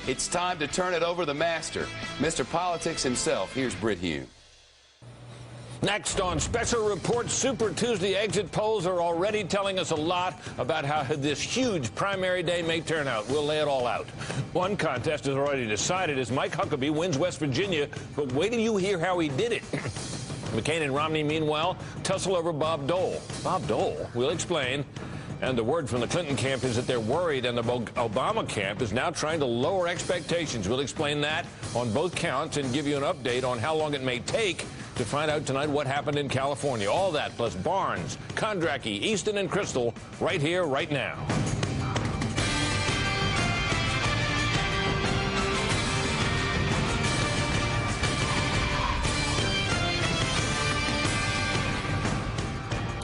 It's time to turn it over to the master, Mr. Politics himself. Here's Britt Hume. Next on Special Report, Super Tuesday exit polls are already telling us a lot about how this huge primary day may turn out. We'll lay it all out. One contest is already decided as Mike Huckabee wins West Virginia, but wait till you hear how he did it. McCain and Romney, meanwhile, tussle over Bob Dole. Bob Dole? We'll explain. And the word from the Clinton camp is that they're worried, and the Obama camp is now trying to lower expectations. We'll explain that on both counts and give you an update on how long it may take to find out tonight what happened in California. All that plus Barnes, Kondracki, Easton, and Crystal right here, right now.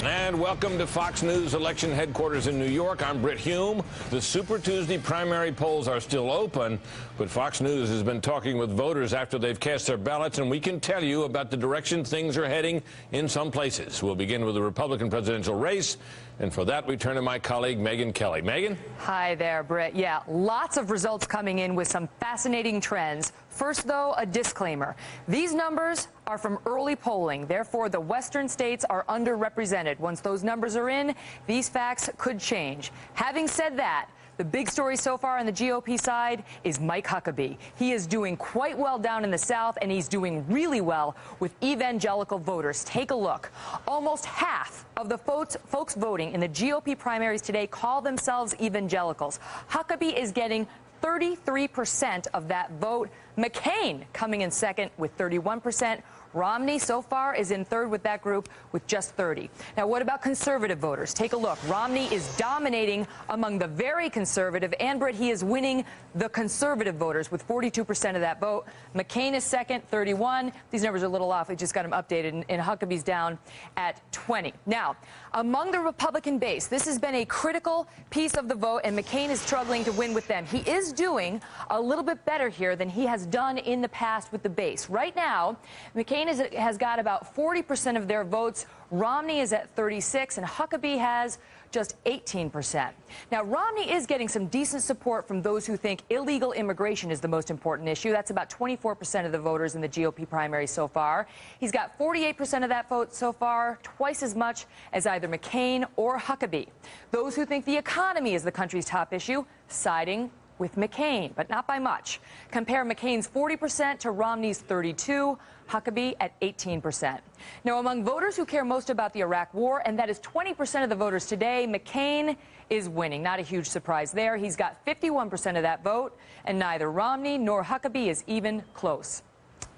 And welcome to Fox News election headquarters in New York. I'm Britt Hume. The Super Tuesday primary polls are still open, but Fox News has been talking with voters after they've cast their ballots, and we can tell you about the direction things are heading in some places. We'll begin with the Republican presidential race, and for that we turn to my colleague Megyn Kelly. Megyn? Hi there, Britt. Yeah, lots of results coming in with some fascinating trends. First, though, a disclaimer. These numbers are from early polling. Therefore, the western states are underrepresented. Once those numbers are in, these facts could change. Having said that, the big story so far on the GOP side is Mike Huckabee. He is doing quite well down in the South, and he's doing really well with evangelical voters. Take a look. Almost half of the folks voting in the GOP primaries today call themselves evangelicals. Huckabee is getting 33% of that vote. McCain coming in second with 31%. Romney so far is in third with that group with just 30. Now, what about conservative voters? Take a look. Romney is dominating among the very conservative, and Britt, he is winning the conservative voters with 42% of that vote. McCain is second, 31. These numbers are a little off. We just got them updated, and Huckabee's down at 20. Now, among the Republican base, this has been a critical piece of the vote, and McCain is struggling to win with them. He is doing a little bit better here than he has done in the past with the base. Right now, McCain has got about 40% of their votes. Romney is at 36%, and Huckabee has just 18%. Now, Romney is getting some decent support from those who think illegal immigration is the most important issue. That's about 24% of the voters in the GOP primary so far. He's got 48% of that vote so far, twice as much as either McCain or Huckabee. Those who think the economy is the country's top issue, siding with McCain, but not by much. Compare McCain's 40% to Romney's 32%, Huckabee at 18%. Now, among voters who care most about the Iraq War, and that is 20% of the voters today, McCain is winning. Not a huge surprise there. He's got 51% of that vote, and neither Romney nor Huckabee is even close.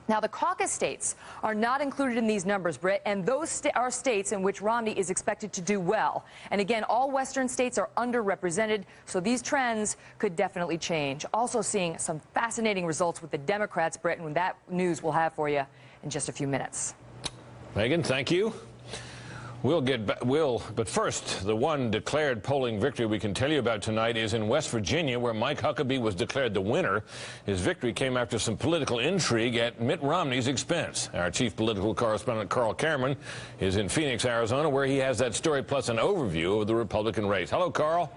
Now, the caucus states are not included in these numbers, Britt, and those are states in which Romney is expected to do well. And again, all western states are underrepresented, so these trends could definitely change. Also seeing some fascinating results with the Democrats, Britt, and that news we'll have for you in just a few minutes. Megyn, thank you. But first, the one declared polling victory we can tell you about tonight is in West Virginia, where Mike Huckabee was declared the winner. His victory came after some political intrigue at Mitt Romney's expense. Our chief political correspondent, Carl Cameron, is in Phoenix, Arizona, where he has that story plus an overview of the Republican race. Hello, Carl.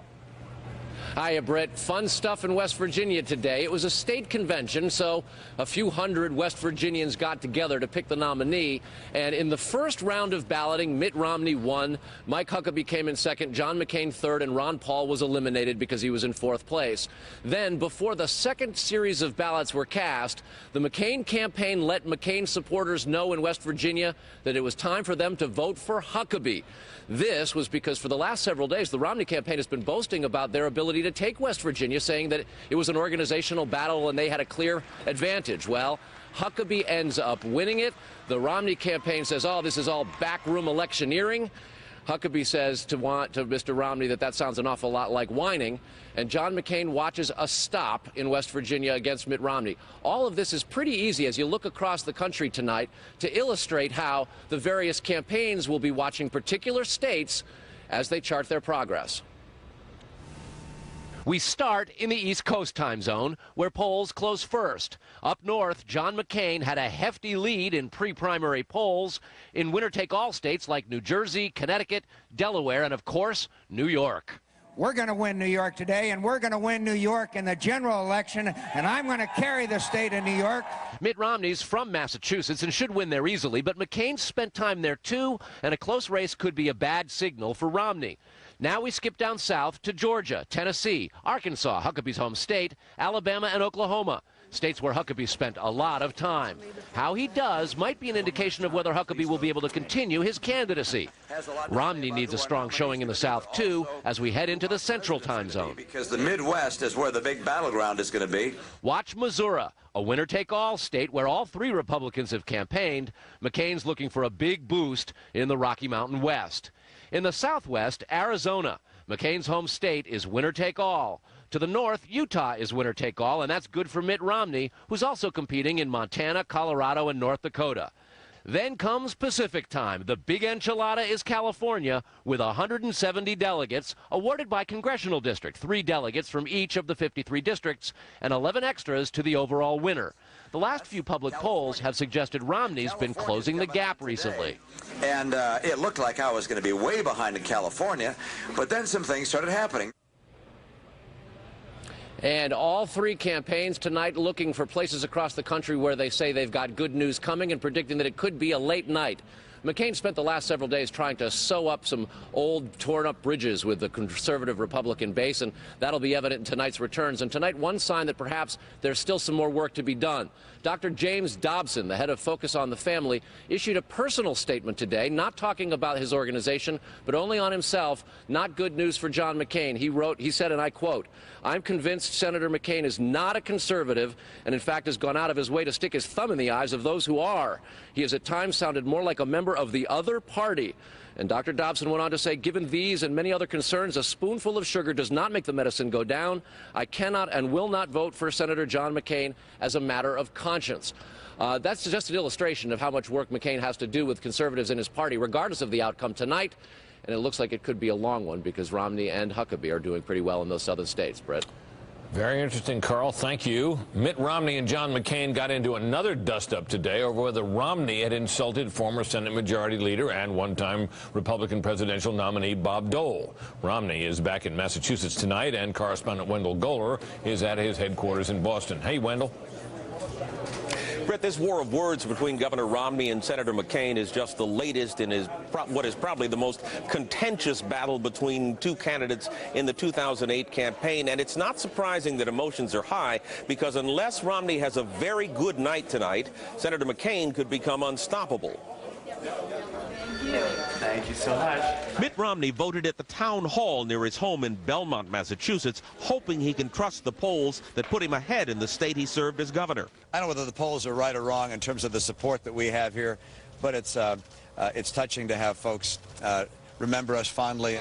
Hiya, Britt. Fun stuff in West Virginia today. It was a state convention, so a few hundred West Virginians got together to pick the nominee. And in the first round of balloting, Mitt Romney won. Mike Huckabee came in second, John McCain third, and Ron Paul was eliminated because he was in fourth place. Then, before the second series of ballots were cast, the McCain campaign let McCain supporters know in West Virginia that it was time for them to vote for Huckabee. This was because for the last several days, the Romney campaign has been boasting about their ability to take West Virginia, saying that it was an organizational battle and they had a clear advantage. Well, Huckabee ends up winning it. The Romney campaign says, oh, this is all backroom electioneering. Huckabee says to Mr. Romney that sounds an awful lot like whining. And John McCain watches a stop in West Virginia against Mitt Romney. All of this is pretty easy as you look across the country tonight to illustrate how the various campaigns will be watching particular states as they chart their progress. We start in the East Coast time zone, where polls close first. Up north, John McCain had a hefty lead in pre-primary polls in winner-take-all states like New Jersey, Connecticut, Delaware, and, of course, New York. we're going to win New York today, and we're going to win New York in the general election, and I'm going to carry the state of New York. Mitt Romney's from Massachusetts and should win there easily, but McCain spent time there too, and a close race could be a bad signal for Romney. Now we skip down south to Georgia, Tennessee, Arkansas, Huckabee's home state, Alabama, and Oklahoma. States where Huckabee spent a lot of time. How he does might be an indication of whether Huckabee will be able to continue his candidacy. Romney needs a strong showing in the South, too, as we head into the Central Time Zone. Because the Midwest is where the big battleground is going to be. Watch Missouri, a winner-take-all state where all three Republicans have campaigned. McCain's looking for a big boost in the Rocky Mountain West. In the Southwest, Arizona, McCain's home state, is winner-take-all. To the north, Utah is winner-take-all, and that's good for Mitt Romney, who's also competing in Montana, Colorado, and North Dakota. Then comes Pacific Time. The big enchilada is California, with 170 delegates awarded by congressional district, 3 delegates from each of the 53 districts, and 11 extras to the overall winner. The last few public polls have suggested Romney's been closing the gap recently. And it looked like I was going to be way behind in California, but then some things started happening. And all three campaigns tonight looking for places across the country where they say they've got good news coming and predicting that it could be a late night. McCain spent the last several days trying to sew up some old, torn-up bridges with the conservative Republican base, and that'll be evident in tonight's returns. And tonight, one sign that perhaps there's still some more work to be done. Dr. James Dobson, the head of Focus on the Family, issued a personal statement today, not talking about his organization, but only on himself. Not good news for John McCain. He said, and I quote, "I'm convinced Senator McCain is not a conservative and, in fact, has gone out of his way to stick his thumb in the eyes of those who are. He has at times sounded more like a member of the other party." And Dr. Dobson went on to say, "Given these and many other concerns, a spoonful of sugar does not make the medicine go down. I cannot and will not vote for Senator John McCain as a matter of conscience." That's just an illustration of how much work McCain has to do with conservatives in his party, regardless of the outcome tonight. And it looks like it could be a long one because Romney and Huckabee are doing pretty well in those southern states. Brett. Very interesting, Carl. Thank you. Mitt Romney and John McCain got into another dust-up today over whether Romney had insulted former Senate Majority Leader and one-time Republican presidential nominee Bob Dole. Romney is back in Massachusetts tonight, and correspondent Wendell Goler is at his headquarters in Boston. Hey, Wendell. Brett, this war of words between Governor Romney and Senator McCain is just the latest in what is probably the most contentious battle between two candidates in the 2008 campaign. And it's not surprising that emotions are high, because unless Romney has a very good night tonight, Senator McCain could become unstoppable. Thank you so much. Mitt Romney voted at the town hall near his home in Belmont, Massachusetts, hoping he can trust the polls that put him ahead in the state he served as governor. I don't know whether the polls are right or wrong in terms of the support that we have here, but it's touching to have folks remember us fondly.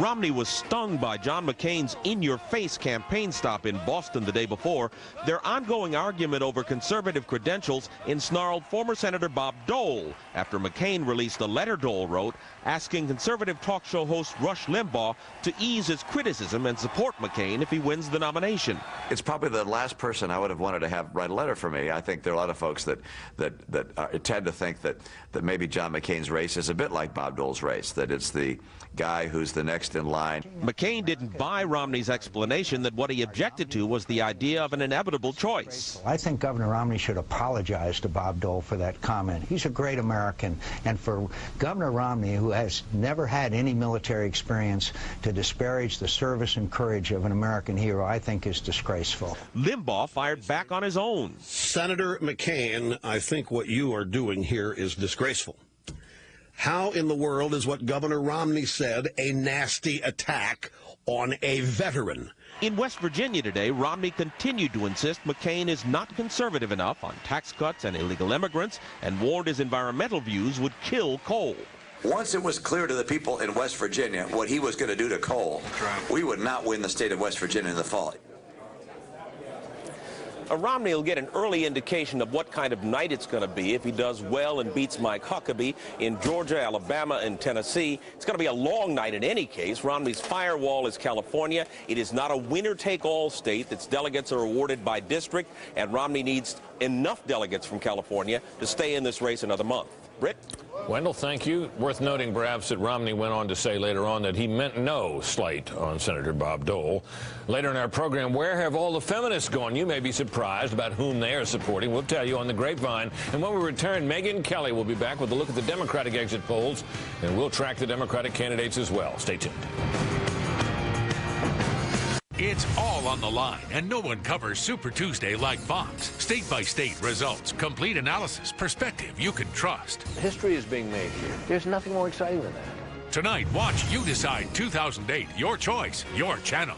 Romney was stung by John McCain's in-your-face campaign stop in Boston the day before. Their ongoing argument over conservative credentials ensnarled former Senator Bob Dole after McCain released a letter Dole wrote asking conservative talk show host Rush Limbaugh to ease his criticism and support McCain if he wins the nomination. It's probably the last person I would have wanted to have write a letter for me. I think there are a lot of folks that tend to think that maybe John McCain's race is a bit like Bob Dole's race, that it's the guy who's the next in line. McCain didn't buy Romney's explanation that what he objected to was the idea of an inevitable choice. I think Governor Romney should apologize to Bob Dole for that comment. He's a great American, and for Governor Romney, who has never had any military experience, to disparage the service and courage of an American hero, I think is disgraceful. Limbaugh fired back on his own. Senator McCain, I think what you are doing here is disgraceful. How in the world is what Governor Romney said a nasty attack on a veteran? In West Virginia today, Romney continued to insist McCain is not conservative enough on tax cuts and illegal immigrants, and warned his environmental views would kill coal. Once it was clear to the people in West Virginia what he was going to do to coal, we would not win the state of West Virginia in the fall. Romney will get an early indication of what kind of night it's going to be if he does well and beats Mike Huckabee in Georgia, Alabama, and Tennessee. It's going to be a long night in any case. Romney's firewall is California. It is not a winner-take-all state. Its delegates are awarded by district, and Romney needs enough delegates from California to stay in this race another month. Britt? Wendell, thank you. Worth noting, perhaps, that Romney went on to say later on that he meant no slight on Senator Bob Dole. Later in our program, where have all the feminists gone? You may be surprised about whom they are supporting. We'll tell you on the grapevine. And when we return, Megyn Kelly will be back with a look at the Democratic exit polls, and we'll track the Democratic candidates as well. Stay tuned. It's all on the line, and no one covers Super Tuesday like Fox. State-by-state results, complete analysis, perspective you can trust. History is being made here. There's nothing more exciting than that. Tonight, watch You Decide 2008. Your choice, your channel.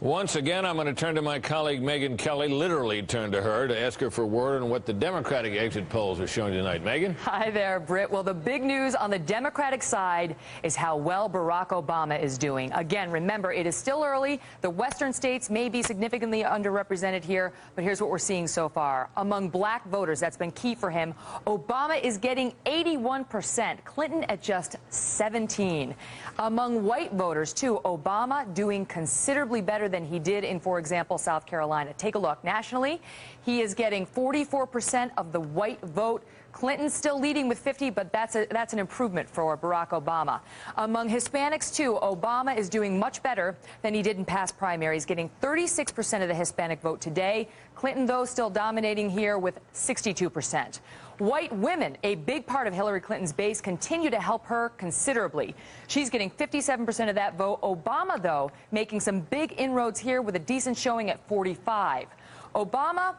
Once again, I'm going to turn to my colleague Megyn Kelly, literally turn to her to ask her for word on what the Democratic exit polls are showing tonight. Megyn? Hi there, Britt. Well, the big news on the Democratic side is how well Barack Obama is doing. Again, remember, it is still early. The western states may be significantly underrepresented here, but here's what we're seeing so far. Among black voters, that's been key for him, Obama is getting 81%, Clinton at just 17%. Among white voters, too, Obama doing considerably better than he did in, for example, South Carolina. Take a look. Nationally, he is getting 44% of the white vote. Clinton's still leading with 50, but that's an improvement for Barack Obama. Among Hispanics, too, Obama is doing much better than he did in past primaries, getting 36% of the Hispanic vote today. Clinton, though, still dominating here with 62%. White women, a big part of Hillary Clinton's base, continue to help her considerably. She's getting 57% of that vote. Obama, though, making some big inroads here with a decent showing at 45%. Obama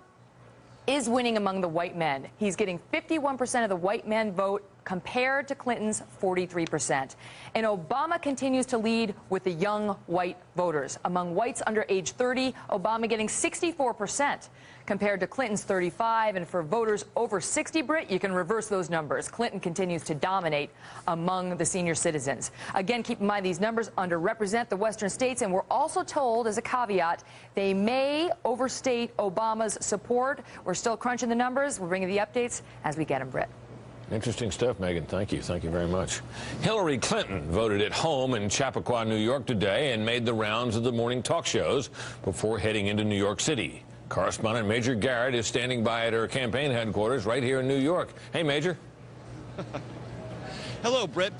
is winning among the white men. He's getting 51% of the white men vote compared to Clinton's 43%. And Obama continues to lead with the young white voters. Among whites under age 30, Obama getting 64% compared to Clinton's 35%. And for voters over 60, Britt, you can reverse those numbers. Clinton continues to dominate among the senior citizens. Again, keep in mind these numbers underrepresent the western states, and we're also told, as a caveat, they may overstate Obama's support. We're still crunching the numbers. We're bringing the updates as we get them, Britt. Interesting stuff, Megyn. Thank you. Thank you very much. Hillary Clinton voted at home in Chappaqua, New York today and made the rounds of the morning talk shows before heading into New York City. Correspondent Major Garrett is standing by at her campaign headquarters right here in New York. Hey, Major. Hello, Britt.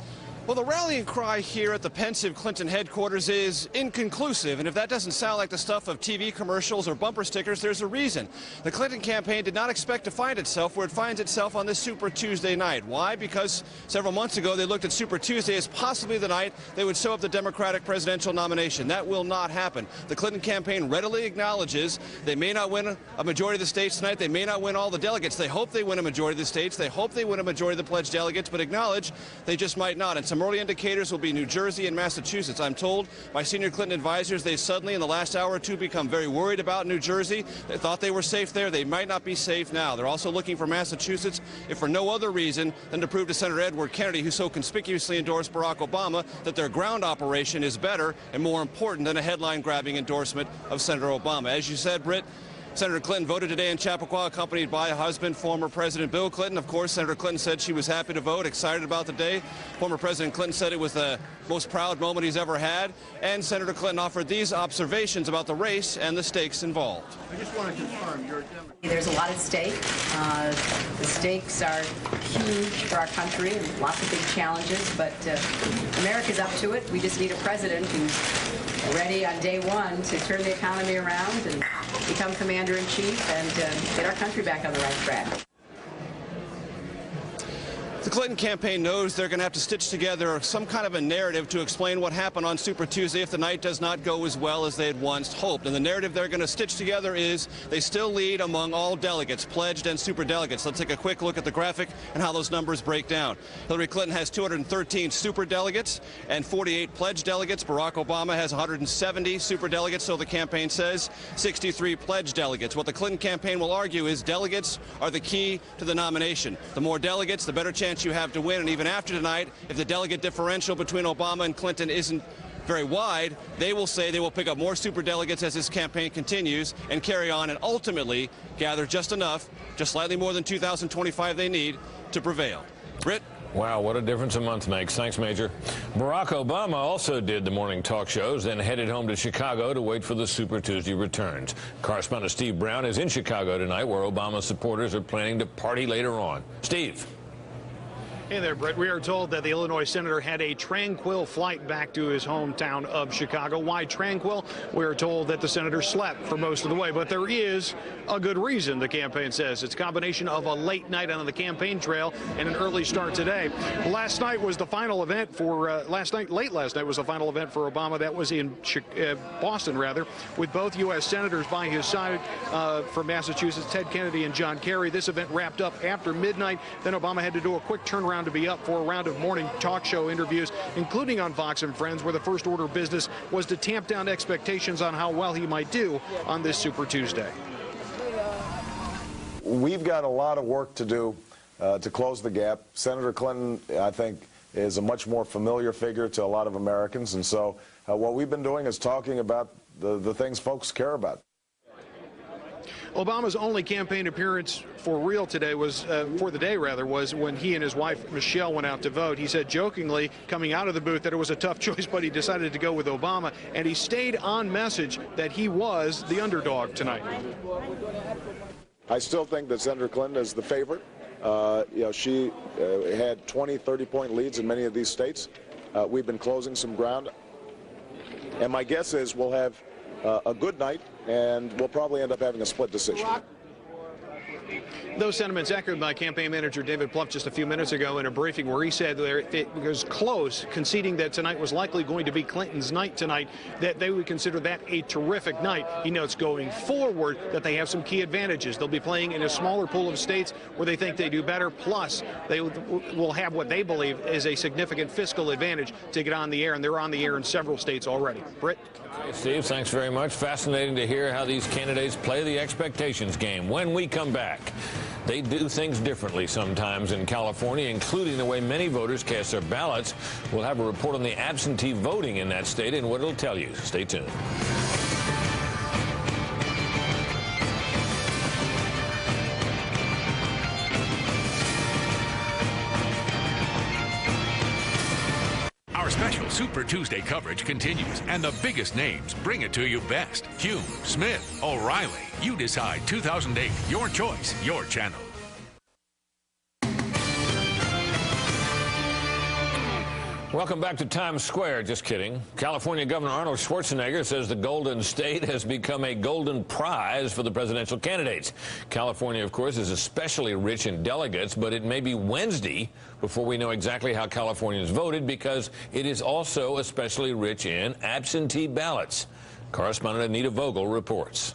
Well, the rallying cry here at the pensive Clinton headquarters is inconclusive, and if that doesn't sound like the stuff of TV commercials or bumper stickers, there's a reason. The Clinton campaign did not expect to find itself where it finds itself on this Super Tuesday night. Why? Because several months ago they looked at Super Tuesday as possibly the night they would sew up the Democratic presidential nomination. That will not happen. The Clinton campaign readily acknowledges they may not win a majority of the states tonight. They may not win all the delegates. They hope they win a majority of the states. They hope they win a majority of the pledged delegates, but acknowledge they just might not. And some early indicators will be New Jersey and Massachusetts. I'm told by senior Clinton advisors they suddenly in the last hour or two become very worried about New Jersey. They thought they were safe there. They might not be safe now. They're also looking for Massachusetts, if for no other reason than to prove to Senator Edward Kennedy, who so conspicuously endorsed Barack Obama, that their ground operation is better and more important than a headline-grabbing endorsement of Senator Obama. As you said, Britt, Senator Clinton voted today in Chappaqua, accompanied by her husband, former President Bill Clinton. Of course, Senator Clinton said she was happy to vote, excited about the day. Former President Clinton said it was the most proud moment he's ever had. And Senator Clinton offered these observations about the race and the stakes involved. I just want to confirm you're a Democrat. There's a lot at stake. The stakes are huge for our country and lots of big challenges, but America's up to it. We just need a president who's ready on day one to turn the economy around and become commander-in-chief and get our country back on the right track. The Clinton campaign knows they're going to have to stitch together some kind of a narrative to explain what happened on Super Tuesday if the night does not go as well as they had once hoped. And the narrative they're going to stitch together is they still lead among all delegates, pledged and super delegates. Let's take a quick look at the graphic and how those numbers break down. Hillary Clinton has 213 super delegates and 48 pledged delegates. Barack Obama has 170 super delegates, so the campaign says, 63 pledged delegates. What the Clinton campaign will argue is delegates are the key to the nomination. The more delegates, the better chance you have to win. And even after tonight, if the delegate differential between Obama and Clinton isn't very wide, they will say they will pick up more super delegates as this campaign continues and carry on and ultimately gather just enough, just slightly more than 2,025 they need to prevail. Britt? Wow, what a difference a month makes. Thanks, Major. Barack Obama also did the morning talk shows, then headed home to Chicago to wait for the Super Tuesday returns. Correspondent Steve Brown is in Chicago tonight, where Obama supporters are planning to party later on. Steve. Hey there, Brett. We are told that the Illinois senator had a tranquil flight back to his hometown of Chicago. Why tranquil? We are told that the senator slept for most of the way, but there is a good reason, the campaign says. It's a combination of a late night on the campaign trail and an early start today. Last night was the final event for, late last night was the final event for Obama. That was in Boston, rather, with both U.S. senators by his side from Massachusetts, Ted Kennedy and John Kerry. This event wrapped up after midnight. Then Obama had to do a quick turnaround to be up for a round of morning talk show interviews, including on Fox and Friends, where the first order of business was to tamp down expectations on how well he might do on this Super Tuesday. We've got a lot of work to do to close the gap. Senator Clinton, I think, is a much more familiar figure to a lot of Americans, and so what we've been doing is talking about the things folks care about. Obama's only campaign appearance for real today was, for the day rather, was when he and his wife Michelle went out to vote. He said jokingly coming out of the booth that it was a tough choice, but he decided to go with Obama, and he stayed on message that he was the underdog tonight. I still think that Senator Clinton is the favorite. You know, she had 20, 30-point leads in many of these states. We've been closing some ground, and my guess is we'll have a good night, and we'll probably end up having a split decision. Those sentiments echoed by campaign manager David Plouffe just a few minutes ago in a briefing where he said that it was close, conceding that tonight was likely going to be Clinton's night tonight, that they would consider that a terrific night. He notes going forward that they have some key advantages. They'll be playing in a smaller pool of states where they think they do better, plus they will have what they believe is a significant fiscal advantage to get on the air, and they're on the air in several states already. Britt? Okay, Steve, thanks very much. Fascinating to hear how these candidates play the expectations game. When we come back, they do things differently sometimes in California, including the way many voters cast their ballots. We'll have a report on the absentee voting in that state and what it'll tell you. Stay tuned. Our special Super Tuesday coverage continues, and the biggest names bring it to you best. Hume, Smith, O'Reilly. You decide. 2008, your choice, your channel. Welcome back to Times Square. Just kidding. California Governor Arnold Schwarzenegger says the Golden State has become a golden prize for the presidential candidates. California, of course, is especially rich in delegates, but it may be Wednesday before we know exactly how Californians voted, because it is also especially rich in absentee ballots. Correspondent Anita Vogel reports.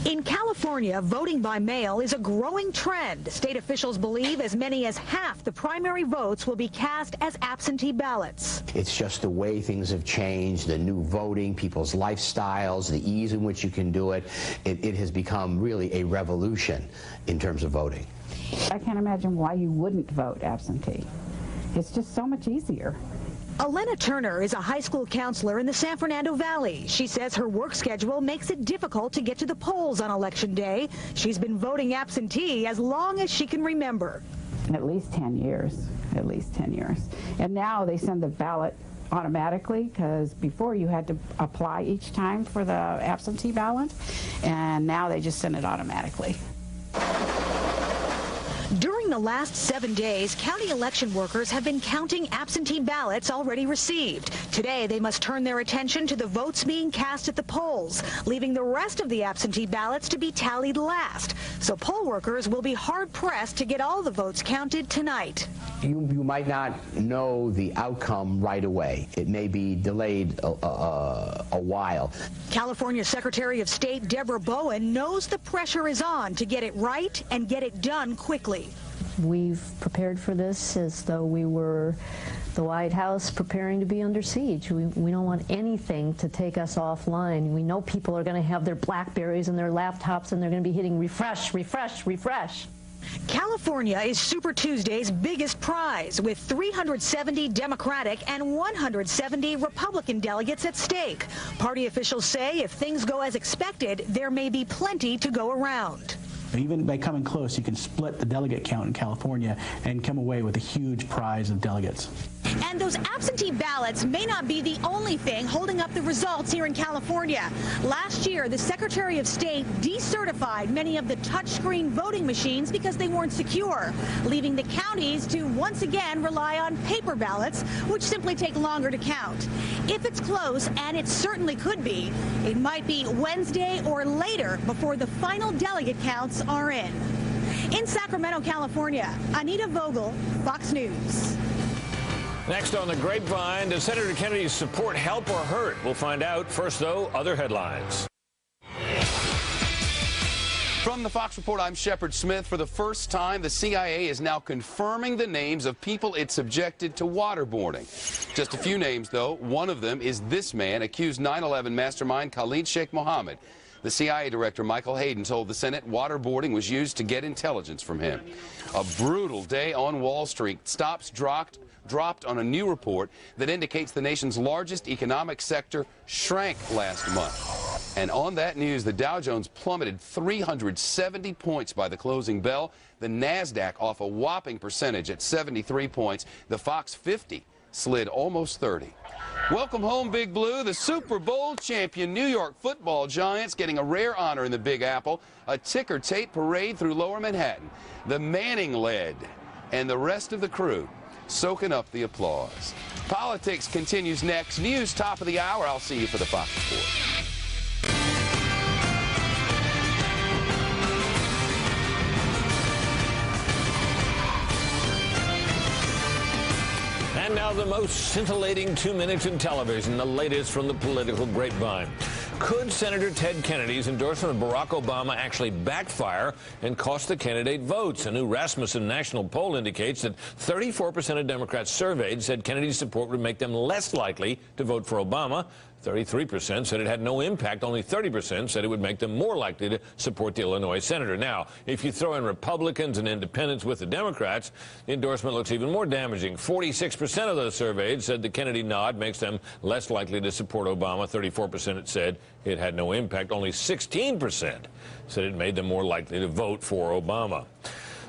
In California, voting by mail is a growing trend. State officials believe as many as half the primary votes will be cast as absentee ballots. It's just the way things have changed, the new voting, people's lifestyles, the ease in which you can do it. It has become really a revolution in terms of voting. I can't imagine why you wouldn't vote absentee. It's just so much easier. Elena Turner is a high school counselor in the San Fernando Valley. She says her work schedule makes it difficult to get to the polls on Election Day. She's been voting absentee as long as she can remember. At least 10 years, at least 10 years. And now they send the ballot automatically, because before you had to apply each time for the absentee ballot, and now they just send it automatically. During the last 7 days, county election workers have been counting absentee ballots already received. Today, they must turn their attention to the votes being cast at the polls, leaving the rest of the absentee ballots to be tallied last. So poll workers will be hard-pressed to get all the votes counted tonight. You might not know the outcome right away. It may be delayed a while. California Secretary of State Deborah Bowen knows the pressure is on to get it right and get it done quickly. We've prepared for this as though we were the White House preparing to be under siege. We don't want anything to take us offline. We know people are going to have their Blackberries and their laptops, and they're going to be hitting refresh, refresh, refresh. California is Super Tuesday's biggest prize, with 370 Democratic and 170 Republican delegates at stake. Party officials say if things go as expected, there may be plenty to go around. even by coming close, you can split the delegate count in California and come away with a huge prize of delegates. And those absentee ballots may not be the only thing holding up the results here in California. Last year, the Secretary of State decertified many of the touchscreen voting machines because they weren't secure, leaving the counties to once again rely on paper ballots, which simply take longer to count. If it's close, and it certainly could be, it might be Wednesday or later before the final delegate counts are in. In Sacramento, California, Anita Vogel, Fox News. Next on the Grapevine, does Senator Kennedy's support help or hurt? We'll find out. First, though, other headlines. From the Fox Report, I'm Shepard Smith. For the first time, the CIA is now confirming the names of people it subjected to waterboarding. Just a few names, though. One of them is this man, accused 9/11 mastermind Khalid Sheikh Mohammed. The CIA director, Michael Hayden, told the Senate waterboarding was used to get intelligence from him. A brutal day on Wall Street. Stops dropped on a new report that indicates the nation's largest economic sector shrank last month. And on that news, the Dow Jones plummeted 370 points by the closing bell. The NASDAQ off a whopping percentage at 73 points. The Fox 50 slid almost 30. Welcome home, Big Blue. The Super Bowl champion New York Football Giants getting a rare honor in the Big Apple. A ticker tape parade through Lower Manhattan. The Manning-led and the rest of the crew soaking up the applause. Politics continues next. News top of the hour. I'll see you for the Fox Report. And now the most scintillating 2 minutes in television, the latest from the political grapevine. Could Senator Ted Kennedy's endorsement of Barack Obama actually backfire and cost the candidate votes? A new Rasmussen national poll indicates that 34% of Democrats surveyed said Kennedy's support would make them less likely to vote for Obama. 33% said it had no impact. Only 30% said it would make them more likely to support the Illinois senator. Now, if you throw in Republicans and independents with the Democrats, the endorsement looks even more damaging. 46% of those surveyed said the Kennedy nod makes them less likely to support Obama. 34% it said it had no impact. Only 16% said it made them more likely to vote for Obama.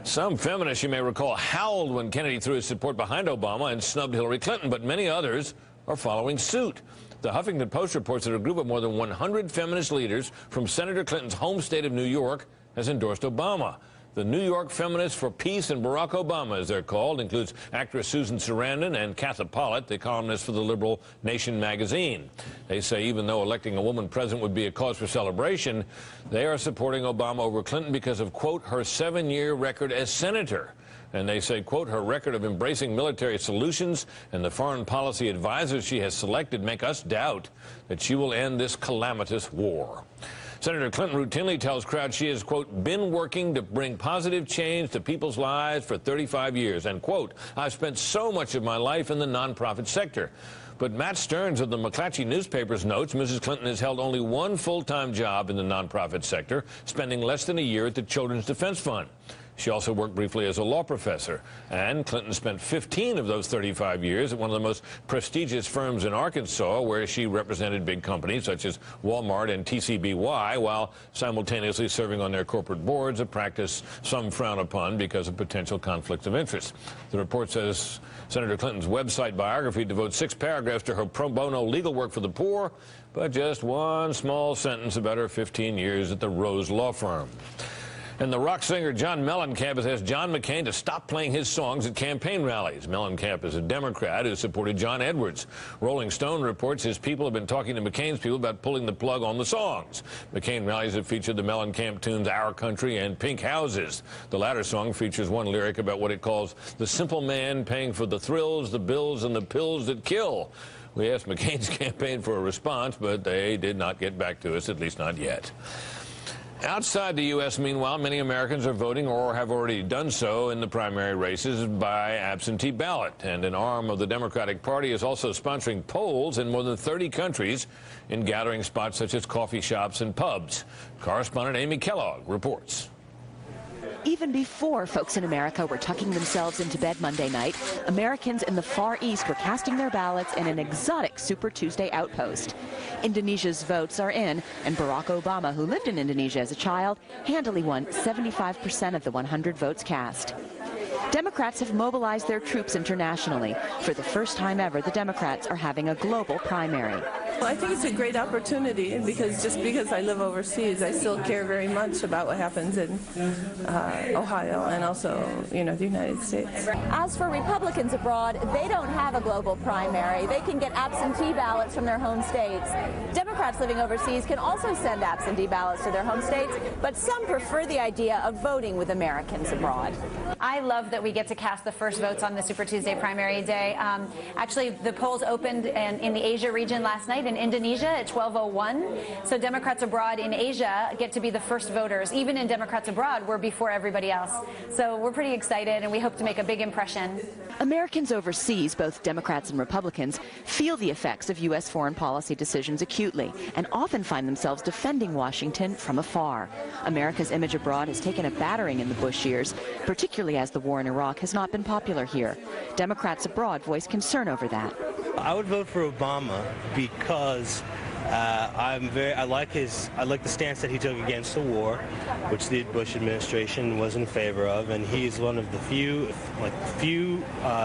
Some feminists, you may recall, howled when Kennedy threw his support behind Obama and snubbed Hillary Clinton, but many others are following suit. The Huffington Post reports that a group of more than 100 feminist leaders from Senator Clinton's home state of New York has endorsed Obama. The New York Feminists for Peace and Barack Obama, as they're called, includes actress Susan Sarandon and Katha Pollitt, the columnist for the liberal Nation magazine. They say even though electing a woman president would be a cause for celebration, they are supporting Obama over Clinton because of, quote, her 7-year record as senator. And they say, quote, her record of embracing military solutions and the foreign policy advisors she has selected make us doubt that she will end this calamitous war. Senator Clinton routinely tells crowds she has, quote, been working to bring positive change to people's lives for 35 years. And, quote, I've spent so much of my life in the nonprofit sector. But Matt Stearns of the McClatchy newspapers notes Mrs. Clinton has held only one full-time job in the nonprofit sector, spending less than a year at the Children's Defense Fund. She also worked briefly as a law professor, and Clinton spent 15 of those 35 years at one of the most prestigious firms in Arkansas, where she represented big companies such as Walmart and TCBY, while simultaneously serving on their corporate boards, a practice some frown upon because of potential conflicts of interest. The report says Senator Clinton's website biography devotes 6 paragraphs to her pro bono legal work for the poor, but just one small sentence about her 15 years at the Rose Law Firm. And the rock singer John Mellencamp has asked John McCain to stop playing his songs at campaign rallies. Mellencamp is a Democrat who supported John Edwards. Rolling Stone reports his people have been talking to McCain's people about pulling the plug on the songs. McCain rallies have featured the Mellencamp tunes Our Country and Pink Houses. The latter song features one lyric about what it calls the simple man paying for the thrills, the bills, and the pills that kill. We asked McCain's campaign for a response, but they did not get back to us, at least not yet. Outside the U.S., meanwhile, many Americans are voting or have already done so in the primary races by absentee ballot. And an arm of the Democratic Party is also sponsoring polls in more than 30 countries in gathering spots such as coffee shops and pubs. Correspondent Amy Kellogg reports. Even before folks in America were tucking themselves into bed Monday night, Americans in the Far East were casting their ballots in an exotic Super Tuesday outpost. Indonesia's votes are in, and Barack Obama, who lived in Indonesia as a child, handily won 75% of the 100 votes cast. Democrats have mobilized their troops internationally. For the first time ever, the Democrats are having a global primary. Well, I think it's a great opportunity because I live overseas, I still care very much about what happens in Ohio and also, the United States. As for Republicans abroad, they don't have a global primary. They can get absentee ballots from their home states. Democrats living overseas can also send absentee ballots to their home states, but some prefer the idea of voting with Americans abroad. I love that we get to cast the first votes on the Super Tuesday primary day. Actually, the polls opened in the Asia region last night in Indonesia at 12:01. So Democrats abroad in Asia get to be the first voters. Even in Democrats abroad, we're before everybody else. So we're pretty excited, and we hope to make a big impression. Americans overseas, both Democrats and Republicans, feel the effects of U.S. foreign policy decisions acutely and often find themselves defending Washington from afar. America's image abroad has taken a battering in the Bush years, particularly as the war in Iraq has not been popular here. Democrats abroad voice concern over that. I would vote for Obama because I like the stance that he took against the war, which the Bush administration was in favor of, and he's one of the few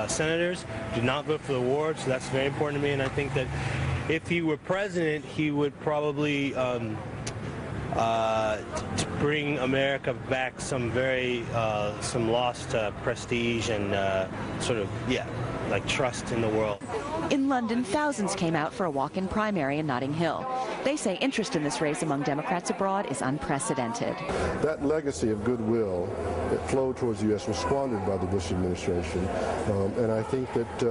senators who did not vote for the war, so that's very important to me. And I think that if he were president, he would probably to bring America back some lost prestige and trust in the world. In London, thousands came out for a walk-in primary in Notting Hill. They say interest in this race among Democrats abroad is unprecedented. That legacy of goodwill that flowed towards the U.S. was squandered by the Bush administration, and I think that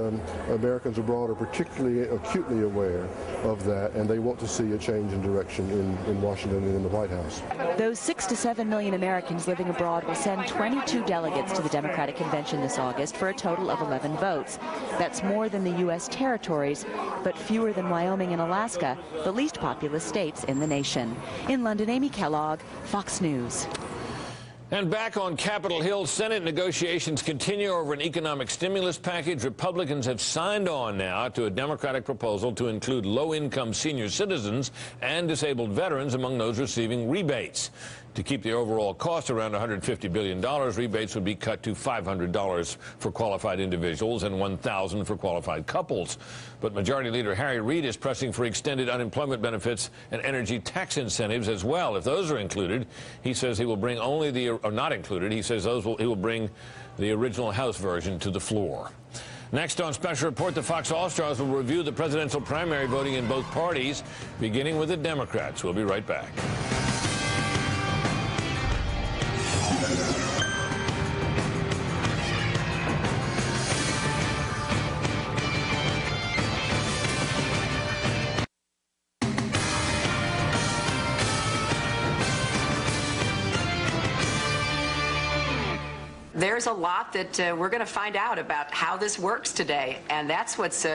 Americans abroad are particularly acutely aware of that, and they want to see a change in direction in Washington and in the White House. Those 6 to 7 million Americans living abroad will send 22 delegates to the Democratic Convention this August for a total of 11 votes. That's more than the U.S. territories, but fewer than Wyoming and Alaska, the least populous states in the nation. In London, Amy Kellogg, Fox News. And back on Capitol Hill, Senate negotiations continue over an economic stimulus package. Republicans have signed on now to a Democratic proposal to include low-income senior citizens and disabled veterans among those receiving rebates. To keep the overall cost around $150 billion, rebates would be cut to $500 for qualified individuals and $1,000 for qualified couples. But Majority Leader Harry Reid is pressing for extended unemployment benefits and energy tax incentives as well. If those are included, he says he will bring only the, or not included, he says he will bring the original House version to the floor. Next on Special Report, the Fox All-Stars will review the presidential primary voting in both parties, beginning with the Democrats. We'll be right back. There's a lot that we're going to find out about how this works today, and that's what's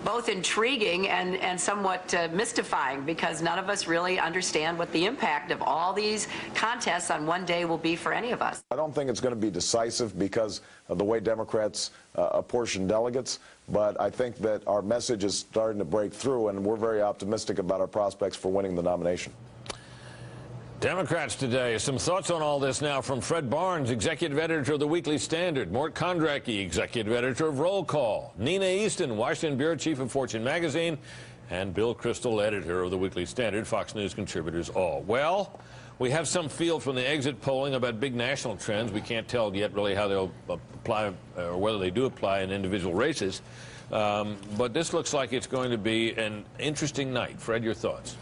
both intriguing and somewhat mystifying, because none of us really understand what the impact of all these contests on one day will be for any of us. I don't think it's going to be decisive because of the way Democrats apportion delegates, but I think that our message is starting to break through, and we're very optimistic about our prospects for winning the nomination. Democrats today. Some thoughts on all this now from Fred Barnes, executive editor of the Weekly Standard, Mort Kondracki, executive editor of Roll Call, Nina Easton, Washington bureau chief of Fortune magazine, and Bill Kristol, editor of the Weekly Standard, Fox News contributors all. Well, we have some feel from the exit polling about big national trends. We can't tell yet really how they'll apply or whether they do apply in individual races. But this looks like it's going to be an interesting night. Fred, your thoughts?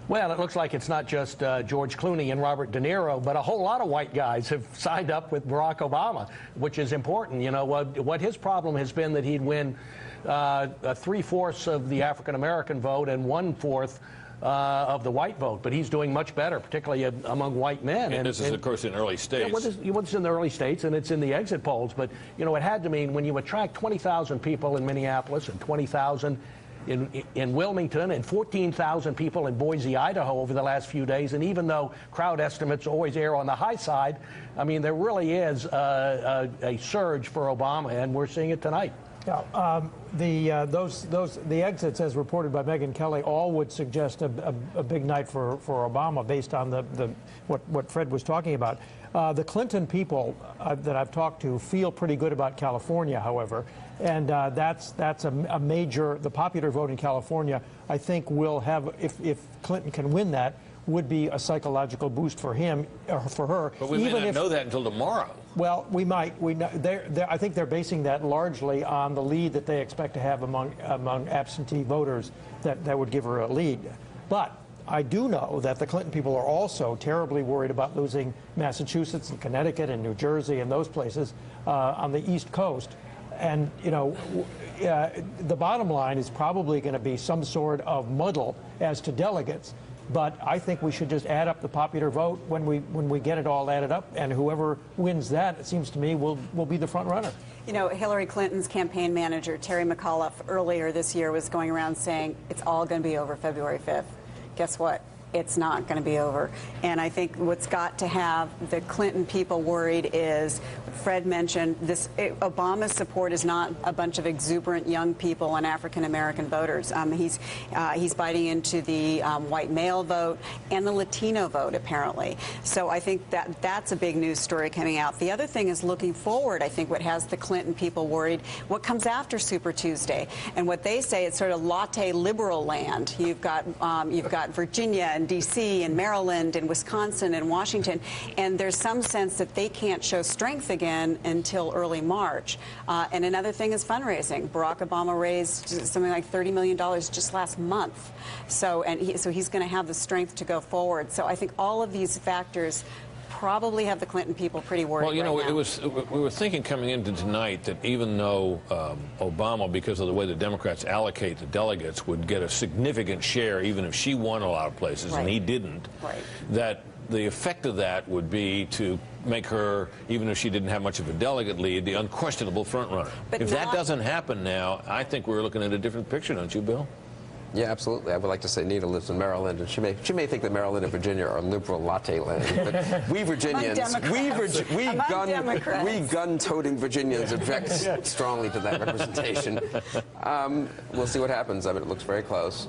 Well, it looks like it's not just George Clooney and Robert De Niro, but a whole lot of white guys have signed up with Barack Obama, which is important. You know, what his problem has been that he'd win 3/4 of the African-American vote and 1/4 of the white vote, but he's doing much better, particularly among white men. And this is, of course, in early states. Yeah, it's in the early states, and it's in the exit polls. But, you know, it had to mean when you attract 20,000 people in Minneapolis and 20,000 in Wilmington and 14,000 people in Boise, Idaho over the last few days. And even though crowd estimates always err on the high side, I mean, there really is a surge for Obama, and we're seeing it tonight. Yeah, the exits, as reported by Megyn Kelly, all would suggest a big night for Obama, based on what Fred was talking about. The Clinton people that I've talked to feel pretty good about California, however, and that's a major. The popular vote in California, I think, will have, if Clinton can win that, would be a psychological boost for him or for her. But we may not know that until tomorrow. Well, we might. I think they're basing that largely on the lead that they expect to have among absentee voters that would give her a lead. But I do know that the Clinton people are also terribly worried about losing Massachusetts and Connecticut and New Jersey and those places on the East Coast. And, you know, the bottom line is probably going to be some sort of muddle as to delegates. But I think we should just add up the popular vote when we get it all added up, and whoever wins that, it seems to me, will be the front runner. You know, Hillary Clinton's campaign manager, Terry McAuliffe, earlier this year was going around saying it's all going to be over February 5th. Guess what? It's not going to be over. And I think what's got to have the Clinton people worried is, Fred mentioned, Obama's support is not a bunch of exuberant young people and African-American voters. He's biting into the white male vote and the Latino vote, apparently. So I think that's a big news story coming out. The other thing is, looking forward, I think what has the Clinton people worried, what comes after Super Tuesday. And what they say, it's sort of latte liberal land. You've got Virginia and D.C. and Maryland and Wisconsin and Washington, and there's some sense that they can't show strength again until early March. And another thing is fundraising. Barack Obama raised something like $30 million just last month. So he's going to have the strength to go forward. So I think all of these factors probably have the Clinton people pretty worried. Well, you know, right we were thinking coming into tonight that even though Obama, because of the way the Democrats allocate the delegates, would get a significant share, even if she won a lot of places, and he didn't, that the effect of that would be to make her, even if she didn't have much of a delegate lead, the unquestionable front runner. But if that doesn't happen now, I think we're looking at a different picture, don't you, Bill? Yeah, absolutely. I would like to say Nina lives in Maryland, and she may think that Maryland and Virginia are liberal latte land. But we Virginians, we gun-toting Virginians object strongly to that representation. We'll see what happens. I mean, it looks very close.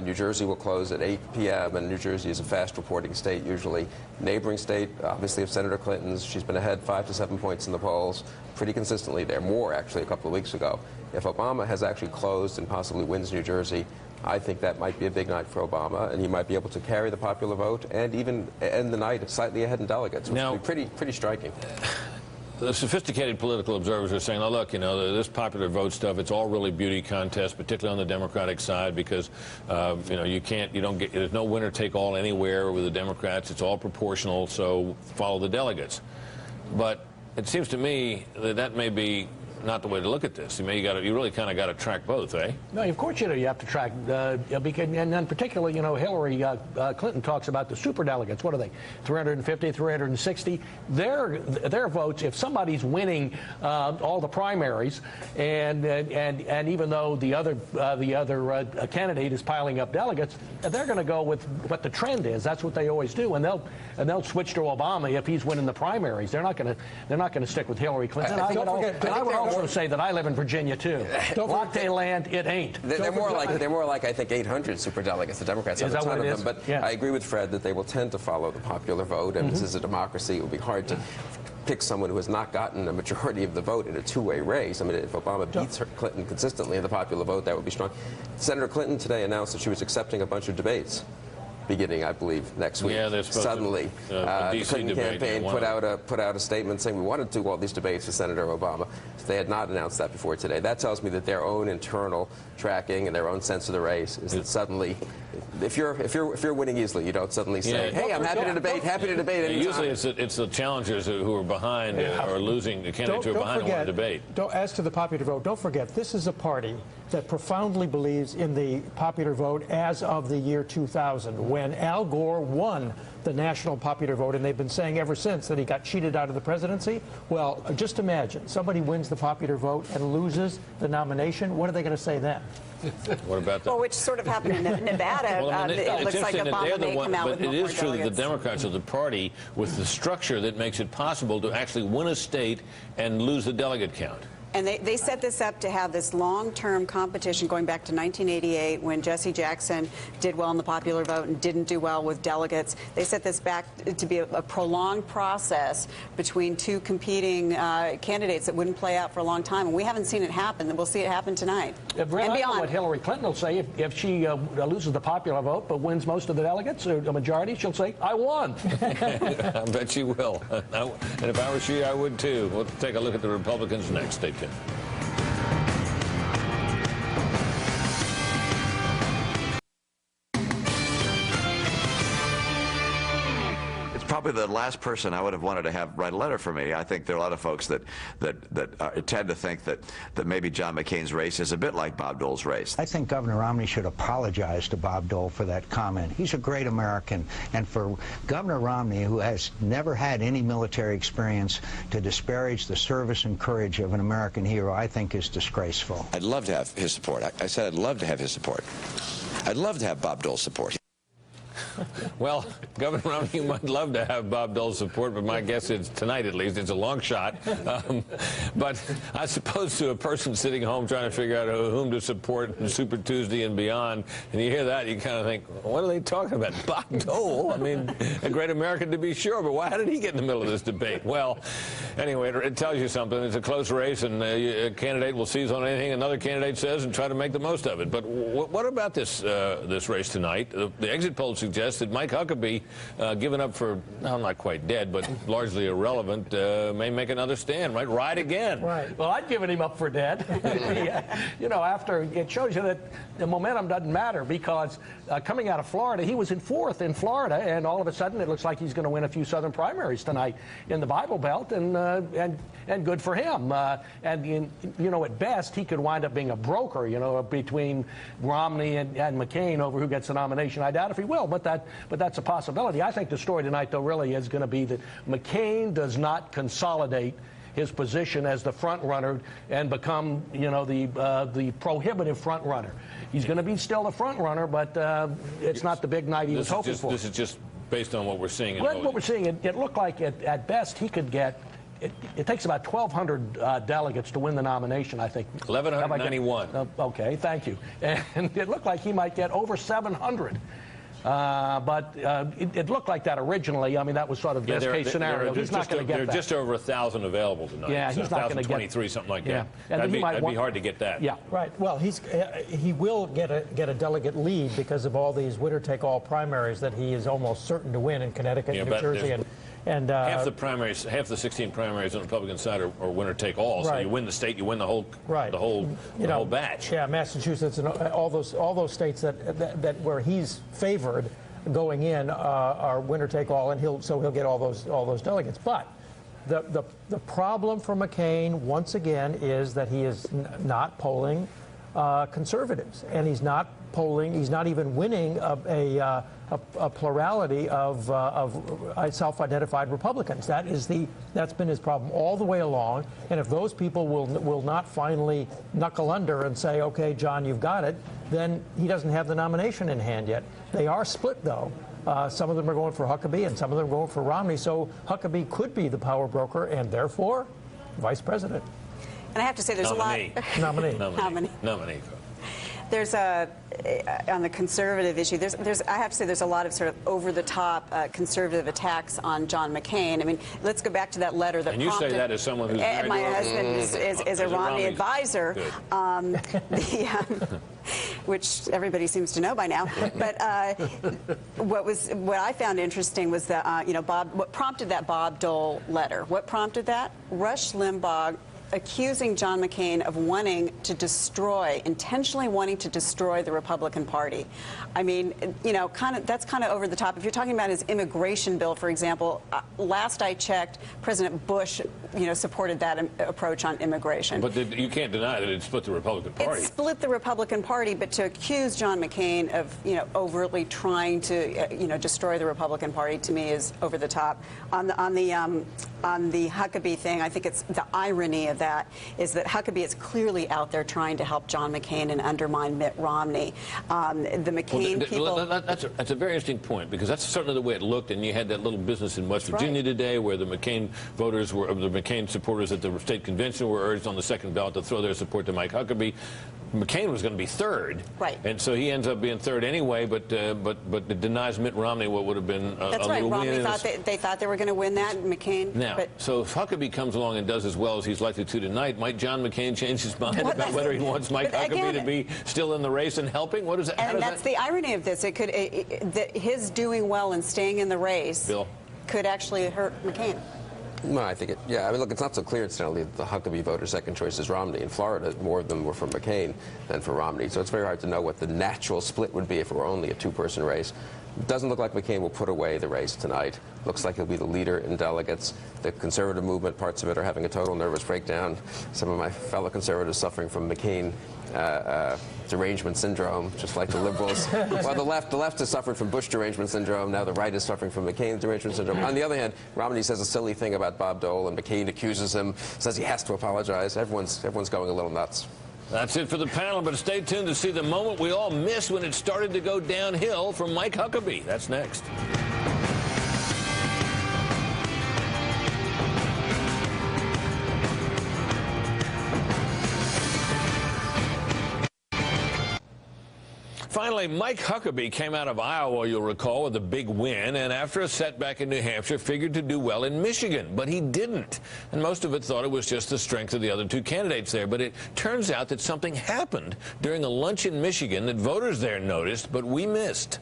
New Jersey will close at 8 p.m., and New Jersey is a fast-reporting state usually. Neighboring state, obviously, of Senator Clinton's. She's been ahead 5 to 7 points in the polls pretty consistently there, more actually a couple of weeks ago. If Obama has actually closed and possibly wins New Jersey, I think that might be a big night for Obama, and he might be able to carry the popular vote and even end the night slightly ahead in delegates, which would be pretty striking. The sophisticated political observers are saying, oh, look, you know, this popular vote stuff, it's all really beauty contest, particularly on the Democratic side, because, you know, there's no winner take all anywhere with the Democrats. It's all proportional, so follow the delegates. But it seems to me that may be not the way to look at this. You really kind of got to track both, eh? No, of course you do. You have to track, and then particularly, you know, Hillary Clinton talks about the superdelegates. What are they? 350, 360. Their votes. If somebody's winning all the primaries, and even though the other candidate is piling up delegates, they're going to go with what the trend is. That's what they always do, and they'll switch to Obama if he's winning the primaries. They're not going to stick with Hillary Clinton. I would also say that I live in Virginia too. Latte land, it ain't. They're more like I think 800 superdelegates. The Democrats have a ton of them, but I agree with Fred that they will tend to follow the popular vote. And this is a democracy. It will be hard to pick someone who has not gotten a majority of the vote in a two-way race. I mean, if Obama beats Clinton consistently in the popular vote, that would be strong. Senator Clinton today announced that she was accepting a bunch of debates beginning, I believe, next week. Yeah, suddenly, the Clinton campaign put out a statement saying we wanted to do all these debates with Senator Obama. So they had not announced that before today. That tells me that their own internal tracking and their own sense of the race is that suddenly, if you're winning easily, you don't suddenly say, "Hey, I'm happy to debate." Usually, it's the challengers who are behind or losing. The candidates who are behind want to debate. As to the popular vote, don't forget this is a party that profoundly believes in the popular vote as of the year 2000, when Al Gore won the national popular vote, and they've been saying ever since that he got cheated out of the presidency. Well, just imagine somebody wins the popular vote and loses the nomination. What are they going to say then? What about that? Well, which sort of happened in Nevada. Well, I mean, it looks like Obama may come out with but it is true that the delegates. Democrats are the party with the structure that makes it possible to actually win a state and lose the delegate count. And they set this up to have this long-term competition going back to 1988 when Jesse Jackson did well in the popular vote and didn't do well with delegates. They set this back to be a prolonged process between two competing candidates that wouldn't play out for a long time. And we haven't seen it happen. We'll see it happen tonight and I know beyond. what Hillary Clinton will say if she loses the popular vote but wins most of the delegates, or a majority, she'll say, I won. I bet she will. And if I were she, I would too. We'll take a look at the Republicans next. Stay tuned. Probably the last person I would have wanted to have write a letter for me. I think there are a lot of folks that tend to think that maybe John McCain's race is a bit like Bob Dole's race. I think Governor Romney should apologize to Bob Dole for that comment. He's a great American, and for Governor Romney, who has never had any military experience, to disparage the service and courage of an American hero, I think is disgraceful. I'd love to have his support. I said I'd love to have his support. I'd love to have Bob Dole's support. Well, Governor Romney might love to have Bob Dole's support, but my guess is tonight, at least, it's a long shot. But I suppose to a person sitting home trying to figure out whom to support in Super Tuesday and beyond, and you hear that, you kind of think, what are they talking about? Bob Dole? I mean, a great American to be sure, but how did he get in the middle of this debate? Well, anyway, it tells you something. It's a close race, and a candidate will seize on anything another candidate says and try to make the most of it. But what about this race tonight? The exit polls suggest that Mike Huckabee, given up for, well, not quite dead, but largely irrelevant, may make another stand, right? Ride again. Right. Well, I'd given him up for dead. You know, after it shows you that the momentum doesn't matter, because coming out of Florida, he was in fourth in Florida, and all of a sudden it looks like he's going to win a few Southern primaries tonight in the Bible Belt, and good for him. You know, at best, he could wind up being a broker, you know, between Romney and McCain over who gets the nomination. I doubt if he will, but that's a possibility. I think the story tonight, though, really is going to be that McCain does not consolidate his position as the front runner and become, you know, the prohibitive front runner. He's going to be still the front runner, but it's not the big night he was hoping for. This is just based on what we're seeing. What we're seeing, it looked like at best he could get. It takes about 1,200 delegates to win the nomination, I think. 1,191. Okay, thank you. And it looked like he might get over 700. But it looked like that originally. I mean, that was sort of best case scenario. He's not going to get that. There are just over 1,000 available tonight. Yeah, he's not going to get 1,023, something like that. And that'd be hard to get that. Yeah, right. Well, he will get a delegate lead because of all these winner-take-all primaries that he is almost certain to win in Connecticut, New Jersey, and half the primaries, half the 16 primaries on the Republican side are winner-take-all. So you win the state, you win the whole, the whole batch. Yeah, Massachusetts and all those states that where he's favored going in are winner-take-all, and he'll get all those delegates. But the problem for McCain once again is that he is not polling conservatives, and he's not even winning a plurality of self-identified Republicans. That's been his problem all the way along. And if those people will not finally knuckle under and say, okay, John, you've got it, then he doesn't have the nomination in hand yet. They are split, though. Some of them are going for Huckabee, and some of them are going for Romney. So Huckabee could be the power broker, and therefore, vice president. And I have to say, there's Nominee. Nominee. There's on the conservative issue, I have to say there's a lot of sort of over-the-top conservative attacks on John McCain. I mean, let's go back to that letter that prompted... And you say that as someone who's married my husband is a Romney advisor, which everybody seems to know by now. But what I found interesting was that what prompted that Bob Dole letter. What prompted that? Rush Limbaugh accusing John McCain of wanting to destroy, intentionally wanting to destroy the Republican Party. I mean, you know, that's kind of over the top. If you're talking about his immigration bill, for example, last I checked, President Bush, you know, supported that approach on immigration. But you can't deny that it split the Republican Party. It split the Republican Party, but to accuse John McCain of, you know, overtly trying to, you know, destroy the Republican Party, to me, is over the top. On the Huckabee thing, I think it's the irony of that is that Huckabee is clearly out there trying to help John McCain and undermine Mitt Romney. The McCain people. That's a very interesting point, because that's certainly the way it looked, and you had that little business in West Virginia today where the McCain voters were, the McCain supporters at the state convention were urged on the second ballot to throw their support to Mike Huckabee. McCain was going to be third, and so he ends up being third anyway. But it denies Mitt Romney what would have been a That's right. little Romney win. thought they thought they were going to win that. McCain. Now, so if Huckabee comes along and does as well as he's likely to tonight, might John McCain change his mind about whether he wants Mike Huckabee to be still in the race and helping? What is that? And that's the irony of this. It could his doing well and staying in the race could actually hurt McCain. No, I think I mean, look, it's not so clear, incidentally, that the Huckabee voter second choice is Romney. In Florida, more of them were for McCain than for Romney. So it's very hard to know what the natural split would be if it were only a two-person race. It doesn't look like McCain will put away the race tonight. Looks like he'll be the leader in delegates. The conservative movement, parts of it, are having a total nervous breakdown. Some of my fellow conservatives suffering from McCain derangement syndrome, just like the liberals. Well, the left has suffered from Bush derangement syndrome. Now the right is suffering from McCain derangement syndrome. On the other hand, Romney says a silly thing about Bob Dole, and McCain accuses him, says he has to apologize. Everyone's going a little nuts. That's it for the panel, but stay tuned to see the moment we all missed when it started to go downhill for Mike Huckabee. That's next. Finally, Mike Huckabee came out of Iowa, you'll recall, with a big win, and after a setback in New Hampshire, figured to do well in Michigan, but he didn't. And most of it thought it was just the strength of the other two candidates there. But it turns out that something happened during a lunch in Michigan that voters there noticed, but we missed.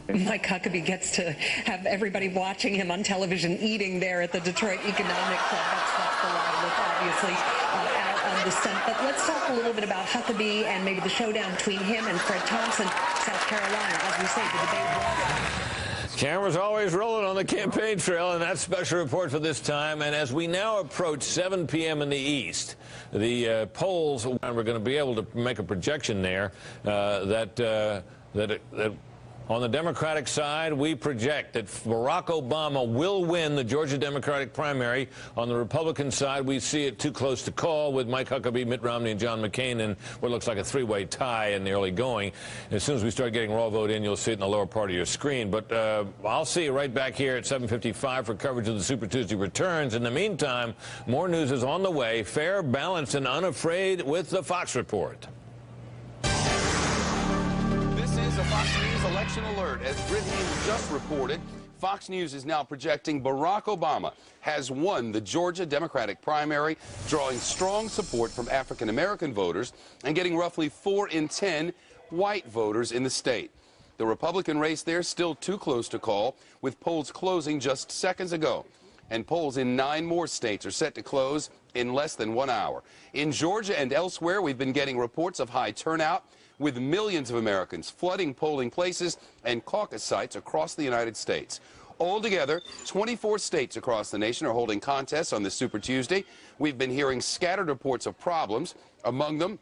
Mike Huckabee gets to have everybody watching him on television eating there at the Detroit Economic Club. That's the line with, obviously, out on dissent. But let's talk a little bit about Huckabee and maybe the showdown between him and Fred Thompson, South Carolina. As we say, the debate. Camera's always rolling on the campaign trail, and that's special report for this time. And as we now approach 7 p.m. in the East, the polls, we're going to be able to make a projection there that on the Democratic side, we project that Barack Obama will win the Georgia Democratic primary. On the Republican side, we see it too close to call with Mike Huckabee, Mitt Romney, and John McCain in what looks like a three-way tie in the early going. As soon as we start getting raw vote in, you'll see it in the lower part of your screen. But I'll see you right back here at 7:55 for coverage of the Super Tuesday returns. In the meantime, more news is on the way. Fair, balanced, and unafraid with the Fox Report. A Fox News election alert. As Brittany just reported, Fox News is now projecting Barack Obama has won the Georgia Democratic primary, drawing strong support from African-American voters and getting roughly 4 in 10 white voters in the state. The Republican race there still too close to call, with polls closing just seconds ago. And polls in 9 more states are set to close in less than 1 hour. In Georgia and elsewhere, we've been getting reports of high turnout, with millions of Americans flooding polling places and caucus sites across the United States. Altogether, 24 states across the nation are holding contests on this Super Tuesday. We've been hearing scattered reports of problems, among them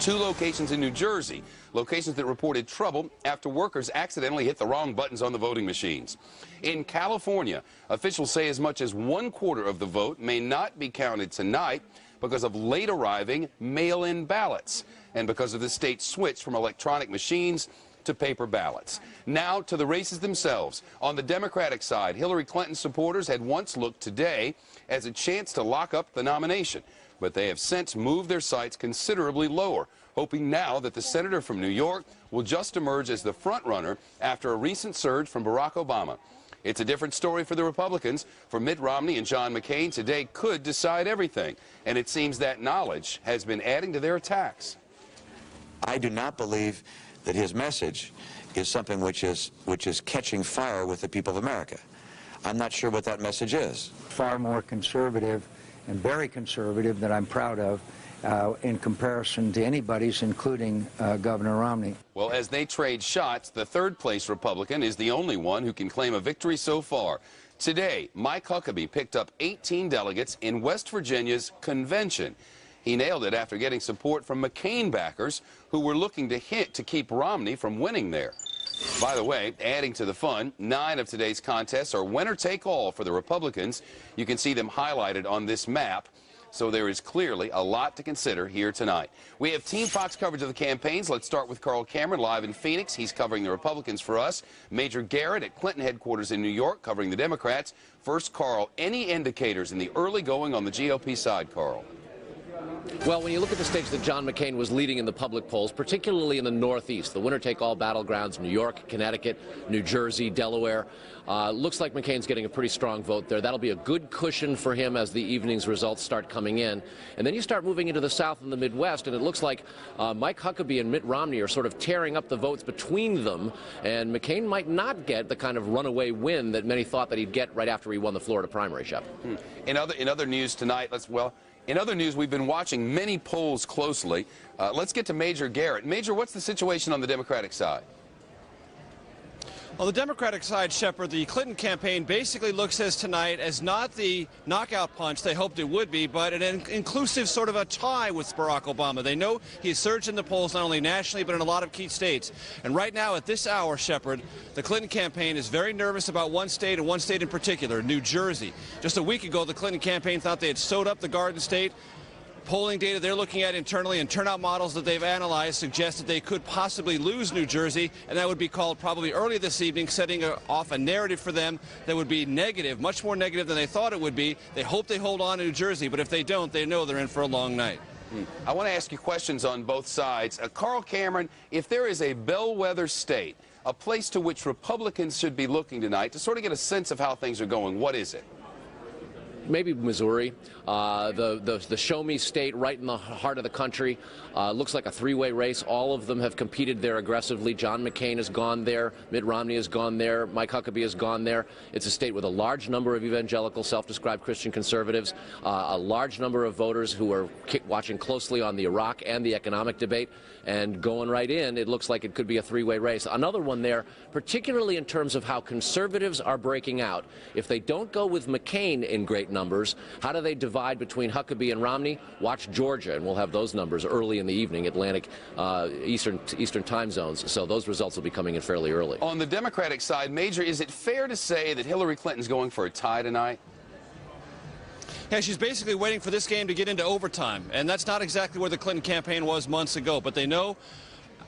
2 locations in New Jersey, locations that reported trouble after workers accidentally hit the wrong buttons on the voting machines. In California, officials say as much as 1/4 of the vote may not be counted tonight because of late arriving mail-in ballots and because of the state's switch from electronic machines to paper ballots. Now to the races themselves. On the Democratic side, Hillary Clinton supporters had once looked today as a chance to lock up the nomination, but they have since moved their sights considerably lower, hoping now that the senator from New York will just emerge as the front runner after a recent surge from Barack Obama. It's a different story for the Republicans. For Mitt Romney and John McCain, today could decide everything, and it seems that knowledge has been adding to their attacks. I do not believe that his message is something which is catching fire with the people of America. I'm not sure what that message is. Far more conservative and very conservative that I'm proud of in comparison to anybody's, including Governor Romney. Well, as they trade shots, the third-place Republican is the only one who can claim a victory so far. Today, Mike Huckabee picked up 18 delegates in West Virginia's convention. He nailed it after getting support from McCain backers who were looking to keep Romney from winning there. By the way, adding to the fun, 9 of today's contests are winner-take-all for the Republicans. You can see them highlighted on this map. So there is clearly a lot to consider here tonight. We have Team Fox coverage of the campaigns. Let's start with Carl Cameron live in Phoenix. He's covering the Republicans for us. Major Garrett at Clinton headquarters in New York covering the Democrats. First, Carl, any indicators in the early going on the GOP side, Carl? Well, when you look at the states that John McCain was leading in the public polls, particularly in the Northeast, the winner-take-all battlegrounds, New York, Connecticut, New Jersey, Delaware, looks like McCain's getting a pretty strong vote there. That'll be a good cushion for him as the evening's results start coming in. And then you start moving into the South and the Midwest, and it looks like Mike Huckabee and Mitt Romney are sort of tearing up the votes between them, and McCain might not get the kind of runaway win that many thought that he'd get right after he won the Florida primary, Shep. In other news tonight, in other news, we've been watching many polls closely. Let's get to Major Garrett. Major, what's the situation on the Democratic side? On the Democratic side, Shepard, the Clinton campaign basically looks as tonight as not the knockout punch they hoped it would be, but an inclusive sort of a tie with Barack Obama. They know he's surged in the polls not only nationally but in a lot of key states. And right now at this hour, Shepard, the Clinton campaign is very nervous about one state and one state in particular, New Jersey. Just a week ago, the Clinton campaign thought they had sewed up the Garden State. Polling data they're looking at internally and turnout models that they've analyzed suggest that they could possibly lose New Jersey, and that would be called probably early this evening, setting off a narrative for them that would be negative, much more negative than they thought it would be. They hope they hold on to New Jersey, but if they don't, they know they're in for a long night. I want to ask you questions on both sides. Carl Cameron, if there is a bellwether state, a place to which Republicans should be looking tonight to sort of get a sense of how things are going, what is it? Maybe Missouri, the show-me state right in the heart of the country. Looks like a three-way race. All of them have competed there aggressively. John McCain has gone there. Mitt Romney has gone there. Mike Huckabee has gone there. It's a state with a large number of evangelical, self-described Christian conservatives, a large number of voters who are watching closely on the Iraq and the economic debate. And going right in, it looks like it could be a three-way race. Another one there, particularly in terms of how conservatives are breaking out. If they don't go with McCain in great numbers, how do they divide between Huckabee and Romney? Watch Georgia, and we'll have those numbers early in the evening, Atlantic, Eastern time zones. So those results will be coming in fairly early. On the Democratic side, Major, is it fair to say that Hillary Clinton's going for a tie tonight? Yeah, she's basically waiting for this game to get into overtime, and that's not exactly where the Clinton campaign was months ago, but they know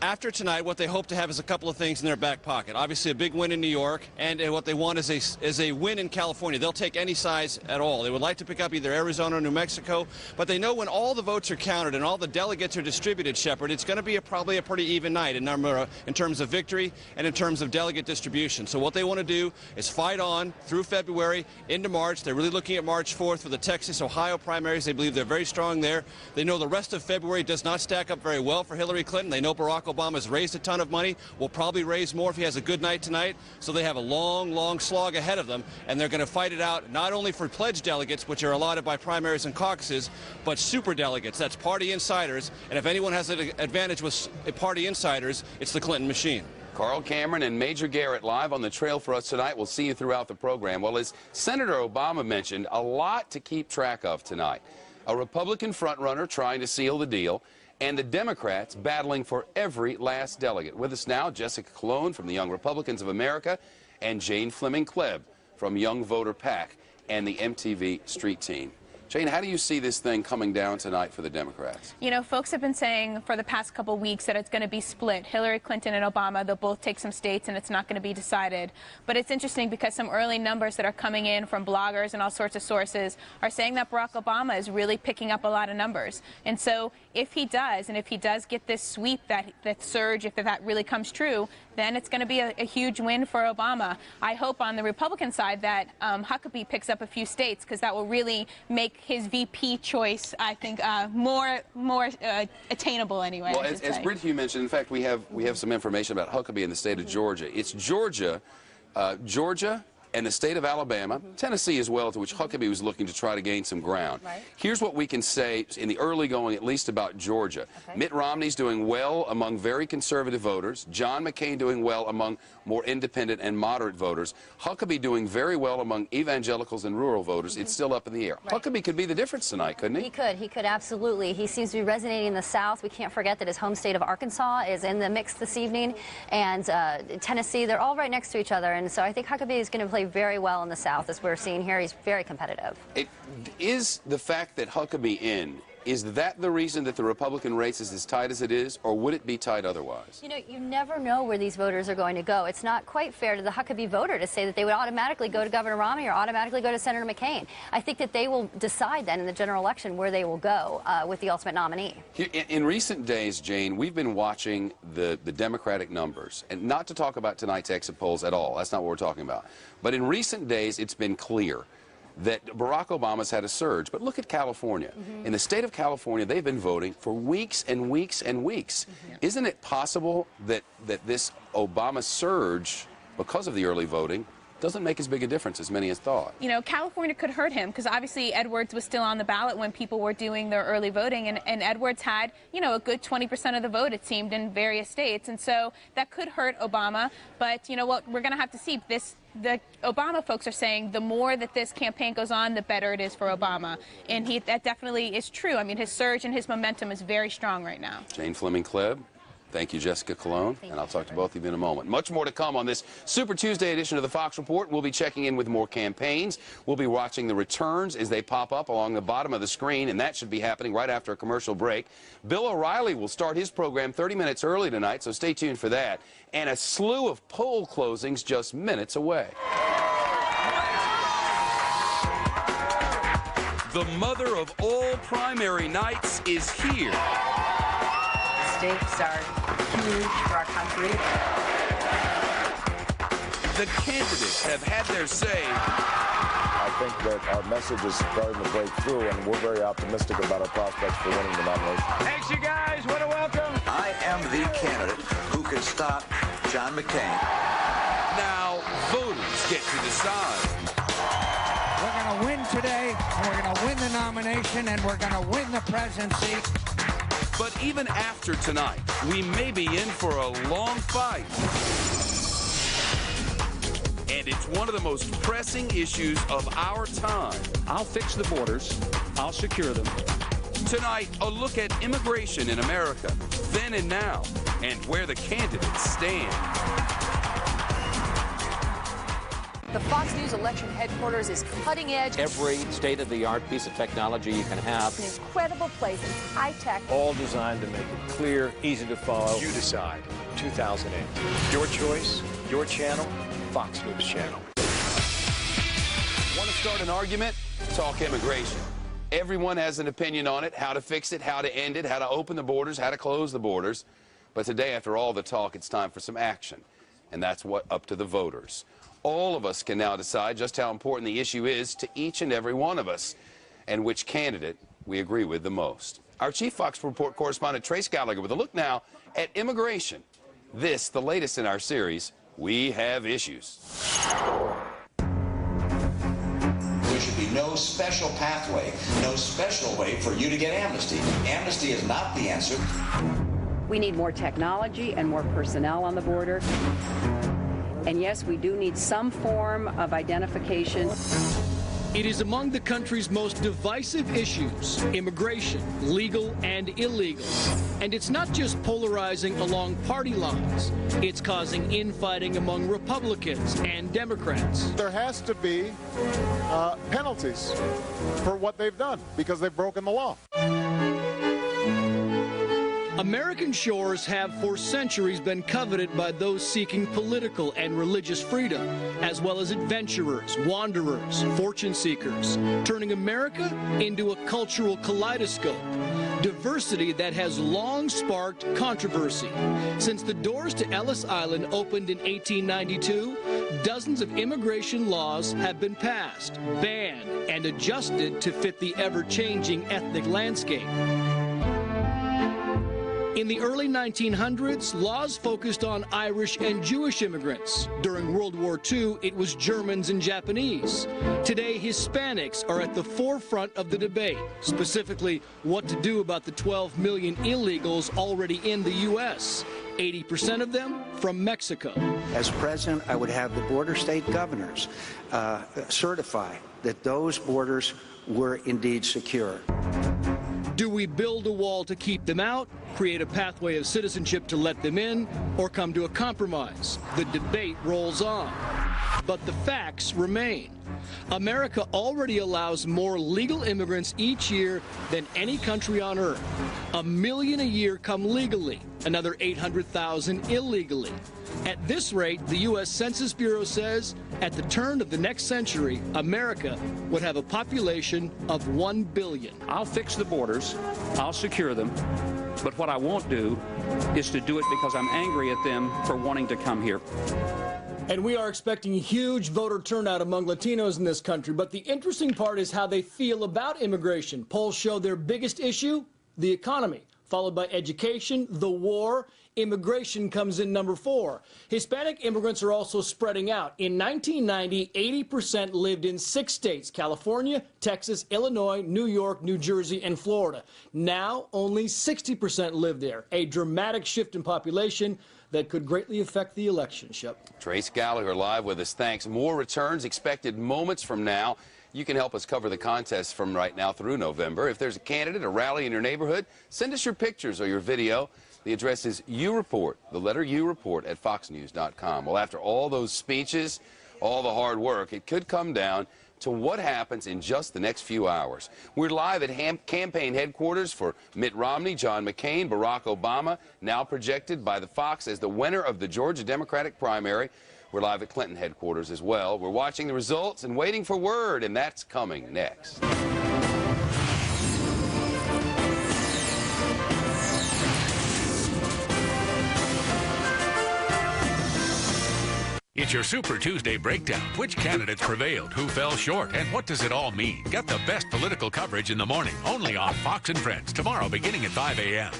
after tonight, what they hope to have is a couple of things in their back pocket. Obviously, a big win in New York, and what they want is a win in California. They'll take any size at all. They would like to pick up either Arizona or New Mexico, but they know when all the votes are counted and all the delegates are distributed, Shepard, it's going to be probably a pretty even night in terms of victory and in terms of delegate distribution. So what they want to do is fight on through February into March. They're really looking at March 4th for the Texas, Ohio primaries. They believe they're very strong there. They know the rest of February does not stack up very well for Hillary Clinton. They know Barack Obama's raised a ton of money, will probably raise more if he has a good night tonight. So they have a long, long slog ahead of them, and they're going to fight it out not only for pledged delegates, which are allotted by primaries and caucuses, but super delegates. That's party insiders, and if anyone has an advantage with party insiders, it's the Clinton machine. Carl Cameron and Major Garrett live on the trail for us tonight. We'll see you throughout the program. Well, as Senator Obama mentioned, a lot to keep track of tonight. A Republican frontrunner trying to seal the deal, and the Democrats battling for every last delegate. With us now, Jessica Colon from the Young Republicans of America and Jane Fleming Klebb from Young Voter PAC and the MTV Street Team. Jane, how do you see this thing coming down tonight for the Democrats? You know, folks have been saying for the past couple weeks that it's going to be split. Hillary Clinton and Obama, they'll both take some states and it's not going to be decided. But it's interesting because some early numbers that are coming in from bloggers and all sorts of sources are saying that Barack Obama is really picking up a lot of numbers. And so if he does, and if he does get this sweep, that surge, if that really comes true, then it's going to be a huge win for Obama. I hope on the Republican side that Huckabee picks up a few states, because that will really make his VP choice, I think, more attainable anyway. Well, as Britt Hugh mentioned, in fact, we have some information about Huckabee in the state of Georgia. It's Georgia, and the state of Alabama, Tennessee as well, to which Huckabee was looking to try to gain some ground. Right. Here's what we can say in the early going, at least about Georgia. Okay. Mitt Romney's doing well among very conservative voters. John McCain doing well among more independent and moderate voters. Huckabee doing very well among evangelicals and rural voters. It's still up in the air. Right. Huckabee could be the difference tonight, couldn't he? He could absolutely. He seems to be resonating in the South. We can't forget that his home state of Arkansas is in the mix this evening, and Tennessee, they're all right next to each other, and so I think Huckabee is going to play very well in the South, as we're seeing here. He's very competitive. Is the fact that Huckabee is that the reason that the Republican race is as tight as it is, or would it be tight otherwise? You know, you never know where these voters are going to go. It's not quite fair to the Huckabee voter to say that they would automatically go to Governor Romney or automatically go to Senator McCain. I think that they will decide then in the general election where they will go with the ultimate nominee. In recent days, Jane, we've been watching the Democratic numbers, and not to talk about tonight's exit polls at all. That's not what we're talking about. But in recent days, it's been clear that Barack Obama's had a surge. But look at California. In the state of California, they've been voting for weeks and weeks and weeks. Isn't it possible that this Obama surge, because of the early voting, doesn't make as big a difference as many has thought? You know, California could hurt him because obviously Edwards was still on the ballot when people were doing their early voting, and Edwards had, you know, a good 20% of the vote, it seemed, in various states, and so that could hurt Obama. But you know what, we're going to have to see. The Obama folks are saying the more that this campaign goes on, the better it is for Obama, and that definitely is true. I mean, his surge and his momentum is very strong right now. Jane Fleming-Kleb. Thank you, Jessica Colon, and I'll talk to both of you in a moment. Much more to come on this Super Tuesday edition of the Fox Report. We'll be checking in with more campaigns. We'll be watching the returns as they pop up along the bottom of the screen, and that should be happening right after a commercial break. Bill O'Reilly will start his program 30 minutes early tonight, so stay tuned for that. And a slew of poll closings just minutes away. The mother of all primary nights is here. Stakes are huge for our country. The candidates have had their say. I think that our message is starting to break through, and we're very optimistic about our prospects for winning the nomination. Thanks, you guys. What a welcome. I am the candidate who can stop John McCain. Now, voters get to decide. We're going to win today, and we're going to win the nomination, and we're going to win the presidency. But even after tonight, we may be in for a long fight. And it's one of the most pressing issues of our time. I'll fix the borders. I'll secure them. Tonight, a look at immigration in America, then and now, and where the candidates stand. The Fox News election headquarters is cutting edge. Every state-of-the-art piece of technology you can have. It's an incredible place. It's high-tech. All designed to make it clear, easy to follow. You decide. 2008. Your choice, your channel, Fox News Channel. Want to start an argument? Talk immigration. Everyone has an opinion on it, how to fix it, how to end it, how to open the borders, how to close the borders. But today, after all the talk, it's time for some action. And that's up to the voters. All of us can now decide just how important the issue is to each and every one of us, and which candidate we agree with the most. Our Chief Fox Report correspondent Trace Gallagher with a look now at immigration. This, the latest in our series, We Have Issues. There should be no special pathway, no special way for you to get amnesty. Amnesty is not the answer. We need more technology and more personnel on the border. And yes, we do need some form of identification. It is among the country's most divisive issues, immigration, legal and illegal. And it's not just polarizing along party lines. It's causing infighting among Republicans and Democrats. There has to be penalties for what they've done because they've broken the law. American shores have for centuries been coveted by those seeking political and religious freedom, as well as adventurers, wanderers, fortune seekers, turning America into a cultural kaleidoscope. Diversity that has long sparked controversy. Since the doors to Ellis Island opened in 1892, dozens of immigration laws have been passed, banned, and adjusted to fit the ever-changing ethnic landscape. In the early 1900s, laws focused on Irish and Jewish immigrants. During World War II, it was Germans and Japanese. Today, Hispanics are at the forefront of the debate, specifically what to do about the 12 million illegals already in the U.S., 80% of them from Mexico. As president, I would have the border state governors certify that those borders were indeed secure. Do we build a wall to keep them out, create a pathway of citizenship to let them in, or come to a compromise? The debate rolls on. But the facts remain. America already allows more legal immigrants each year than any country on earth. 1 million a year come legally, another 800,000 illegally. At this rate, the U.S. Census Bureau says at the turn of the next century, America would have a population of 1 billion. I'll fix the borders, I'll secure them, but what I won't do is to do it because I'm angry at them for wanting to come here. And we are expecting huge voter turnout among Latinos in this country. But the interesting part is how they feel about immigration. Polls show their biggest issue, the economy, followed by education, the war. Immigration comes in number 4. Hispanic immigrants are also spreading out. In 1990, 80% lived in 6 states: California, Texas, Illinois, New York, New Jersey, and Florida. Now, only 60% live there, a dramatic shift in population that could greatly affect the election. Shep. Trace Gallagher live with us. Thanks. More returns expected moments from now. You can help us cover the contest from right now through November. If there's a candidate, a rally in your neighborhood, send us your pictures or your video. The address is YouReport, the letter U report at foxnews.com. Well, after all those speeches, all the hard work, it could come down to what happens in just the next few hours. We're live at campaign headquarters for Mitt Romney, John McCain, Barack Obama, now projected by the Fox as the winner of the Georgia Democratic primary. We're live at Clinton headquarters as well. We're watching the results and waiting for word, and that's coming next. It's your Super Tuesday breakdown. Which candidates prevailed, who fell short, and what does it all mean? Get the best political coverage in the morning, only on Fox and Friends, tomorrow beginning at 5 a.m.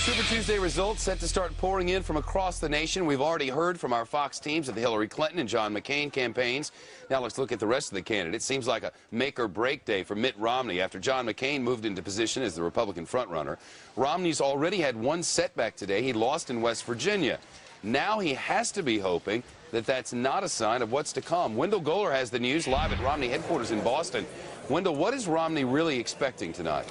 Super Tuesday results set to start pouring in from across the nation. We've already heard from our Fox teams of the Hillary Clinton and John McCain campaigns. Now let's look at the rest of the candidates. Seems like a make-or-break day for Mitt Romney after John McCain moved into position as the Republican frontrunner. Romney's already had one setback today. He lost in West Virginia. Now he has to be hoping that that's not a sign of what's to come. Wendell Goler has the news live at Romney headquarters in Boston. Wendell, what is Romney really expecting tonight?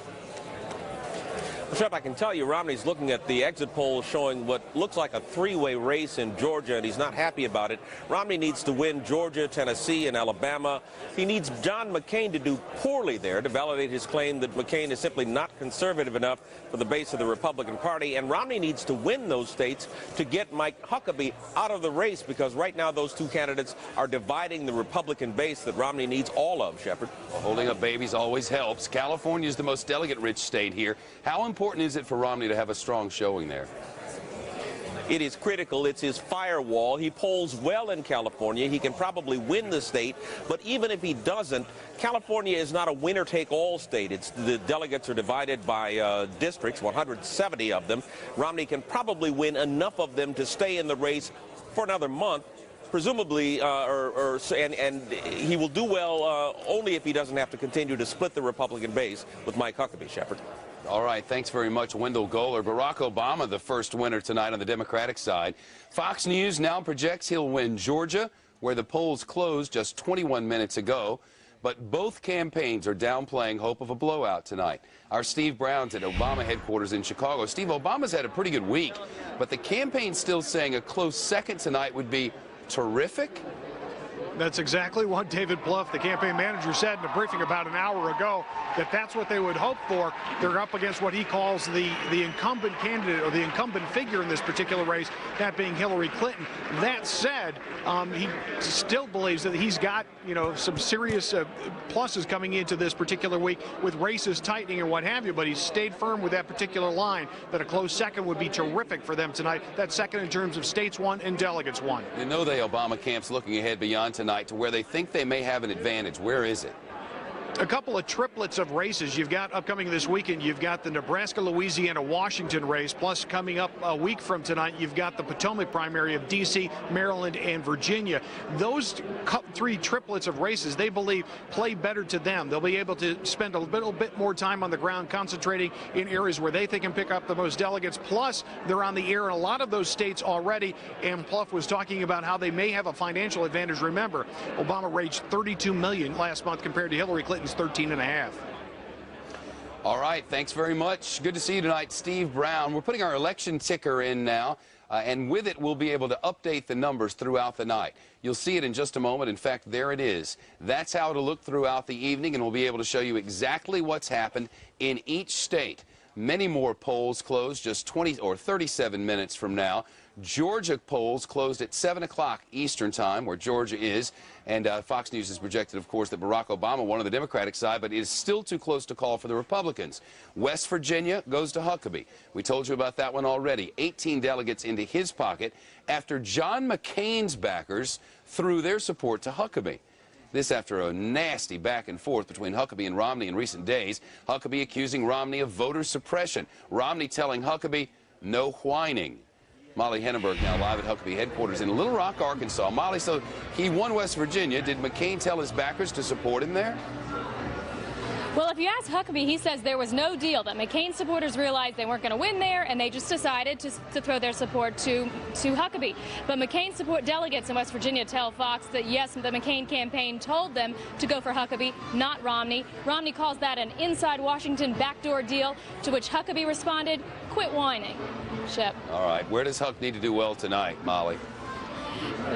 Shep, I can tell you Romney's looking at the exit polls showing what looks like a three-way race in Georgia, and he's not happy about it. Romney needs to win Georgia, Tennessee, and Alabama. He needs John McCain to do poorly there to validate his claim that McCain is simply not conservative enough for the base of the Republican Party. And Romney needs to win those states to get Mike Huckabee out of the race, because right now those two candidates are dividing the Republican base that Romney needs all of, Shepard. Holding up babies always helps. California is the most delegate-rich state here. How important is it for Romney to have a strong showing there? It is critical. It's his firewall. He polls well in California. He can probably win the state. But even if he doesn't, California is not a winner-take-all state. The delegates are divided by districts, 170 of them. Romney can probably win enough of them to stay in the race for another month, presumably, and he will do well only if he doesn't have to continue to split the Republican base with Mike Huckabee, Shepard. All right, thanks very much, Wendell Goler. Barack Obama, the first winner tonight on the Democratic side. Fox News now projects he'll win Georgia, where the polls closed just 21 minutes ago. But both campaigns are downplaying hope of a blowout tonight. Our Steve Brown's at Obama headquarters in Chicago. Steve, Obama's had a pretty good week, but the campaign's still saying a close second tonight would be terrific. That's exactly what David Plouffe, the campaign manager, said in a briefing about an hour ago, that that's what they would hope for. They're up against what he calls the incumbent candidate, or the incumbent figure in this particular race, that being Hillary Clinton. That said, he still believes that he's got, some serious pluses coming into this particular week with races tightening and what have you, but he's stayed firm with that particular line that a close second would be terrific for them tonight. That second in terms of states won and delegates won. You know the Obama camp's looking ahead beyond tonight to where they think they may have an advantage. Where is it? a couple of triplets of races you've got upcoming this weekend. You've got the Nebraska, Louisiana, Washington race, plus coming up a week from tonight, you've got the Potomac primary of D.C., Maryland, and Virginia. Those three triplets of races, they believe, play better to them. They'll be able to spend a little bit more time on the ground, concentrating in areas where they think can pick up the most delegates. Plus, they're on the air in a lot of those states already, and Plouffe was talking about how they may have a financial advantage. Remember, Obama raised $32 million last month compared to Hillary Clinton's $13.5. All right, thanks very much. Good to see you tonight, Steve Brown. We're putting our election ticker in now, and with it, we'll be able to update the numbers throughout the night. You'll see it in just a moment. In fact, there it is. That's how it'll look throughout the evening, and we'll be able to show you exactly what's happened in each state. Many more polls close just 20 or 37 minutes from now. Georgia polls closed at 7 o'clock Eastern time, where Georgia is. And Fox News has projected, of course, that Barack Obama won on the Democratic side, but it is still too close to call for the Republicans. West Virginia goes to Huckabee. We told you about that one already. 18 delegates into his pocket after John McCain's backers threw their support to Huckabee. This after a nasty back and forth between Huckabee and Romney in recent days. Huckabee accusing Romney of voter suppression. Romney telling Huckabee, no whining. Molly Henneberg now live at Huckabee headquarters in Little Rock, Arkansas. Molly, so he won West Virginia. Did McCain tell his backers to support him there? Well, if you ask Huckabee, he says there was no deal, that McCain supporters realized they weren't going to win there, and they just decided to throw their support to Huckabee. But McCain support delegates in West Virginia tell Fox that, yes, the McCain campaign told them to go for Huckabee, not Romney. Romney calls that an inside Washington backdoor deal, to which Huckabee responded, quit whining. Shep. All right. Where does Huck need to do well tonight, Molly?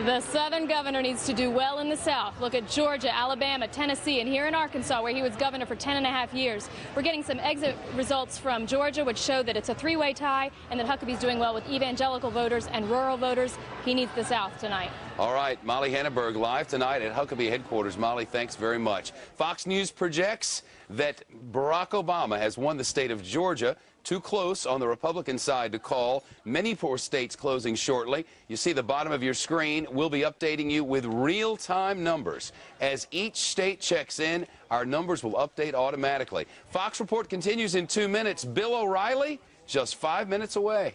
The Southern governor needs to do well in the South. Look at Georgia, Alabama, Tennessee, and here in Arkansas, where he was governor for 10.5 years. We're getting some exit results from Georgia, which show that it's a three-way tie and that Huckabee's doing well with evangelical voters and rural voters. He needs the South tonight. All right, Molly Henneberg live tonight at Huckabee headquarters. Molly, thanks very much. Fox News projects that Barack Obama has won the state of Georgia. Too close on the Republican side to call. Many poor states closing shortly. You see the bottom of your screen. We'll be updating you with real-time numbers. As each state checks in, our numbers will update automatically. Fox Report continues in 2 minutes. Bill O'Reilly, just 5 minutes away.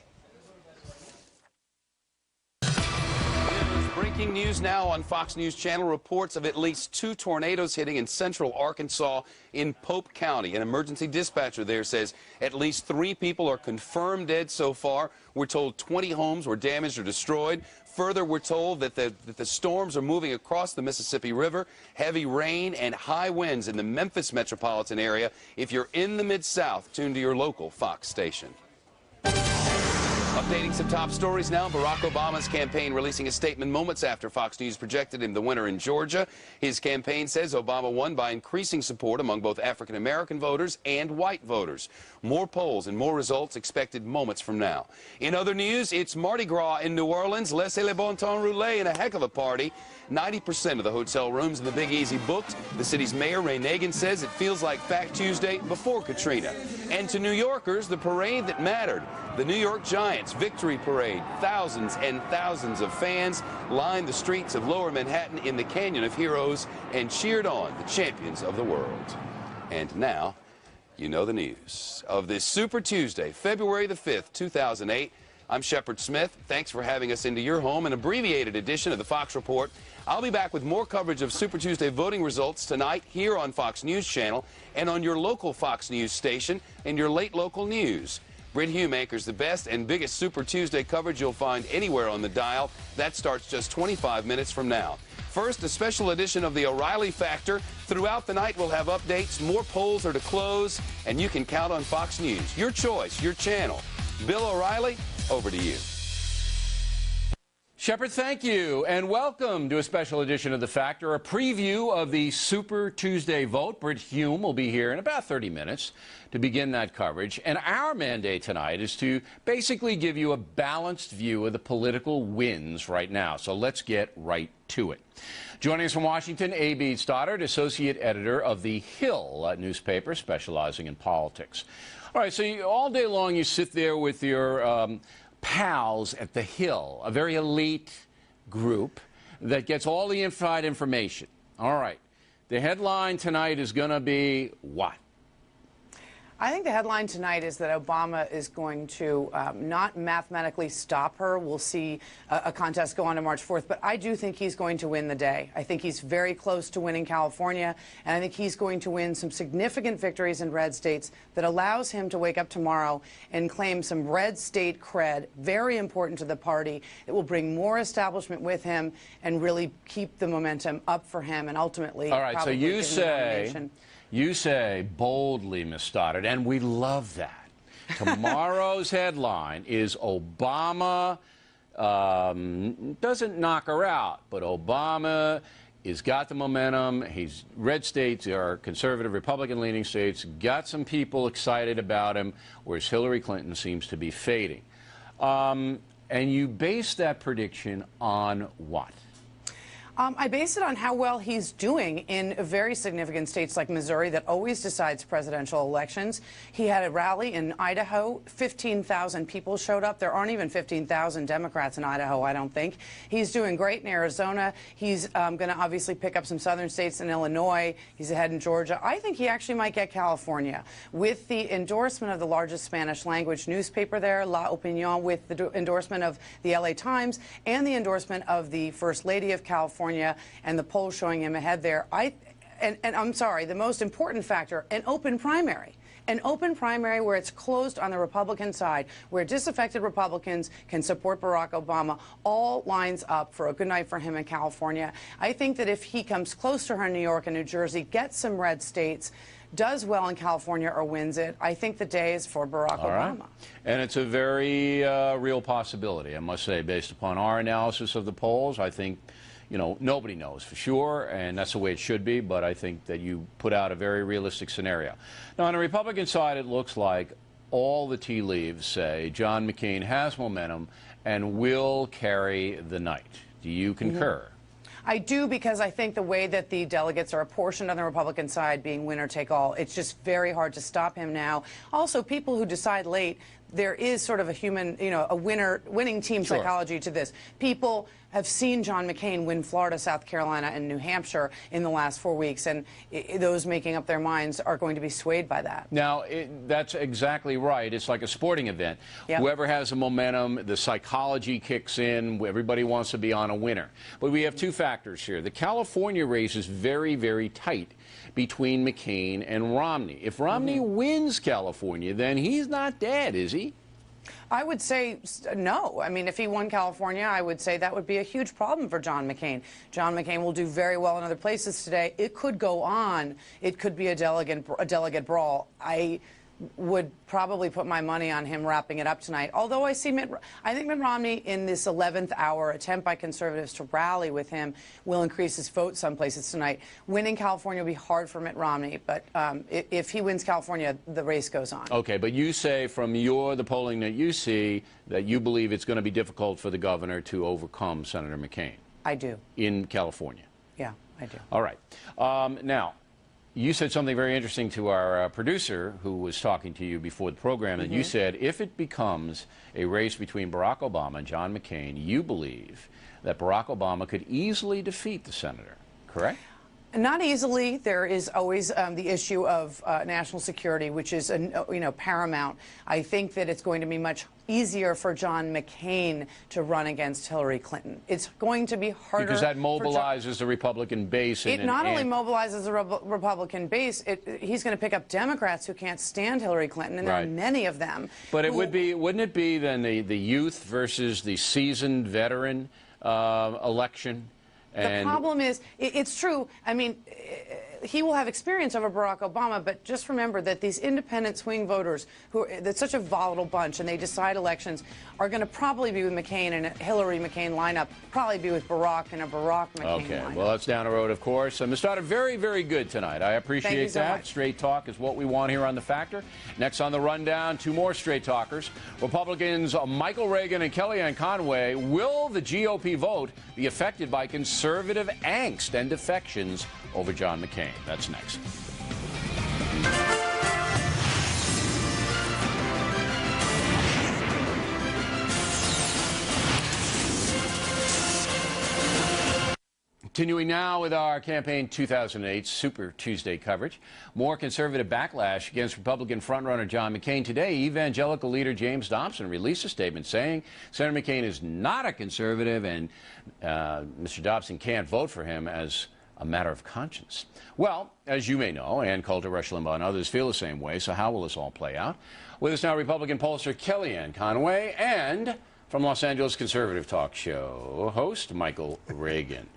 Breaking news now on Fox News Channel. Reports of at least 2 tornadoes hitting in central Arkansas in Pope County. An emergency dispatcher there says at least 3 people are confirmed dead so far. We're told 20 homes were damaged or destroyed. Further, we're told that the storms are moving across the Mississippi River. Heavy rain and high winds in the Memphis metropolitan area. If you're in the Mid-South, tune to your local Fox station. Updating some top stories now. Barack Obama's campaign releasing a statement moments after Fox News projected him the winner in Georgia. His campaign says Obama won by increasing support among both African-American voters and white voters. More polls and more results expected moments from now. In other news, it's Mardi Gras in New Orleans. Laissez le bon temps rouler in a heck of a party. 90% of the hotel rooms in the Big Easy booked. The city's mayor, Ray Nagin, says it feels like Fat Tuesday before Katrina. And to New Yorkers, the parade that mattered. The New York Giants Victory Parade. Thousands and thousands of fans lined the streets of Lower Manhattan in the Canyon of Heroes and cheered on the champions of the world. And now, you know the news of this Super Tuesday, February the 5th, 2008. I'm Shepard Smith. Thanks for having us into your home, an abbreviated edition of the Fox Report. I'll be back with more coverage of Super Tuesday voting results tonight here on Fox News Channel and on your local Fox News station and your late local news. Britt Hume anchors the best and biggest Super Tuesday coverage you'll find anywhere on the dial. That starts just 25 minutes from now. First, a special edition of the O'Reilly Factor. Throughout the night, we'll have updates. More polls are to close, and you can count on Fox News. Your choice, your channel. Bill O'Reilly, over to you. Shepard, thank you, and welcome to a special edition of The Factor, a preview of the Super Tuesday vote. Britt Hume will be here in about 30 minutes to begin that coverage. And our mandate tonight is to basically give you a balanced view of the political winds right now. So let's get right to it. Joining us from Washington, A.B. Stoddard, associate editor of The Hill newspaper, specializing in politics. All right, so all day long you sit there with your pals at The Hill, a very elite group that gets all the inside information. All right. The headline tonight is going to be what? I think the headline tonight is that Obama is going to not mathematically stop her. We'll see a contest go on to March 4th, but I do think he's going to win the day. I think he's very close to winning California, and I think he's going to win some significant victories in red states that allows him to wake up tomorrow and claim some red state cred, very important to the party. It will bring more establishment with him and really keep the momentum up for him, and ultimately, all right, so you say say boldly, Ms. Stoddard, and we love that. Tomorrow's headline is Obama doesn't knock her out, but Obama has got the momentum. Red states are conservative, Republican-leaning states, got some people excited about him, whereas Hillary Clinton seems to be fading. And you base that prediction on what? I base it on how well he's doing in very significant states like Missouri that always decides presidential elections. He had a rally in Idaho. 15,000 people showed up. There aren't even 15,000 Democrats in Idaho, I don't think. He's doing great in Arizona. He's going to obviously pick up some southern states in Illinois. He's ahead in Georgia. I think he actually might get California. With the endorsement of the largest Spanish language newspaper there, La Opinión, with the endorsement of the LA Times and the endorsement of the First Lady of California, and the polls showing him ahead there. And I'm sorry, the most important factor, an open primary. An open primary where it's closed on the Republican side, where disaffected Republicans can support Barack Obama, all lines up for a good night for him in California. I think that if he comes close to her in New York and New Jersey, gets some red states, does well in California or wins it, I think the day is for Barack Obama. Right. And it's a very real possibility, I must say, based upon our analysis of the polls. I think, you know, nobody knows for sure, and that's the way it should be, but I think that you put out a very realistic scenario. Now, on the Republican side, it looks like all the tea leaves say John McCain has momentum and will carry the night. Do you concur? I do, because I think the way that the delegates are apportioned on the Republican side, being winner take all, it's just very hard to stop him now. Also, people who decide late, there is sort of a human, you know, a winning team psychology to this. People have seen John McCain win Florida, South Carolina, and New Hampshire in the last 4 weeks, and those making up their minds are going to be swayed by that. Now, that's exactly right. It's like a sporting event. Yep. Whoever has the momentum, the psychology kicks in. Everybody wants to be on a winner. But we have two factors here. The California race is very, very tight between McCain and Romney. If Romney wins California, then he's not dead, is he? I would say no. I mean, if he won California, I would say that would be a huge problem for John McCain. John McCain will do very well in other places today. It could go on. It could be a delegate brawl. I would probably put my money on him wrapping it up tonight. Although I think Mitt Romney, in this 11th hour attempt by conservatives to rally with him, will increase his vote some places tonight. Winning California will be hard for Mitt Romney, but if he wins California, the race goes on. Okay, but you say from the polling that you see that you believe it's going to be difficult for the governor to overcome Senator McCain. I do. In California. Yeah, I do. All right. Now, you said something very interesting to our producer who was talking to you before the program, and you said if it becomes a race between Barack Obama and John McCain, you believe that Barack Obama could easily defeat the senator, correct? Not easily. There is always the issue of national security, which is paramount. I think that it's going to be much easier for John McCain to run against Hillary Clinton. It's going to be harder because that mobilizes the Republican base. It not only mobilizes the Republican base, he's going to pick up Democrats who can't stand Hillary Clinton, and there are many of them. But it would be, wouldn't it be then the youth versus the seasoned veteran election? The problem is, it's true. I mean, he will have experience over Barack Obama, but just remember that these independent swing voters, that's such a volatile bunch, and they decide elections, are going to probably be with McCain and a Hillary McCain lineup, probably be with Barack and a Barack McCain lineup. Well, that's down the road, of course. Ms. Stoddard, very, very good tonight. I appreciate that. Much. Straight talk is what we want here on The Factor. Next on the rundown, two more straight talkers. Republicans Michael Reagan and Kellyanne Conway. Will the GOP vote be affected by conservative angst and defections over John McCain? That's next. Continuing now with our Campaign 2008 Super Tuesday coverage. More conservative backlash against Republican frontrunner John McCain today. Evangelical leader James Dobson released a statement saying Senator McCain is not a conservative and Mr. Dobson can't vote for him as a matter of conscience. Well, as you may know, Ann Coulter, Rush Limbaugh, and others feel the same way, so how will this all play out? With us now, Republican pollster Kellyanne Conway and from Los Angeles conservative talk show host Michael Reagan.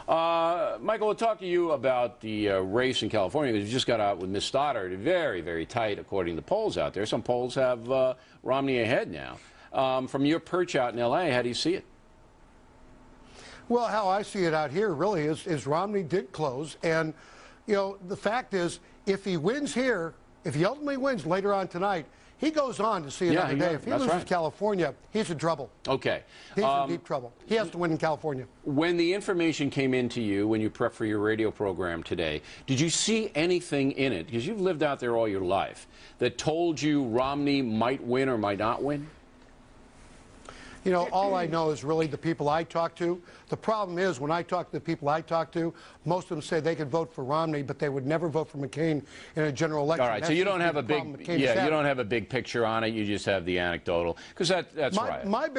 Michael, we'll talk to you about the race in California. You just got out with Ms. Stoddard. Very, very tight, according to polls out there. Some polls have Romney ahead now. From your perch out in L.A., how do you see it? Well, how I see it out here really is Romney did close. And, you know, the fact is, if he wins here, if he ultimately wins later on tonight, he goes on to see another day. If he loses California, he's in trouble. Okay. He's in deep trouble. He has to win in California. When the information came into you, when you prepped for your radio program today, did you see anything in it, because you've lived out there all your life, that told you Romney might win or might not win? You know, all I know is really the people I talk to. The problem is, when I talk to the people I talk to, most of them say they could vote for Romney, but they would never vote for McCain in a general election. All right, so you don't have a big, you don't have a big picture on it. You just have the anecdotal, because that's right. My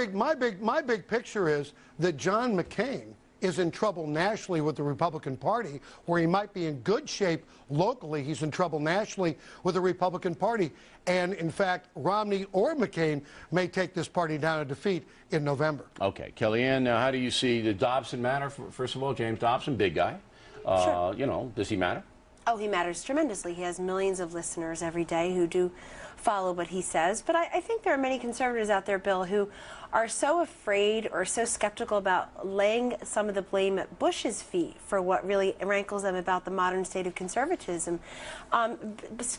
big picture is that John McCain is in trouble nationally with the Republican Party, where he might be in good shape locally. He's in trouble nationally with the Republican Party. And, in fact, Romney or McCain may take this party down to defeat in November. Okay. Kellyanne, how do you see the Dobson matter? First of all, James Dobson, big guy. Sure. You know, does he matter? Oh, he matters tremendously. He has millions of listeners every day who do follow what he says. But I think there are many conservatives out there, Bill, who are so afraid or so skeptical about laying some of the blame at Bush's feet for what really rankles them about the modern state of conservatism.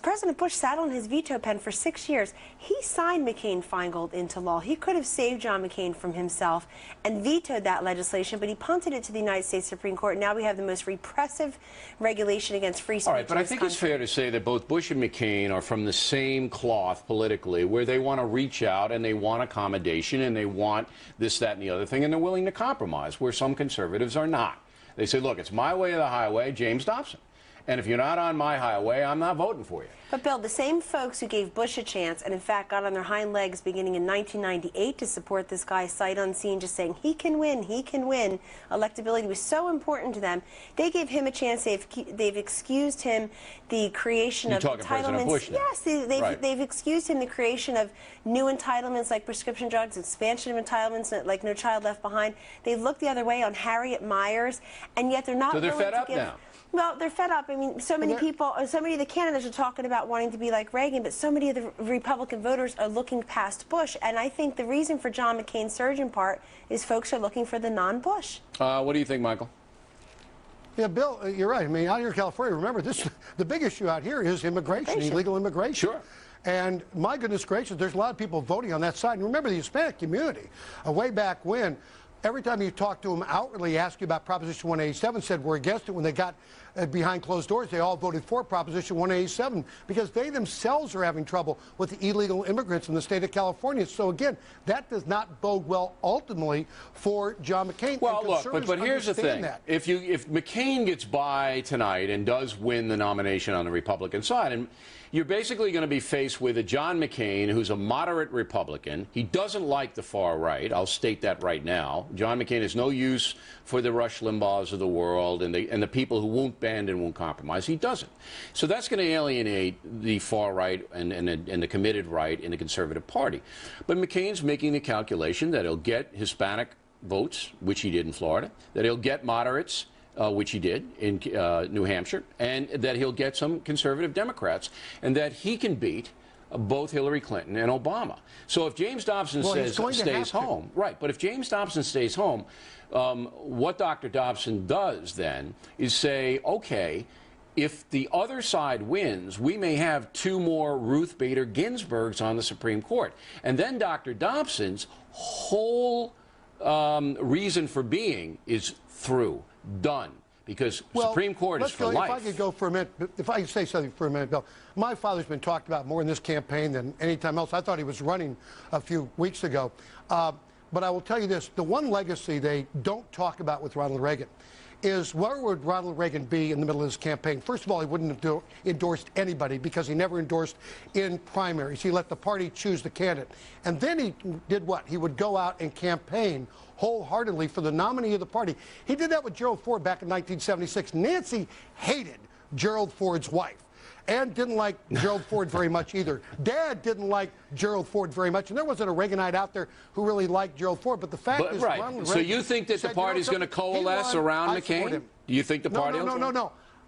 President Bush sat on his veto pen for 6 years. He signed McCain-Feingold into law. He could have saved John McCain from himself and vetoed that legislation, but he punted it to the United States Supreme Court. Now we have the most repressive regulation against free speech. All right, but I think it's fair to say that both Bush and McCain are from the same cloth politically, where they want to reach out and they want accommodation and they want this, that, and the other thing, and they're willing to compromise, where some conservatives are not. They say, look, it's my way or the highway, James Dobson. And if you're not on my highway, I'm not voting for you. But, Bill, the same folks who gave Bush a chance and, in fact, got on their hind legs beginning in 1998 to support this guy sight unseen, just saying he can win, electability was so important to them, they gave him a chance. They've excused him the creation of entitlements. Yes, they've excused him the creation of new entitlements like prescription drugs, expansion of entitlements like No Child Left Behind. They've looked the other way on Harriet Miers, and yet they're not willing to give... So they're fed up now. Well, they're fed up. I mean, so many people, so many of the candidates are talking about wanting to be like Reagan, but so many of the Republican voters are looking past Bush. And I think the reason for John McCain's surge in part is folks are looking for the non-Bush. What do you think, Michael? Yeah, Bill, you're right. I mean, out here in California, remember, the big issue out here is immigration, illegal immigration. Sure. And my goodness gracious, there's a lot of people voting on that side. And remember, the Hispanic community, way back when, every time you talk to them outwardly, ask you about Proposition 187, said we're against it. When they got behind closed doors, they all voted for Proposition 187 because they themselves are having trouble with the illegal immigrants in the state of California. So, again, that does not bode well ultimately for John McCain. Well, look, but here's the thing. If McCain gets by tonight and does win the nomination on the Republican side, and you're basically going to be faced with a John McCain who's a moderate Republican. He doesn't like the far right. I'll state that right now. John McCain is no use for the Rush Limbaughs of the world and the people who won't bend and won't compromise. He doesn't. So that's going to alienate the far right and the committed right in the Conservative Party. But McCain's making the calculation that he'll get Hispanic votes, which he did in Florida, that he'll get moderates, which he did in New Hampshire, and that he'll get some conservative Democrats, and that he can beat both Hillary Clinton and Obama. So if James Dobson stays home, right, but if James Dobson stays home, what Dr. Dobson does then is say, okay, if the other side wins, we may have 2 more Ruth Bader Ginsburgs on the Supreme Court. And then Dr. Dobson's whole reason for being is through. Done. Because Supreme Court is for life. If I could go for a minute, if I could say something for a minute, Bill. My father's been talked about more in this campaign than any time else. I thought he was running a few weeks ago. But I will tell you this, the one legacy they don't talk about with Ronald Reagan is where would Ronald Reagan be in the middle of his campaign? First of all, he wouldn't have endorsed anybody because he never endorsed in primaries. He let the party choose the candidate. And then he did what? He would go out and campaign wholeheartedly for the nominee of the party. He did that with Gerald Ford back in 1976. Nancy hated Gerald Ford's wife. Ann didn't like Gerald Ford very much either. Dad didn't like Gerald Ford very much, and there wasn't a Reaganite out there who really liked Gerald Ford. But the fact is, right. Ronald So Reagan you think that the said, party's going to coalesce around McCain? Do you think the party?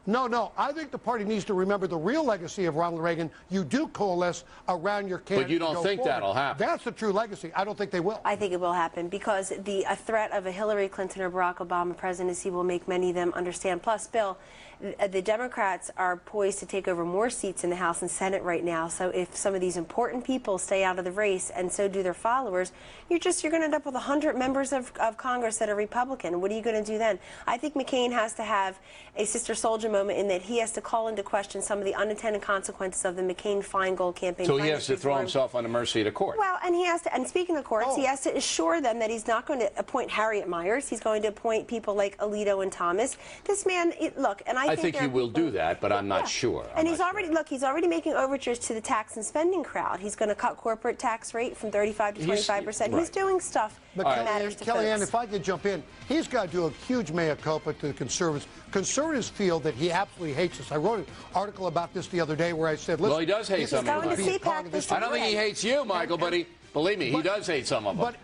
No. I think the party needs to remember the real legacy of Ronald Reagan. You do coalesce around your candidate. But you don't think that'll happen? That's the true legacy. I don't think they will. I think it will happen because a threat of a Hillary Clinton or Barack Obama presidency will make many of them understand. Plus, Bill, the Democrats are poised to take over more seats in the House and Senate right now. So if some of these important people stay out of the race, and so do their followers, you're going to end up with 100 members of Congress that are Republican. What are you going to do then? I think McCain has to have a Sister Soldier moment in that he has to call into question some of the unintended consequences of the McCain-Feingold campaign. So he has to throw himself on the mercy of the court. Well, and he has to, and speaking of courts, he has to assure them that he's not going to appoint Harriet Myers. He's going to appoint people like Alito and Thomas. This man, look, and I think he will do that, but I'm not sure. And he's already making overtures to the tax and spending crowd. He's going to cut corporate tax rate from 35 to 25%. He's doing stuff that matters to Kellyanne, folks. if I could jump in, he's got to do a huge mea culpa to the conservatives. Conservatives feel that he absolutely hates us. I wrote an article about this the other day where I said, listen, well, he does hate some of us. I don't think he hates you, Michael, but believe me, he does hate some of them.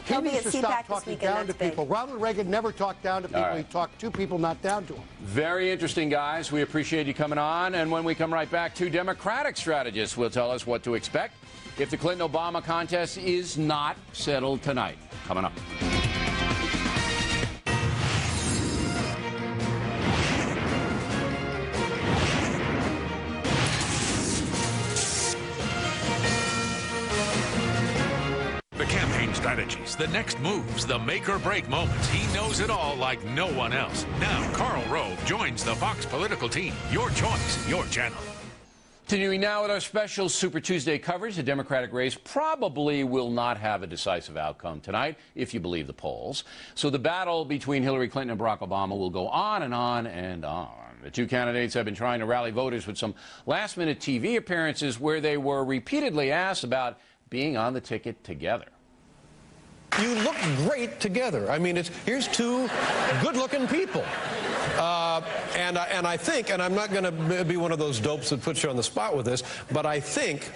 He needs to stop talking down to people. Ronald Reagan never talked down to people. He talked to people, not down to them. Very interesting, guys. We appreciate you coming on. And when we come right back, two Democratic strategists will tell us what to expect if the Clinton-Obama contest is not settled tonight. Coming up. Strategies, the next moves, the make or break moments. He knows it all like no one else. Now, Karl Rove joins the Fox political team. Your choice, your channel. Continuing now with our special Super Tuesday coverage, the Democratic race probably will not have a decisive outcome tonight, if you believe the polls. So the battle between Hillary Clinton and Barack Obama will go on and on and on. The two candidates have been trying to rally voters with some last-minute TV appearances where they were repeatedly asked about being on the ticket together. You look great together. I mean, here's two good-looking people. And I think, and I'm not going to be one of those dopes that puts you on the spot with this, but I think,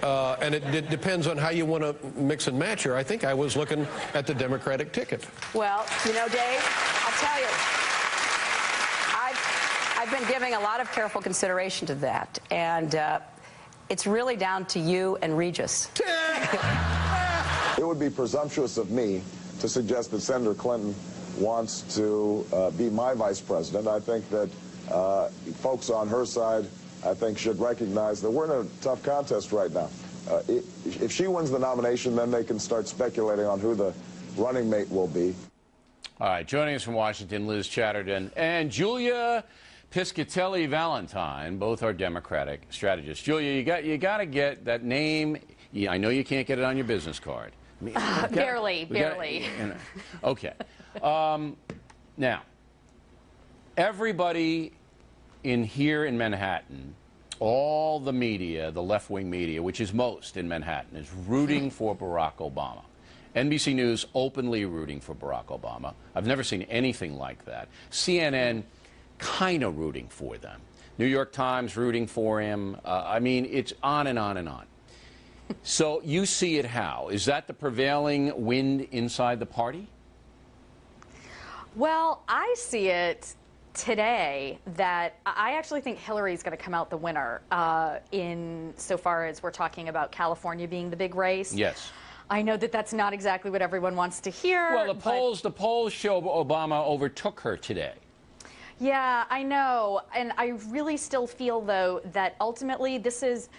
and it depends on how you want to mix and match here, I think I was looking at the Democratic ticket. Well, you know, Dave, I'll tell you, I've been giving a lot of careful consideration to that, and it's really down to you and Regis. It would be presumptuous of me to suggest that Senator Clinton wants to be my vice president. I think that folks on her side, I think, should recognize that we're in a tough contest right now. If she wins the nomination, then they can start speculating on who the running mate will be. All right, joining us from Washington, Liz Chatterton and Julia Piscitelli-Valentine, both are Democratic strategists. Julia, you got to get that name. I know you can't get it on your business card. Barely. Okay. Now, everybody here in Manhattan, all the media, the left-wing media, which is most in Manhattan, is rooting for Barack Obama. NBC News openly rooting for Barack Obama. I've never seen anything like that. CNN kind of rooting for them. New York Times rooting for him. I mean, it's on and on and on. So you see it how? Is that the prevailing wind inside the party? Well, I see it today that I actually think Hillary's going to come out the winner in so far as we're talking about California being the big race. Yes. I know that that's not exactly what everyone wants to hear. Well, the polls show Obama overtook her today. Yeah, I know, and I really still feel, though, that ultimately this is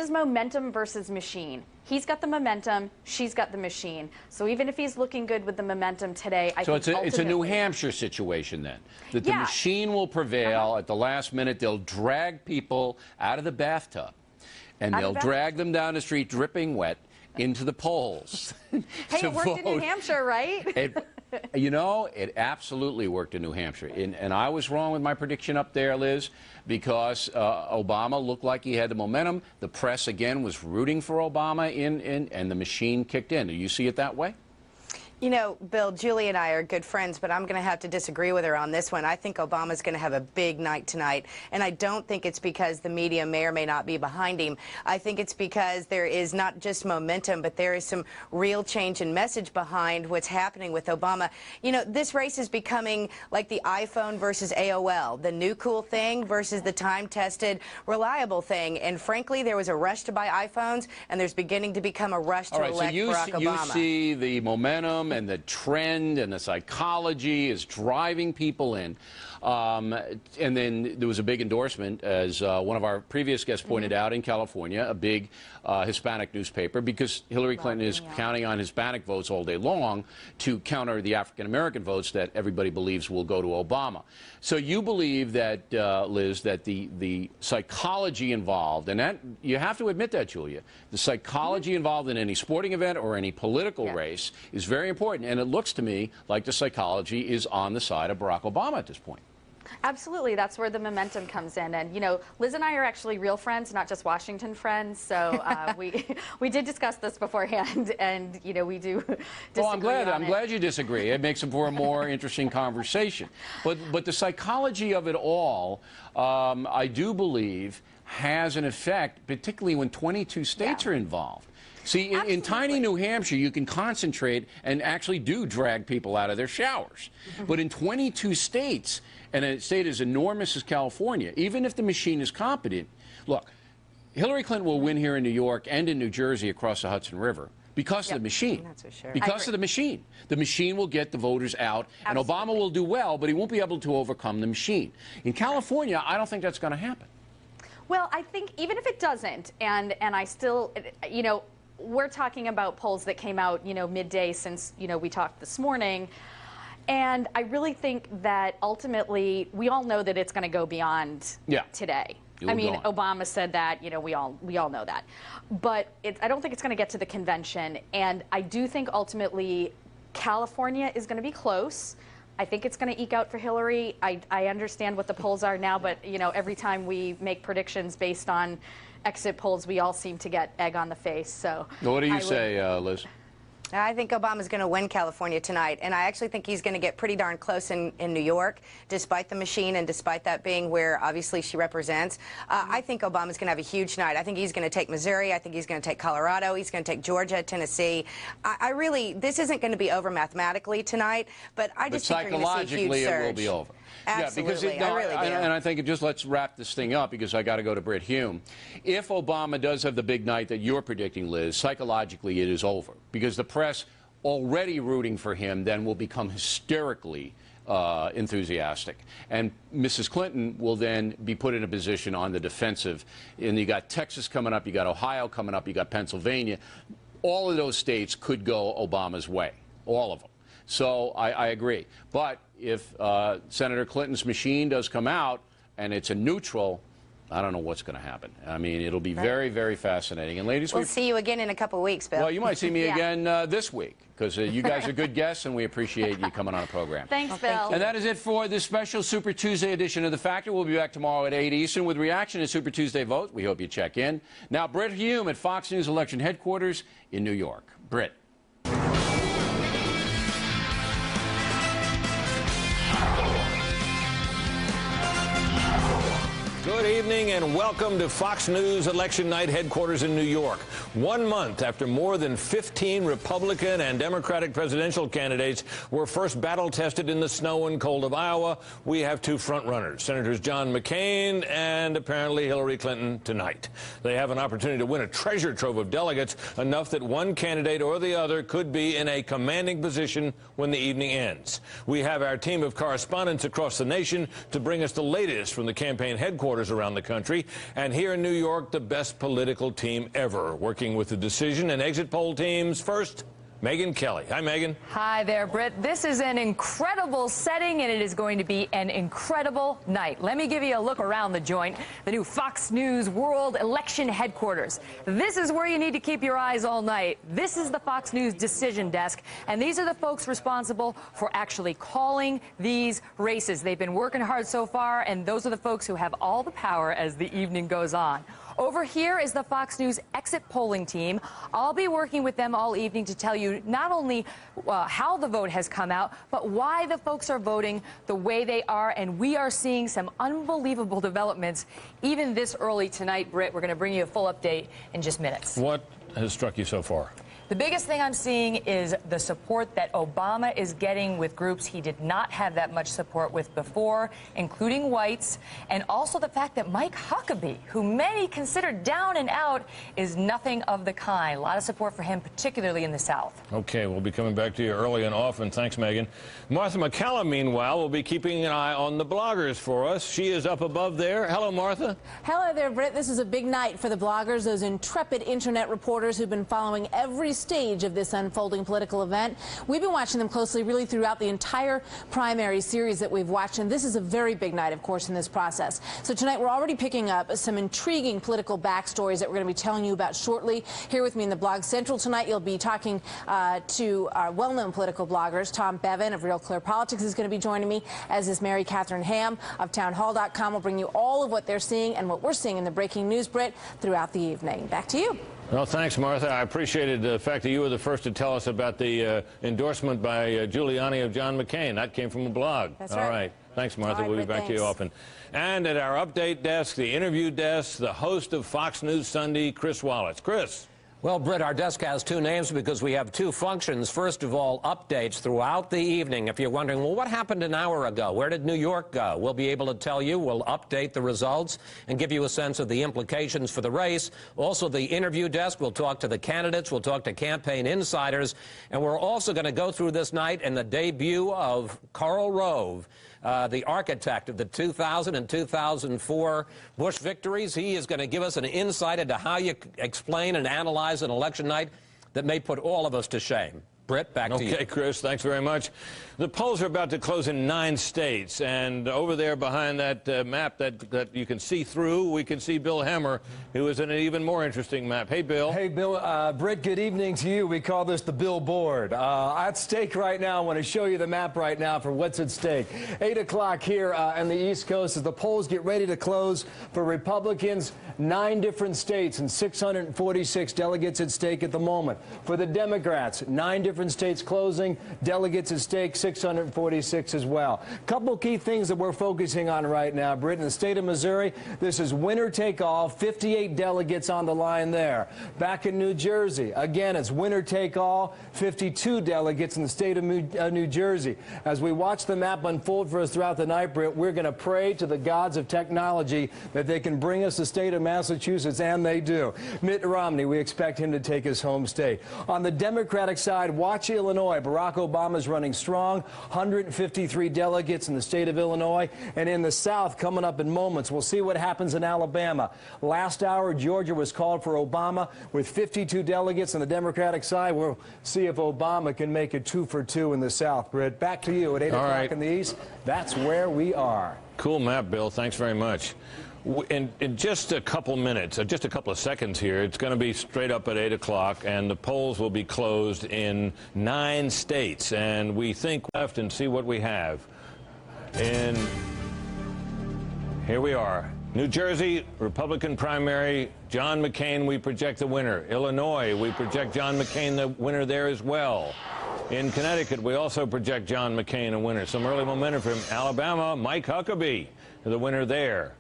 momentum versus machine. He's got the momentum, she's got the machine. So even if he's looking good with the momentum today, I think it's a New Hampshire situation then, that the machine will prevail at the last minute. They'll drag people out of the bathtub, and they'll drag them down the street dripping wet into the polls. Hey, it worked in New Hampshire, right? You know, it absolutely worked in New Hampshire. And I was wrong with my prediction up there, Liz, because Obama looked like he had the momentum. The press, again, was rooting for Obama, and the machine kicked in. Do you see it that way? You know, Bill, Julie and I are good friends, but I'm going to have to disagree with her on this one. I think Obama's going to have a big night tonight, and I don't think it's because the media may or may not be behind him. I think it's because there is not just momentum, but there is some real change in message behind what's happening with Obama. You know, this race is becoming like the iPhone versus AOL, the new cool thing versus the time-tested, reliable thing. And frankly, there was a rush to buy iPhones, and there's beginning to become a rush to elect Barack Obama. You see the momentum and the trend and the psychology is driving people in. And then there was a big endorsement, as one of our previous guests pointed out, in California, a big Hispanic newspaper, because Hillary Clinton is counting on Hispanic votes all day long to counter the African-American votes that everybody believes will go to Obama. So you believe that, Liz, that the psychology involved, and that you have to admit that, Julia, the psychology involved in any sporting event or any political race is very important. And it looks to me like the psychology is on the side of Barack Obama at this point. Absolutely. That's where the momentum comes in. And, you know, Liz and I are actually real friends, not just Washington friends. So we did discuss this beforehand, and, you know, we do disagree. Well, I'm glad you disagree. It makes it for a more interesting conversation. But the psychology of it all, I do believe, has an effect, particularly when 22 states are involved. See, in tiny New Hampshire, you can concentrate and actually do drag people out of their showers. But in 22 states, and a state as enormous as California, even if the machine is competent, look, Hillary Clinton will win here in New York and in New Jersey across the Hudson River because of the machine. That's for sure. Because of the machine. The machine will get the voters out, and Obama will do well, but he won't be able to overcome the machine. In California, I don't think that's going to happen. Well, I think even if it doesn't, and I still, you know, we're talking about polls that came out, you know, midday since, you know, we talked this morning. And I really think that ultimately we all know that it's going to go beyond today. I mean, Obama said that, you know, we all know that. But I don't think it's going to get to the convention. And I do think ultimately California is going to be close. I think it's going to eke out for Hillary. I understand what the polls are now, but, you know, every time we make predictions based on exit polls, we all seem to get egg on the face. So what do you say, Liz? I think Obama's going to win California tonight, and I actually think he's going to get pretty darn close in New York, despite the machine and despite that being where obviously she represents. I think Obama's going to have a huge night. I think he's going to take Missouri. I think he's going to take Colorado. He's going to take Georgia, Tennessee. I really, this isn't going to be over mathematically tonight, but I just think you're going to see a huge surge. Psychologically, it will be over. Absolutely, I really do. And I think let's wrap this thing up, because I got to go to Brit Hume. If Obama does have the big night that you're predicting, Liz, psychologically it is over, because the press already rooting for him then will become hysterically enthusiastic. And Mrs. Clinton will then be put in a position on the defensive. And you got Texas coming up, you got Ohio coming up, you got Pennsylvania. All of those states could go Obama's way, all of them. So I agree. But if Senator Clinton's machine does come out and it's a neutral, I don't know what's going to happen. I mean, it'll be very, very fascinating. And ladies, we'll see you again in a couple of weeks, Bill. Well, you might see me again this week, because you guys are good guests, and we appreciate you coming on the program. Thanks, Bill. And that is it for this special Super Tuesday edition of The Factor. We'll be back tomorrow at 8 Eastern with reaction to Super Tuesday vote. We hope you check in. Now, Brit Hume at Fox News election headquarters in New York. Brit. Good evening and welcome to Fox News Election Night headquarters in New York. 1 month after more than 15 Republican and Democratic presidential candidates were first battle-tested in the snow and cold of Iowa, we have two front-runners, Senators John McCain and apparently Hillary Clinton tonight. They have an opportunity to win a treasure trove of delegates, enough that one candidate or the other could be in a commanding position when the evening ends. We have our team of correspondents across the nation to bring us the latest from the campaign headquarters around the country, and here in New York, the best political team ever, working with the decision and exit poll teams. First, Megyn Kelly. Hi, Megyn. Hi there, Britt. This is an incredible setting, and it is going to be an incredible night. Let me give you a look around the joint, the new Fox News World Election Headquarters. This is where you need to keep your eyes all night. This is the Fox News decision desk, and these are the folks responsible for actually calling these races. They've been working hard so far, and those are the folks who have all the power as the evening goes on. Over here is the Fox News exit polling team. I'll be working with them all evening to tell you not only how the vote has come out, but why the folks are voting the way they are. And we are seeing some unbelievable developments even this early tonight, Britt. We're going to bring you a full update in just minutes. What has struck you so far? The biggest thing I'm seeing is the support that Obama is getting with groups he did not have that much support with before, including whites, and also the fact that Mike Huckabee, who many consider down and out, is nothing of the kind. A lot of support for him, particularly in the South. Okay, we'll be coming back to you early and often. Thanks, Megyn. Martha McCallum, meanwhile, will be keeping an eye on the bloggers for us. She is up above there. Hello, Martha. Hello there, Britt. This is a big night for the bloggers, those intrepid internet reporters who've been following every stage of this unfolding political event. We've been watching them closely really throughout the entire primary series that we've watched, and this is a very big night, of course, in this process. So tonight we're already picking up some intriguing political backstories that we're going to be telling you about shortly. Here with me in the Blog Central tonight, you'll be talking to our well-known political bloggers. Tom Bevan of Real Clear Politics is going to be joining me, as is Mary Catherine Ham of townhall.com. We'll bring you all of what they're seeing and what we're seeing in the breaking news, Britt, throughout the evening. Back to you. Well, thanks, Martha. I appreciated the fact that you were the first to tell us about the endorsement by Giuliani of John McCain. That came from a blog. That's right. All right. Thanks, Martha. We'll be back to you often. And at our update desk, the interview desk, the host of Fox News Sunday, Chris Wallace. Chris. Well, Britt, our desk has two names because we have two functions. First of all, updates throughout the evening. If you're wondering, well, what happened an hour ago? Where did New York go? We'll be able to tell you. We'll update the results and give you a sense of the implications for the race. Also, the interview desk. We'll talk to the candidates. We'll talk to campaign insiders. And we're also going to go through this night and the debut of Karl Rove, the architect of the 2000 and 2004 Bush victories. He is going to give us an insight into how you explain and analyze an election night that may put all of us to shame. Britt, back to you. Okay, Chris, thanks very much. The polls are about to close in 9 states, and over there behind that map that you can see through, we can see Bill Hemmer, who is in an even more interesting map. Hey, Bill. Hey, Bill. Britt, good evening to you. We call this the billboard. At stake right now, I want to show you the map right now for what's at stake. 8 o'clock here on the East Coast as the polls get ready to close for Republicans. 9 different states and 646 delegates at stake at the moment. For the Democrats, 9 different states closing, delegates at stake, 646 as well. Couple key things that we're focusing on right now, Britt. In the state of Missouri, this is winner take all, 58 delegates on the line there. Back in New Jersey, again, it's winner take all, 52 delegates in the state of New Jersey. As we watch the map unfold for us throughout the night, Britt, we're going to pray to the gods of technology that they can bring us the state of Massachusetts, and they do. Mitt Romney, we expect him to take his home state. On the Democratic side, watch Illinois. Barack Obama's running strong, 153 delegates in the state of Illinois. And in the South, coming up in moments, we'll see what happens in Alabama. Last hour, Georgia was called for Obama with 52 delegates on the Democratic side. We'll see if Obama can make it 2 for 2 in the South. Britt, back to you at 8 o'clock in the East. That's where we are. Cool map, Bill. Thanks very much. In just a couple minutes, just a couple of seconds here, it's going to be straight up at 8 o'clock, and the polls will be closed in 9 states. And we think left and see what we have. And here we are. New Jersey, Republican primary, John McCain, we project the winner. Illinois, we project John McCain the winner there as well. In Connecticut, we also project John McCain a winner. Some early momentum from Alabama, Mike Huckabee, the winner there.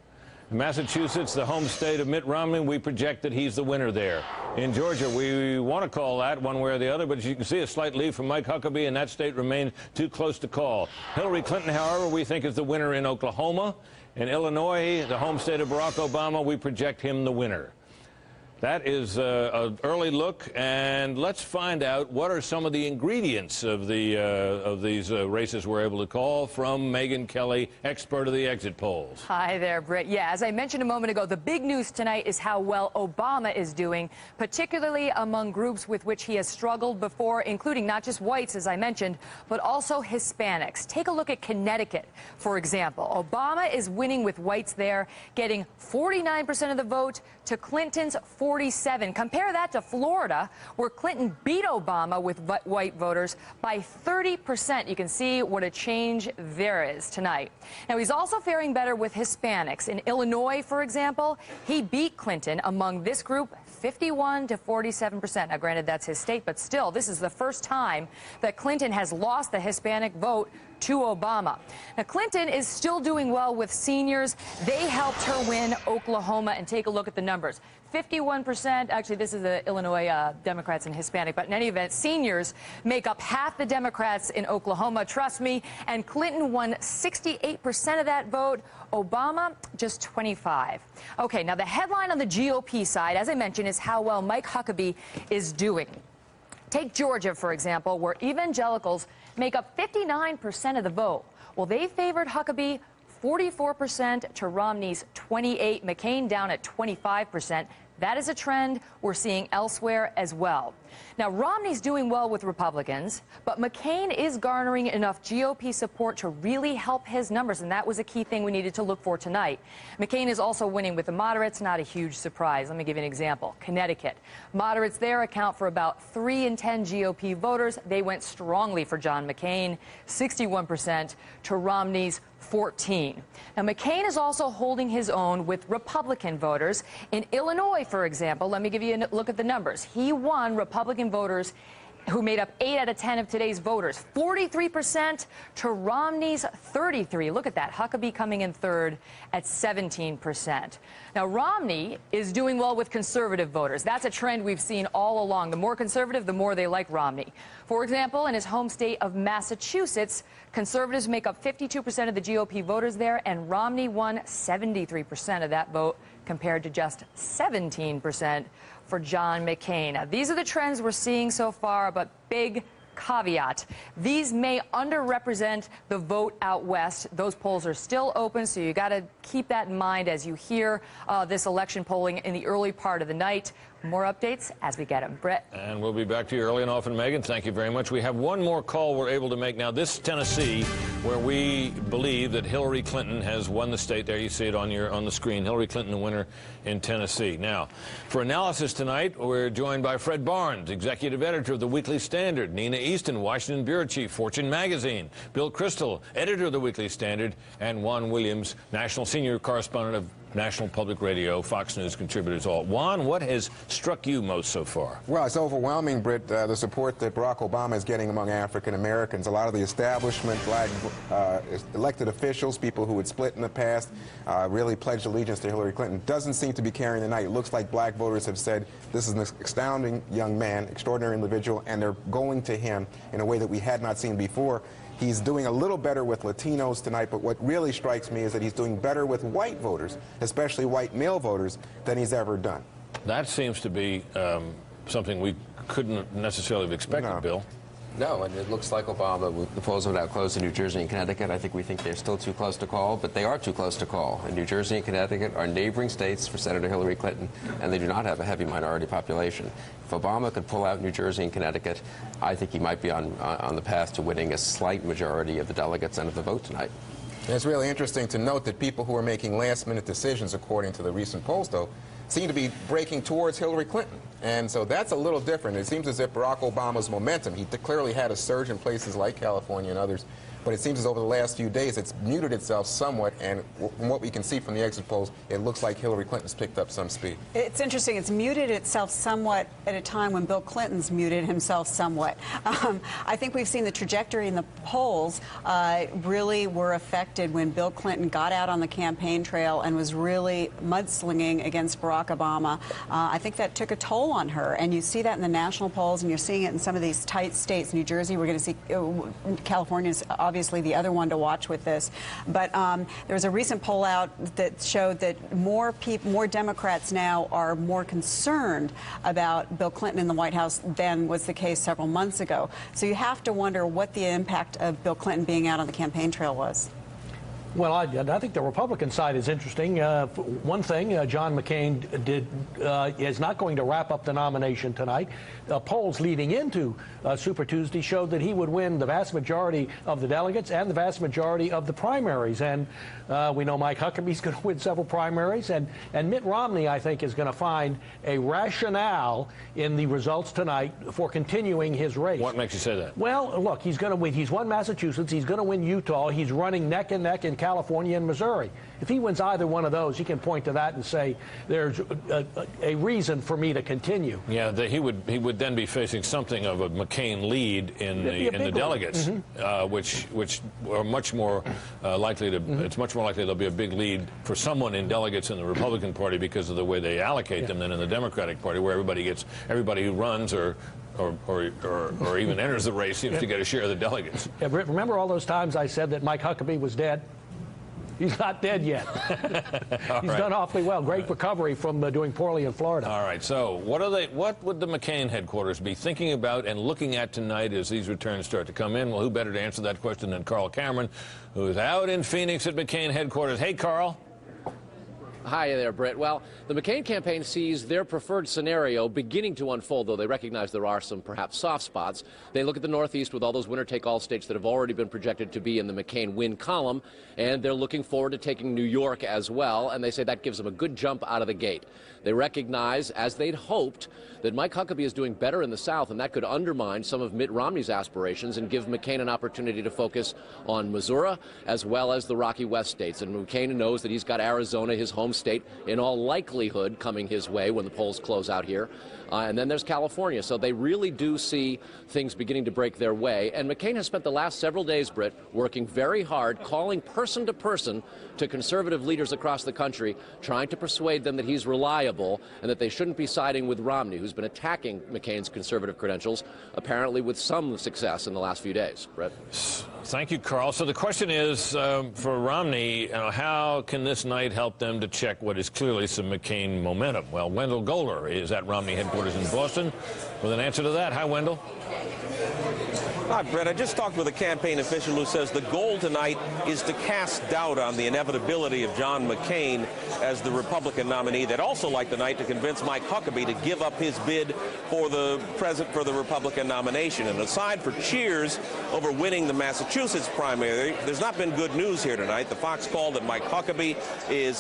Massachusetts, the home state of Mitt Romney, we project that he's the winner there. In Georgia, we want to call that one way or the other, but as you can see, a slight lead from Mike Huckabee, and that state remains too close to call. Hillary Clinton, however, we think is the winner in Oklahoma. In Illinois, the home state of Barack Obama, we project him the winner. That is an early look, and let's find out what are some of the ingredients of these races we're able to call from Megyn Kelly, expert of the exit polls. Hi there, Britt. Yeah, as I mentioned a moment ago, the big news tonight is how well Obama is doing, particularly among groups with which he has struggled before, including not just whites, as I mentioned, but also Hispanics. Take a look at Connecticut, for example. Obama is winning with whites there, getting 49% of the vote to Clinton's 47. Compare that to Florida, where Clinton beat Obama with white voters by 30%. You can see what a change there is tonight. Now, he's also faring better with Hispanics. In Illinois, for example, he beat Clinton among this group 51 to 47%. Now, granted, that's his state, but still, this is the first time that Clinton has lost the Hispanic vote to Obama. Now, Clinton is still doing well with seniors. They helped her win Oklahoma, and take a look at the numbers. 51%, actually this is the Illinois Democrats and Hispanic, but in any event, seniors make up half the Democrats in Oklahoma, trust me, and Clinton won 68% of that vote, Obama just 25. Okay, now the headline on the GOP side, as I mentioned, is how well Mike Huckabee is doing. Take Georgia, for example, where evangelicals make up 59% of the vote. Well, they favored Huckabee 44% to Romney's 28%, McCain down at 25%. That is a trend we're seeing elsewhere as well. Now, Romney's doing well with Republicans, but McCain is garnering enough GOP support to really help his numbers, and that was a key thing we needed to look for tonight. McCain is also winning with the moderates, not a huge surprise. Let me give you an example. Connecticut. Moderates there account for about 3 in 10 GOP voters. They went strongly for John McCain, 61% to Romney's 14. Now, McCain is also holding his own with Republican voters. In Illinois, for example, let me give you a look at the numbers. He won Republican voters who made up 8 out of 10 of today's voters, 43% to Romney's 33%. Look at that. Huckabee coming in third at 17%. Now, Romney is doing well with conservative voters. That's a trend we've seen all along. The more conservative, the more they like Romney. For example, in his home state of Massachusetts, conservatives make up 52% of the GOP voters there, and Romney won 73% of that vote compared to just 17% for John McCain. Now, these are the trends we're seeing so far, but big caveat. These may underrepresent the vote out west. Those polls are still open, so you got to keep that in mind as you hear this election polling in the early part of the night. More updates as we get them. Brett. And we'll be back to you early and often, Megyn. Thank you very much. We have one more call we're able to make now. This is Tennessee, where we believe that Hillary Clinton has won the state. There you see it on the screen. Hillary Clinton, the winner in Tennessee. Now, for analysis tonight, we're joined by Fred Barnes, executive editor of the Weekly Standard, Nina Easton, Washington bureau chief, Fortune magazine, Bill Kristol, editor of the Weekly Standard, and Juan Williams, national senior correspondent of National Public Radio, Fox News contributors all. Juan, what has struck you most so far? Well, it's overwhelming, Britt, the support that Barack Obama is getting among African Americans. A lot of the establishment, black elected officials, people who had split in the past, really pledged allegiance to Hillary Clinton. Doesn't seem to be carrying the night. It looks like black voters have said this is an astounding young man, extraordinary individual, and they're going to him in a way that we had not seen before. He's doing a little better with Latinos tonight, but what really strikes me is that he's doing better with white voters, especially white male voters, than he's ever done. That seems to be something we couldn't necessarily have expected, Bill. No, and it looks like Obama, the polls are now closed in New Jersey and Connecticut. I think we think they're still too close to call, but they are too close to call. And New Jersey and Connecticut are neighboring states for Senator Hillary Clinton, and they do not have a heavy minority population. If Obama could pull out New Jersey and Connecticut, I think he might be on the path to winning a slight majority of the delegates and of the vote tonight. And it's really interesting to note that people who are making last-minute decisions, according to the recent polls, though, seem to be breaking towards Hillary Clinton. And so that's a little different. It seems as if Barack Obama's momentum, he clearly had a surge in places like California and others, but it seems as over the last few days it's muted itself somewhat, and from what we can see from the exit polls, it looks like Hillary Clinton's picked up some speed. It's interesting. It's muted itself somewhat at a time when Bill Clinton's muted himself somewhat. I think we've seen the trajectory in the polls really were affected when Bill Clinton got out on the campaign trail and was really mudslinging against Barack Barack Obama. I think that took a toll on her, and you see that in the national polls, and you're seeing it in some of these tight states. New Jersey, we're going to see, California is obviously the other one to watch with this. But there was a recent poll out that showed that more Democrats now are more concerned about Bill Clinton in the White House than was the case several months ago. So you have to wonder what the impact of Bill Clinton being out on the campaign trail was. Well, I think the Republican side is interesting. One thing, John McCain is not going to wrap up the nomination tonight. Polls leading into Super Tuesday showed that he would win the vast majority of the delegates and the vast majority of the primaries. And we know Mike Huckabee's going to win several primaries. And Mitt Romney, I think, is going to find a rationale in the results tonight for continuing his race. What makes you say that? Well, look, he's going to win. He's won Massachusetts. He's going to win Utah. He's running neck and neck in California and Missouri. If he wins either one of those, he can point to that and say, there's a reason for me to continue. Yeah, he would then be facing something of a McCain lead in the delegates, which are much more likely to. It's much more likely there'll be a big lead for someone in delegates in the Republican Party because of the way they allocate them than in the Democratic Party, where everybody who runs or even enters the race seems to get a share of the delegates. Yeah, remember all those times I said that Mike Huckabee was dead? He's not dead yet. He's done awfully well. Great recovery from doing poorly in Florida. All right. So what would the McCain headquarters be thinking about and looking at tonight as these returns start to come in? Well, who better to answer that question than Carl Cameron, who is out in Phoenix at McCain headquarters. Hey, Carl. Hi there, Britt. Well, the McCain campaign sees their preferred scenario beginning to unfold, though they recognize there are some perhaps soft spots. They look at the Northeast with all those winner-take-all states that have already been projected to be in the McCain win column, and they're looking forward to taking New York as well, and they say that gives them a good jump out of the gate. They recognize, as they'd hoped, that Mike Huckabee is doing better in the South, and that could undermine some of Mitt Romney's aspirations and give McCain an opportunity to focus on Missouri as well as the Rocky West states. And McCain knows that he's got Arizona, his home state, in all likelihood coming his way when the polls close out here. And then there's California. So they really do see things beginning to break their way. And McCain has spent the last several days, Britt, working very hard, calling person to person to conservative leaders across the country, trying to persuade them that he's reliable and that they shouldn't be siding with Romney, who's been attacking McCain's conservative credentials, apparently with some success in the last few days. Brett? Thank you, Carl. So the question is, for Romney, how can this night help them to check what is clearly some McCain momentum? Well, Wendell Goler is at Romney headquarters in Boston with an answer to that. Hi, Wendell. Hi, Brett. I just talked with a campaign official who says the goal tonight is to cast doubt on the inevitability of John McCain as the Republican nominee. They'd also like tonight to convince Mike Huckabee to give up his bid for the Republican nomination. And aside for cheers over winning the Massachusetts primary, there's not been good news here tonight. The Fox called that Mike Huckabee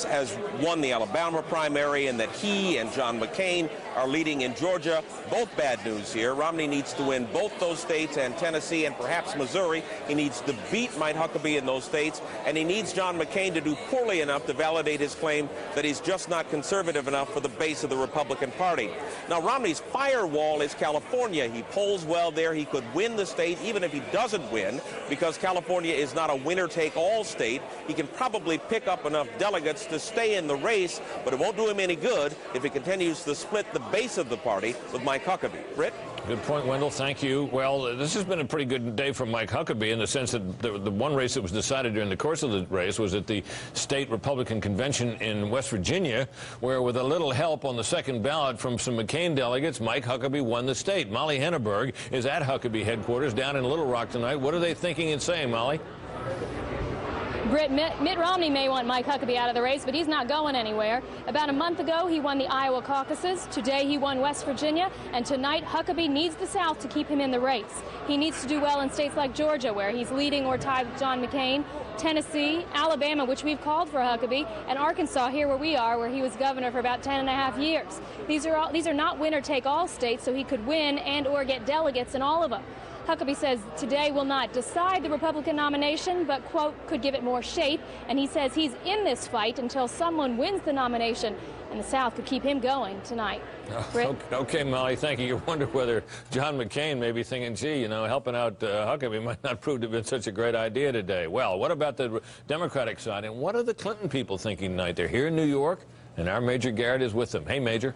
has won the Alabama primary and that he and John McCain are leading in Georgia. Both bad news here. Romney needs to win both those states and Tennessee and perhaps Missouri. He needs to beat Mike Huckabee in those states, and he needs John McCain to do poorly enough to validate his claim that he's just not conservative enough for the base of the Republican Party. Now, Romney's firewall is California. He polls well there. He could win the state even if he doesn't win, because California is not a winner-take-all state. He can probably pick up enough delegates to stay in the race, but it won't do him any good if he continues to split the base of the party with Mike Huckabee. Britt? Good point, Wendell. Thank you. Well, this has been a pretty good day for Mike Huckabee in the sense that the one race that was decided during the course of the race was at the state Republican convention in West Virginia, where with a little help on the second ballot from some McCain delegates, Mike Huckabee won the state. Molly Henneberg is at Huckabee headquarters down in Little Rock tonight. What are they thinking and saying, Molly? Britt, Mitt Romney may want Mike Huckabee out of the race, but he's not going anywhere. About a month ago, he won the Iowa caucuses. Today, he won West Virginia. And tonight, Huckabee needs the South to keep him in the race. He needs to do well in states like Georgia, where he's leading or tied with John McCain, Tennessee, Alabama, which we've called for Huckabee, and Arkansas, here where we are, where he was governor for about 10.5 years. These are not winner-take-all states, so he could win and or get delegates in all of them. Huckabee says today will not decide the Republican nomination, but, quote, could give it more shape. And he says he's in this fight until someone wins the nomination, and the South could keep him going tonight. Okay, Molly, thank you. You wonder whether John McCain may be thinking, gee, helping out Huckabee might not prove to have been such a great idea today. Well, what about the Democratic side? And what are the Clinton people thinking tonight? They're here in New York, and our Major Garrett is with them. Hey, Major.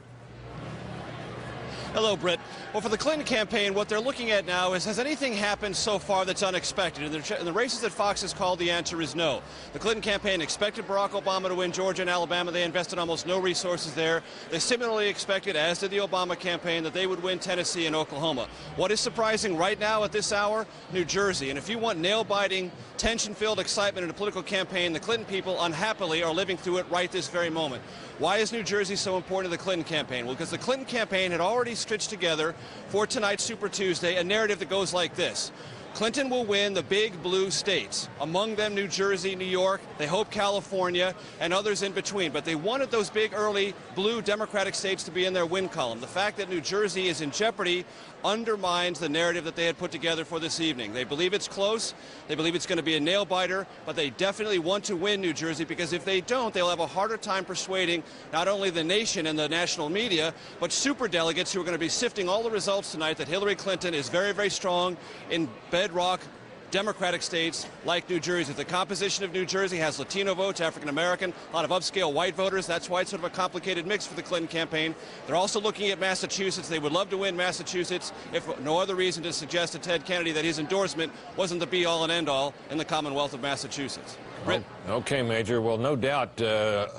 Hello, Britt. Well, for the Clinton campaign, what they're looking at now is, has anything happened so far that's unexpected? In the races that Fox has called, the answer is no. The Clinton campaign expected Barack Obama to win Georgia and Alabama. They invested almost no resources there. They similarly expected, as did the Obama campaign, that they would win Tennessee and Oklahoma. What is surprising right now at this hour? New Jersey. And if you want nail-biting, tension-filled excitement in a political campaign, the Clinton people unhappily are living through it right this very moment. Why is New Jersey so important to the Clinton campaign? Well, because the Clinton campaign had already stitched together for tonight's Super Tuesday a narrative that goes like this. Clinton will win the big blue states, among them New Jersey, New York, they hope California, and others in between. But they wanted those big early blue Democratic states to be in their win column. The fact that New Jersey is in jeopardy undermines the narrative that they had put together for this evening. They believe it's close, they believe it's going to be a nail-biter, but they definitely want to win New Jersey, because if they don't, they'll have a harder time persuading not only the nation and the national media, but superdelegates who are going to be sifting all the results tonight that Hillary Clinton is very, very strong in bedrock Democratic states like New Jersey. The composition of New Jersey has Latino votes, African American, a lot of upscale white voters. That's why it's sort of a complicated mix for the Clinton campaign. They're also looking at Massachusetts. They would love to win Massachusetts, if for no other reason to suggest to Ted Kennedy that his endorsement wasn't the be-all and end-all in the Commonwealth of Massachusetts. Britt? Okay, Major. Well, no doubt a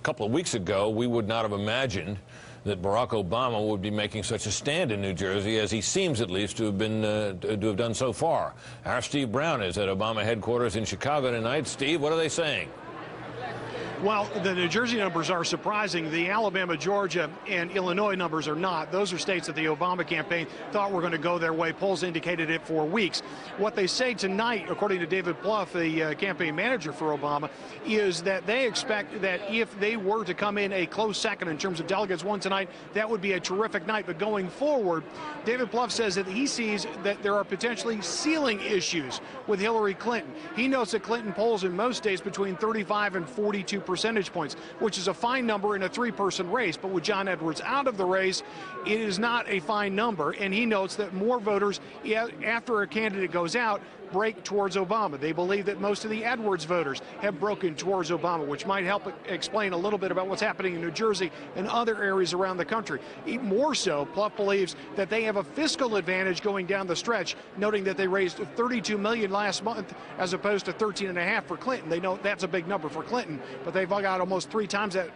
couple of weeks ago we would not have imagined that Barack Obama would be making such a stand in New Jersey, as he seems at least to have been to have done so far. Our Steve Brown is at Obama headquarters in Chicago tonight. Steve, what are they saying? Well, the New Jersey numbers are surprising. The Alabama, Georgia, and Illinois numbers are not. Those are states that the Obama campaign thought were going to go their way. Polls indicated it for weeks. What they say tonight, according to David Plouffe, the campaign manager for Obama, is that they expect that if they were to come in a close second in terms of delegates won tonight, that would be a terrific night. But going forward, David Plouffe says that he sees that there are potentially ceiling issues with Hillary Clinton. He notes that Clinton polls in most states between 35 and 42 percentage points, which is a fine number in a three-person race. But with John Edwards out of the race, it is not a fine number. And he notes that more voters, after a candidate goes out, break towards Obama. They believe that most of the Edwards voters have broken towards Obama, which might help explain a little bit about what's happening in New Jersey and other areas around the country. Even more so, Plouffe believes that they have a fiscal advantage going down the stretch, noting that they raised $32 million last month as opposed to $13.5 for Clinton. They know that's a big number for Clinton, but they've got almost 3 times that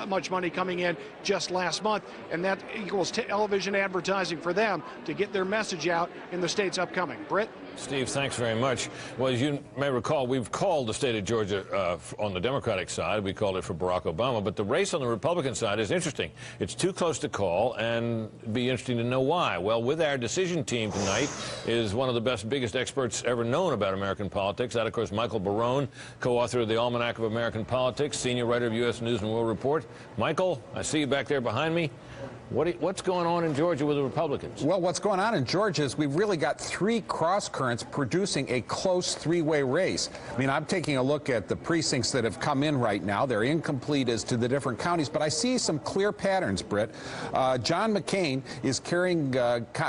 much money coming in just last month, and that equals television advertising for them to get their message out in the states upcoming. Britt? Steve, thanks very much. Well, as you may recall, we've called the state of Georgia on the Democratic side. We called it for Barack Obama. But the race on the Republican side is interesting. It's too close to call, and it'd be interesting to know why. Well, with our decision team tonight is one of the best, biggest experts ever known about American politics. That, of course, Michael Barone, co-author of the Almanac of American Politics, senior writer of U.S. News and World Report. Michael, I see you back there behind me. What's going on in Georgia with the Republicans? Well, what's going on in Georgia is we've really got 3 cross currents producing a close 3-way race. I mean, I'm taking a look at the precincts that have come in right now. They're incomplete as to the different counties, but I see some clear patterns, Britt. John McCain is carrying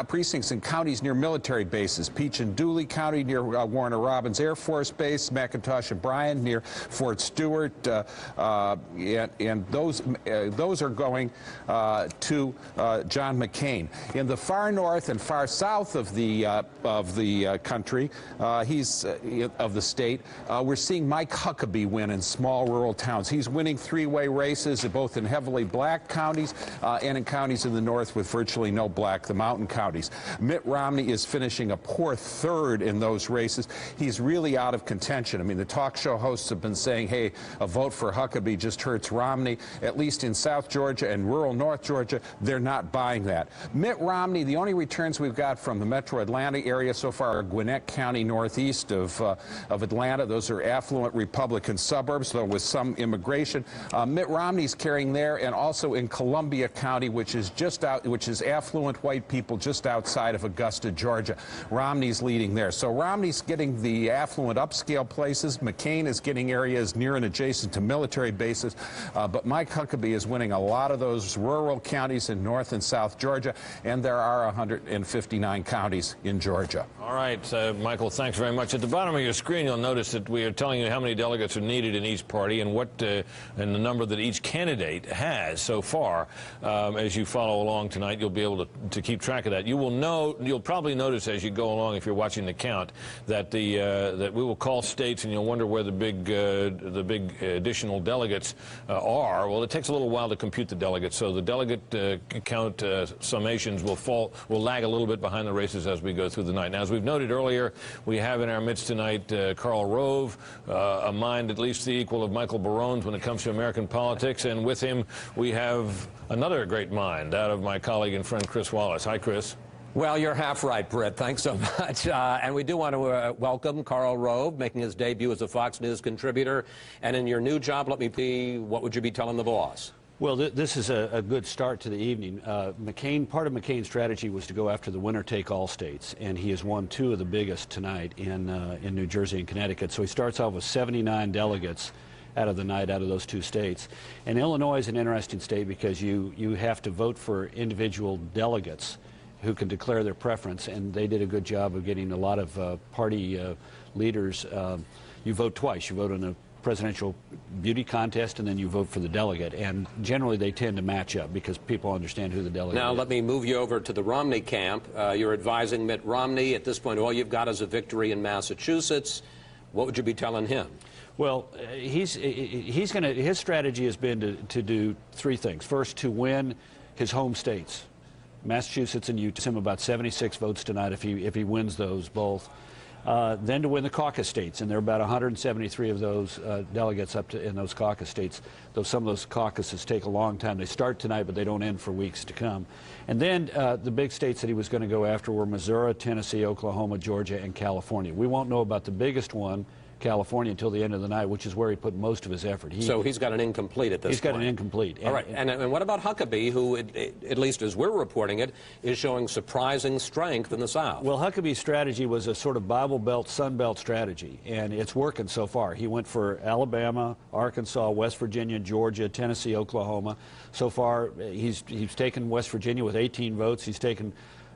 precincts in counties near military bases. Peach and Dooley County near Warner Robins Air Force Base, McIntosh and Bryan near Fort Stewart, and those are going to John McCain. In the far north and far south of the country, of the state, we're seeing Mike Huckabee win in small rural towns. He's winning 3-way races, both in heavily black counties and in counties in the north with virtually no black, the mountain counties. Mitt Romney is finishing a poor 3rd in those races. He's really out of contention. I mean, the talk show hosts have been saying, hey, a vote for Huckabee just hurts Romney. At least in South Georgia and rural North Georgia, they're not buying that. Mitt Romney, the only returns we've got from the metro Atlanta area so far are Gwinnett County northeast of Atlanta. Those are affluent Republican suburbs, though with some immigration. Mitt Romney's carrying there, and also in Columbia County, which is affluent white people just outside of Augusta, Georgia. Romney's leading there. So Romney's getting the affluent upscale places. McCain is getting areas near and adjacent to military bases. But Mike Huckabee is winning a lot of those rural counties race in North and South Georgia, and there are 159 counties in Georgia. All right, Michael, thanks very much. At the bottom of your screen, you'll notice that we are telling you how many delegates are needed in each party and what and the number that each candidate has so far. As you follow along tonight, you'll be able to keep track of that. You'll probably notice as you go along, if you're watching the count, that that we will call states, and you'll wonder where the big additional delegates are. Well, it takes a little while to compute the delegates, so the delegate count summations will lag a little bit behind the races as we go through the night. Now, as we've noted earlier, we have in our midst tonight Karl Rove, a mind at least the equal of Michael Barone's when it comes to American politics, and with him we have another great mind, that of my colleague and friend Chris Wallace. Hi, Chris. Well, you're half right, Britt. Thanks so much. And we do want to welcome Karl Rove, making his debut as a Fox News contributor. And in your new job, let me be, what would you be telling the boss? Well, this is a good start to the evening. Part of McCain's strategy was to go after the winner-take-all states, and he has won 2 of the biggest tonight in New Jersey and Connecticut. So he starts off with 79 delegates out of the night out of those 2 states. And Illinois is an interesting state because you have to vote for individual delegates who can declare their preference, and they did a good job of getting a lot of party leaders. You vote twice. You vote in a presidential beauty contest, and then you vote for the delegate. And generally, they tend to match up because people understand who the delegate is. Now, let me move you over to the Romney camp. You're advising Mitt Romney. At this point, all you've got is a victory in Massachusetts. What would you be telling him? Well, his strategy has been to do 3 things. First, to win his home states, Massachusetts and Utah. Him about 76 votes tonight if he wins those both. Then to win the caucus states, and there are about 173 of those delegates up in those caucus states, though some of those caucuses take a long time. They start tonight, but they don't end for weeks to come. And then the big states that he was going to go after were Missouri, Tennessee, Oklahoma, Georgia, and California. We won't know about the biggest one, California, until the end of the night, which is where he put most of his effort. So he's got an incomplete at this point. He's got an incomplete. All right. And what about Huckabee, who, at least as we're reporting it, is showing surprising strength in the South? Well, Huckabee's strategy was a sort of Bible Belt, Sun Belt strategy, and it's working so far. He went for Alabama, Arkansas, West Virginia, Georgia, Tennessee, Oklahoma. So far, he's taken West Virginia with 18 votes. He's taken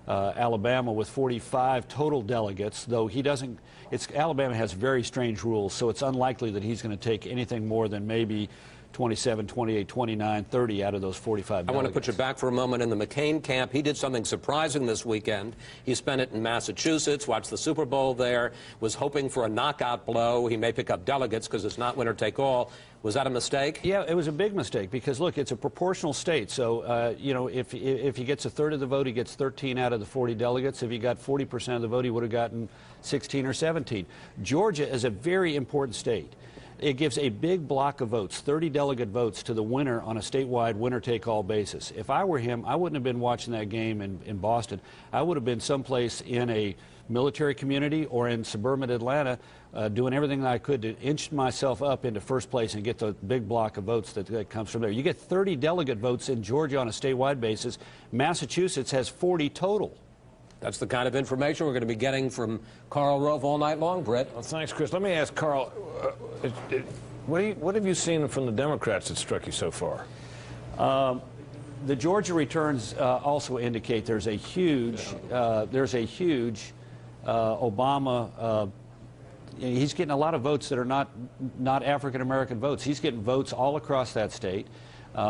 Alabama with 45 total delegates, though he doesn't. Alabama has very strange rules, so it's unlikely that he's going to take anything more than maybe 27, 28, 29, 30 out of those 45 delegates. I want to put you back for a moment in the McCain camp. He did something surprising this weekend. He spent it in Massachusetts, watched the Super Bowl there, was hoping for a knockout blow. He may pick up delegates because it's not winner take all. Was that a mistake? Yeah, it was a big mistake because, look, it's a proportional state. So, you know, if he gets a third of the vote, he gets 13 out of the 40 delegates. If he got 40% of the vote, he would have gotten 16 or 17. Georgia is a very important state. It gives a big block of votes, 30 delegate votes, to the winner on a statewide winner-take-all basis. If I were him, I wouldn't have been watching that game in Boston. I would have been someplace in a military community or in suburban Atlanta doing everything that I could to inch myself up into first place and get the big block of votes that comes from there. You get 30 delegate votes in Georgia on a statewide basis. Massachusetts has 40 total. That's the kind of information we're going to be getting from Karl Rove all night long, Britt. Well, thanks, Chris. Let me ask Karl, what have you seen from the Democrats that struck you so far? The Georgia returns also indicate there's a huge Obama. He's getting a lot of votes that are not African-American votes. He's getting votes all across that state.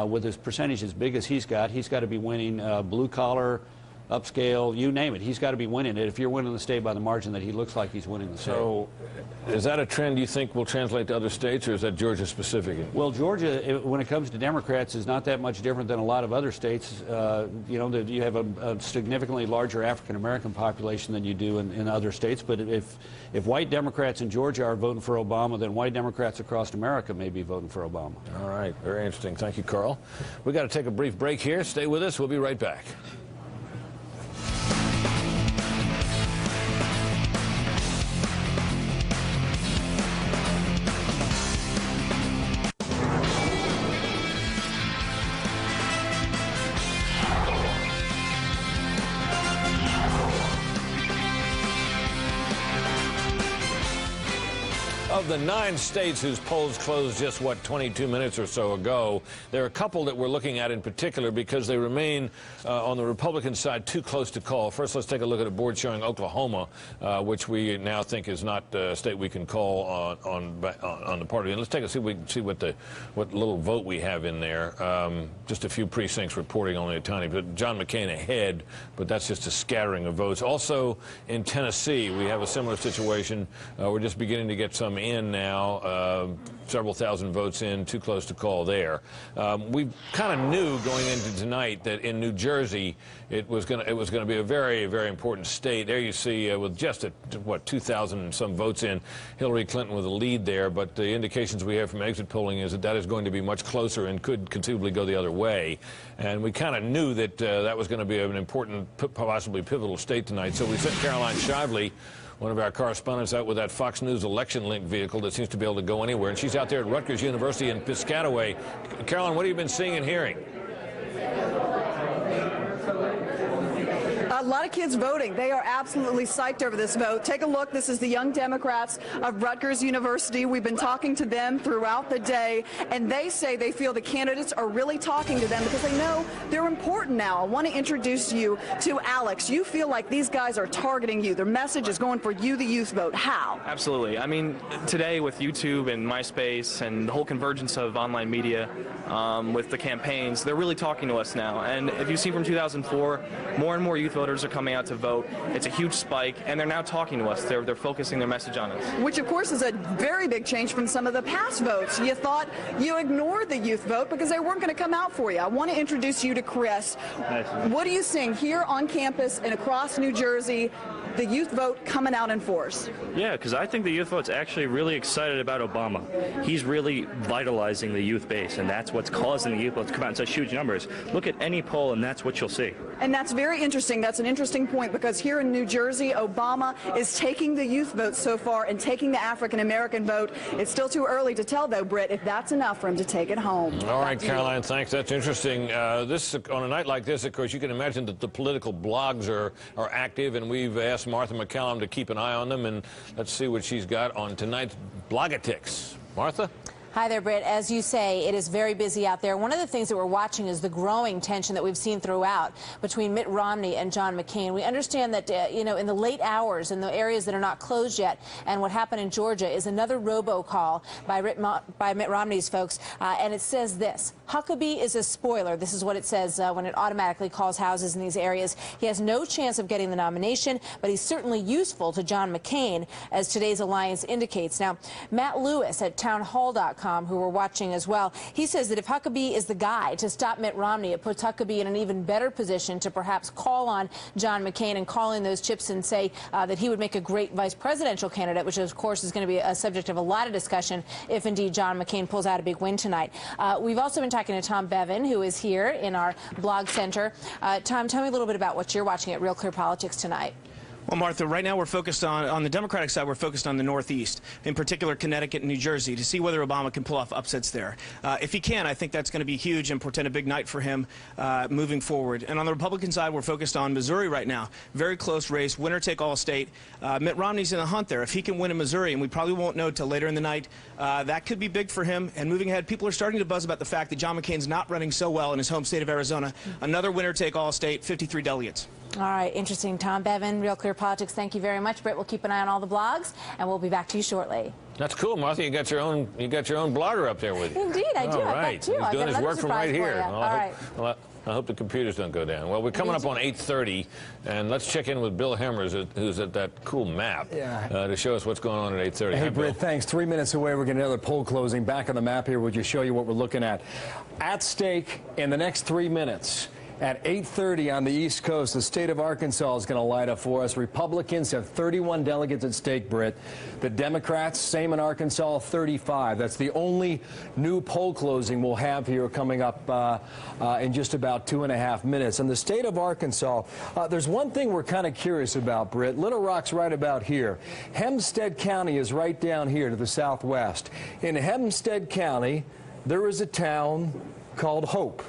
With his percentage as big as he's got to be winning blue-collar, upscale, you name it. He's got to be winning it if you're winning the state by the margin that he looks like he's winning the state. So is that a trend you think will translate to other states, or is that Georgia specific? Well, Georgia, when it comes to Democrats, is not that much different than a lot of other states. You know, you have a significantly larger African-American population than you do in other states. But if white Democrats in Georgia are voting for Obama, then white Democrats across America may be voting for Obama. All right. Very interesting. Thank you, Karl. We've got to take a brief break here. Stay with us. We'll be right back. Of the 9 states whose polls closed just, 22 minutes or so ago, there are a couple that we're looking at in particular because they remain, on the Republican side, too close to call. First, let's take a look at a board showing Oklahoma, which we now think is not a state we can call on the party. And let's take a see what little vote we have in there. Just a few precincts reporting only a tiny bit. John McCain ahead, but that's just a scattering of votes. Also in Tennessee, we have a similar situation. We're just beginning to get some in now, several thousand votes in, too close to call there. We kind of knew going into tonight that in New Jersey it was going to be a very, very important state. There you see with just 2,000 and some votes in, Hillary Clinton with a lead there, but the indications we have from exit polling is that is going to be much closer and could conceivably go the other way. And we kind of knew that that was going to be an important, possibly pivotal state tonight. So we sent Caroline Shively, one of our correspondents, out with that Fox News election link vehicle that seems to be able to go anywhere. And she's out there at Rutgers University in Piscataway. Caroline, what have you been seeing and hearing? A lot of kids voting. They are absolutely psyched over this vote. Take a look. This is the Young Democrats of Rutgers University. We've been talking to them throughout the day, and they say they feel the candidates are really talking to them because they know they're important now. I want to introduce you to Alex. You feel like these guys are targeting you. Their message is going for you, the youth vote. How? Absolutely. I mean, today with YouTube and MySpace and the whole convergence of online media with the campaigns, they're really talking to us now. And if you see from 2004, more and more youth voters are coming out to vote. It's a huge spike, and they're now talking to us. They're focusing their message on us. Which, of course, is a very big change from some of the past votes. You thought you ignored the youth vote because they weren't going to come out for you. I want to introduce you to Chris. What are you seeing here on campus and across New Jersey, the youth vote coming out in force? Yeah, because I think the youth vote's actually really excited about Obama. He's really vitalizing the youth base, and that's what's causing the youth vote to come out in such huge numbers. Look at any poll, and that's what you'll see. And that's very interesting. That's an interesting point because here in New Jersey, Obama is taking the youth vote so far and taking the African-American vote. It's still too early to tell, though, Britt, if that's enough for him to take it home. All right, Caroline, thanks. That's interesting. On a night like this, of course, you can imagine that the political blogs are active, and we've asked Martha McCallum to keep an eye on them, and let's see what she's got on tonight's Blogatics. Martha? Hi there, Britt. As you say, it is very busy out there. One of the things that we're watching is the growing tension that we've seen throughout between Mitt Romney and John McCain. We understand that, in the late hours, in the areas that are not closed yet, and what happened in Georgia is another robocall by Mitt Romney's folks, and it says this: Huckabee is a spoiler. This is what it says when it automatically calls houses in these areas. He has no chance of getting the nomination, but he's certainly useful to John McCain, as today's alliance indicates. Now, Matt Lewis at townhall.com, who we're watching as well, he says that if Huckabee is the guy to stop Mitt Romney, it puts Huckabee in an even better position to perhaps call on John McCain and call in those chips and say that he would make a great vice presidential candidate, which of course is going to be a subject of a lot of discussion if indeed John McCain pulls out a big win tonight. We've also been talking to Tom Bevan, who is here in our blog center. Tom, tell me a little bit about what you're watching at Real Clear Politics tonight. Well, Martha, right now we're focused on the Democratic side, we're focused on the Northeast, in particular Connecticut and New Jersey, to see whether Obama can pull off upsets there. If he can, I think that's going to be huge and portend a big night for him moving forward. And on the Republican side, we're focused on Missouri right now. Very close race, winner-take-all state. Mitt Romney's in the hunt there. If he can win in Missouri, and we probably won't know till later in the night, that could be big for him. And moving ahead, people are starting to buzz about the fact that John McCain's not running so well in his home state of Arizona. Another winner-take-all state, 53 delegates. All right, interesting. Tom Bevan, Real Clear Politics, thank you very much. Britt, we'll keep an eye on all the blogs, and we'll be back to you shortly. That's cool, Martha. You got your own blogger up there with you. Indeed, I do. All right. I've got two. He's doing his work from right here. Well, I hope the computers don't go down. Well, we're coming up on 8:30, and let's check in with Bill Hemmers, who's at that cool map, to show us what's going on at 8:30. Hey, Britt, thanks. 3 minutes away, we're getting another poll closing. Back on the map here, we'll just show you what we're looking at. At stake in the next 3 minutes. At 8:30 on the East Coast, the state of Arkansas is going to light up for us. Republicans have 31 delegates at stake, Britt. The Democrats, same in Arkansas, 35. That's the only new poll closing we'll have here coming up in just about 2.5 minutes. In the state of Arkansas, there's one thing we're kind of curious about, Britt. Little Rock's right about here. Hempstead County is right down here to the southwest. In Hempstead County, there is a town called Hope.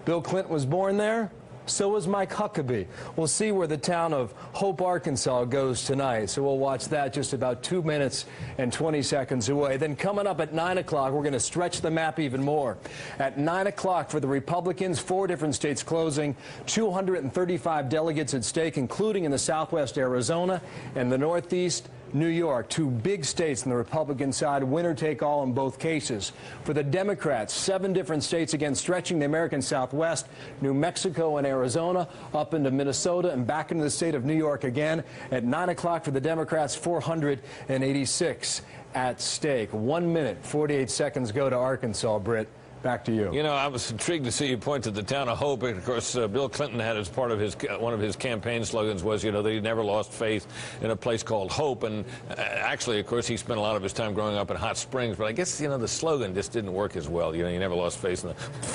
Bill Clinton was born there. So is Mike Huckabee. We'll see where the town of Hope, Arkansas goes tonight. So we'll watch that just about 2 minutes and 20 seconds away. Then coming up at 9 o'clock, we're going to stretch the map even more. At 9 o'clock for the Republicans, 4 different states closing, 235 delegates at stake, including in the Southwest Arizona and the Northeast New York, 2 big states on the Republican side, winner take all in both cases. For the Democrats, 7 different states, again stretching the American Southwest, New Mexico and Arizona, up into Minnesota and back into the state of New York again. At 9 o'clock for the Democrats, 486 at stake. 1 minute, 48 seconds go to Arkansas, Britt. Back to you. You know, I was intrigued to see you point to the town of Hope. Of course, Bill Clinton had as part of his one of his campaign slogans was, you know, that he never lost faith in a place called Hope. And actually, of course, he spent a lot of his time growing up in Hot Springs. But I guess, you know, the slogan just didn't work as well. You know, you never lost faith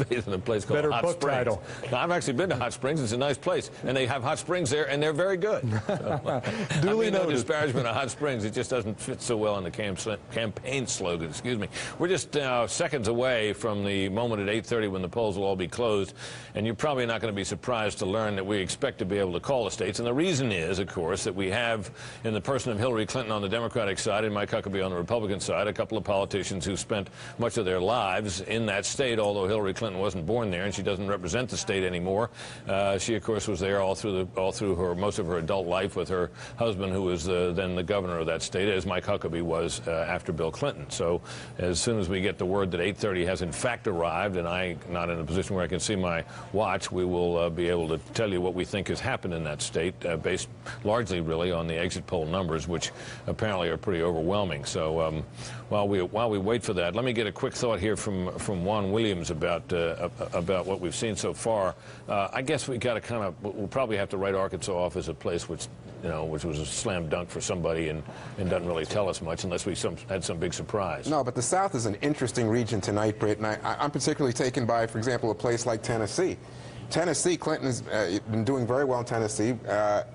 in a place called Better Hot book Springs. title. Now, I've actually been to Hot Springs. It's a nice place, and they have hot springs there, and they're very good. So, Duly I mean, no noted. disparagement of Hot Springs. It just doesn't fit so well in the campaign slogan. Excuse me. We're just seconds away from the moment at 8:30 when the polls will all be closed, and you're probably not going to be surprised to learn that we expect to be able to call the states. And the reason is, of course, that we have in the person of Hillary Clinton on the Democratic side and Mike Huckabee on the Republican side a couple of politicians who spent much of their lives in that state, although Hillary Clinton wasn't born there and she doesn't represent the state anymore. She, of course, was there all through her most of her adult life with her husband, who was then the governor of that state, as Mike Huckabee was after Bill Clinton. So as soon as we get the word that 8:30 has in fact arrived, and I'm not in a position where I can see my watch, we will be able to tell you what we think has happened in that state, based largely really on the exit poll numbers, which apparently are pretty overwhelming. So while we wait for that, let me get a quick thought here from Juan Williams about what we've seen so far. I guess we got to we'll probably have to write Arkansas off as a place which was a slam dunk for somebody and doesn't really tell us much unless we had some big surprise. No, but the South is an interesting region tonight, Britt, and I'm particularly taken by, for example, a place like Tennessee. Tennessee, Clinton has been doing very well in Tennessee,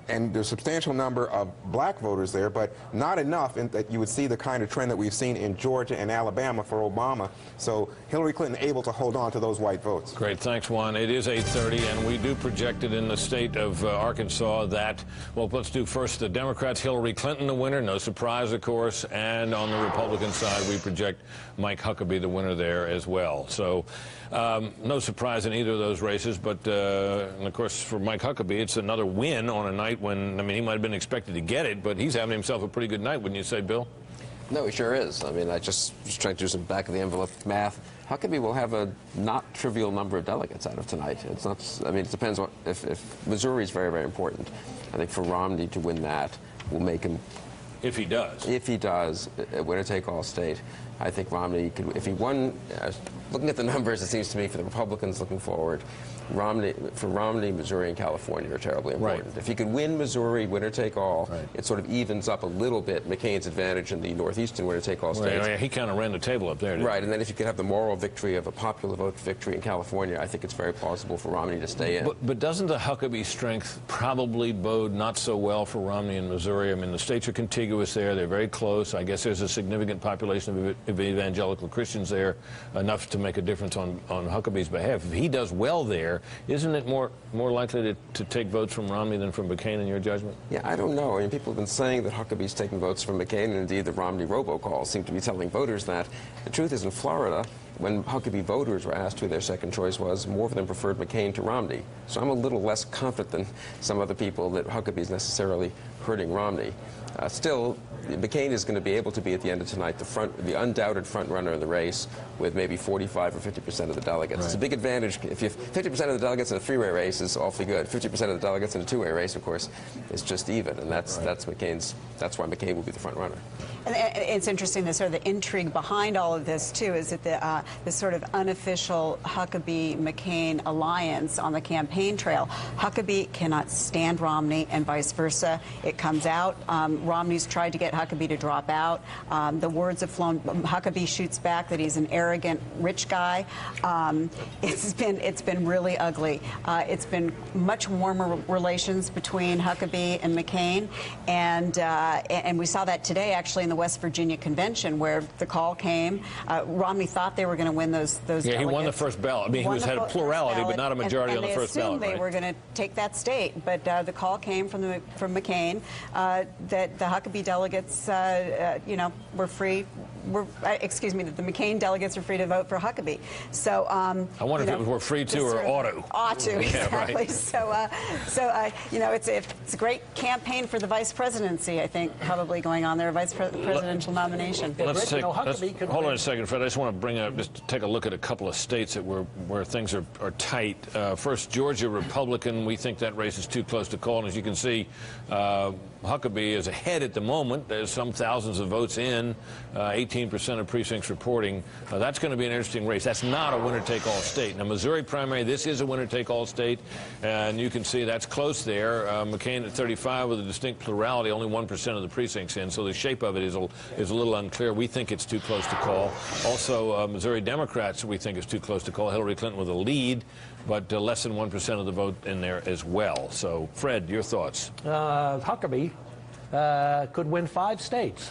and there's a substantial number of black voters there, but not enough that you would see the kind of trend that we've seen in Georgia and Alabama for Obama. So Hillary Clinton able to hold on to those white votes. Great, thanks, Juan. It is 8:30, and we do project it in the state of Arkansas that, well, let's do first the Democrats, Hillary Clinton the winner, no surprise, of course, and on the Republican side, we project Mike Huckabee the winner there as well. So no surprise in either of those races, but and of course, for Mike Huckabee, it's another win on a night when, I mean, he might have been expected to get it, but he's having himself a pretty good night, wouldn't you say, Bill? No, he sure is. I mean, I just was trying to do some back-of-the-envelope math. Huckabee will have a not trivial number of delegates out of tonight. It's not. I mean, it depends on if Missouri is very, very important. I think for Romney to win that will make him. If he does. If he does, a winner-take-all state. I think Romney could, if he won, looking at the numbers, it seems to me for the Republicans looking forward, Romney, Missouri, and California are terribly important. Right. If he could win Missouri, winner-take-all, it sort of evens up a little bit McCain's advantage in the northeastern winner-take-all states. Right. He kind of ran the table up there, didn't he? And then if you could have the moral victory of a popular vote victory in California, I think it's very plausible for Romney to stay in. But doesn't the Huckabee strength probably bode not so well for Romney in Missouri? I mean, the states are contiguous there. They're very close. I guess there's a significant population of evangelical Christians there, enough to make a difference on Huckabee's behalf. If he does well there, isn't it more likely to take votes from Romney than from McCain in your judgment? Yeah, I don't know. I mean, people have been saying that Huckabee's taking votes from McCain, and indeed the Romney robocalls seem to be telling voters that. The truth is, in Florida, when Huckabee voters were asked who their second choice was, more of them preferred McCain to Romney. So I'm a little less confident than some other people that Huckabee's necessarily hurting Romney. Still, McCain is going to be able to be at the end of tonight the undoubted front runner in the race with maybe 45 or 50% of the delegates. It's a big advantage. If you have 50% of the delegates in a three-way race is awfully good. 50% of the delegates in a two-way race, of course, is just even, and that's why McCain will be the front runner. And it's interesting, the sort of the intrigue behind all of this, too, is that the sort of unofficial Huckabee-McCain alliance on the campaign trail. Huckabee cannot stand Romney and vice versa. It comes out. Romney's tried to get Huckabee to drop out. The words have flown. Huckabee shoots back that he's an arrogant, rich guy. It's been really ugly. It's been much warmer relations between Huckabee and McCain, and we saw that today, actually, in the West Virginia convention, where the call came. Romney thought they were were going to win those delegates. Yeah, he won the first ballot. I mean, he had a plurality, but not a majority on the first ballot. They were going to take that state, but the call came from McCain that the Huckabee delegates, were free. Excuse me, that the McCain delegates are free to vote for Huckabee. So I wonder if it were free to or ought to. Ought to, exactly. Right. It's a great campaign for the vice presidency. I think probably going on there, presidential nomination. Hold on a second, Fred. I just want to just take a look at a couple of states that where things are tight. First, Georgia Republican. We think that race is too close to call, and as you can see, Huckabee is ahead at the moment. There's some thousands of votes in, 18% of precincts reporting. That's going to be an interesting race. That's not a winner-take-all state. Now, Missouri primary, this is a winner-take-all state, and you can see that's close there. McCain at 35 with a distinct plurality, only 1% of the precincts in, so the shape of it is a little unclear. We think it's too close to call. Also, Missouri Democrats, we think is too close to call. Hillary Clinton with a lead, but less than 1% of the vote in there as well. So, Fred, your thoughts? Huckabee could win 5 states.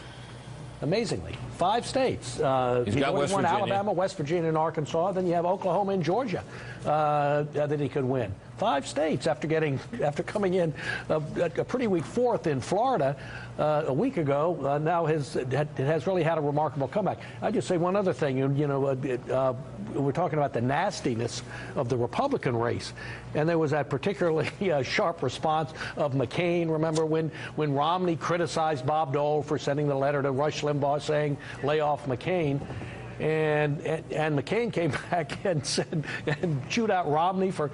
Amazingly, 5 states. He's got West Virginia. Alabama, West Virginia, and Arkansas. Then you have Oklahoma and Georgia that he could win. 5 states after coming in a pretty weak 4th in Florida a week ago. Now has really had a remarkable comeback. I just say one other thing. We're talking about the nastiness of the Republican race, and there was that particularly sharp response of McCain. Remember when Romney criticized Bob Dole for sending the letter to Rush Limbaugh saying lay off McCain. And McCain came back and said and chewed out Romney for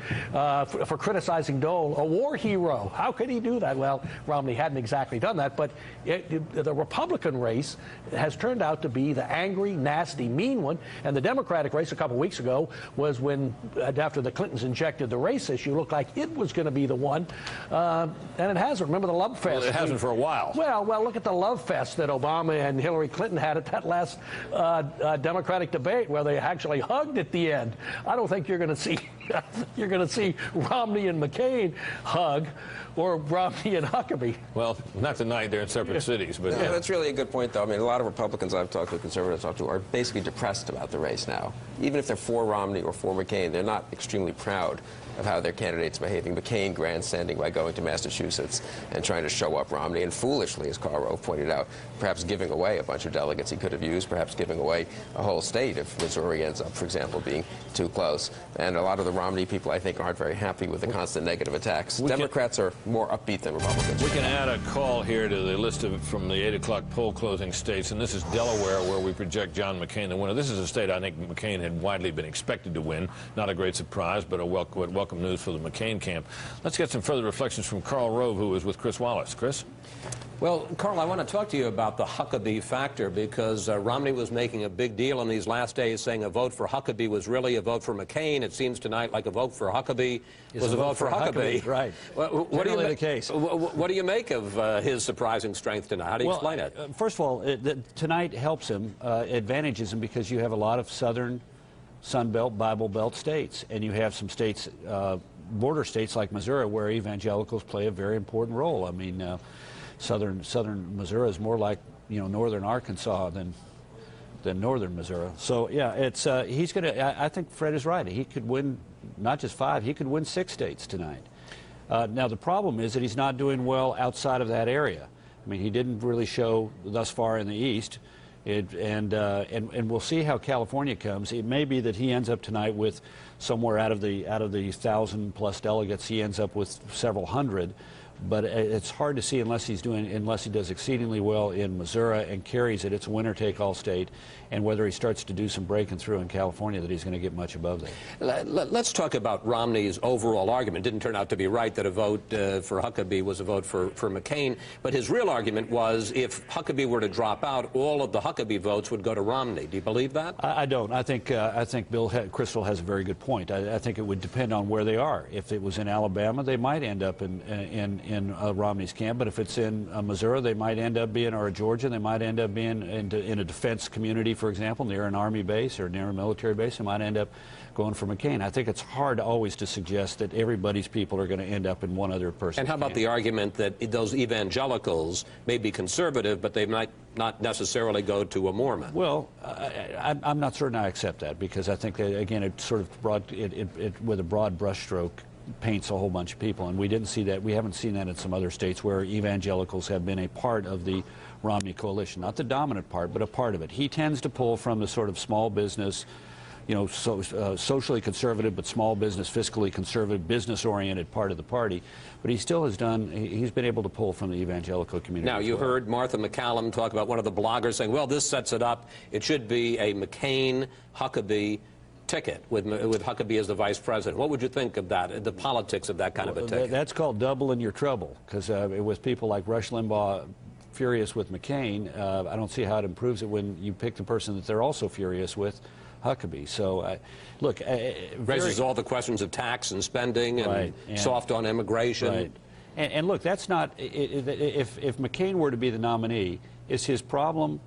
criticizing Dole, a war hero. How could he do that? Well, Romney hadn't exactly done that, but the Republican race has turned out to be the angry, nasty, mean one. And the Democratic race a couple weeks ago was when, after the Clintons injected the race issue, looked like it was going to be the one, and it hasn't. Remember the love fest? Well, it hasn't for a while. Well, look at the love fest that Obama and Hillary Clinton had at that last Democratic debate where they actually hugged at the end. I don't think you're going to see Romney and McCain hug, or Romney and Huckabee. Well, not tonight. They're in separate cities. But yeah, that's really a good point, though. I mean, a lot of Republicans I've talked to, conservatives I've talked to, are basically depressed about the race now. Even if they're for Romney or for McCain, they're not extremely proud of how their candidate's behaving. McCain grandstanding by going to Massachusetts and trying to show up Romney, and foolishly, as Karl Rove pointed out, perhaps giving away a bunch of delegates he could have used, perhaps giving away a whole state if Missouri ends up, for example, being too close. And a lot of the Romney people, I think, aren't very happy with the constant negative attacks. Democrats are more upbeat than Republicans. We can add a call here to the list from the 8 o'clock poll closing states, and this is Delaware, where we project John McCain the winner. This is a state I think McCain had widely been expected to win. Not a great surprise, but a welcome news for the McCain camp. Let's get some further reflections from Karl Rove, who is with Chris Wallace. Chris? Well, Karl, I want to talk to you about the Huckabee factor, because Romney was making a big deal in these last days, saying a vote for Huckabee was really a vote for McCain. It seems tonight like a vote for Huckabee was a vote for Huckabee. Right. What do you the case. What do you make of his surprising strength tonight? How do you explain it? First of all, tonight helps him, advantages him, because you have a lot of southern Sun Belt, Bible Belt states, and you have some states, border states like Missouri, where evangelicals play a very important role. I mean, southern Missouri is more like, northern Arkansas than northern Missouri. So yeah, it's he's going to. I think Fred is right. He could win not just 5. He could win 6 states tonight. Now the problem is that he's not doing well outside of that area. I mean, he didn't really show thus far in the East. And we'll see how California comes. It may be that he ends up tonight with somewhere out of the 1,000+ delegates, he ends up with several hundred. But it's hard to see unless he does exceedingly well in Missouri and carries it. It's a winner-take-all state, and whether he starts to do some breaking through in California, that he's going to get much above that. Let's talk about Romney's overall argument. Didn't turn out to be right that a vote for Huckabee was a vote for McCain, but his real argument was if Huckabee were to drop out, all of the Huckabee votes would go to Romney. Do you believe that? I don't. I think Bill Kristol has a very good point. I think it would depend on where they are. If it was in Alabama, they might end up in in Romney's camp. But if it's in Missouri, they might end up being, or Georgia, they might end up being in a defense community, for example, near an Army base or near a military base. They might end up going for McCain. I think it's hard always to suggest that everybody's people are going to end up in one other person. And how about the argument that those evangelicals may be conservative, but they might not necessarily go to a Mormon? Well, I'm not certain I accept that, because I think that, again, it sort of with a broad brushstroke paints a whole bunch of people, and we didn't see that. We haven't seen that in some other states where evangelicals have been a part of the Romney coalition, not the dominant part, but a part of it. He tends to pull from the sort of small business, you know, socially conservative, but small business, fiscally conservative, business-oriented part of the party. But he still has he's been able to pull from the evangelical community. Now, you heard Martha MacCallum talk about one of the bloggers saying, well, this sets it up. It should be a McCain-Huckabee ticket with Huckabee as the vice president. What would you think of that, the politics of that kind of a ticket? That's called doubling your trouble, because with people like Rush Limbaugh furious with McCain, I don't see how it improves it when you pick the person that they're also furious with, Huckabee. So, look, raises all the questions of tax and spending and soft on immigration. Right. And look, that's not, if McCain were to be the nominee, is his problem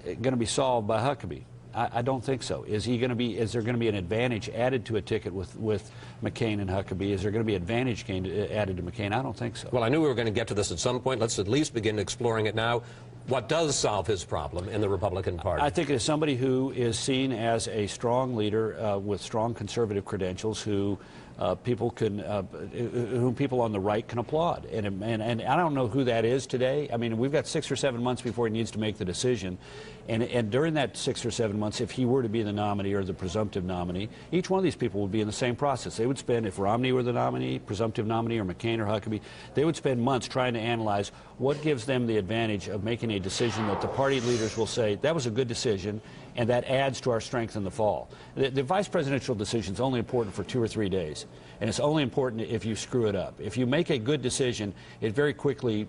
going to be solved by Huckabee? I don't think so. Is there going to be an advantage added to a ticket with McCain and Huckabee? Is there going to be advantage added to McCain? I don't think so. Well, I knew we were going to get to this at some point. Let's at least begin exploring it now. What does solve his problem in the Republican Party? I think it is somebody who is seen as a strong leader with strong conservative credentials whom people on the right can applaud. And I don't know who that is today. I mean, we've got 6 or 7 months before he needs to make the decision. And during that 6 or 7 months, if he were to be the nominee or the presumptive nominee, each one of these people would be in the same process. They would spend, if Romney were the nominee, presumptive nominee, or McCain or Huckabee, they would spend months trying to analyze what gives them the advantage of making a decision that the party leaders will say, that was a good decision, and that adds to our strength in the fall. The vice presidential decision is only important for 2 or 3 days, and it's only important if you screw it up. If you make a good decision, it very quickly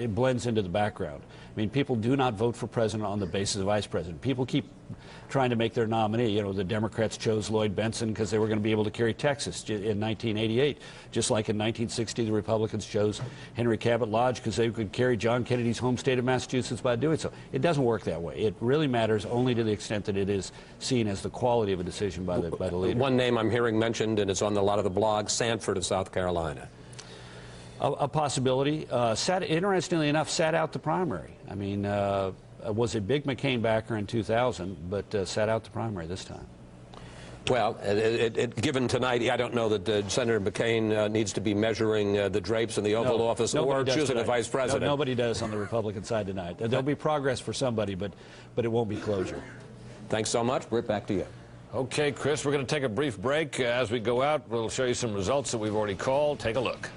blends into the background. I mean, people do not vote for president on the basis of vice president. People keep trying to make their nominee. You know, the Democrats chose Lloyd Bentsen because they were going to be able to carry Texas in 1988. Just like in 1960, the Republicans chose Henry Cabot Lodge because they could carry John Kennedy's home state of Massachusetts by doing so. It doesn't work that way. It really matters only to the extent that it is seen as the quality of a decision by the leader. One name I'm hearing mentioned, and it's on a lot of the blogs, Sanford of South Carolina. A possibility. Interestingly enough, sat out the primary. I mean, was a big McCain backer in 2000, but sat out the primary this time. Well, given tonight, I don't know that Senator McCain needs to be measuring the drapes in the Oval Office or choosing a vice president. No, nobody does on the Republican side tonight. There'll be progress for somebody, but it won't be closure. Thanks so much. Britt, back to you. Okay, Chris, we're going to take a brief break. As we go out, we'll show you some results that we've already called. Take a look.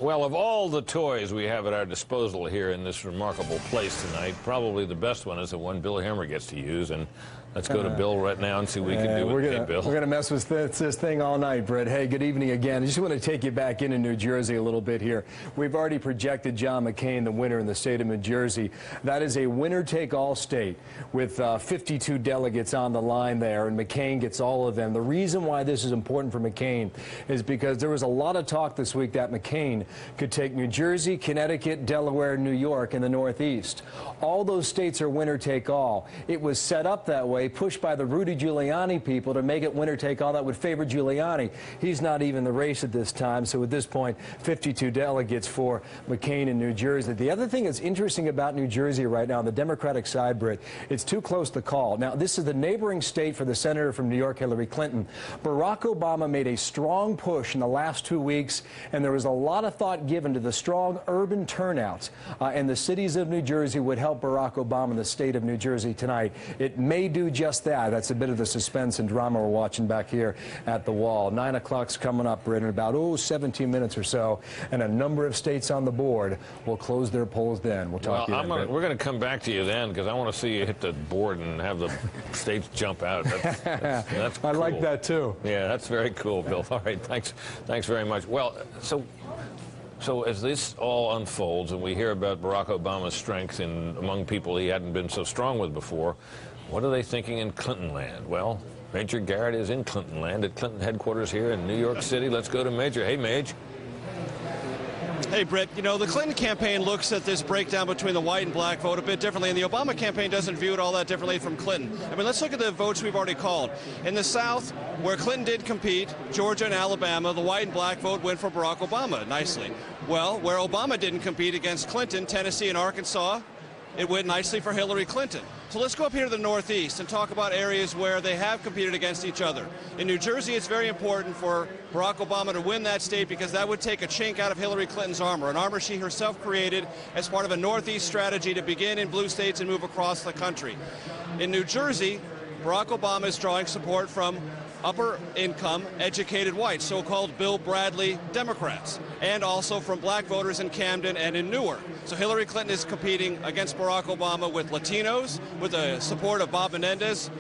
Well, of all the toys we have at our disposal here in this remarkable place tonight, probably the best one is the one Bill Hemmer gets to use. And let's go to Bill right now and see what we can do with it. Bill. We're going to mess with this thing all night, Britt. Hey, good evening again. I just want to take you back into New Jersey a little bit here. We've already projected John McCain the winner in the state of New Jersey. That is a winner-take-all state with 52 delegates on the line there, and McCain gets all of them. The reason why this is important for McCain is because there was a lot of talk this week that McCain could take New Jersey, Connecticut, Delaware, New York, and the Northeast. All those states are winner take all. It was set up that way, pushed by the Rudy Giuliani people to make it winner take all. That would favor Giuliani. He's not even in the race at this time. So at this point, 52 delegates for McCain in New Jersey. The other thing that's interesting about New Jersey right now on the Democratic side, Britt, it's too close to call. Now, this is the neighboring state for the senator from New York, Hillary Clinton. Barack Obama made a strong push in the last 2 weeks, and there was a lot of thought given to the strong urban turnout in the cities of New Jersey would help Barack Obama in the state of New Jersey tonight. It may do just that. That's a bit of the suspense and drama we're watching back here at the wall. 9 o'clock's coming up, Britt, in about 17 minutes or so, and a number of states on the board will close their polls then. We'll talk to you then, we're going to come back to you then, because I want to see you hit the board and have the states jump out. That's cool. I like that too. Yeah, that's very cool, Bill. All right, thanks very much. Well, so as this all unfolds and we hear about Barack Obama's strength among people he hadn't been so strong with before, what are they thinking in Clinton land? Well, Major Garrett is in Clinton land at Clinton headquarters here in New York City. Let's go to Major. Hey, Maj. Hey, Britt, you know, the Clinton campaign looks at this breakdown between the white and black vote a bit differently, and the Obama campaign doesn't view it all that differently from Clinton. I mean, let's look at the votes we've already called. In the South, where Clinton did compete, Georgia and Alabama, the white and black vote went for Barack Obama nicely. Well, where Obama didn't compete against Clinton, Tennessee and Arkansas, it went nicely for Hillary Clinton. So let's go up here to the Northeast and talk about areas where they have competed against each other. In New Jersey, it's very important for Barack Obama to win that state because that would take a chink out of Hillary Clinton's armor, an armor she herself created as part of a Northeast strategy to begin in blue states and move across the country. In New Jersey, Barack Obama is drawing support from upper-income, educated whites, so-called Bill Bradley Democrats, and also from black voters in Camden and in Newark. So Hillary Clinton is competing against Barack Obama with Latinos, with the support of Bob Menendez,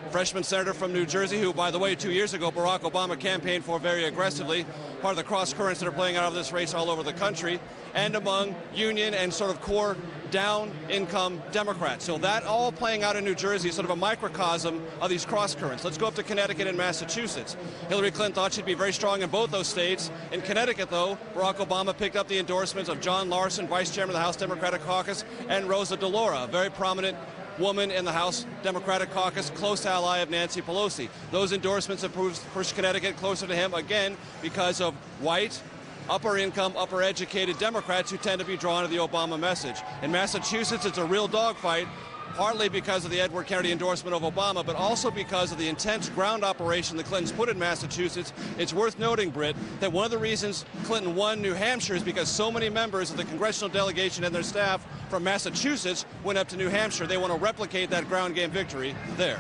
freshman senator from New Jersey, who, by the way, 2 years ago, Barack Obama campaigned for very aggressively, part of the cross currents that are playing out of this race all over the country, and among union and sort of core down-income Democrats. So that all playing out in New Jersey is sort of a microcosm of these cross currents. Let's go up to Connecticut and Massachusetts. Hillary Clinton thought she'd be very strong in both those states. In Connecticut, though, Barack Obama picked up the endorsements of John Larson, vice chairman of the House Democratic Caucus, and Rosa DeLauro, a very prominent woman in the House Democratic Caucus, close ally of Nancy Pelosi. Those endorsements have pushed Connecticut closer to him, again, because of white, upper-income, upper-educated Democrats who tend to be drawn to the Obama message. In Massachusetts, it's a real dogfight, partly because of the Edward Kennedy endorsement of Obama, but also because of the intense ground operation the Clintons put in Massachusetts. It's worth noting, Britt, that one of the reasons Clinton won New Hampshire is because so many members of the congressional delegation and their staff from Massachusetts went up to New Hampshire. They want to replicate that ground game victory there.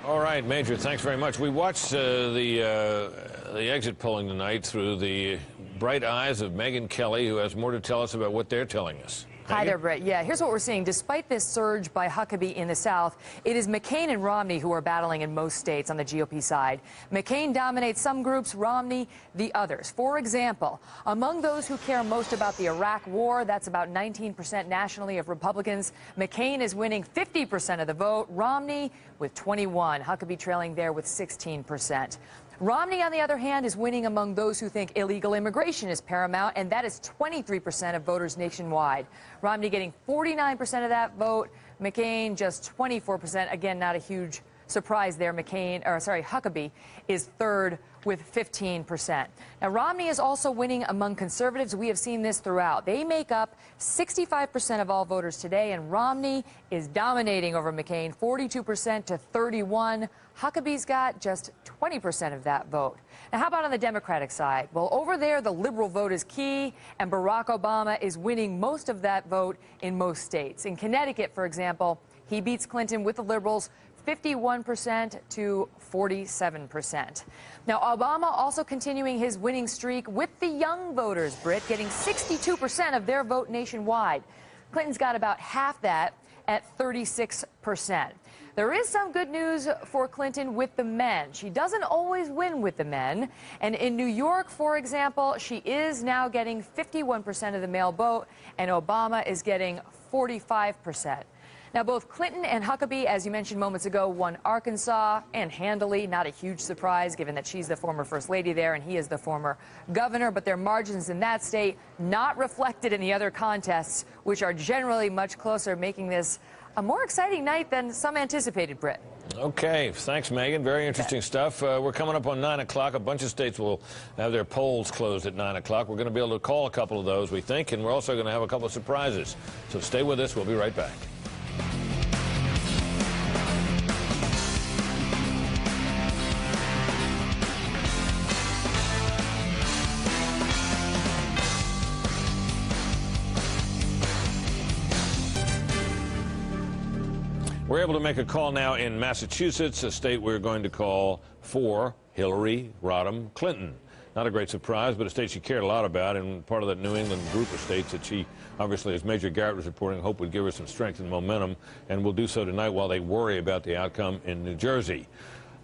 All right, Major, thanks very much. We watched the exit polling tonight through the bright eyes of Megyn Kelly, who has more to tell us about what they're telling us. Hi there, Brett. Yeah, here's what we're seeing. Despite this surge by Huckabee in the South, it is McCain and Romney who are battling in most states on the GOP side. McCain dominates some groups, Romney the others. For example, among those who care most about the Iraq war, that's about 19% nationally of Republicans, McCain is winning 50% of the vote, Romney with 21%, Huckabee trailing there with 16%. Romney, on the other hand, is winning among those who think illegal immigration is paramount, and that is 23% of voters nationwide. Romney getting 49% of that vote, McCain just 24%. Again, not a huge surprise there. Huckabee is third with 15%. Now, Romney is also winning among conservatives. We have seen this throughout. They make up 65% of all voters today, and Romney is dominating over McCain, 42% to 31%. Huckabee's got just 20% of that vote. Now, how about on the Democratic side? Well, over there, the liberal vote is key, and Barack Obama is winning most of that vote in most states. In Connecticut, for example, he beats Clinton with the liberals 51% to 47%. Now, Obama also continuing his winning streak with the young voters, Britt, getting 62% of their vote nationwide. Clinton's got about half that at 36%. There is some good news for Clinton with the men. She doesn't always win with the men. And in New York, for example, she is now getting 51% of the male vote, and Obama is getting 45%. Now, both Clinton and Huckabee, as you mentioned moments ago, won Arkansas, and handily, not a huge surprise given that she's the former First Lady there and he is the former governor. But their margins in that state not reflected in the other contests, which are generally much closer, making this a more exciting night than some anticipated, Britt. Okay, thanks, Megan. Very interesting stuff. We're coming up on 9 o'clock. A bunch of states will have their polls closed at 9 o'clock. We're going to be able to call a couple of those, we think, and we're also going to have a couple of surprises. So stay with us. We'll be right back. We're able to make a call now in Massachusetts, a state we're going to call for Hillary Rodham Clinton. Not a great surprise, but a state she cared a lot about, and part of that New England group of states that she, obviously, as Major Garrett was reporting, hoped would give her some strength and momentum, and will do so tonight while they worry about the outcome in New Jersey.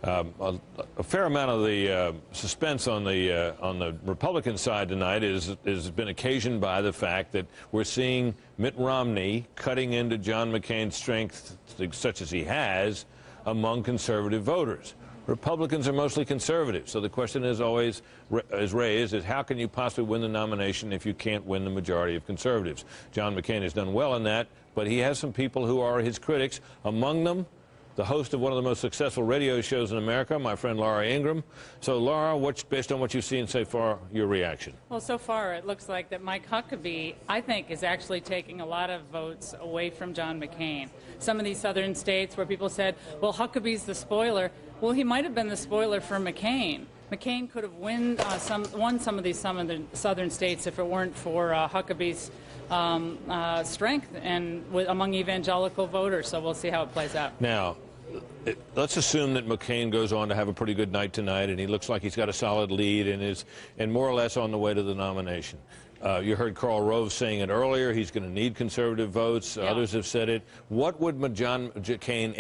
A fair amount of the suspense on the Republican side tonight has been occasioned by the fact that we're seeing Mitt Romney cutting into John McCain's strength, such as he has, among conservative voters. Republicans are mostly conservative, so the question is always raised is how can you possibly win the nomination if you can't win the majority of conservatives? John McCain has done well in that, but he has some people who are his critics, among them the host of one of the most successful radio shows in America, my friend Laura Ingraham. So, Laura, based on what you've seen so far, your reaction? Well, so far it looks like that Mike Huckabee, I think, is actually taking a lot of votes away from John McCain. Some of these southern states where people said, well, Huckabee's the spoiler. Well, he might have been the spoiler for McCain. McCain could have won some of these southern states if it weren't for Huckabee's strength and among evangelical voters. So we'll see how it plays out. Now, let's assume that McCain goes on to have a pretty good night tonight, and he looks like he's got a solid lead and more or less on the way to the nomination. You heard Karl Rove saying it earlier. He's going to need conservative votes. Yeah. Others have said it. What would John McCain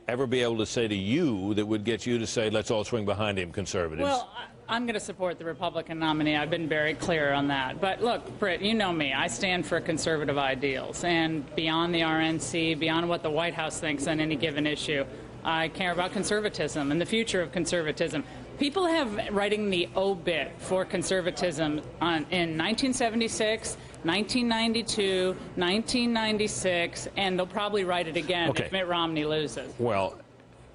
ever be able to say to you that would get you to say, let's all swing behind him, conservatives? Well, I'm going to support the Republican nominee. I've been very clear on that. But look, Britt, you know me. I stand for conservative ideals. And beyond the RNC, beyond what the White House thinks on any given issue, I care about conservatism and the future of conservatism. People have writing the obit for conservatism in 1976, 1992, 1996, and they'll probably write it again if Mitt Romney loses. Well,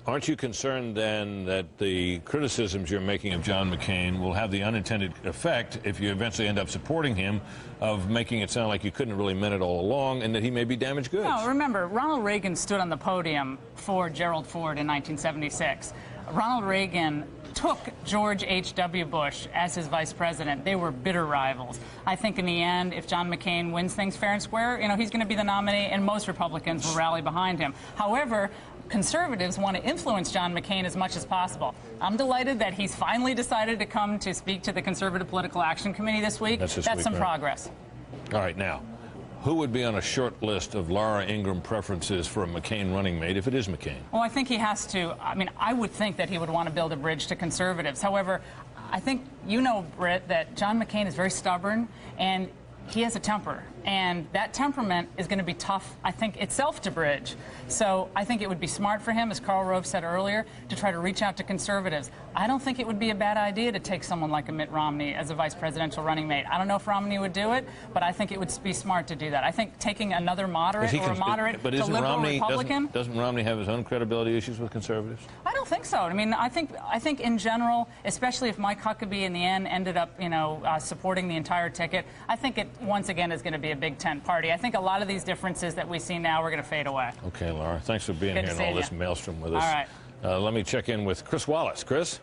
aren't you concerned then that the criticisms you're making of John McCain will have the unintended effect, if you eventually end up supporting him, of making it sound like you couldn't really meant it all along and that he may be damaged goods? No, remember, Ronald Reagan stood on the podium for Gerald Ford in 1976. Ronald Reagan took George H.W. Bush as his vice president. They were bitter rivals. I think in the end, if John McCain wins things fair and square, he's going to be the nominee, and most Republicans will rally behind him. However, conservatives want to influence John McCain as much as possible. I'm delighted that he's finally decided to come to speak to the Conservative Political Action Committee this week. That's some progress. All right, now, who would be on a short list of Laura Ingraham preferences for a McCain running mate if it is McCain? Well, I think he has to. I would think that he would want to build a bridge to conservatives. However, I think Britt, that John McCain is very stubborn and he has a temper. And that temperament is going to be tough, I think, itself to bridge. So I think it would be smart for him, as Karl Rove said earlier, to try to reach out to conservatives. I don't think it would be a bad idea to take someone like a Mitt Romney as a vice presidential running mate. I don't know if Romney would do it, but I think it would be smart to do that. I think taking another moderate or a moderate to liberal Republican... Doesn't Romney have his own credibility issues with conservatives? I don't think so. I think in general, especially if Mike Huckabee in the end ended up, supporting the entire ticket, I think it, once again, is going to be a big tent party. I think a lot of these differences that we see now are going to fade away. Okay, Laura. Thanks for being here in all this maelstrom with us. All right. Let me check in with Chris Wallace. Chris?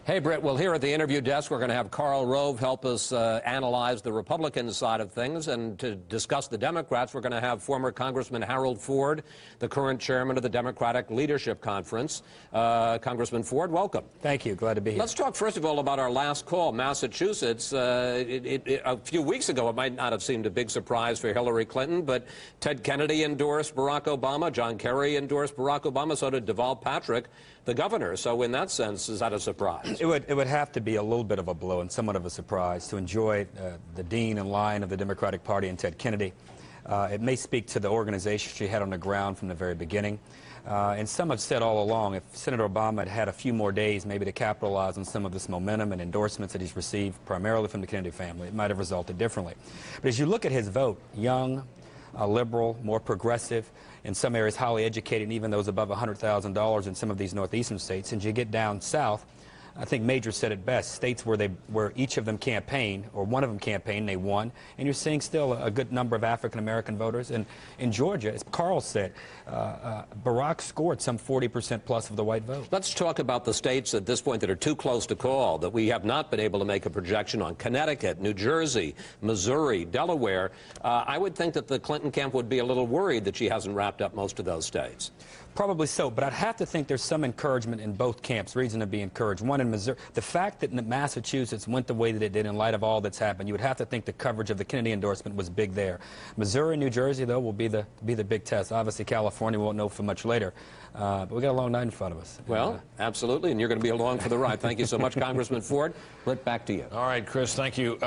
Hey, Britt. Well, here at the interview desk, we're going to have Karl Rove help us analyze the Republican side of things. And to discuss the Democrats, we're going to have former Congressman Harold Ford, the current chairman of the Democratic Leadership Conference. Congressman Ford, welcome. Thank you. Glad to be here. Let's talk, first of all, about our last call, Massachusetts. A few weeks ago, it might not have seemed a big surprise for Hillary Clinton, but Ted Kennedy endorsed Barack Obama. John Kerry endorsed Barack Obama. So did Deval Patrick, the governor. So in that sense, is that a surprise? It would have to be a little bit of a blow and somewhat of a surprise to enjoy the dean and lion of the Democratic Party and Ted Kennedy It may speak to the organization she had on the ground from the very beginning. And some have said all along, if Senator Obama had had a few more days maybe to capitalize on some of this momentum and endorsements that he's received primarily from the Kennedy family, it might have resulted differently. But as you look at his vote, young, liberal, more progressive, in some areas highly educated, and even those above $100,000 in some of these northeastern states, and you get down south, I think Major said it best, states where each of them campaigned, or one of them campaigned, they won, and you're seeing still a good number of African-American voters. And in Georgia, as Carl said, Barack scored some 40% plus of the white vote. Let's talk about the states at this point that are too close to call, that we have not been able to make a projection on. Connecticut, New Jersey, Missouri, Delaware. I would think that the Clinton camp would be a little worried that she hasn't wrapped up most of those states. Probably so, but I'd have to think there's some encouragement in both camps, reason to be encouraged. One in Missouri, the fact that Massachusetts went the way that it did in light of all that's happened, you would have to think the coverage of the Kennedy endorsement was big there. Missouri and New Jersey, though, will be the big test. Obviously, California won't know for much later, but we got a long night in front of us. Well, absolutely, and you're going to be along for the ride. Thank you so much, Congressman Ford. Britt, back to you. All right, Chris, thank you.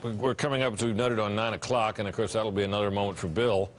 We're coming up, as we've noted, on 9 o'clock, and of course that'll be another moment for Bill.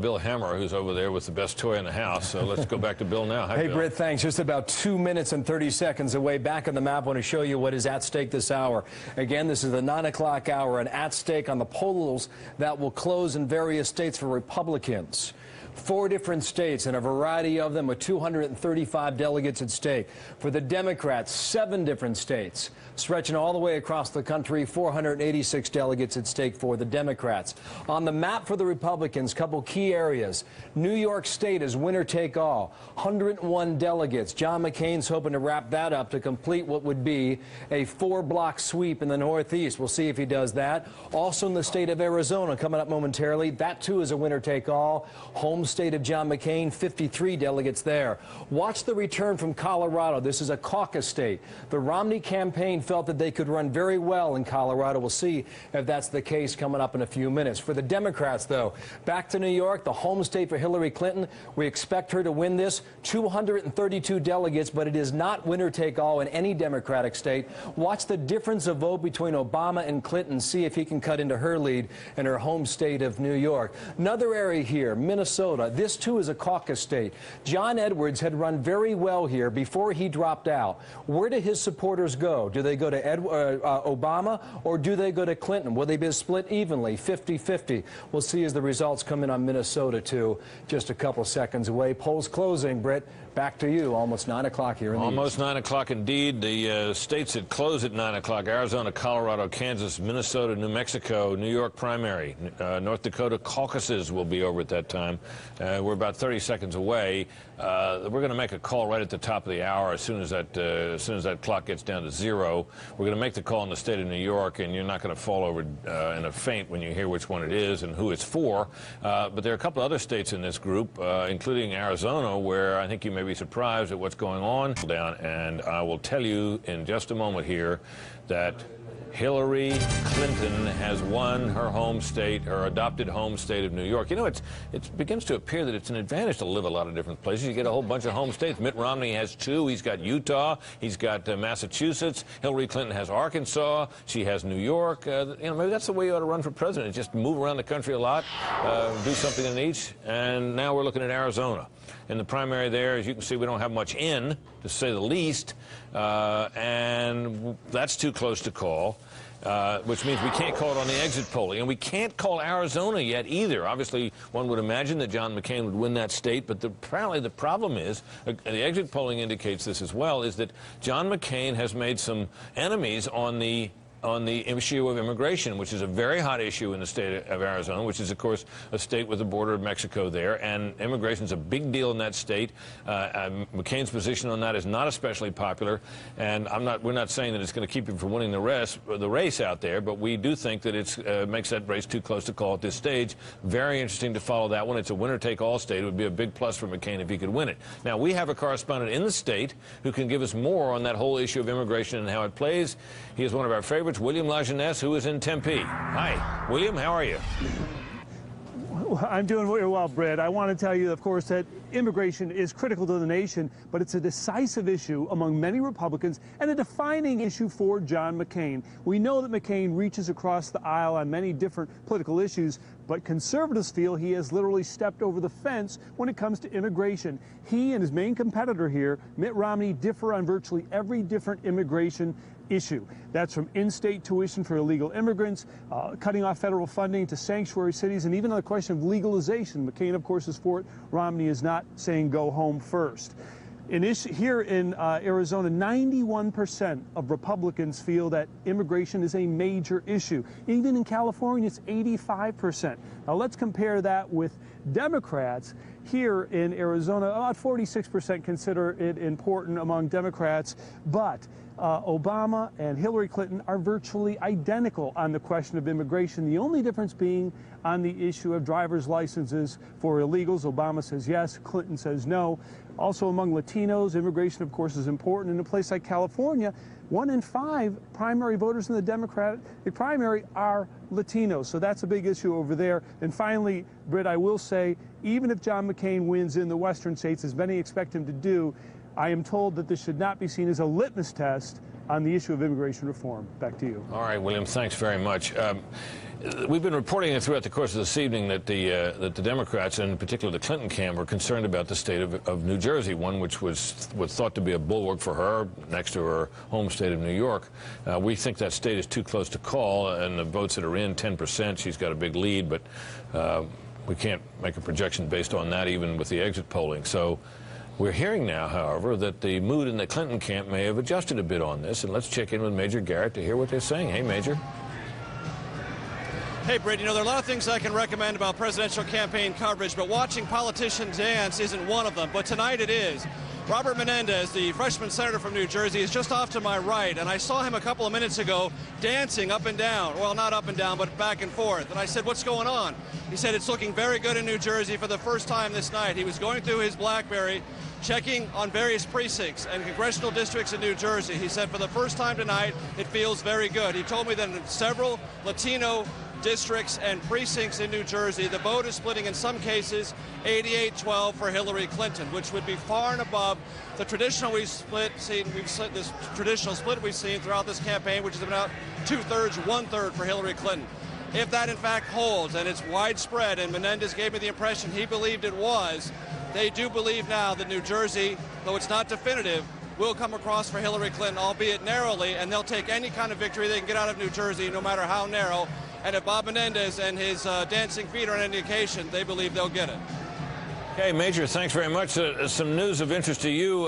Bill Hammer, who's over there with the best toy in the house. So let's go back to Bill now. Hi, Hey, Bill. Britt, thanks. Just about 2 minutes and 30 seconds away. Back on the map, I want to show you what is at stake this hour. Again, this is the 9 o'clock hour, and at stake on the polls that will close in various states for Republicans. 4 different states, and a variety of them with 235 delegates at stake. For the Democrats, 7 different states, stretching all the way across the country, 486 delegates at stake for the Democrats. On the map for the Republicans, couple key areas. New York State is winner take all, 101 delegates. John McCain's hoping to wrap that up to complete what would be a 4-block sweep in the Northeast. We'll see if he does that. Also in the state of Arizona, coming up momentarily, that too is a winner take all. Home state of John McCain, 53 delegates there. Watch the return from Colorado. This is a caucus state. The Romney campaign felt that they could run very well in Colorado. We'll see if that's the case coming up in a few minutes. For the Democrats, though, back to New York, the home state for Hillary Clinton. We expect her to win this. 232 delegates, but it is not winner take all in any Democratic state. Watch the difference of vote between Obama and Clinton. See if he can cut into her lead in her home state of New York. Another area here, Minnesota. This, too, is a caucus state. John Edwards had run very well here before he dropped out. Where do his supporters go? Do they go to Obama, or do they go to Clinton? Will they be split evenly, 50-50? We'll see as the results come in on Minnesota, too, just a couple seconds away. Polls closing, Britt. Back to you, almost 9 o'clock here in the Almost 9 o'clock indeed. The states that close at 9 o'clock, Arizona, Colorado, Kansas, Minnesota, New Mexico, New York primary, North Dakota caucuses will be over at that time. We're about 30 seconds away. We're going to make a call right at the top of the hour as soon as that clock gets down to 0. We're going to make the call in the state of New York, and you're not going to fall over in a faint when you hear which one it is and who it's for. But there are a couple other states in this group, including Arizona, where I think you may be surprised at what's going on. And I will tell you in just a moment here that Hillary Clinton has won her home state, her adopted home state of New York. You know, it begins to appear that it's an advantage to live a lot of different places. You get a whole bunch of home states. Mitt Romney has 2. He's got Utah. He's got Massachusetts. Hillary Clinton has Arkansas. She has New York. You know, maybe that's the way you ought to run for president. Just move around the country a lot, do something in each. And now we're looking at Arizona. In the primary there, as you can see, we don't have much in, to say the least, and that's too close to call, which means we can't call it on the exit polling. And we can't call Arizona yet either. Obviously, one would imagine that John McCain would win that state, but apparently the problem is, the exit polling indicates this as well, is that John McCain has made some enemies on the issue of immigration, which is a very hot issue in the state of Arizona, which is, of course, a state with the border of Mexico there. And immigration is a big deal in that state. McCain's position on that is not especially popular. And we're not saying that it's going to keep him from winning the race out there, but we do think that it makes that race too close to call at this stage. Very interesting to follow that one. It's a winner-take-all state. It would be a big plus for McCain if he could win it. Now, we have a correspondent in the state who can give us more on that whole issue of immigration and how it plays. He is one of our favorites, William Lajeunesse, who is in Tempe. Hi, William, how are you? Well, I'm doing very well, Brett. I want to tell you, of course, that immigration is critical to the nation, but it's a decisive issue among many Republicans and a defining issue for John McCain. We know that McCain reaches across the aisle on many different political issues, but conservatives feel he has literally stepped over the fence when it comes to immigration. He and his main competitor here, Mitt Romney, differ on virtually every different immigration issue. That's from in-state tuition for illegal immigrants, cutting off federal funding to sanctuary cities, and even on the question of legalization. McCain, of course, is for it. Romney is not, saying go home first. Here in Arizona, 91% of Republicans feel that immigration is a major issue. Even in California, it's 85%. Now let's compare that with Democrats. Here in Arizona, about 46% consider it important among Democrats, but Obama and Hillary Clinton are virtually identical on the question of immigration, the only difference being on the issue of driver's licenses for illegals. Obama says yes, Clinton says no. Also among Latinos, immigration, of course, is important. In a place like California, 1 in 5 primary voters in the Democratic primary are Latinos. So that's a big issue over there. And finally, Britt, I will say, even if John McCain wins in the western states, as many expect him to do, I am told that this should not be seen as a litmus test on the issue of immigration reform. Back to you. All right, William, thanks very much. We've been reporting throughout the course of this evening that the Democrats, and in particular the Clinton camp, are concerned about the state of New Jersey, one which was thought to be a bulwark for her next to her home state of New York. We think that state is too close to call, and the votes that are in, 10%, she's got a big lead, but we can't make a projection based on that even with the exit polling. So we're hearing now, however, that the mood in the Clinton camp may have adjusted a bit on this, and let's check in with Major Garrett to hear what they're saying. Hey, Major. Hey, Britt, you know, there are a lot of things I can recommend about presidential campaign coverage, but watching politicians dance isn't one of them. But tonight it is. Robert Menendez, the freshman senator from New Jersey, is just off to my right, and I saw him a couple of minutes ago dancing up and down. Well, not up and down, but back and forth. And I said, what's going on? He said, it's looking very good in New Jersey for the first time this night. He was going through his BlackBerry, checking on various precincts and congressional districts in New Jersey. He said, for the first time tonight, it feels very good. He told me that in several Latino districts and precincts in New Jersey, the vote is splitting in some cases 88-12 for Hillary Clinton, which would be far and above the traditional this traditional split we've seen throughout this campaign, which is about 2/3, 1/3 for Hillary Clinton. If that in fact holds and it's widespread, and Menendez gave me the impression he believed it was, they do believe now that New Jersey, though it's not definitive, will come across for Hillary Clinton, albeit narrowly, and they'll take any kind of victory they can get out of New Jersey, no matter how narrow. And if Bob Menendez and his dancing feet are an indication, they believe they'll get it. Okay, Major, thanks very much. Some news of interest to you.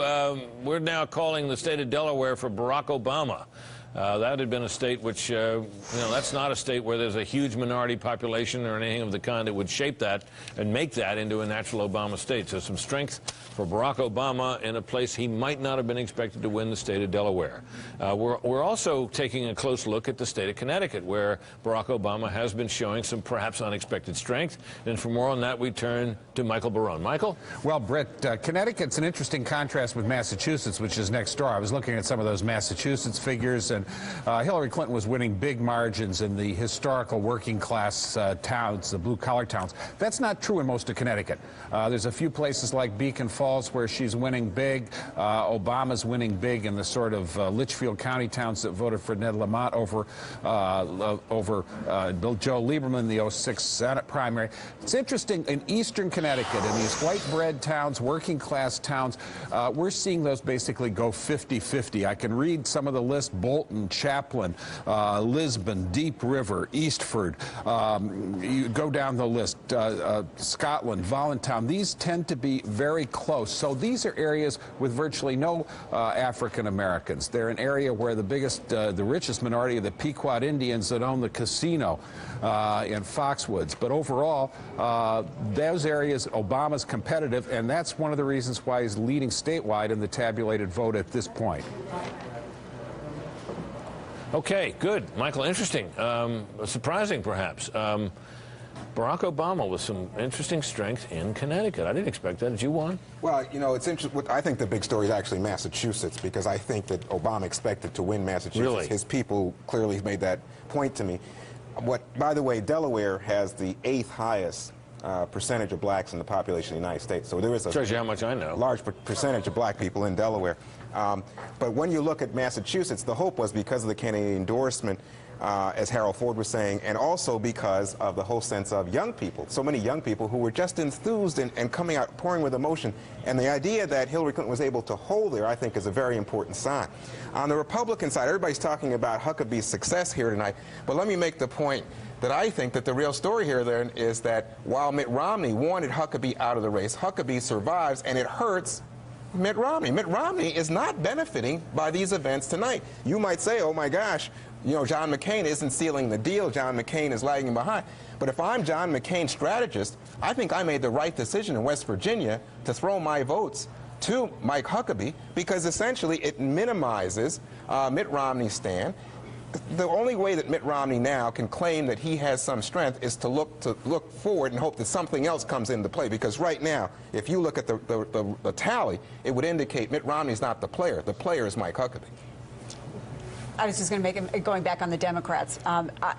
We're now calling the state of Delaware for Barack Obama. That had been a state which, that's not a state where there's a huge minority population or anything of the kind that would shape that and make that into a natural Obama state. So some strength for Barack Obama in a place he might not have been expected to win, the state of Delaware. We're also taking a close look at the state of Connecticut, where Barack Obama has been showing some perhaps unexpected strength. And for more on that, we turn to Michael Barone. Michael? Well, Brett, Connecticut's an interesting contrast with Massachusetts, which is next door. I was looking at some of those Massachusetts figures, and Hillary Clinton was winning big margins in the historical working class towns, the blue-collar towns. That's not true in most of Connecticut. There's a few places like Beacon Falls where she's winning big. Obama's winning big in the sort of Litchfield County towns that voted for Ned Lamont over Joe Lieberman in the 06 Senate primary. It's interesting, in eastern Connecticut, in these white bread towns, working class towns, we're seeing those basically go 50-50. I can read some of the list: Bolton, Chaplin, Lisbon, Deep River, Eastford. You go down the list, Scotland, Voluntown. These tend to be very close. So these are areas with virtually no African Americans. They're an area where the richest minority are the Pequot Indians that own the casino in Foxwoods. But overall, those areas, Obama's competitive, and that's one of the reasons why he's leading statewide in the tabulated vote at this point. Okay, good. Michael, interesting. Surprising, perhaps. Barack Obama with some interesting strength in Connecticut. I didn't expect that. Did you, Juan? Well, you know, it's interesting. I think the big story is actually Massachusetts, because I think that Obama expected to win Massachusetts. Really? His people clearly made that point to me. By the way, Delaware has the 8th highest percentage of blacks in the population of the United States. So there is a shows you how much I know. Large percentage of black people in Delaware. But when you look at Massachusetts, the hope was because of the Kennedy endorsement, as Harold Ford was saying, and also because of the whole sense of young people. So many young people who were just enthused and coming out, pouring with emotion. And the idea that Hillary Clinton was able to hold there, I think, is a very important sign. On the Republican side, everybody's talking about Huckabee's success here tonight. But let me make the point that I think that the real story here then is that while Mitt Romney wanted Huckabee out of the race, Huckabee survives, and it hurts Mitt Romney. Mitt Romney is not benefiting by these events tonight. You might say, oh my gosh, you know, John McCain isn't sealing the deal. John McCain is lagging behind. But if I'm John McCain's strategist, I think I made the right decision in West Virginia to throw my votes to Mike Huckabee, because essentially it minimizes Mitt Romney's stand. The only way that Mitt Romney now can claim that he has some strength is to look forward and hope that something else comes into play. Because right now, if you look at the tally, it would indicate Mitt Romney's not the player. The player is Mike Huckabee. I was just going to make going back on the Democrats.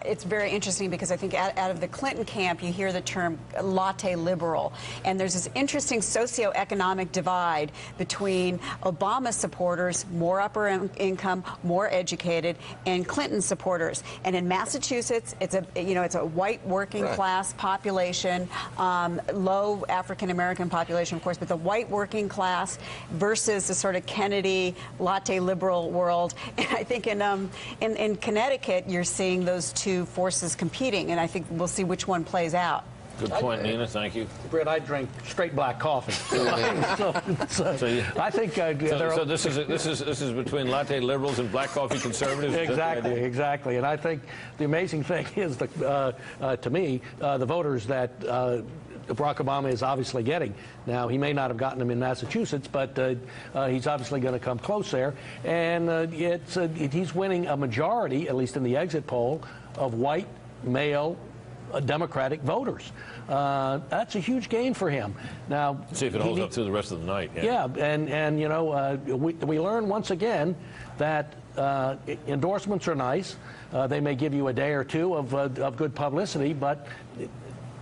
It's very interesting because I think out of the Clinton camp, you hear the term latte liberal. And there's this interesting socioeconomic divide between Obama supporters, more upper income, more educated, and Clinton supporters. And in Massachusetts, it's a white working class population, low African American population, of course, but the white working class versus the sort of Kennedy latte liberal world. And I think in Connecticut, you're seeing those two forces competing, and I think we'll see which one plays out. Good point, Nina. Thank you. Britt, I drink straight black coffee. I think so this is between latte liberals and black coffee conservatives. Exactly. And I think the amazing thing is, to me, the voters that Barack Obama is obviously getting. Now, he may not have gotten them in Massachusetts, but he's obviously going to come close there. And he's winning a majority, at least in the exit poll, of white, male, Democratic voters. That's a huge gain for him. Now, see if it holds up through the rest of the night. Yeah, and you know, we learn once again that endorsements are nice. They may give you a day or two of good publicity, but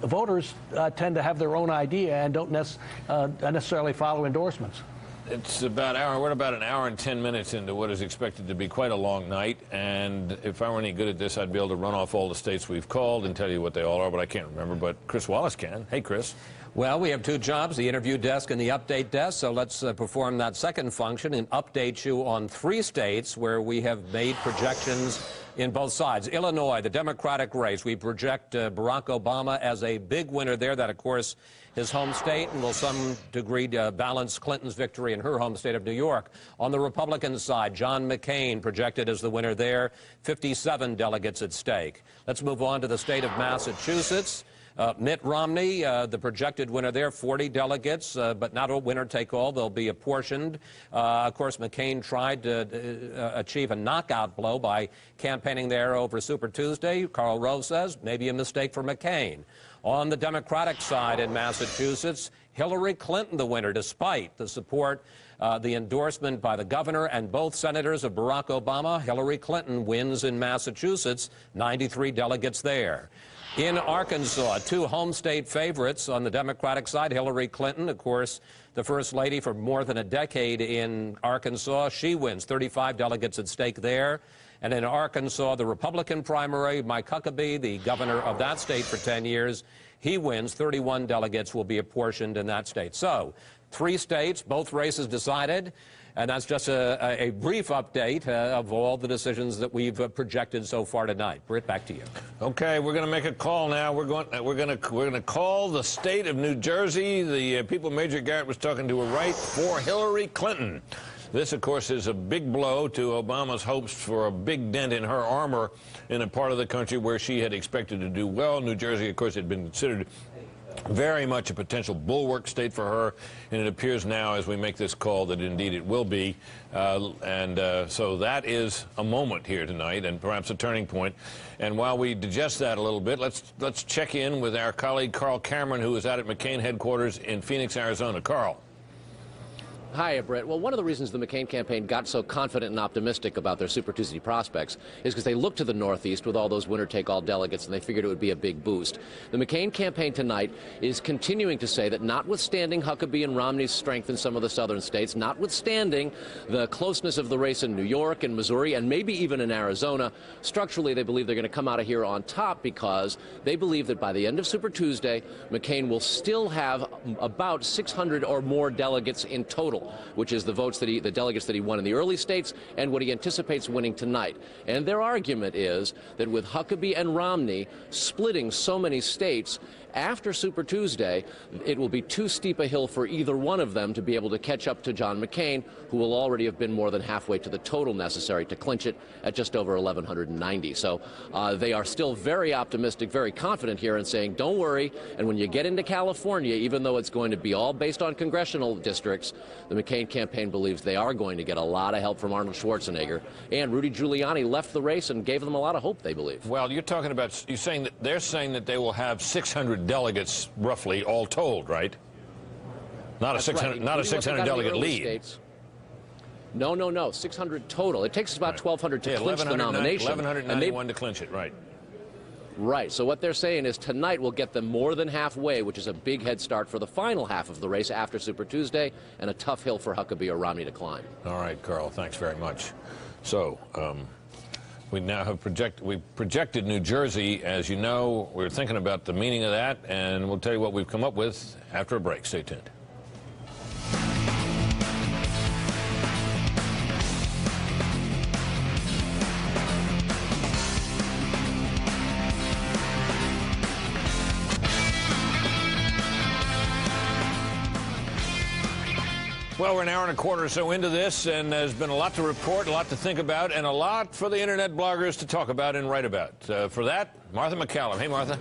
voters tend to have their own idea and don't necessarily follow endorsements. We're about an hour and 10 minutes into what is expected to be quite a long night, and if I were any good at this, I'd be able to run off all the states we've called and tell you what they all are, but I can't remember. But Chris Wallace can. Hey, Chris. Well, we have two jobs, the interview desk and the update desk, so let's perform that second function and update you on 3 states where we have made projections in both sides. Illinois, the Democratic race, we project Barack Obama as a big winner there. That, of course, his home state, and will some degree balance Clinton's victory in her home state of New York. On the Republican side, John McCain projected as the winner there, 57 delegates at stake. Let's move on to the state of Massachusetts. Mitt Romney, the projected winner there, 40 delegates, but not a winner-take-all. They'll be apportioned. Of course, McCain tried to achieve a knockout blow by campaigning there over Super Tuesday. Karl Rove says maybe a mistake for McCain. On the Democratic side in Massachusetts, Hillary Clinton the winner, despite the support, the endorsement by the governor and both senators of Barack Obama. Hillary Clinton wins in Massachusetts, 93 delegates there. In Arkansas, 2 home state favorites on the Democratic side. Hillary Clinton, of course, the first lady for more than a decade in Arkansas. She wins, 35 delegates at stake there. And in Arkansas, the Republican primary, Mike Huckabee, the governor of that state for 10 years, he wins. 31 delegates will be apportioned in that state. So, 3 states, both races decided. And that's just a brief update of all the decisions that we've projected so far tonight. Britt, back to you. Okay, we're going to make a call now. We're going to call the state of New Jersey. The people Major Garrett was talking to are right for Hillary Clinton. This, of course, is a big blow to Obama's hopes for a big dent in her armor in a part of the country where she had expected to do well. New Jersey, of course, had been considered very much a potential bulwark state for her, and it appears now as we make this call that indeed it will be. So that is a moment here tonight and perhaps a turning point. And while we digest that a little bit, let's check in with our colleague Carl Cameron, who is out at McCain headquarters in Phoenix, Arizona. Carl. Hi, Britt. Well, one of the reasons the McCain campaign got so confident and optimistic about their Super Tuesday prospects is because they looked to the Northeast with all those winner-take-all delegates, and they figured it would be a big boost. The McCain campaign tonight is continuing to say that notwithstanding Huckabee and Romney's strength in some of the southern states, notwithstanding the closeness of the race in New York and Missouri, and maybe even in Arizona, structurally they believe they're going to come out of here on top because they believe that by the end of Super Tuesday, McCain will still have about 600 or more delegates in total, which is the votes that the delegates that he won in the early states and what he anticipates winning tonight. And their argument is that with Huckabee and Romney splitting so many states, after Super Tuesday, it will be too steep a hill for either one of them to be able to catch up to John McCain, who will already have been more than halfway to the total necessary to clinch it at just over 1,190. So they are still very optimistic, very confident here and saying, don't worry. And when you get into California, even though it's going to be all based on congressional districts, the McCain campaign believes they are going to get a lot of help from Arnold Schwarzenegger. And Rudy Giuliani left the race and gave them a lot of hope, they believe. Well, you're talking about, you're saying that they're saying that they will have 600 delegates roughly all told, right? Not a 600, right. not a 600 delegate lead. States. No, 600 total. It takes about 1,200 to clinch the nomination. 1,191 to clinch it, right. Right. So what they're saying is tonight will get them more than halfway, which is a big head start for the final half of the race after Super Tuesday, and a tough hill for Huckabee or Romney to climb. All right, Carl, thanks very much. So, we now have projected New Jersey. As you know, we're thinking about the meaning of that, and we'll tell you what we've come up with after a break. Stay tuned. Well, we're an hour and a quarter or so into this, and there's been a lot to report, a lot to think about, and a lot for the internet bloggers to talk about and write about. For that, Martha McCallum. Hey, Martha.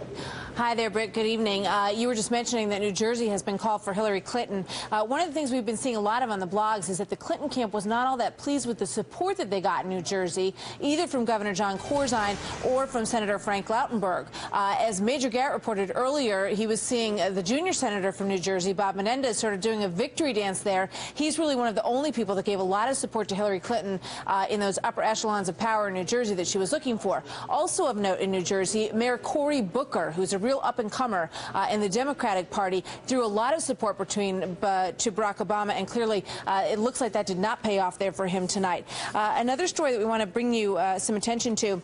Hi there, Britt. Good evening. You were just mentioning that New Jersey has been called for Hillary Clinton. One of the things we've been seeing a lot of on the blogs is that the Clinton camp was not all that pleased with the support that they got in New Jersey, either from Governor John Corzine or from Senator Frank Lautenberg. As Major Garrett reported earlier, he was seeing the junior senator from New Jersey, Bob Menendez, sort of doing a victory dance there. He's really one of the only people that gave a lot of support to Hillary Clinton in those upper echelons of power in New Jersey that she was looking for. Also of note in New Jersey, Mayor Cory Booker, who's a real up-and-comer in the Democratic Party, threw a lot of support to Barack Obama, and clearly it looks like that did not pay off there for him tonight. Another story that we want to bring you some attention to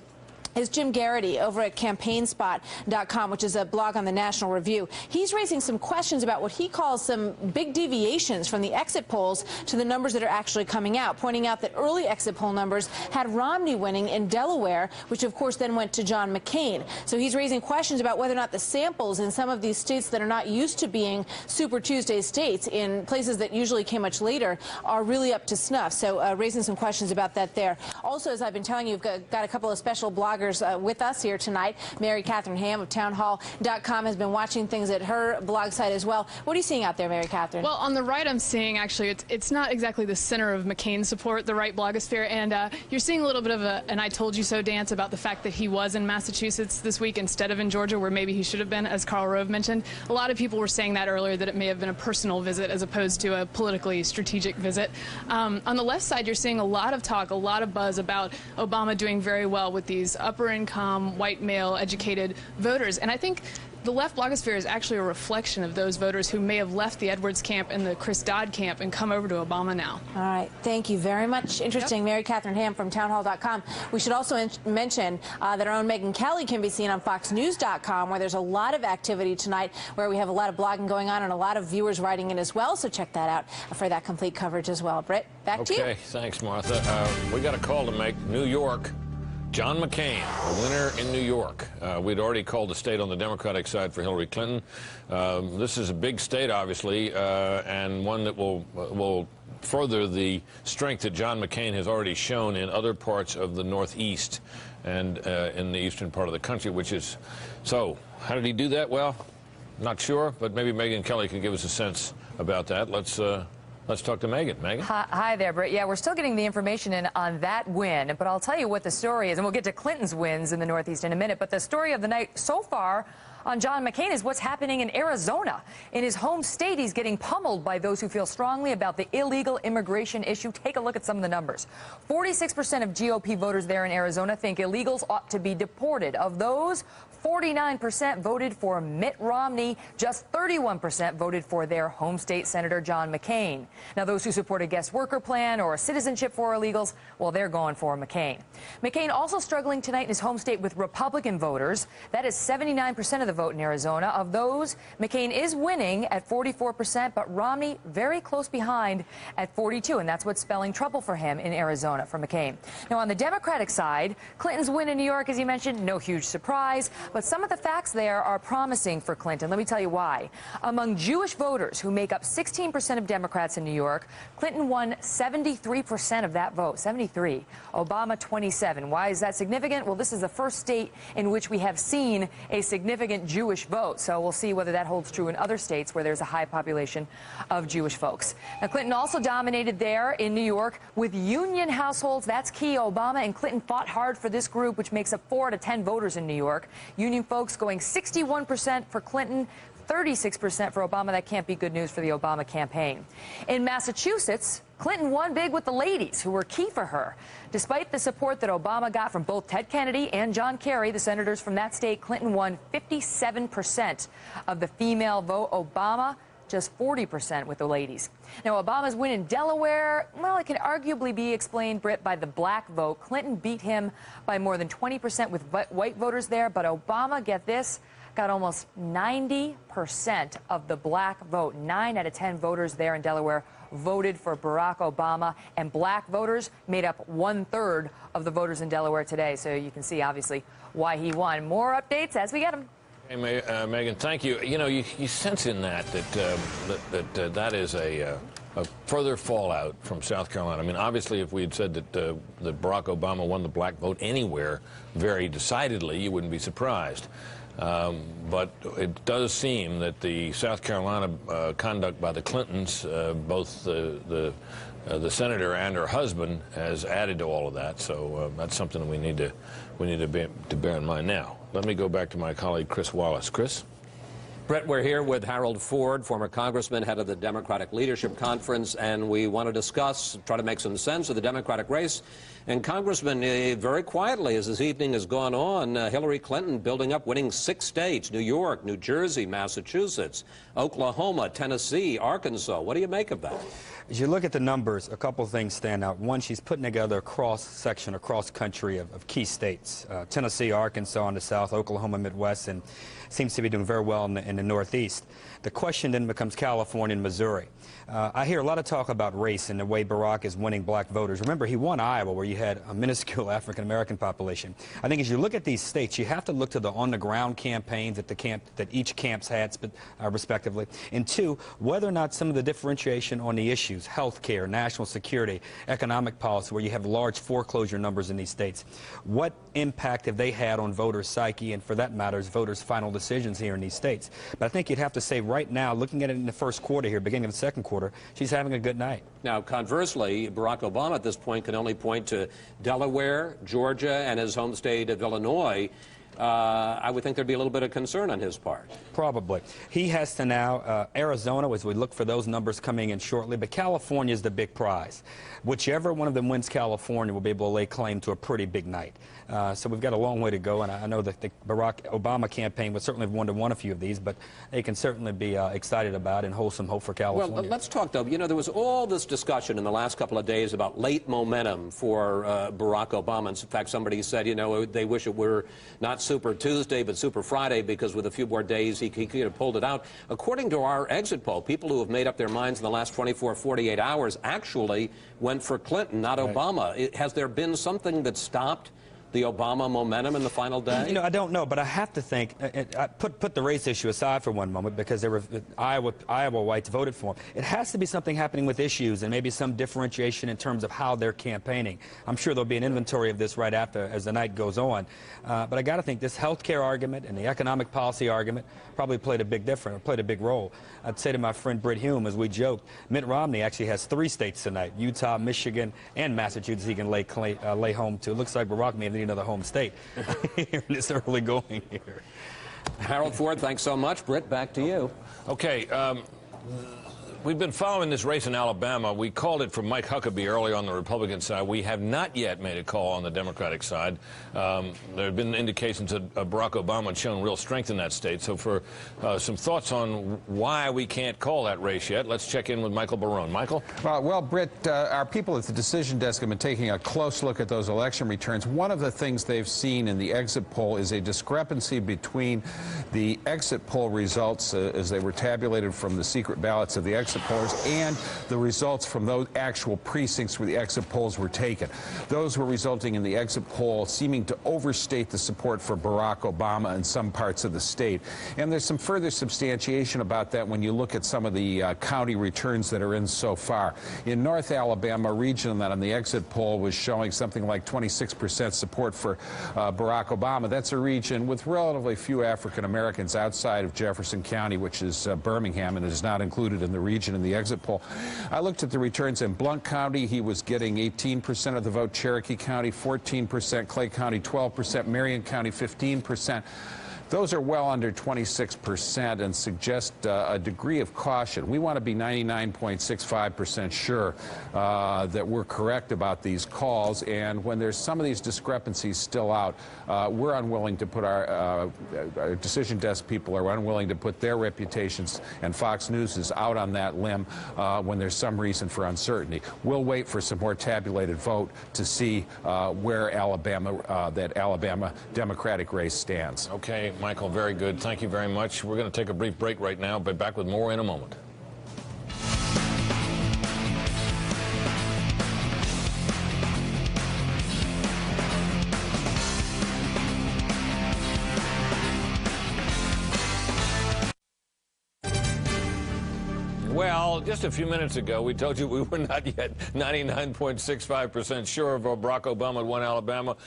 is Jim Garrity over at CampaignSpot.com, which is a blog on the National Review. He's raising some questions about what he calls some big deviations from the exit polls to the numbers that are actually coming out, pointing out that early exit poll numbers had Romney winning in Delaware, which of course then went to John McCain. So he's raising questions about whether or not the samples in some of these states that are not used to being Super Tuesday states, in places that usually came much later, are really up to snuff. So raising some questions about that there. Also, as I've been telling you, we've got a couple of special bloggers with us here tonight. Mary Catherine Ham of townhall.com has been watching things at her blog site as well. What are you seeing out there, Mary Catherine? Well, on the right, I'm seeing actually it's not exactly the center of McCain support, the right blogosphere, and you're seeing a little bit of an I told you so dance about the fact that he was in Massachusetts this week instead of in Georgia, where maybe he should have been, as Karl Rove mentioned. A lot of people were saying that earlier, that it may have been a personal visit as opposed to a politically strategic visit. On the left side, you're seeing a lot of talk, a lot of buzz about Obama doing very well with these upper-income, white male, educated voters. And I think the left blogosphere is actually a reflection of those voters who may have left the Edwards camp and the Chris Dodd camp and come over to Obama now. All right. Thank you very much. Interesting. Yep. Mary Catherine Ham from townhall.com. We should also mention that our own Megyn Kelly can be seen on foxnews.com, where there's a lot of activity tonight, where we have a lot of blogging going on and a lot of viewers writing in as well. So check that out for that complete coverage as well. Britt, back to you. Okay. Thanks, Martha. We got a call to make. New York. John McCain, the winner in New York. We'd already called the state on the Democratic side for Hillary Clinton. This is a big state, obviously, and one that will further the strength that John McCain has already shown in other parts of the Northeast and in the eastern part of the country, which is... So, how did he do that? Well, not sure, but maybe Megyn Kelly could give us a sense about that. Let's talk to Megyn. Megyn? Hi there, Britt. Yeah, we're still getting the information in on that win, but I'll tell you what the story is, and we'll get to Clinton's wins in the Northeast in a minute. But the story of the night so far on John McCain is what's happening in Arizona. In his home state, he's getting pummeled by those who feel strongly about the illegal immigration issue. Take a look at some of the numbers. 46% of GOP voters there in Arizona think illegals ought to be deported. Of those, 49% voted for Mitt Romney. Just 31% voted for their home state Senator John McCain. Now, those who support a guest worker plan or citizenship for illegals, well, they're going for McCain. McCain also struggling tonight in his home state with Republican voters. That is 79% of the vote in Arizona. Of those, McCain is winning at 44%, but Romney very close behind at 42%, and that's what's spelling trouble for him in Arizona for McCain. Now, on the Democratic side, Clinton's win in New York, as you mentioned, no huge surprise. But some of the facts there are promising for Clinton. Let me tell you why. Among Jewish voters, who make up 16% of Democrats in New York, Clinton won 73% of that vote, 73. Obama, 27. Why is that significant? Well, this is the first state in which we have seen a significant Jewish vote. So we'll see whether that holds true in other states where there's a high population of Jewish folks. Now, Clinton also dominated there in New York with union households. That's key. Obama and Clinton fought hard for this group, which makes up 4 out of 10 voters in New York. Union folks going 61% for Clinton, 36% for Obama. That can't be good news for the Obama campaign. In Massachusetts, Clinton won big with the ladies, who were key for her. Despite the support that Obama got from both Ted Kennedy and John Kerry, the senators from that state, Clinton won 57% of the female vote. Obama, just 40% with the ladies. Now, Obama's win in Delaware, well, it can arguably be explained, Britt, by the black vote. Clinton beat him by more than 20% with white voters there, but Obama, get this, got almost 90% of the black vote. 9 out of 10 voters there in Delaware voted for Barack Obama, and black voters made up 1/3 of the voters in Delaware today. So you can see, obviously, why he won. More updates as we get them. Hey, Megan, thank you. You know, you sense in that is a further fallout from South Carolina. I mean, obviously, if we had said that Barack Obama won the black vote anywhere very decidedly, you wouldn't be surprised. But it does seem that the South Carolina conduct by the Clintons, both the senator and her husband, has added to all of that. So that's something we need to bear in mind now. Let me go back to my colleague Chris Wallace. Chris? Brett, we're here with Harold Ford, former congressman, head of the Democratic Leadership Conference, and we want to discuss, try to make some sense of the Democratic race. And Congressman, very quietly as this evening has gone on, Hillary Clinton building up, winning 6 states, New York, New Jersey, Massachusetts, Oklahoma, Tennessee, Arkansas. What do you make of that? As you look at the numbers, a couple of things stand out. One, she's putting together a cross-section, a cross-country of key states. Tennessee, Arkansas in the south, Oklahoma, Midwest, and seems to be doing very well in the Northeast. The question then becomes California and Missouri. I hear a lot of talk about race and the way Barack is winning black voters. Remember, he won Iowa, where you had a minuscule African-American population. I think as you look at these states, you have to look to the on-the-ground campaigns that each camps had, respectively. And 2, whether or not some of the differentiation on the issues, health care, national security, economic policy, where you have large foreclosure numbers in these states, what impact have they had on voters' psyche and, for that matter, voters' final decisions here in these states? But I think you'd have to say right now, looking at it in the first quarter here, beginning of the second quarter, she's having a good night. Now, conversely, Barack Obama at this point can only point to Delaware, Georgia, and his home state of Illinois. I would think there'd be a little bit of concern on his part. Probably. He has to now, Arizona, as we look for those numbers coming in shortly, but California is the big prize. Whichever one of them wins California will be able to lay claim to a pretty big night. So we've got a long way to go, and I know that the Barack Obama campaign would certainly have won a few of these, but they can certainly be excited about and hold some hope for California. Well, let's talk, though. You know, there was all this discussion in the last couple of days about late momentum for Barack Obama. In fact, somebody said, you know, they wish it were not Super Tuesday, but Super Friday, because with a few more days, he could have pulled it out. According to our exit poll, people who have made up their minds in the last 24, 48 hours actually went for Clinton, not Obama. Has there been something that stopped the Obama momentum in the final day? You know, I don't know, but I have to think, put the race issue aside for one moment, because there were Iowa whites voted for him. It has to be something happening with issues and maybe some differentiation in terms of how they're campaigning. I'm sure there'll be an inventory of this right after, as the night goes on. But I got to think this health care argument and the economic policy argument probably played a big role. I'd say to my friend Britt Hume, as we joked, Mitt Romney actually has 3 states tonight, Utah, Michigan, and Massachusetts he can lay home to. It looks like Barack may have another home state here in this early going here. Harold Ford, thanks so much. Britt, back to you. Okay. We've been following this race in Alabama. We called it for Mike Huckabee early on the Republican side. We have not yet made a call on the Democratic side. There have been indications that Barack Obama had shown real strength in that state. So for some thoughts on why we can't call that race yet, let's check in with Michael Barone. Michael? Well, Britt, our people at the decision desk have been taking a close look at those election returns. One of the things they've seen in the exit poll is a discrepancy between the exit poll results as they were tabulated from the secret ballots of the exit pollers and the results from those actual precincts where the exit polls were taken. Those were resulting in the exit poll seeming to overstate the support for Barack Obama in some parts of the state. And there's some further substantiation about that when you look at some of the county returns that are in so far. In North Alabama, a region that on the exit poll was showing something like 26% support for Barack Obama. That's a region with relatively few African Americans outside of Jefferson County, which is Birmingham, and is not included in the region in the exit poll. I looked at the returns in Blount County. He was getting 18% of the vote. Cherokee County, 14%. Clay County, 12%. Marion County, 15%. Those are well under 26% and suggest a degree of caution. We want to be 99.65% sure that we're correct about these calls. And when there's some of these discrepancies still out, we're unwilling to put our decision desk people are unwilling to put their reputations, and Fox News is out on that limb when there's some reason for uncertainty. We'll wait for some more tabulated vote to see where that Alabama Democratic race stands. Okay. Michael, very good. Thank you very much. We're going to take a brief break right now, but back with more in a moment. Well, just a few minutes ago, we told you we were not yet 99.65% sure of Barack Obama had won Alabama.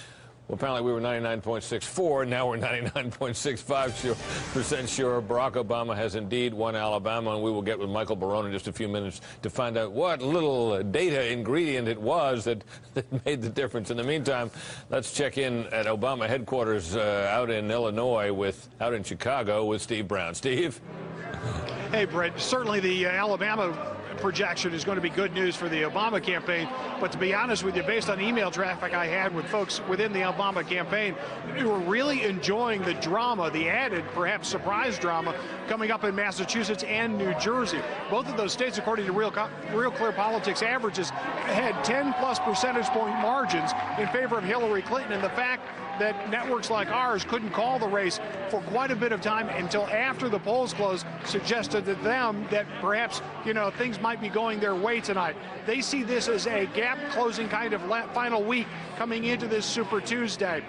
Well, apparently we were 99.64. Now we're 99.65% sure Barack Obama has indeed won Alabama, and we will get with Michael Barone in just a few minutes to find out what little data ingredient it was that made the difference. In the meantime, let's check in at Obama headquarters out in Illinois out in Chicago with Steve Brown. Steve? Hey, Brett, certainly the Alabama projection is going to be good news for the Obama campaign. But to be honest with you, based on email traffic I had with folks within the Obama campaign, we were really enjoying the drama, the added, perhaps surprise drama, coming up in Massachusetts and New Jersey. Both of those states, according to Real Clear Politics averages, had 10+ percentage point margins in favor of Hillary Clinton. And the fact that networks like ours couldn't call the race for quite a bit of time until after the polls closed suggested to them that perhaps, things might be going their way tonight. They see this as a gap-closing kind of final week coming into this Super Tuesday.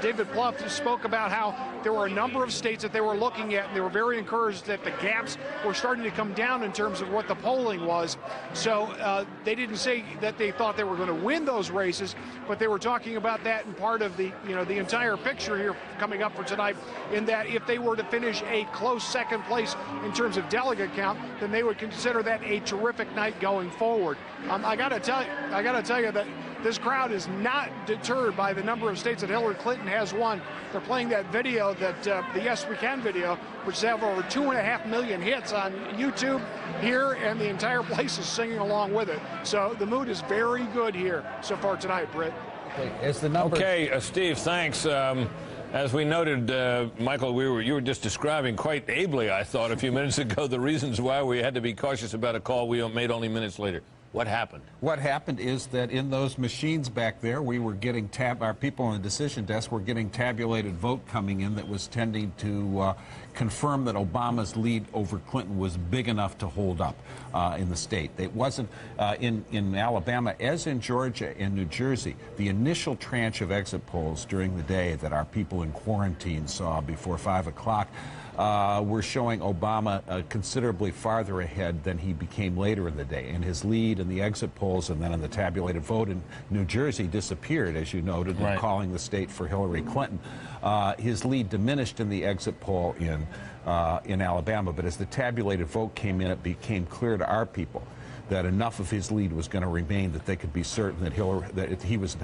David Plouffe spoke about how there were a number of states that they were looking at, and they were very encouraged that the gaps were starting to come down in terms of what the polling was. So they didn't say that they thought they were going to win those races, but they were talking about that in part of the entire picture here coming up for tonight, in that if they were to finish a close second place in terms of delegate count, then they would consider that a terrific night going forward. I got to tell you that this crowd is not deterred by the number of states that Hillary Clinton has won. They're playing that video, the Yes We Can video, which has over 2.5 million hits on YouTube here, and the entire place is singing along with it. So the mood is very good here so far tonight, Britt. Okay, Steve, thanks. As we noted, Michael, you were just describing quite ably, I thought, a few minutes ago, the reasons why we had to be cautious about a call we made only minutes later. What happened? What happened is that in those machines back there, we were getting our people on the decision desk were getting tabulated vote coming in that was tending to confirm that Obama's lead over Clinton was big enough to hold up in the state. It wasn't in Alabama, as in Georgia and New Jersey. The initial tranche of exit polls during the day that our people in quarantine saw before 5 o'clock were showing Obama considerably farther ahead than he became later in the day. And his lead in the exit polls and then in the tabulated vote in New Jersey disappeared, as you noted, right, calling the state for Hillary Clinton. His lead diminished in the exit poll in Alabama, but as the tabulated vote came in, it became clear to our people that enough of his lead was going to remain that they could be certain that he was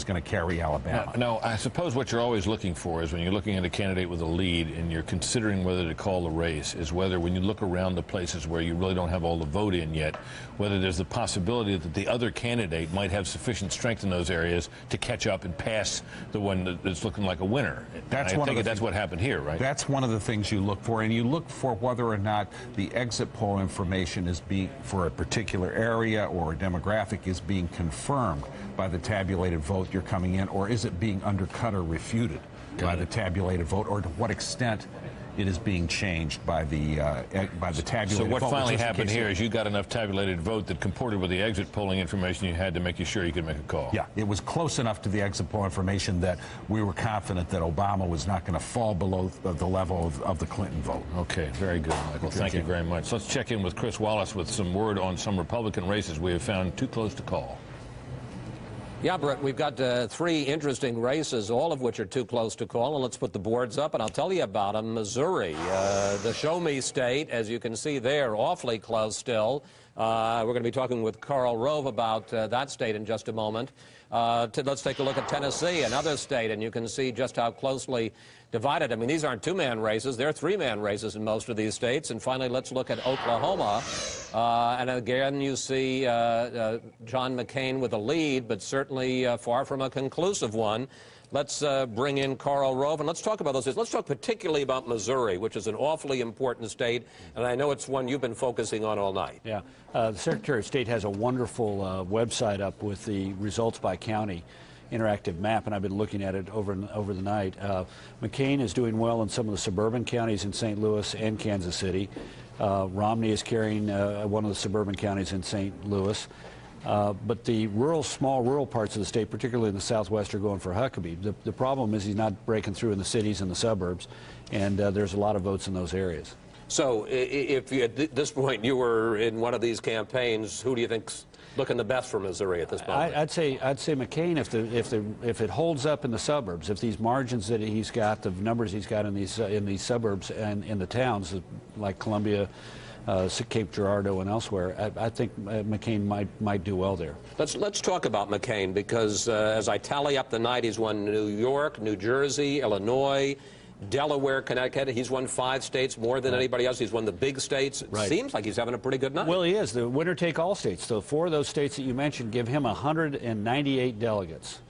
going to carry Alabama. Now, I suppose what you're always looking for is when you're looking at a candidate with a lead and you're considering whether to call the race, is whether when you look around the places where you really don't have all the vote in yet, whether there's the possibility that the other candidate might have sufficient strength in those areas to catch up and pass the one that's looking like a winner. That's what happened here, right? That's one of the things you look for, and you look for whether or not the exit poll information is being, for a particular area or a demographic, is being confirmed by the tabulated vote you're coming in, or is it being undercut or refuted by the tabulated vote, or to what extent it is being changed by the tabulated vote. So what finally happened here is you got enough tabulated vote that comported with the exit polling information you had to make you sure you could make a call. Yeah, it was close enough to the exit poll information that we were confident that Obama was not going to fall below the level of the Clinton vote. Okay, very good, Michael. Thank you very much. Let's check in with Chris Wallace with some word on some Republican races we have found too close to call. Yeah, Brett, we've got 3 interesting races, all of which are too close to call, and let's put the boards up, and I'll tell you about them. Missouri, the show-me state, as you can see there, awfully close still. We're going to be talking with Karl Rove about that state in just a moment. Let's take a look at Tennessee, another state, and you can see just how closely divided. I mean, these aren't 2-man races. They're 3-man races in most of these states. And finally, let's look at Oklahoma. And again, you see John McCain with a lead, but certainly far from a conclusive one. Let's bring in Karl Rove, and let's talk about those states. Let's talk particularly about Missouri, which is an awfully important state, and I know it's one you've been focusing on all night. Yeah. The Secretary of State has a wonderful website up with the results by county interactive map, and I've been looking at it over the night. McCain is doing well in some of the suburban counties in St. Louis and Kansas City. Romney is carrying one of the suburban counties in St. Louis. But the small rural parts of the state, particularly in the Southwest, are going for Huckabee. The problem is he's not breaking through in the cities and the suburbs, and there's a lot of votes in those areas. So if at this point you were in one of these campaigns, who do you think's looking the best for Missouri at this moment? I'd say McCain if it holds up in the suburbs, if these margins that he's got, the numbers he's got in these suburbs and in the towns like Columbia, Cape Girardeau and elsewhere, I think McCain might do well there. Let's talk about McCain, because as I tally up the night, he's won New York, New Jersey, Illinois, Delaware, Connecticut. He's won 5 states, more than anybody else. He's won the big states. It seems like he's having a pretty good night. Well, he is. The winner-take-all states. So 4 of those states that you mentioned give him 198 delegates.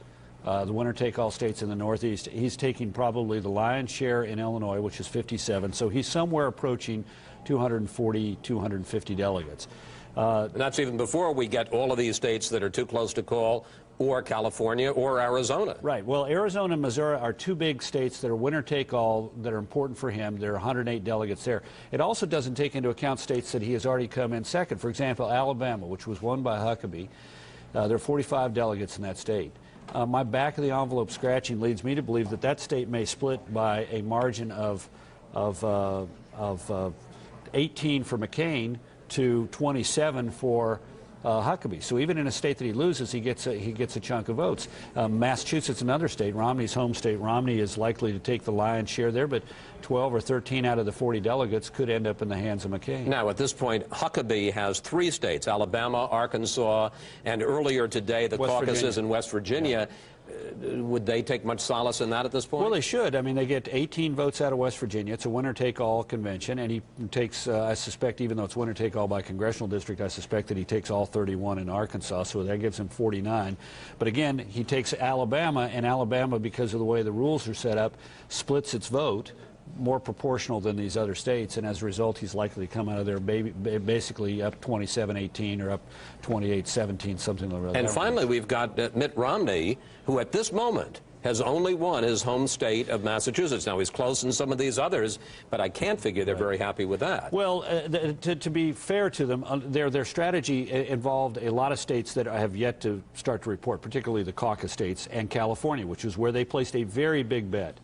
The winner-take-all states in the Northeast. He's taking probably the lion's share in Illinois, which is 57. So he's somewhere approaching 240, 250 delegates. And that's even before we get all of these states that are too close to call, or California, or Arizona. Right. Well, Arizona and Missouri are 2 big states that are winner-take-all, that are important for him. There are 108 delegates there. It also doesn't take into account states that he has already come in second. For example, Alabama, which was won by Huckabee. There are 45 delegates in that state. My back-of-the-envelope scratching leads me to believe that that state may split by a margin of 18 for McCain to 27 for Huckabee. So even in a state that he loses, he gets a chunk of votes. Massachusetts, another state, Romney's home state. Romney is likely to take the lion's share there, but 12 or 13 out of the 40 delegates could end up in the hands of McCain. Now, at this point, Huckabee has 3 states, Alabama, Arkansas, and earlier today, the caucuses in West Virginia. Would they take much solace in that at this point? Well, they should. I mean, they get 18 votes out of West Virginia. It's a winner-take-all convention, and he takes, I suspect, even though it's winner-take-all by congressional district, I suspect that he takes all 31 in Arkansas, so that gives him 49. But again, he takes Alabama, and Alabama, because of the way the rules are set up, splits its vote more proportional than these other states, and as a result, he's likely to come out of there basically up 27-18 or up 28-17, something like that. And finally, we've got Mitt Romney, who at this moment has only won his home state of Massachusetts. Now, he's close in some of these others, but I can't figure they're very happy with that. Well, to be fair to them, their strategy involved a lot of states that have yet to start to report, particularly the caucus states and California, which is where they placed a very big bet.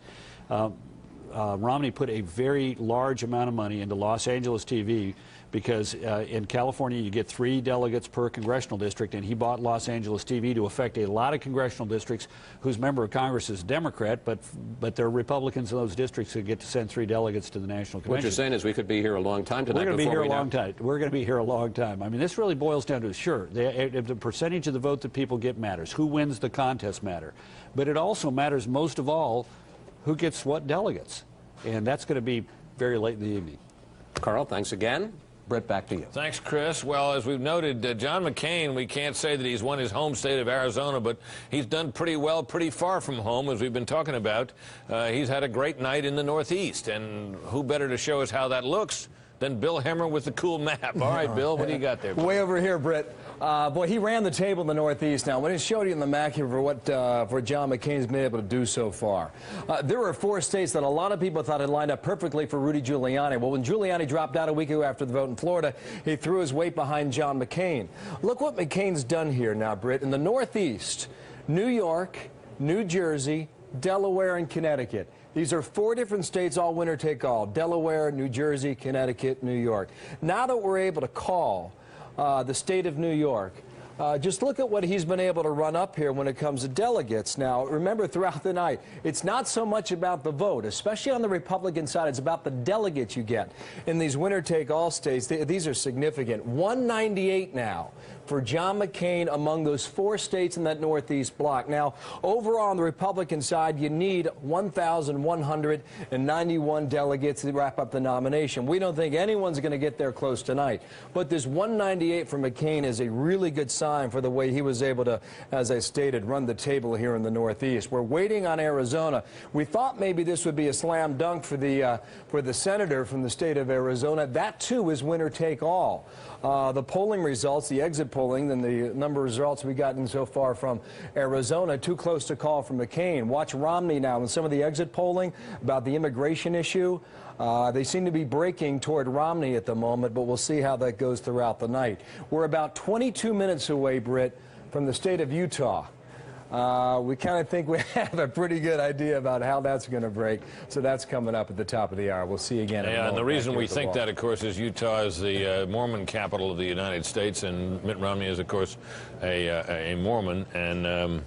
Romney put a very large amount of money into Los Angeles TV because in California you get 3 delegates per congressional district, and he bought Los Angeles TV to affect a lot of congressional districts whose member of Congress is a Democrat, but there are Republicans in those districts who get to send 3 delegates to the National Convention. What you're saying is we could be here a long time tonight. We're going to be here a long time. We're going to be here a long time. I mean, this really boils down to, sure, the percentage of the vote that people get matters. Who wins the contest matter. But it also matters most of all who gets what delegates. And that's going to be very late in the evening. Carl, thanks again. Brett, back to you. Thanks, Chris. Well, as we've noted, John McCain, we can't say that he's won his home state of Arizona, but he's done pretty well, pretty far from home, as we've been talking about. He's had a great night in the Northeast, and who better to show us how that looks than Bill Hemmer with the cool map. All right, Bill, what do you got there? Way over here, Britt. Boy, he ran the table in the Northeast. Now, when he showed you in the map here for what for John McCain's been able to do so far. There were 4 states that a lot of people thought had lined up perfectly for Rudy Giuliani. Well, when Giuliani dropped out a week ago after the vote in Florida, he threw his weight behind John McCain. Look what McCain's done here now, Britt. In the Northeast, New York, New Jersey, Delaware, and Connecticut. These are 4 different states, all winner take all. Delaware, New Jersey, Connecticut, New York. Now that we're able to call the state of New York, just look at what he's been able to run up here when it comes to delegates. Now, remember, throughout the night, it's not so much about the vote, especially on the Republican side. It's about the delegates you get in these winner-take-all states. These are significant. 198 now for John McCain among those 4 states in that Northeast block. Now, overall on the Republican side, you need 1,191 delegates to wrap up the nomination. We don't think anyone's going to get there close tonight. But this 198 for McCain is a really good sign for the way he was able to, as I stated, run the table here in the Northeast. We're waiting on Arizona. We thought maybe this would be a slam dunk for the senator from the state of Arizona. That, too, is winner-take-all. The polling results, the exit polling, and the number of results we've gotten so far from Arizona, too close to call for McCain. Watch Romney now in some of the exit polling about the immigration issue. They seem to be breaking toward Romney at the moment, but we'll see how that goes throughout the night. We're about 22 minutes away, Britt, from the state of Utah. We kind of think we have a pretty good idea about how that's going to break. So that's coming up at the top of the hour. We'll see you again. Yeah, and the reason we think that, of course, is Utah is the Mormon capital of the United States, and Mitt Romney is, of course, a Mormon. And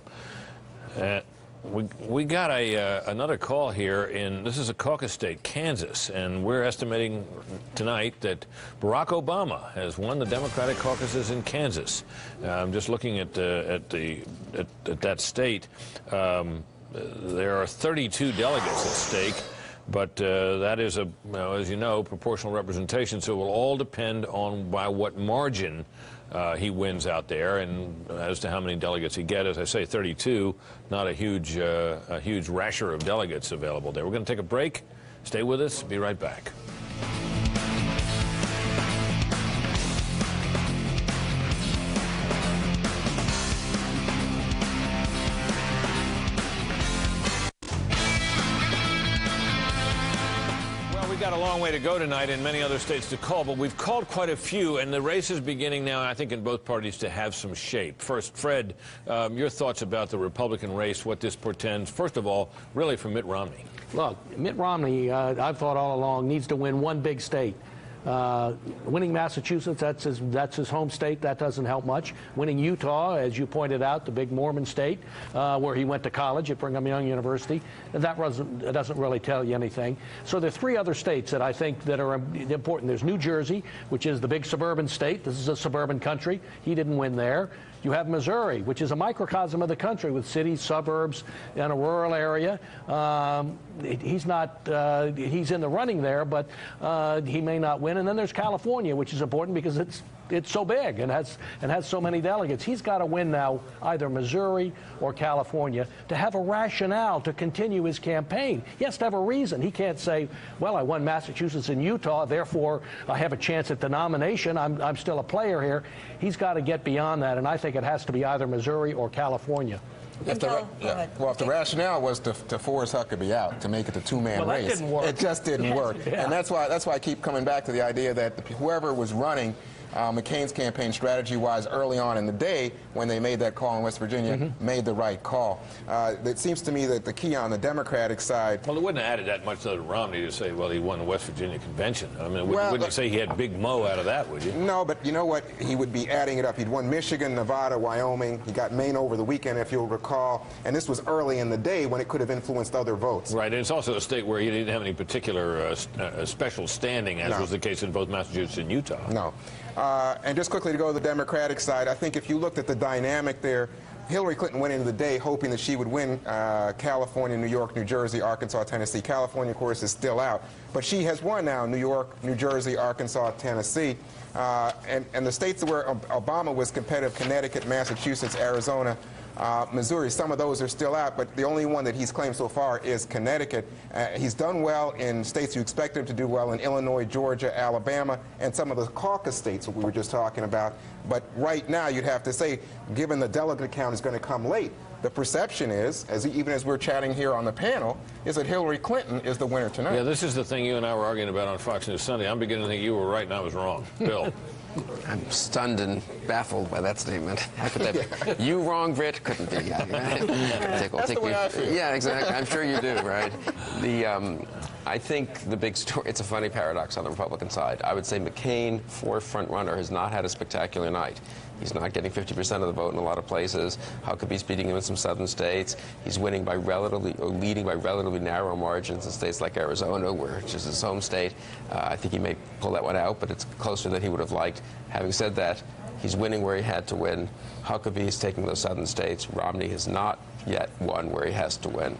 we got another call here this is a caucus state, Kansas, and we're estimating tonight that Barack Obama has won the Democratic caucuses in Kansas. I'm just looking at that state. There are 32 delegates at stake, but that is as you know, proportional representation, so it will all depend on by what margin he wins out there, and as to how many delegates he gets. As I say, 32, not a huge rasher of delegates available there. We're going to take a break. Stay with us. Be right back. Got a long way to go tonight and many other states to call, but we've called quite a few, and the race is beginning now, I think, in both parties to have some shape. First, Fred, your thoughts about the Republican race, what this portends, first of all, really for Mitt Romney. Look, Mitt Romney, I've thought all along, needs to win one big state. Winning Massachusetts, that's his home state. That doesn't help much. Winning Utah, as you pointed out, the big Mormon state, where he went to college at Brigham Young University, that doesn't really tell you anything. So there are 3 other states that I think that are important. There's New Jersey, which is the big suburban state. This is a suburban country. He didn't win there. You have Missouri, which is a microcosm of the country with cities, suburbs, and a rural area. He's in the running there, but he may not win. And then there's California, which is important because it's so big and has so many delegates. He's got to win now either Missouri or California to have a rationale to continue his campaign. He has to have a reason. He can't say, well, I won Massachusetts and Utah, therefore I have a chance at the nomination. I'm still a player here. He's got to get beyond that, and I think it has to be either Missouri or California. If the rationale was to force Huckabee out, to make it a 2-man race, it just didn't work. And that's why I keep coming back to the idea that whoever was running McCain's campaign strategy-wise early on in the day when they made that call in West Virginia made the right call. It seems to me that the key on the Democratic side... Well, it wouldn't have added that much to Romney to say, well, he won the West Virginia convention. I mean, wouldn't you say he had Big Mo out of that, would you? No, but you know what? He would be adding it up. He'd won Michigan, Nevada, Wyoming. He got Maine over the weekend, if you'll recall. And this was early in the day when it could have influenced other votes. Right, and it's also a state where he didn't have any particular special standing, as was the case in both Massachusetts and Utah. No. And just quickly to go to the Democratic side, I think if you looked at the dynamic there, Hillary Clinton went into the day hoping that she would win California, New York, New Jersey, Arkansas, Tennessee. California, of course, is still out. But she has won now New York, New Jersey, Arkansas, Tennessee. And the states where Obama was competitive, Connecticut, Massachusetts, Arizona, Missouri, some of those are still out, but the only one that he's claimed so far is Connecticut. He's done well in states you expect him to do well in Illinois, Georgia, Alabama, and some of the caucus states that we were just talking about. But right now, you'd have to say, given the delegate count is going to come late, the perception is, even as we're chatting here on the panel, is that Hillary Clinton is the winner tonight. Yeah, this is the thing you and I were arguing about on Fox News Sunday. I'm beginning to think you were right and I was wrong. Bill. I'm stunned and baffled by that statement. How could that be? You wrong, Britt? Couldn't be. That's the way I feel. Yeah, exactly. I'm sure you do, right? I think the big story, it's a funny paradox on the Republican side. I would say McCain, for front runner, has not had a spectacular night. He's not getting 50% of the vote in a lot of places. Huckabee's beating him in some southern states. He's winning by leading by relatively narrow margins in states like Arizona, which is his home state. I think he may pull that one out, but it's closer than he would have liked. Having said that, he's winning where he had to win. Huckabee's taking those southern states. Romney has not yet won where he has to win.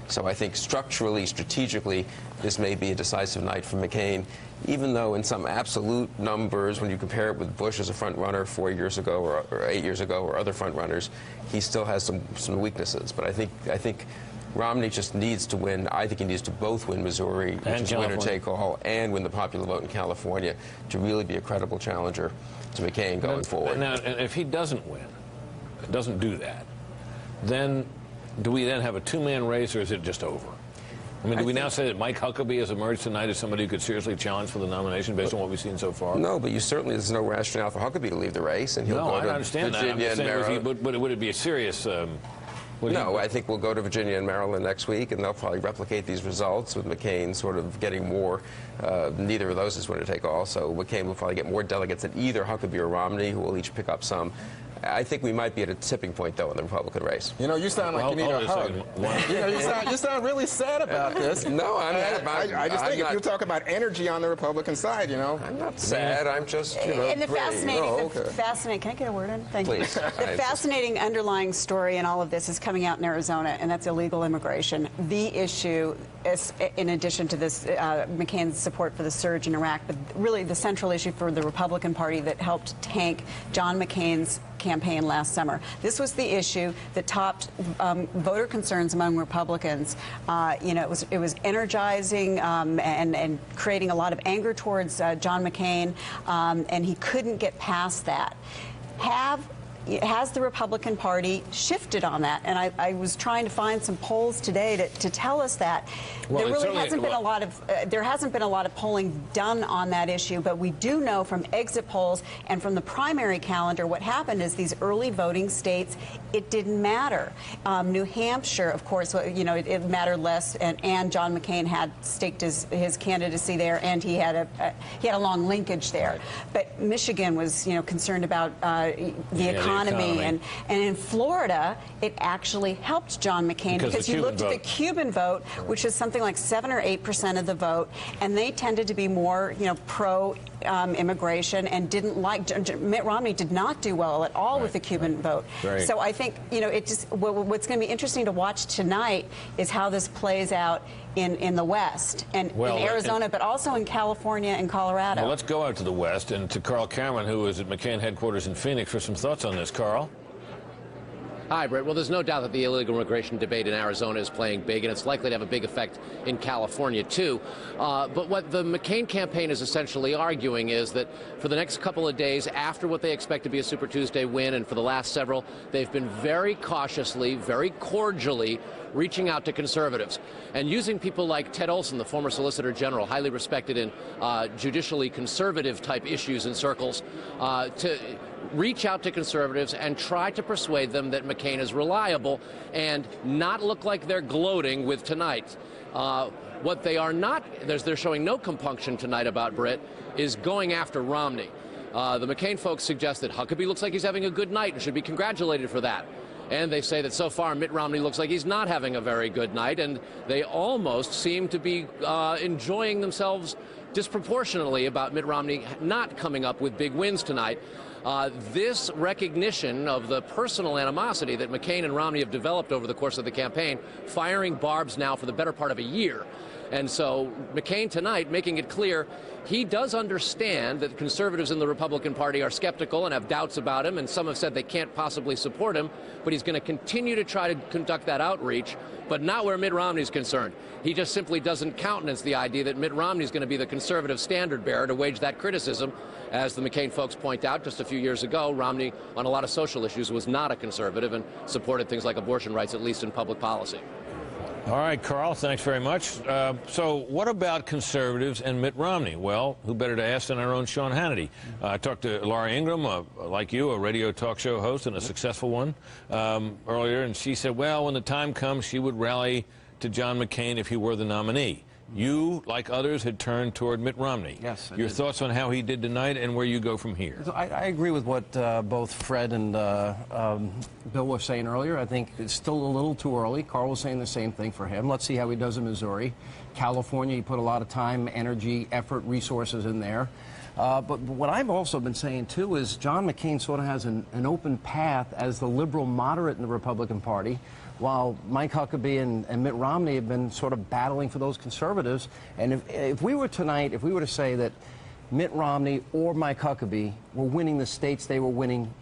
So I think structurally, strategically, this may be a decisive night for McCain, even though in some absolute numbers, when you compare it with Bush as a front runner 4 years ago or 8 years ago or other front runners, he still has some weaknesses. But I think Romney just needs to win. I think he needs to both win Missouri, which is winner take all, and win the popular vote in California to really be a credible challenger to McCain going forward. Now, if he doesn't win, doesn't do that, then do we then have a two-man race, or is it just over? I mean, do we now say that Mike Huckabee has emerged tonight as somebody who could seriously challenge for the nomination based on what we've seen so far? No, but there's no rationale for Huckabee to leave the race, and he'll go to Virginia and Maryland. But would it be a serious... No, I think we'll go to Virginia and Maryland next week, and they'll probably replicate these results with McCain sort of getting more. Neither of those is winner take all, so McCain will probably get more delegates than either Huckabee or Romney, who will each pick up some. I think we might be at a tipping point, though, in the Republican race. You know, you sound like you need a hug. You sound really sad about this. No, I just think if you talk about energy on the Republican side, you know. I'm not sad. I'm just, And the fascinating, can I get a word in? Thank Please. you. The fascinating underlying story in all of this is coming out in Arizona, and that's illegal immigration. The issue, in addition to this, McCain's support for the surge in Iraq, but really the central issue for the Republican Party that helped tank John McCain's campaign last summer. This was the issue that topped voter concerns among Republicans. It was energizing and creating a lot of anger towards John McCain, and he couldn't get past that. Has the Republican Party shifted on that? And I was trying to find some polls today to tell us that. Well, there really hasn't been a lot of polling done on that issue, but we do know from exit polls and from the primary calendar what happened is these early voting states, it didn't matter. New Hampshire, of course, it mattered less, and John McCain had staked his candidacy there, and he had a long linkage there. Right. But Michigan was concerned about the economy. And in Florida, it actually helped John McCain because you looked at the Cuban vote, which is something like 7 or 8% of the vote, and they tended to be more, pro immigration and didn't like. Mitt Romney did not do well at all with the Cuban vote. Right. So I think what's going to be interesting to watch tonight is how this plays out in the West and in Arizona, but also in California and Colorado. Well, let's go out to the West and to Carl Cameron, who is at McCain headquarters in Phoenix, for some thoughts on this. Carl? Hi, Brett. Well, there's no doubt that the illegal immigration debate in Arizona is playing big, and it's likely to have a big effect in California, too. But what the McCain campaign is essentially arguing is that for the next couple of days after what they expect to be a Super Tuesday win, and for the last several, they've been very cautiously, very cordially reaching out to conservatives and using people like Ted Olson, the former Solicitor General, highly respected in judicially conservative type issues and circles, to reach out to conservatives and try to persuade them that McCain is reliable and not look like they're gloating with tonight. What they are not, they're showing no compunction tonight about, Britt, is going after Romney. The McCain folks suggest that Huckabee looks like he's having a good night and should be congratulated for that. And they say that so far Mitt Romney looks like he's not having a very good night, and they almost seem to be enjoying themselves disproportionately about Mitt Romney not coming up with big wins tonight. This recognition of the personal animosity that McCain and Romney have developed over the course of the campaign, firing barbs now for the better part of a year. And so McCain tonight making it clear he does understand that conservatives in the Republican Party are skeptical and have doubts about him, and some have said they can't possibly support him, but he's going to continue to try to conduct that outreach, but not where Mitt Romney's concerned. He just simply doesn't countenance the idea that Mitt Romney's going to be the conservative standard bearer to wage that criticism. As the McCain folks point out, just a few years ago, Romney, on a lot of social issues, was not a conservative and supported things like abortion rights, at least in public policy. All right, Carl, thanks very much. So what about conservatives and Mitt Romney? Well, who better to ask than our own Sean Hannity? I talked to Laura Ingraham, like you, a radio talk show host and a successful one, earlier, and she said, well, when the time comes, she would rally to John McCain if he were the nominee. You, like others, had turned toward Mitt Romney. Yes, Your thoughts on how he did tonight and where you go from here? So I agree with what both Fred and Bill were saying earlier. I think it's still a little too early. Carl was saying the same thing for him. Let's see how he does in Missouri. California, he put a lot of time, energy, effort, resources in there. But what I've also been saying, too, is John McCain sort of has an open path as the liberal moderate in the Republican Party, while Mike Huckabee and Mitt Romney have been sort of battling for those conservatives. And if we were tonight, if we were to say that Mitt Romney or Mike Huckabee were winning the states they were winning,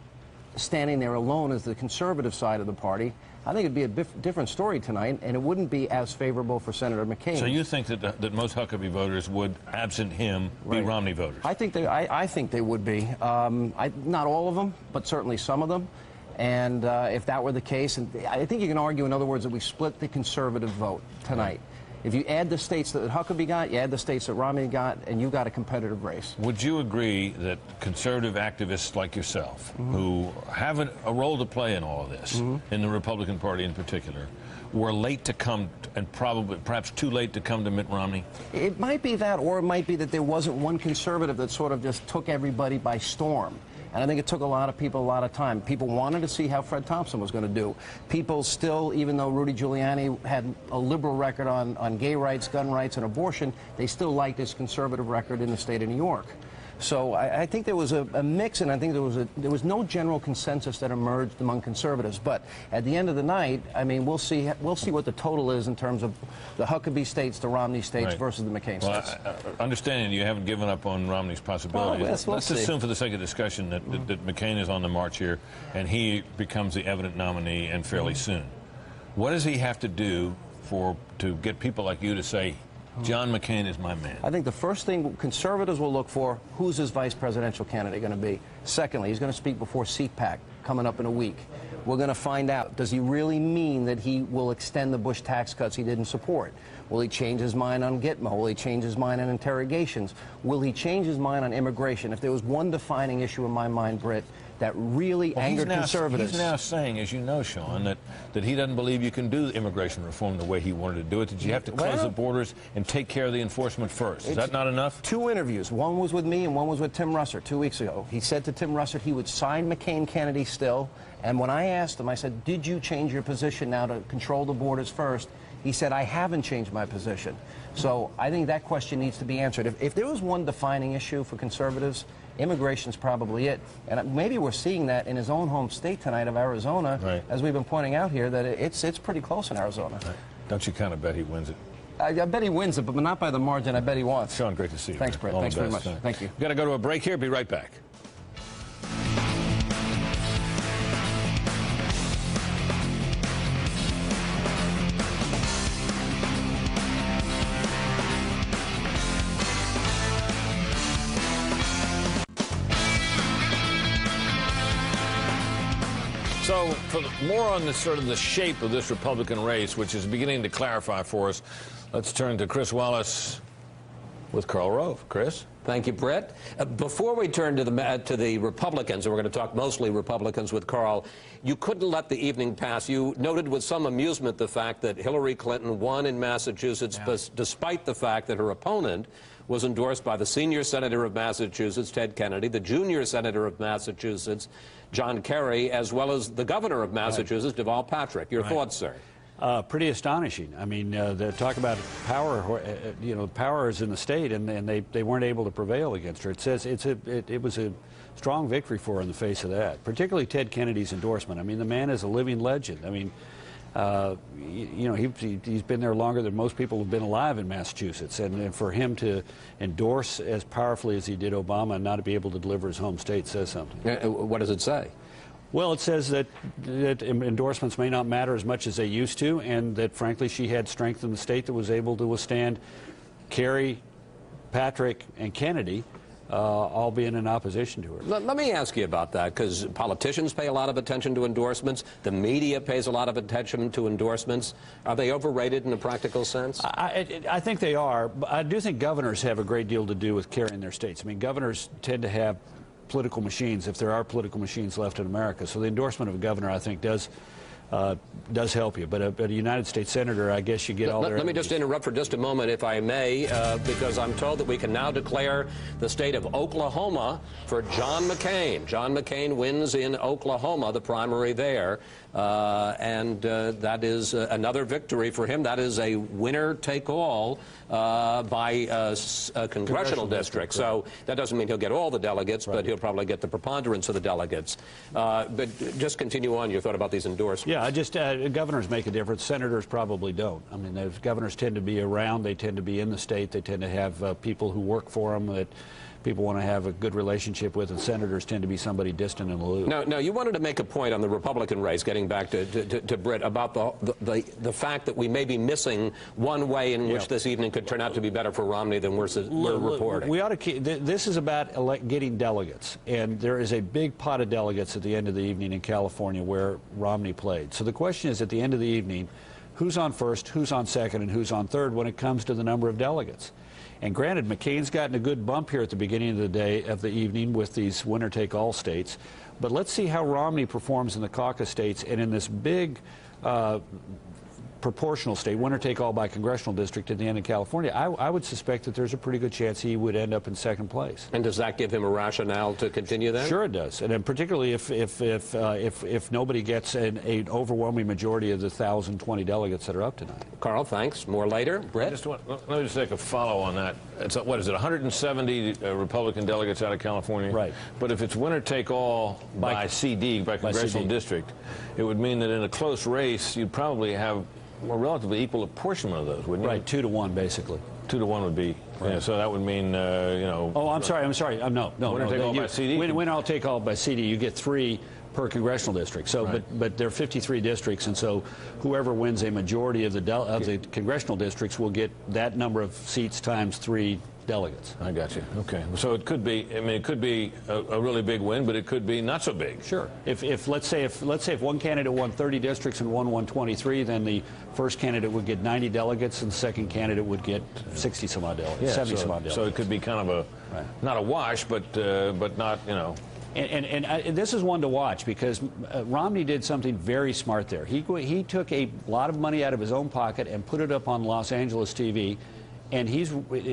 standing there alone as the conservative side of the party, I think it'd be a different story tonight, and it wouldn't be as favorable for Senator McCain. So you think that most Huckabee voters would, absent him, be Romney voters? I think they would be. Not all of them, but certainly some of them. And if that were the case, and I think you can argue, in other words, that we split the conservative vote tonight. If you add the states that Huckabee got, you add the states that Romney got, and you got a competitive race. Would you agree that conservative activists like yourself, who have a role to play in all of this, in the Republican Party in particular, were late to come, and perhaps too late to come to Mitt Romney? It might be that, or it might be that there wasn't one conservative that sort of just took everybody by storm. And I think it took a lot of people a lot of time. People wanted to see how Fred Thompson was going to do. People still, even though Rudy Giuliani had a liberal record on gay rights, gun rights, and abortion, they still liked his conservative record in the state of New York. So I think there was a mix, and I think there was no general consensus that emerged among conservatives. But at the end of the night, I mean, we'll see what the total is in terms of the Huckabee states, the Romney states versus the McCain states. Understanding you haven't given up on Romney's possibilities, Well, let's assume for the sake of discussion that McCain is on the march here and he becomes the evident nominee and fairly soon. What does he have to do to get people like you to say, John McCain is my man? I think the first thing conservatives will look for, who's his vice presidential candidate going to be? Secondly, he's going to speak before CPAC coming up in a week. We're going to find out, does he really mean that he will extend the Bush tax cuts he didn't support? Will he change his mind on Gitmo? Will he change his mind on interrogations? Will he change his mind on immigration? If there was one defining issue in my mind, Britt, that really angered conservatives. He's now saying, as you know, Sean, that he doesn't believe you can do immigration reform the way he wanted to do it. Did you have to close the borders and take care of the enforcement first? Is that not enough? 2 interviews. One was with me and one was with Tim Russert 2 weeks ago. He said to Tim Russert he would sign McCain Kennedy still. And when I asked him, I said, did you change your position now to control the borders first? He said, I haven't changed my position. So I think that question needs to be answered. If there was one defining issue for conservatives, immigration's probably it. And maybe we're seeing that in his own home state tonight of Arizona, as we've been pointing out here, that it's pretty close in Arizona. Don't you kind of bet he wins it? I bet he wins it, but not by the margin I bet he wants. Sean, great to see you. Thanks, Brett. Thanks very much. Thank you. We've got to go to a break here. Be right back. So, for more on this sort of the shape of this Republican race, which is beginning to clarify for us, let's turn to Chris Wallace with Karl Rove. Chris? Thank you, Brett. Before we turn to the Republicans, and we're going to talk mostly Republicans with Karl, you couldn't let the evening pass. You noted with some amusement the fact that Hillary Clinton won in Massachusetts, despite the fact that her opponent was endorsed by the senior senator of Massachusetts, Ted Kennedy, the junior senator of Massachusetts, John Kerry, as well as the governor of Massachusetts, Deval Patrick. Your thoughts, sir? Pretty astonishing. I mean, they talk about power. You know, power is in the state, and they weren't able to prevail against her. It says it was a strong victory for her in the face of that. Particularly Ted Kennedy's endorsement. I mean, the man is a living legend. I mean, you know, he's been there longer than most people have been alive in Massachusetts, and for him to endorse as powerfully as he did Obama and not to be able to deliver his home state says something. What does it say? Well, it says that endorsements may not matter as much as they used to, and that, frankly, she had strength in the state that was able to withstand Kerry, Patrick, and Kennedy, all being in opposition to her. Let me ask you about that, because politicians pay a lot of attention to endorsements. The media pays a lot of attention to endorsements. Are they overrated in a practical sense? I think they are, but I do think governors have a great deal to do with carrying their states. I mean, governors tend to have political machines, if there are political machines left in America. So the endorsement of a governor, I think, does help you. But a United States senator, I guess you get all their... Let me just interrupt for just a moment, if I may, because I'm told that we can now declare the state of Oklahoma for John McCain. John McCain wins in Oklahoma, the primary there. And that is another victory for him. That is a winner-take-all by a congressional district. So that doesn't mean he'll get all the delegates, but he'll probably get the preponderance of the delegates. But just continue on your thought about these endorsements. Yeah, governors make a difference. Senators probably don't. I mean, governors tend to be around. They tend to be in the state. They tend to have people who work for them that people want to have a good relationship with, and senators tend to be somebody distant and aloof. Now, you wanted to make a point on the Republican race, getting back to Britt, about the fact that we may be missing one way in which this evening could turn out to be better for Romney than we're reporting. We ought to keep, this is about getting delegates, and there is a big pot of delegates at the end of the evening in California where Romney played. So the question is, at the end of the evening, who's on first, who's on second, and who's on third when it comes to the number of delegates? And granted, McCain's gotten a good bump here at the beginning of the day, of the evening, with these winner-take-all states. But let's see how Romney performs in the caucus states and in this big proportional state, winner-take-all by congressional district at the end of California. I would suspect that there's a pretty good chance he would end up in second place. And does that give him a rationale to continue then? Sure it does, and then particularly if nobody gets an overwhelming majority of the 1,020 delegates that are up tonight. Karl, thanks. More later. Brett? Let me just take a follow on that. It's, what is it, 170 Republican delegates out of California? Right. But if it's winner-take-all by CD, by congressional district, it would mean that in a close race, you'd probably have a relatively equal apportionment of those, wouldn't you? Right, 2 to 1, basically. 2 to 1 would be, right. So that would mean, you know... Oh, I'm sorry. No. Winner-take-all by CD. Winner-take-all by CD, you get 3 per congressional district. So, but there are 53 districts, and so whoever wins a majority of the congressional districts will get that number of seats times 3 delegates. I got you. Okay. So it could be, I mean, it could be a really big win, but it could be not so big. Sure. If let's say if one candidate won 30 districts and one won 23, then the first candidate would get 90 delegates and the second candidate would get 60 some odd delegates, 70 some odd delegates. So it could be kind of a not a wash, but not, you know. And this is one to watch, because Romney did something very smart there. He took a lot of money out of his own pocket and put it up on Los Angeles TV. And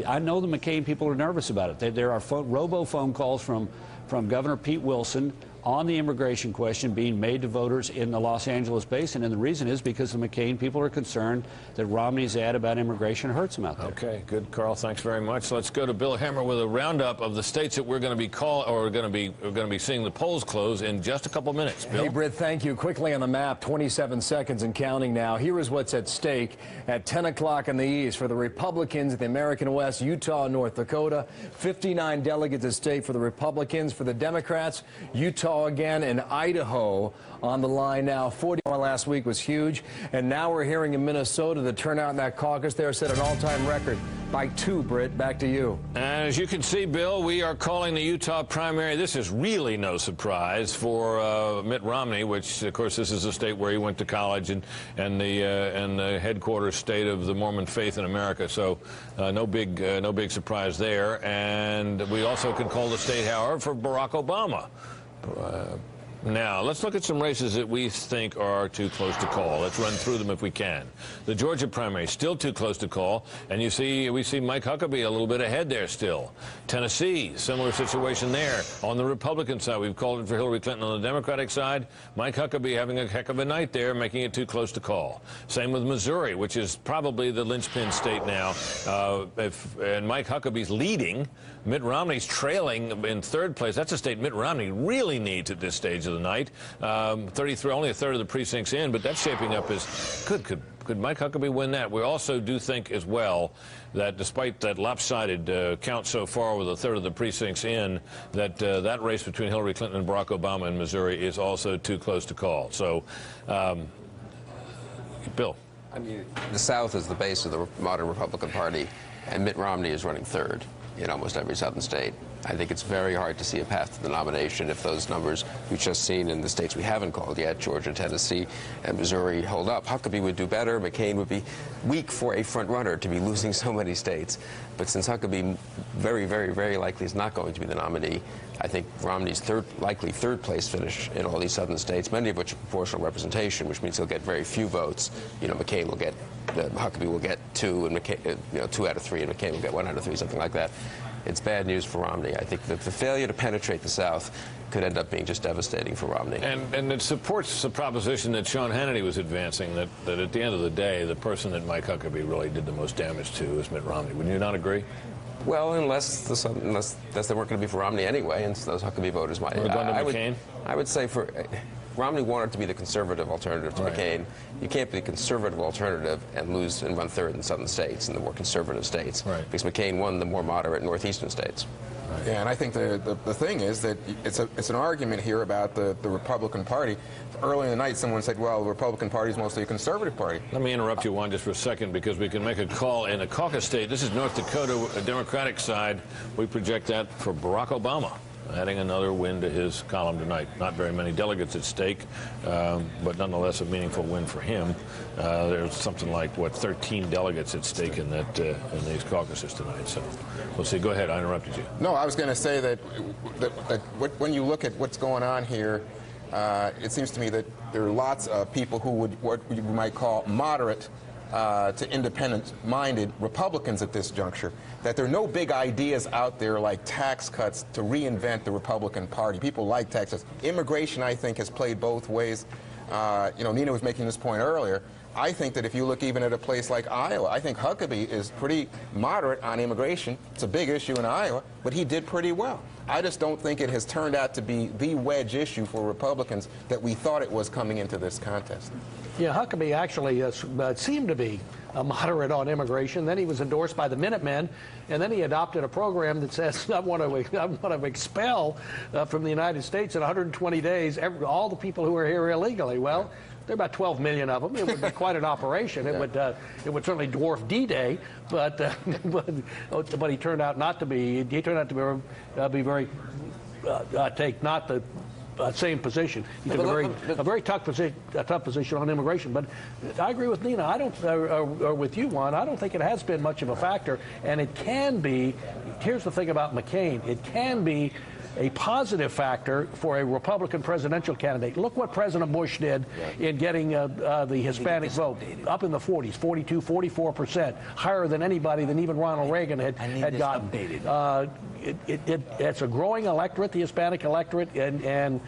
I know the McCain people are nervous about it. There are robo-phone calls from Governor Pete Wilson on the immigration question being made to voters in the Los Angeles basin. And the reason is because the McCain people are concerned that Romney's ad about immigration hurts them out there. Okay, good, Karl. Thanks very much. Let's go to Bill Hemmer with a roundup of the states that we're going to be seeing the polls close in just a couple minutes. Bill? Hey, Britt, thank you. Quickly on the map, 27 seconds and counting now. Here is what's at stake at 10 o'clock in the east for the Republicans in the American West, Utah and North Dakota. 59 delegates at stake for the Republicans. For the Democrats, Utah again, and Idaho on the line now. 40 last week was huge, and now we're hearing in Minnesota the turnout in that caucus there set an all-time record. by 2, Britt. Back to you. As you can see, Bill, we are calling the Utah primary. This is really no surprise for Mitt Romney, which, of course, this is a state where he went to college and the headquarters state of the Mormon faith in America. So no big surprise there. And we also can call the state, however, for Barack Obama. Now, let's look at some races that we think are too close to call. Let's run through them if we can. The Georgia primary, still too close to call. And we see Mike Huckabee a little bit ahead there still. Tennessee, similar situation there. On the Republican side, we've called it for Hillary Clinton. On the Democratic side, Mike Huckabee having a heck of a night there, making it too close to call. Same with Missouri, which is probably the linchpin state now. And Mike Huckabee's leading. Mitt Romney's trailing in 3rd place. That's a state Mitt Romney really needs at this stage of the night. 33, only a third of the precincts in, but that's shaping up as good. Could Mike Huckabee win that? We also do think as well that despite that lopsided count so far with a third of the precincts in, that that race between Hillary Clinton and Barack Obama in Missouri is also too close to call. So, Bill. I mean, the South is the base of the modern Republican Party, and Mitt Romney is running 3rd in almost every southern state. I think it's very hard to see a path to the nomination if those numbers we've just seen in the states we haven't called yet, Georgia, Tennessee, and Missouri, hold up. Huckabee would do better. McCain would be weak for a front runner to be losing so many states. But since Huckabee very, very, very likely is not going to be the nominee, I think Romney's likely third place finish in all these southern states, many of which are proportional representation, which means he'll get very few votes. You know, McCain will get, Huckabee will get 2, and McCain, 2 out of 3, and McCain will get 1 out of 3, something like that. It's bad news for Romney. I think that the failure to penetrate the South could end up being just devastating for Romney. And it supports the proposition that Sean Hannity was advancing, that at the end of the day, the person that Mike Huckabee really did the most damage to is Mitt Romney. Would you not agree? Well, unless they weren't going to be for Romney anyway, and those Huckabee voters might. I would say for Romney wanted to be the conservative alternative to McCain. You can't be a conservative alternative and lose and run 3rd in southern states, in the more conservative states, because McCain won the more moderate northeastern states. Yeah, and I think the thing is that it's an argument here about the Republican Party. Early in the night, someone said, well, the Republican Party is mostly a conservative party. Let me interrupt you, Juan, just for a second, because we can make a call in a caucus state. This is North Dakota, a Democratic side. We project that for Barack Obama, adding another win to his column tonight. Not very many delegates at stake, but nonetheless a meaningful win for him. There's something like, 13 delegates at stake in these caucuses tonight. So we'll see. Go ahead. I interrupted you. No, I was going to say that when you look at what's going on here, it seems to me that there are lots of people who would what you might call moderate to independent-minded Republicans at this juncture, that there are no big ideas out there like tax cuts to reinvent the Republican Party. People like tax cuts. Immigration, I think, has played both ways. Nina was making this point earlier. I think that if you look even at a place like Iowa, I think Huckabee is pretty moderate on immigration. It's a big issue in Iowa, but he did pretty well. I just don't think it has turned out to be the wedge issue for Republicans that we thought it was coming into this contest. Yeah, Huckabee actually seemed to be a moderate on immigration. Then he was endorsed by the Minutemen, and then he adopted a program that says, I want to expel from the United States in 120 days all the people who are here illegally. Well, there are about 12 million of them. It would be quite an operation. It would certainly dwarf D-Day, but he turned out not to be. He turned out to be very take not the same position. He took a very tough position on immigration. But I agree with Nina. I don't, or with you, Juan. I don't think it has been much of a factor, and it can be. Here's the thing about McCain. It can be a positive factor for a Republican presidential candidate. Look what President Bush did in getting the Hispanic vote up in the 40s, 42, 44%, higher than anybody than even Ronald Reagan had gotten. It's a growing electorate, the Hispanic electorate, and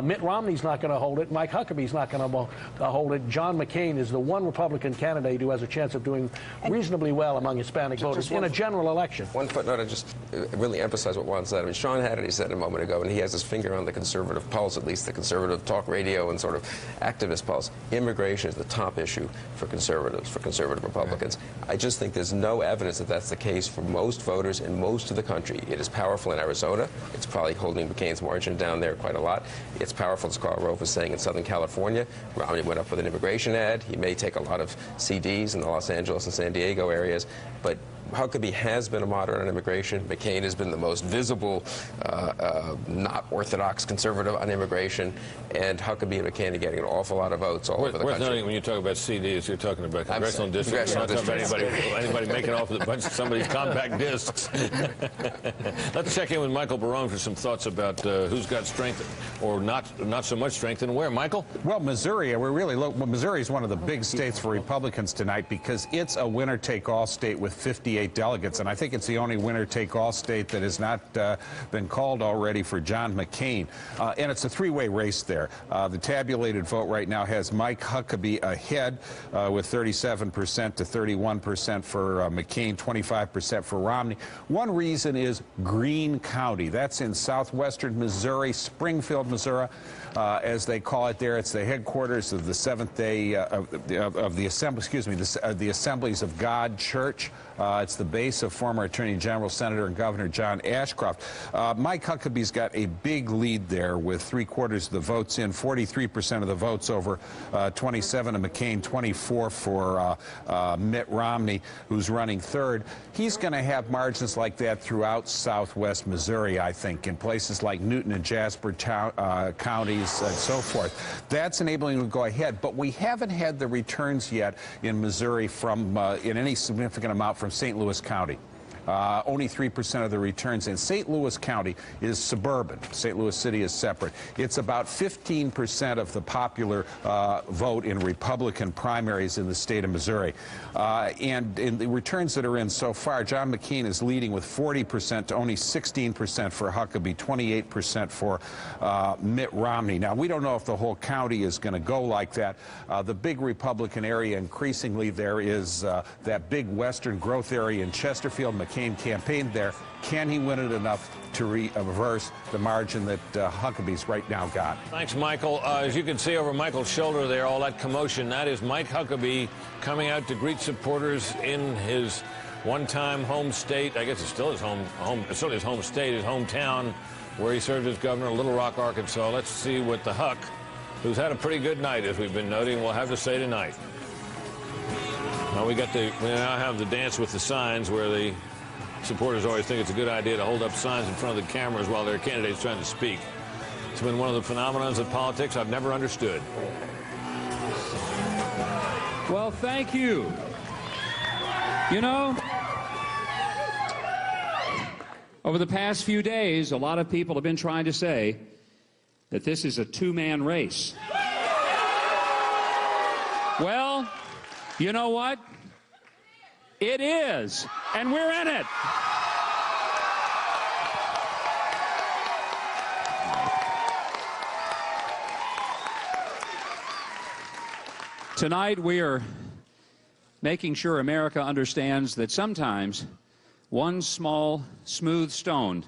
Mitt Romney's not going to hold it. Mike Huckabee's not going to hold it. John McCain is the one Republican candidate who has a chance of doing reasonably well among Hispanic voters in a general election. One footnote, I just really emphasize what Juan said. I mean, Sean Hannity said a moment ago, and he has his finger on the conservative pulse, at least the conservative talk radio and sort of activist pulse. Immigration is the top issue for conservatives, for conservative Republicans. I just think there's no evidence that that's the case for most voters in most of the country. It is powerful in Arizona. It's probably holding McCain's margin down there quite a lot. It's powerful, as Karl Rove was saying, in Southern California. Romney went up with an immigration ad. He may take a lot of CDs in the Los Angeles and San Diego areas, but Huckabee has been a moderate on immigration. McCain has been the most visible, not orthodox conservative on immigration. And Huckabee and McCain are getting an awful lot of votes all over the country. Noting when you talk about CDs, you're talking about congressional districts. You're not talking about anybody making off with a bunch of somebody's compact discs. Let's check in with Michael Barone for some thoughts about who's got strength or not so much strength and where. Michael? Well, Missouri, Missouri is one of the big states for Republicans tonight because it's a winner-take-all state with 58 delegates, and I think it's the only winner-take-all state that has not been called already for John McCain. And it's a three-way race there. The tabulated vote right now has Mike Huckabee ahead with 37% to 31% for McCain, 25% for Romney. One reason is Greene County. That's in southwestern Missouri, Springfield, Missouri, as they call it there. It's the headquarters of the Seventh Day of the Assembly, excuse me, the Assemblies of God Church. It's the base of former Attorney General, Senator, and Governor John Ashcroft. Mike Huckabee's got a big lead there with 3/4 of the votes in, 43% of the votes over 27 of McCain, 24 for Mitt Romney, who's running third. He's going to have margins like that throughout southwest Missouri, I think, in places like Newton and Jasper counties and so forth. That's enabling him to go ahead, but we haven't had the returns yet in Missouri from in any significant amount from St. Louis County. Only 3% of the returns in St. Louis County is suburban. St. Louis City is separate. It's about 15% of the popular vote in Republican primaries in the state of Missouri. And in the returns that are in so far, John McCain is leading with 40% to only 16% for Huckabee, 28% for Mitt Romney. Now, we don't know if the whole county is going to go like that. The big Republican area increasingly there is that big western growth area in Chesterfield. McCain campaigned there. Can he win it enough to reverse the margin that Huckabee's right now got? Thanks, Michael. As you can see over Michael's shoulder there, all that commotion, that is Mike Huckabee coming out to greet supporters in his one-time home state. I guess it's still his it's still his home state, his hometown, where he served as governor of Little Rock, Arkansas. Let's see what the Huck, who's had a pretty good night, as we've been noting, will have to say tonight. Now we now have the dance with the signs, where the supporters always think it's a good idea to hold up signs in front of the cameras while their candidate's trying to speak. It's been one of the phenomenons of politics I've never understood. Well, thank you. You know, over the past few days, a lot of people have been trying to say that this is a two-man race. Well, you know what? It is, and we're in it. Tonight, we are making sure America understands that sometimes one small, smooth stone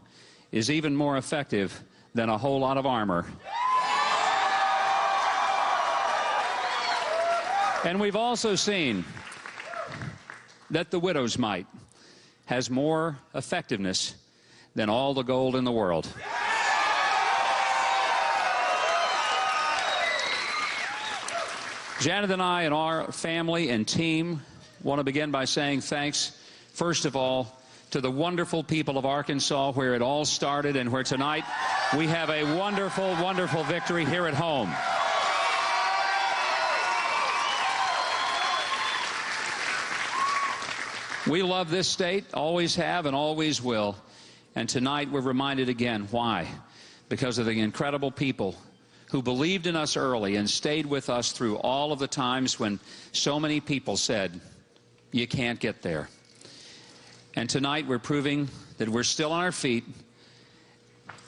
is even more effective than a whole lot of armor. And we've also seen that the widow's mite has more effectiveness than all the gold in the world. Janet and I and our family and team want to begin by saying thanks, first of all, to the wonderful people of Arkansas, where it all started and where tonight we have a wonderful, wonderful victory here at home. We love this state, always have and always will. And tonight we're reminded again why. Because of the incredible people who believed in us early and stayed with us through all of the times when so many people said, you can't get there. And tonight we're proving that we're still on our feet,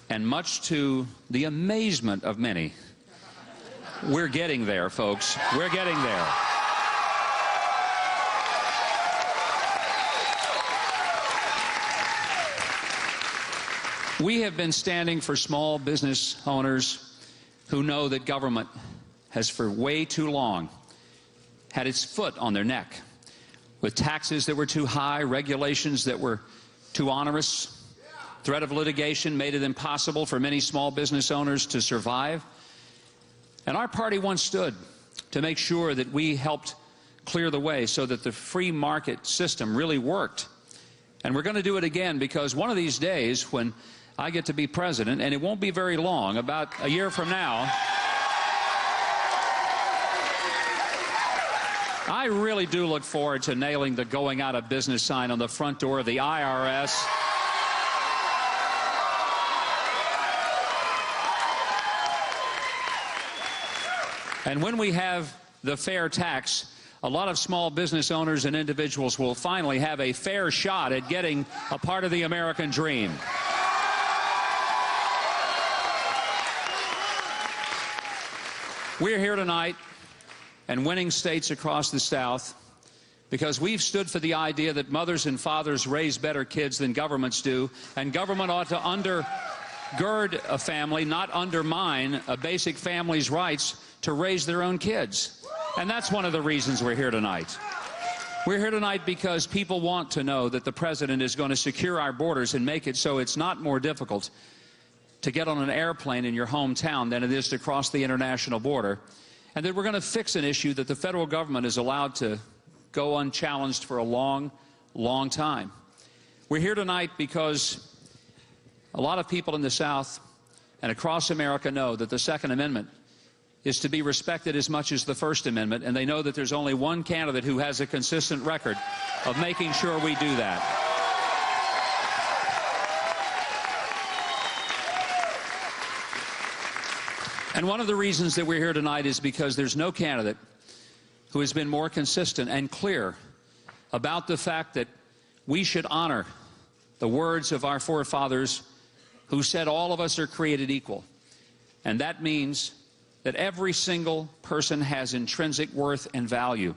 and much to the amazement of many, we're getting there, folks. We're getting there. We have been standing for small business owners who know that government has for way too long had its foot on their neck with taxes that were too high, regulations that were too onerous. Threat of litigation made it impossible for many small business owners to survive. And our party once stood to make sure that we helped clear the way so that the free market system really worked And we're going to do it again, because one of these days when I get to be president, and it won't be very long, about a year from now, I really do look forward to nailing the going out of business sign on the front door of the IRS. And when we have the fair tax, a lot of small business owners and individuals will finally have a fair shot at getting a part of the American dream. We're here tonight and winning states across the South because we've stood for the idea that mothers and fathers raise better kids than governments do, and government ought to undergird a family, not undermine a basic family's rights to raise their own kids. And that's one of the reasons we're here tonight. We're here tonight because people want to know that the president is going to secure our borders and make it so it's not more difficult to get on an airplane in your hometown than it is to cross the international border, and that we're going to fix an issue that the federal government is allowed to go unchallenged for a long, long time. We're here tonight because a lot of people in the South and across America know that the Second Amendment is to be respected as much as the First Amendment, and they know that there's only one candidate who has a consistent record of making sure we do that. And one of the reasons that we're here tonight is because there's no candidate who has been more consistent and clear about the fact that we should honor the words of our forefathers who said all of us are created equal. And that means that every single person has intrinsic worth and value.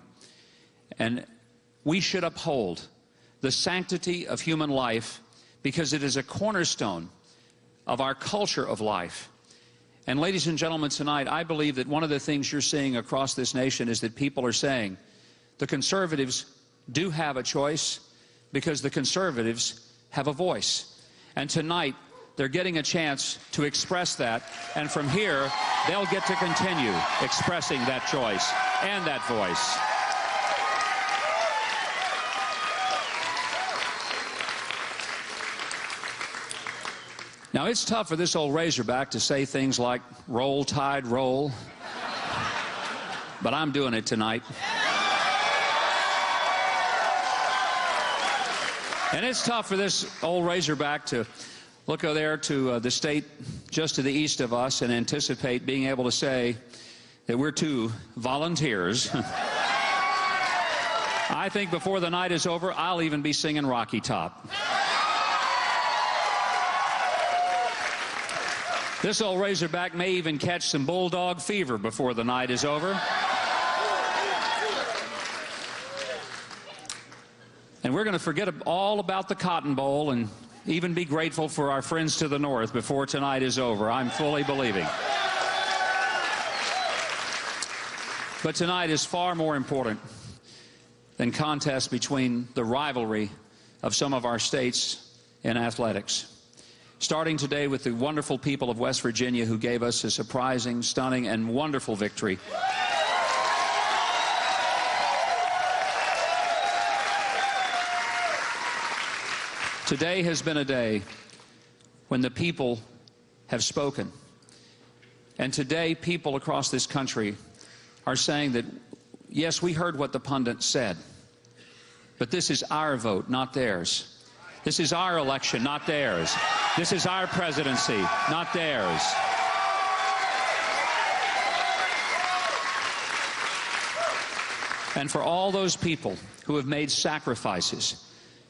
And we should uphold the sanctity of human life because it is a cornerstone of our culture of life. And ladies and gentlemen, tonight, I believe that one of the things you're seeing across this nation is that people are saying the conservatives do have a choice because the conservatives have a voice. And tonight, they're getting a chance to express that, and from here, they'll get to continue expressing that choice and that voice. Now, it's tough for this old Razorback to say things like, roll, Tide, roll, but I'm doing it tonight. And it's tough for this old Razorback to look over there to the state just to the east of us and anticipate being able to say that we're two volunteers. I think before the night is over, I'll even be singing Rocky Top. This old Razorback may even catch some bulldog fever before the night is over. And we're going to forget all about the Cotton Bowl and even be grateful for our friends to the north before tonight is over. I'm fully believing. But tonight is far more important than contests between the rivalry of some of our states in athletics. Starting today with the wonderful people of West Virginia who gave us a surprising, stunning, and wonderful victory. Today has been a day when the people have spoken. And today, people across this country are saying that, yes, we heard what the pundits said, but this is our vote, not theirs. This is our election, not theirs. This is our presidency, not theirs. And for all those people who have made sacrifices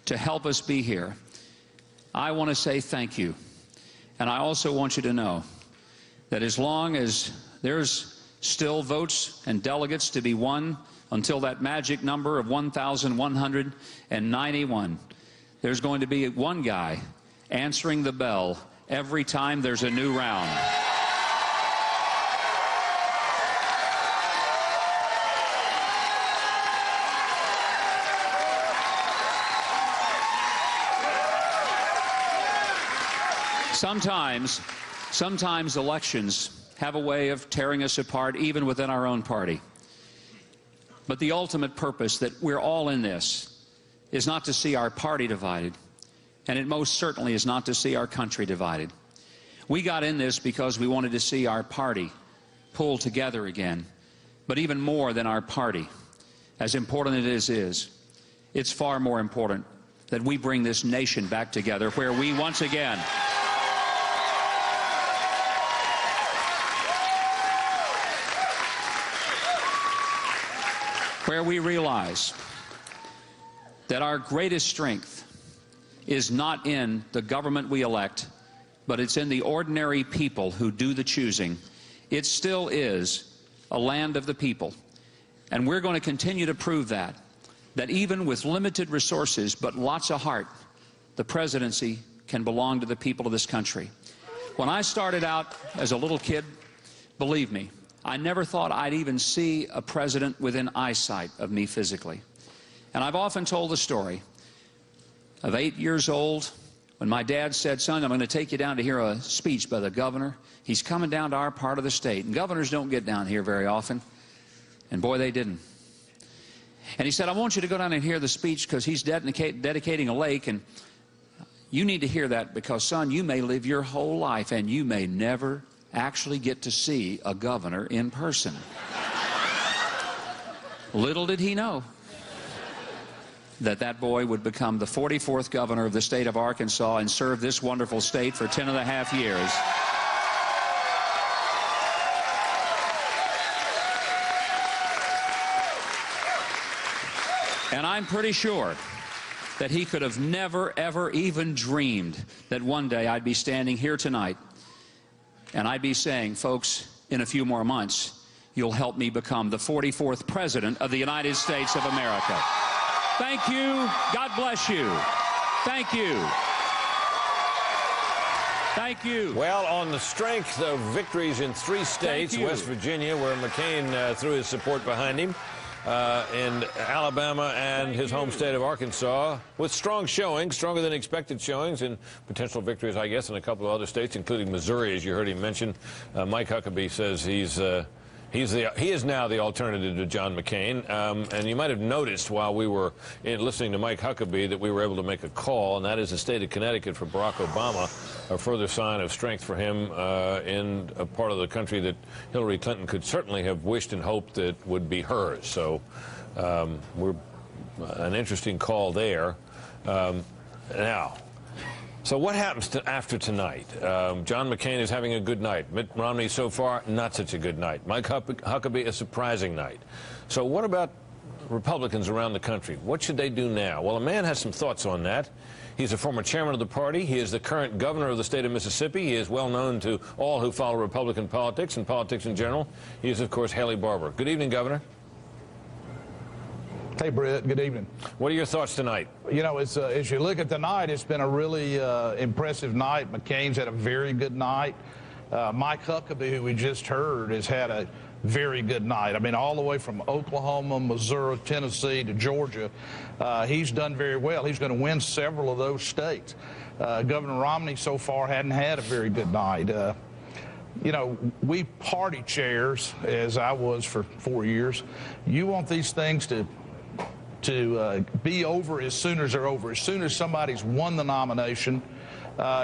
to help us be here, I want to say thank you. And I also want you to know that as long as there's still votes and delegates to be won until that magic number of 1,191, there's going to be one guy answering the bell every time there's a new round. Sometimes elections have a way of tearing us apart, even within our own party. But the ultimate purpose that we're all in this is not to see our party divided, and it most certainly is not to see our country divided. We got in this because we wanted to see our party pull together again. But even more than our party, as important as it is, it's far more important that we bring this nation back together, where we once again realize that our greatest strength is not in the government we elect, but it's in the ordinary people who do the choosing. It still is a land of the people, and we're going to continue to prove that even with limited resources but lots of heart, the presidency can belong to the people of this country. When I started out as a little kid, believe me, I never thought I'd even see a president within eyesight of me physically. And I've often told the story of 8 years old when my dad said, "Son, I'm going to take you down to hear a speech by the governor. He's coming down to our part of the state." And governors don't get down here very often. And boy, they didn't. And he said, "I want you to go down and hear the speech because he's dedicating a lake, and you need to hear that because, son, you may live your whole life and you may never actually get to see a governor in person." Little did he know that boy would become the 44th governor of the state of Arkansas and serve this wonderful state for 10.5 years. And I'm pretty sure that he could have never, ever even dreamed that one day I'd be standing here tonight and I'd be saying, "Folks, in a few more months, you'll help me become the 44th president of the United States of America." Thank you. God bless you. Thank you. Thank you. Well, on the strength of victories in 3 states, West Virginia, where McCain threw his support behind him, in Alabama and his home state of Arkansas, with strong showings, stronger than expected showings, and potential victories, I guess, in a couple of other states, including Missouri, as you heard him mention. Mike Huckabee says he is now the alternative to John McCain. And you might have noticed while we were listening to Mike Huckabee that we were able to make a call, and that is the state of Connecticut for Barack Obama, a further sign of strength for him in a part of the country that Hillary Clinton could certainly have wished and hoped that would be hers. So we're an interesting call there. Now, so what happens after tonight? John McCain is having a good night. Mitt Romney so far, not such a good night. Mike Huckabee, a surprising night. So what about Republicans around the country? What should they do now? Well, a man has some thoughts on that. He's a former chairman of the party. He is the current governor of the state of Mississippi. He is well known to all who follow Republican politics and politics in general. He is, of course, Haley Barbour. Good evening, Governor. Hey, Brett. Good evening. What are your thoughts tonight? You know, as you look at the night, it's been a really impressive night. McCain's had a very good night. Mike Huckabee, who we just heard, has had a very good night. I mean, all the way from Oklahoma, Missouri, Tennessee to Georgia, he's done very well. He's going to win several of those states. Governor Romney so far hadn't had a very good night. You know, we party chairs, as I was for 4 years, you want these things to be over as soon as they're over. As soon as somebody's won the nomination,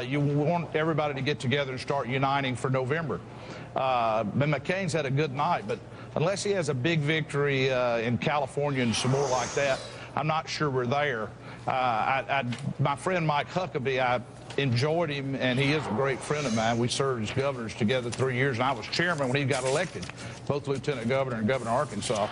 you want everybody to get together and start uniting for November. McCain's had a good night, but unless he has a big victory in California and some more like that, I'm not sure we're there. My friend Mike Huckabee, I enjoyed him, and he is a great friend of mine. We served as governors together 3 years, and I was chairman when he got elected, both lieutenant governor and governor of Arkansas.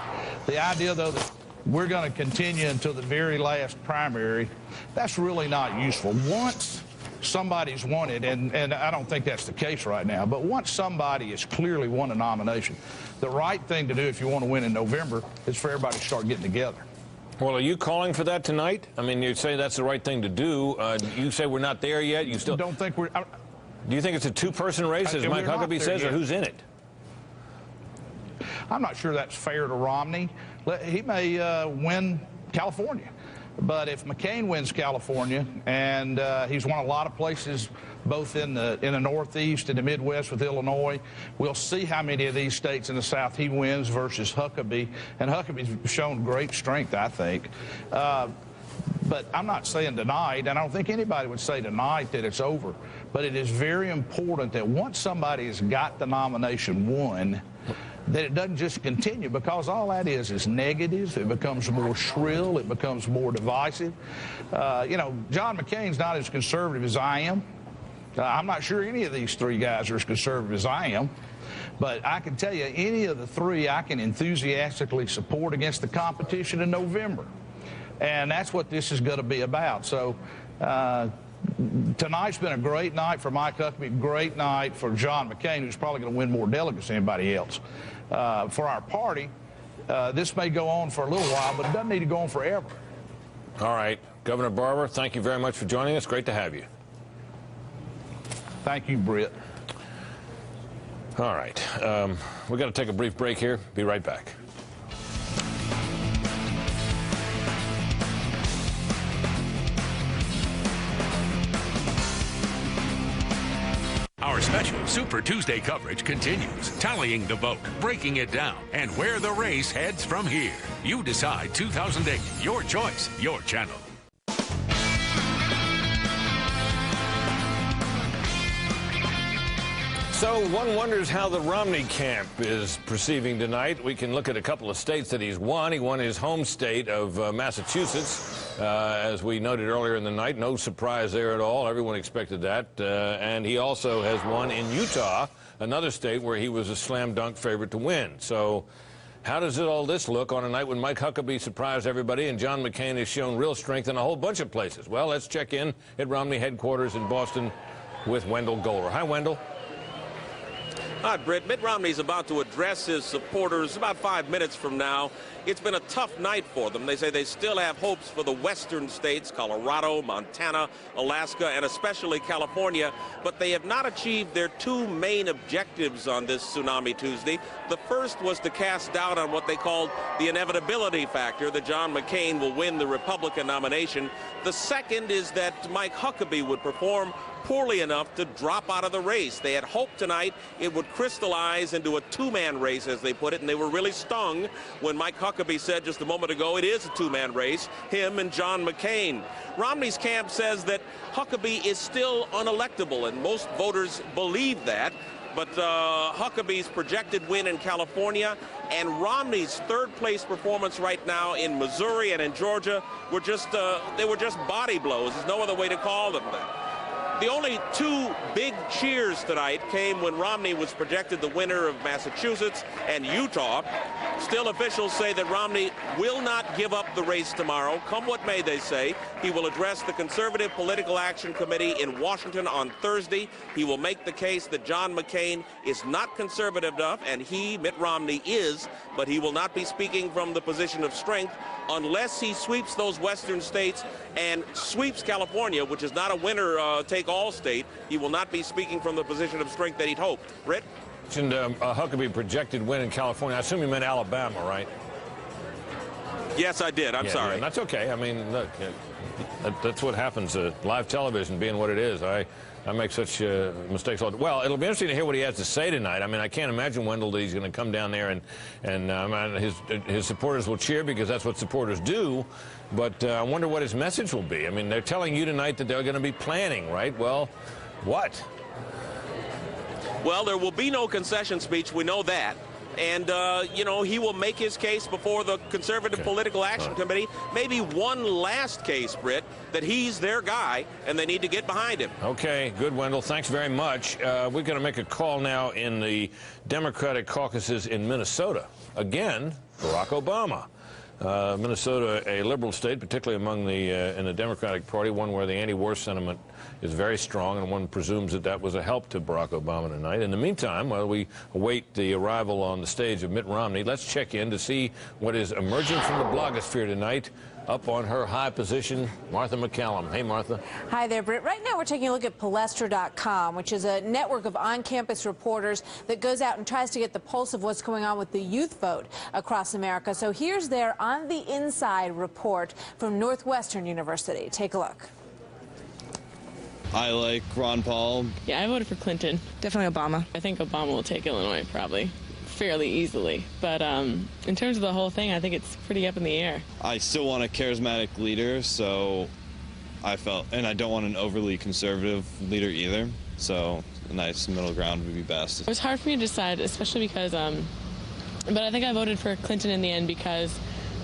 The idea, though, that we're going to continue until the very last primary, that's really not useful. Once somebody's won it, and I don't think that's the case right now, but once somebody has clearly won a nomination, the right thing to do if you want to win in November is for everybody to start getting together. Well, are you calling for that tonight? I mean, you say that's the right thing to do. You say we're not there yet. You still don't think we're. Do you think it's a two-person race, as Mike Huckabee says, or who's in it? I'm not sure that's fair to Romney. He may win California. But if McCain wins California, and he's won a lot of places, both in the Northeast and the Midwest with Illinois, we'll see how many of these states in the South he wins versus Huckabee. And Huckabee's shown great strength, I think. But I'm not saying tonight, and I don't think anybody would say tonight that it's over. But it is very important that once somebody has got the nomination won, that it doesn't just continue, because all that is negative. It becomes more shrill. It becomes more divisive. You know, John McCain's not as conservative as I am. I'm not sure any of these three guys are as conservative as I am. But I can tell you, any of the three I can enthusiastically support against the competition in November. And that's what this is going to be about. So tonight's been a great night for Mike Huckabee, great night for John McCain, who's probably going to win more delegates than anybody else. For our party, this may go on for a little while, but it doesn't need to go on forever. All right. Governor Barbour, thank you very much for joining us. Great to have you. Thank you, Britt. All right. We've got to take a brief break here. Be right back. Our special Super Tuesday coverage continues, tallying the vote, breaking it down, and where the race heads from here. You decide 2008, your choice, your channel. So one wonders how the Romney camp is perceiving tonight. We can look at a couple of states that he's won. He won his home state of Massachusetts, as we noted earlier in the night. No surprise there at all. Everyone expected that. And he also has won in Utah, another state where he was a slam dunk favorite to win. So how does all this look on a night when Mike Huckabee surprised everybody and John McCain has shown real strength in a whole bunch of places? Well, let's check in at Romney headquarters in Boston with Wendell Goler. Hi, Wendell. Hi, Britt. Mitt Romney's about to address his supporters about 5 minutes from now. It's been a tough night for them. They say they still have hopes for the western states, Colorado, Montana, Alaska, and especially California, but they have not achieved their two main objectives on this Tsunami Tuesday. The first was to cast doubt on what they called the inevitability factor, that John McCain will win the Republican nomination. The second is that Mike Huckabee would perform poorly enough to drop out of the race. They had hoped tonight it would crystallize into a two-man race, as they put it, and they were really stung when Mike Huckabee said just a moment ago it is a two-man race, him and John McCain. Romney's camp says that Huckabee is still unelectable, and most voters believe that. But Huckabee's projected win in California and Romney's third-place performance right now in Missouri and in Georgia were just body blows. There's no other way to call them that. The only two big cheers tonight came when Romney was projected the winner of Massachusetts and Utah. Still, officials say that Romney will not give up the race tomorrow. Come what may, they say. He will address the Conservative Political Action Committee in Washington on Thursday. He will make the case that John McCain is not conservative enough, and he, Mitt Romney, is, but he will not be speaking from the position of strength unless he sweeps those western states and sweeps California, which is not a winner-take-all state. He will not be speaking from the position of strength that he'd hoped. Britt? And Huckabee projected win in California. I assume you meant Alabama, right? Yes, I did. I'm sorry. Yeah, that's okay. I mean, look, that's what happens. Live television being what it is. I make such mistakes. Well, it'll be interesting to hear what he has to say tonight. I mean, I can't imagine, Wendell, that he's going to come down there and his supporters will cheer because that's what supporters do. But I wonder what his message will be. I mean, they're telling you tonight that they're going to be planning, right? Well, what? Well, there will be no concession speech. We know that. And, you know, he will make his case before the Conservative Political Action Committee. Maybe one last case, Britt, that he's their guy and they need to get behind him. Okay, good, Wendell. Thanks very much. We're going to make a call now in the Democratic caucuses in Minnesota. Again, Barack Obama. Minnesota, a liberal state, particularly among the in the Democratic Party, one where the anti-war sentiment is very strong, and one presumes that that was a help to Barack Obama tonight. In the meantime, while we await the arrival on the stage of Mitt Romney, let's check in to see what is emerging from the blogosphere tonight. Up on her high position, Martha MacCallum. Hey, Martha. Hi there, Britt. Right now we're taking a look at Palestra.com, which is a network of on-campus reporters that goes out and tries to get the pulse of what's going on with the youth vote across America. So here's their On the Inside report from Northwestern University. Take a look. I like Ron Paul. Yeah, I voted for Clinton. Definitely Obama. I think Obama will take Illinois, probably. fairly easily. But in terms of the whole thing, I think it's pretty up in the air. I still want a charismatic leader, so I don't want an overly conservative leader either. So a nice middle ground would be best. It was hard for me to decide, especially because, but I think I voted for Clinton in the end because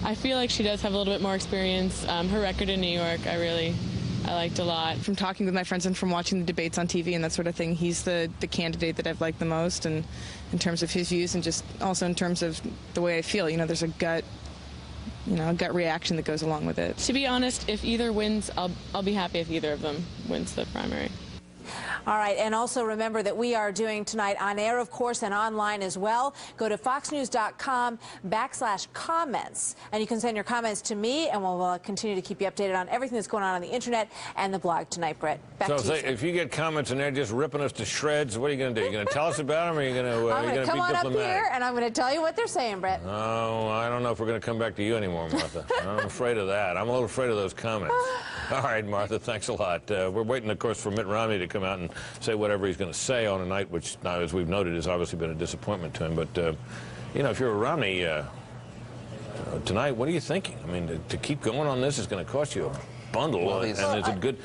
I feel like she does have a little bit more experience. Her record in New York, I liked a lot. From talking with my friends and from watching the debates on TV and that sort of thing, he's the candidate that I've liked the most, and in terms of his views and just also in terms of the way I feel. You know, there's a gut reaction that goes along with it. To be honest, if either wins, I'll be happy if either of them wins the primary. All right, and also remember that we are doing tonight on air, of course, and online as well. Go to foxnews.com/comments, and you can send your comments to me, and we'll continue to keep you updated on everything that's going on the internet and the blog tonight, Brett. Back to you, sir. If you get comments in there just ripping us to shreds, what are you going to do? You going to tell us about them, or are you going to I'm going to come on up here, and I'm going to tell you what they're saying, Brett. Oh, I don't know if we're going to come back to you anymore, Martha. I'm afraid of that. I'm a little afraid of those comments. All right, Martha, thanks a lot. We're waiting, of course, for Mitt Romney to come out and say whatever he's going to say on a night which, now, as we've noted, has obviously been a disappointment to him. But, you know, if you're a Romney tonight, what are you thinking? I mean, to keep going on this is going to cost you a bundle. Well, and there's a good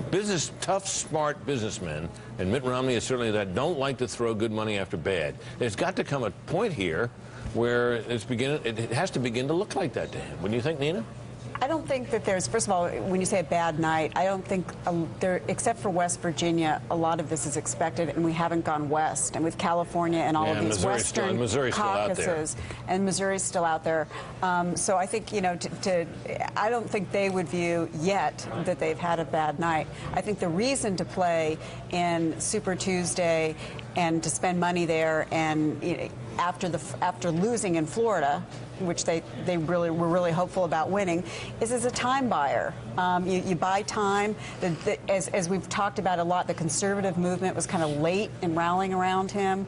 business, tough, smart businessmen, and Mitt Romney is certainly that, don't like to throw good money after bad. There's got to come a point here where it has to begin to look like that to him. Wouldn't you think, Nina? I don't think that there's, first of all, when you say a bad night, I don't think except for West Virginia, a lot of this is expected, and we haven't gone west. And with California and all of these western caucuses, and Missouri's still out there. So I think, you know, I don't think they would view yet that they've had a bad night. I think the reason to play in Super Tuesday and to spend money there, and you know, after losing in Florida, which they were really hopeful about winning, is as a time buyer. You buy time. As we've talked about a lot, the conservative movement was kind of late in rallying around him.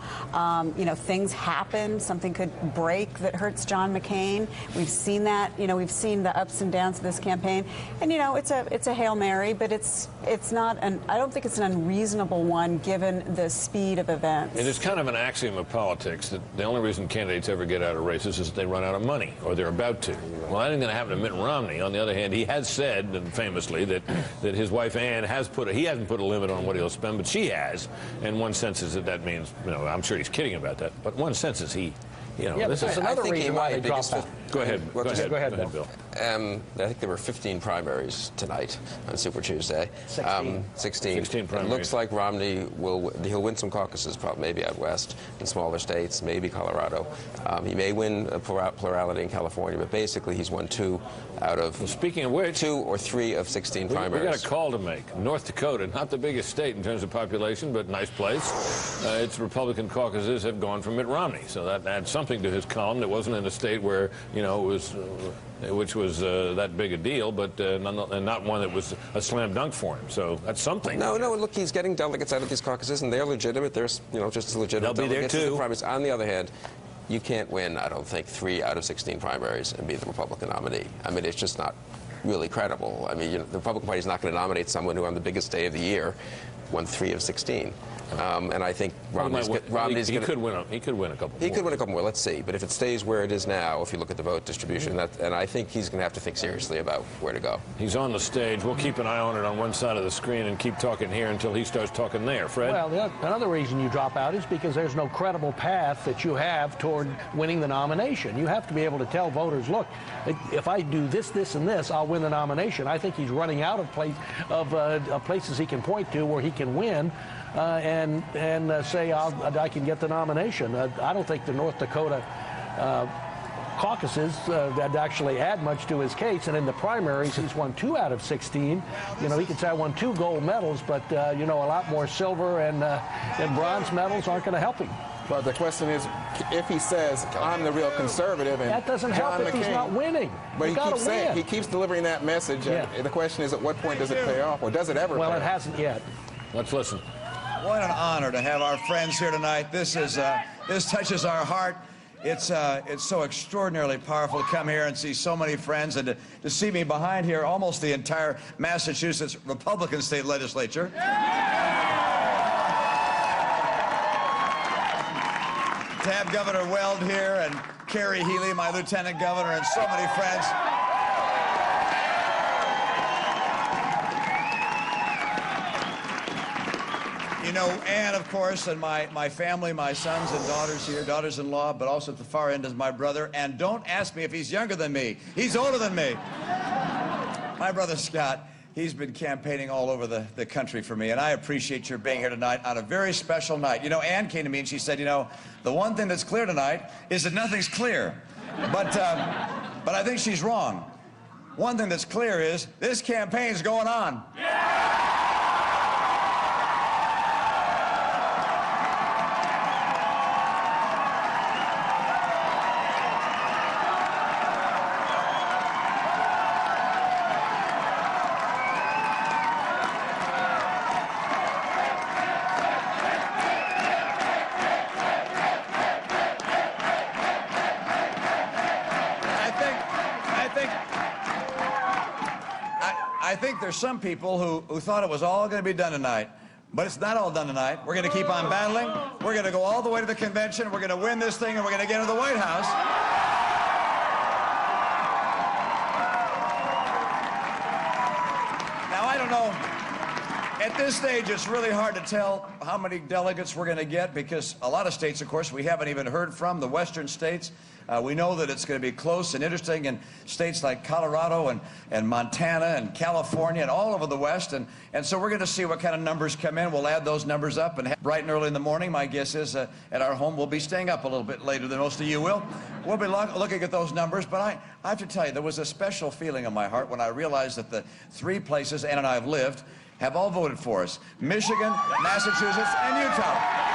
You know, things happen. Something could break that hurts John McCain. We've seen that. You know, we've seen the ups and downs of this campaign. And you know, it's a Hail Mary, but it's not I don't think it's an unreasonable one given the speed of events. It is kind of an axiom of politics that the only reason candidates ever get out of races is that they run out of money, or they're about to. Well, that ain't going to happen to Mitt Romney. On the other hand, he has said, famously, that his wife Ann has he hasn't put a limit on what he'll spend, but she has. And one sense is that means, you know, I'm sure he's kidding about that, but one sense is he, you know, this is another reason why they dropped out. Go ahead, Bill. I think there were 15 primaries tonight on Super Tuesday. 16. 16 primaries. It looks like Romney he'll win some caucuses, probably maybe out west in smaller states, maybe Colorado. He may win a plurality in California, but basically he's won 2 out of. Well, speaking of which, 2 or 3 of 16 primaries. We got a call to make. North Dakota, not the biggest state in terms of population, but nice place. Its Republican caucuses have gone for Mitt Romney, so that adds something to his column. That wasn't in a state where, you know, it was, which was that big a deal, but not one that was a slam dunk for him. So that's something. No, look, he's getting delegates out of these caucuses, and they're legitimate. They're, you know, just as legitimate. They'll be there too. On the other hand, you can't win, I don't think, 3 out of 16 primaries and be the Republican nominee. I mean, it's just not really credible. I mean, you know, the Republican Party is not going to nominate someone who, on the biggest day of the year, won 3 of 16. And I think Romney's he could win a couple more. He could win a couple more. Let's see. But if it stays where it is now, if you look at the vote distribution, and I think he's going to have to think seriously about where to go. He's on the stage. We'll keep an eye on it on one side of the screen and keep talking here until he starts talking there. Fred? Well, another reason you drop out is because there's no credible path that you have toward winning the nomination. You have to be able to tell voters, look, if I do this, this, and this, I'll win the nomination. I think he's running out of places he can point to where he can win. And say I can get the nomination. I don't think the North Dakota caucuses that actually add much to his case. And in the primaries, he's won 2 out of 16. You know, he could say I won 2 gold medals, but you know, a lot more silver and bronze medals aren't going to help him. But the question is, if he says I'm the real conservative, and that doesn't help if he's not winning. But he keeps delivering that message. Yeah. And the question is, at what point does it pay off, or does it ever? Well, it hasn't yet. Let's listen. What an honor to have our friends here tonight. This touches our heart. It's so extraordinarily powerful to come here and see so many friends, and to see me behind here, almost the entire Massachusetts Republican state legislature. to have Governor Weld here and Carrie Healy, my lieutenant governor, and so many friends. You know, Ann, of course, and my family, my sons and daughters here, daughters-in-law, but also at the far end is my brother. And don't ask me if he's younger than me. He's older than me. My brother, Scott, he's been campaigning all over the country for me, and I appreciate your being here tonight on a very special night. You know, Ann came to me and she said, you know, the one thing that's clear tonight is that nothing's clear. But I think she's wrong. One thing that's clear is this campaign's going on. I think there's some people who thought it was all going to be done tonight, but it's not all done tonight. We're going to keep on battling. We're going to go all the way to the convention. We're going to win this thing, and we're going to get into the White House. Now, I don't know. At this stage, it's really hard to tell how many delegates we're going to get because a lot of states, of course, we haven't even heard from, the western states. We know that it's going to be close and interesting in states like Colorado and Montana and California and all over the West. And so we're going to see what kind of numbers come in. We'll add those numbers up. And bright and early in the morning, my guess is at our home, we'll be staying up a little bit later than most of you will. We'll be looking at those numbers. But I have to tell you, there was a special feeling in my heart when I realized that the three places Ann and I have lived have all voted for us: Michigan, Massachusetts, and Utah.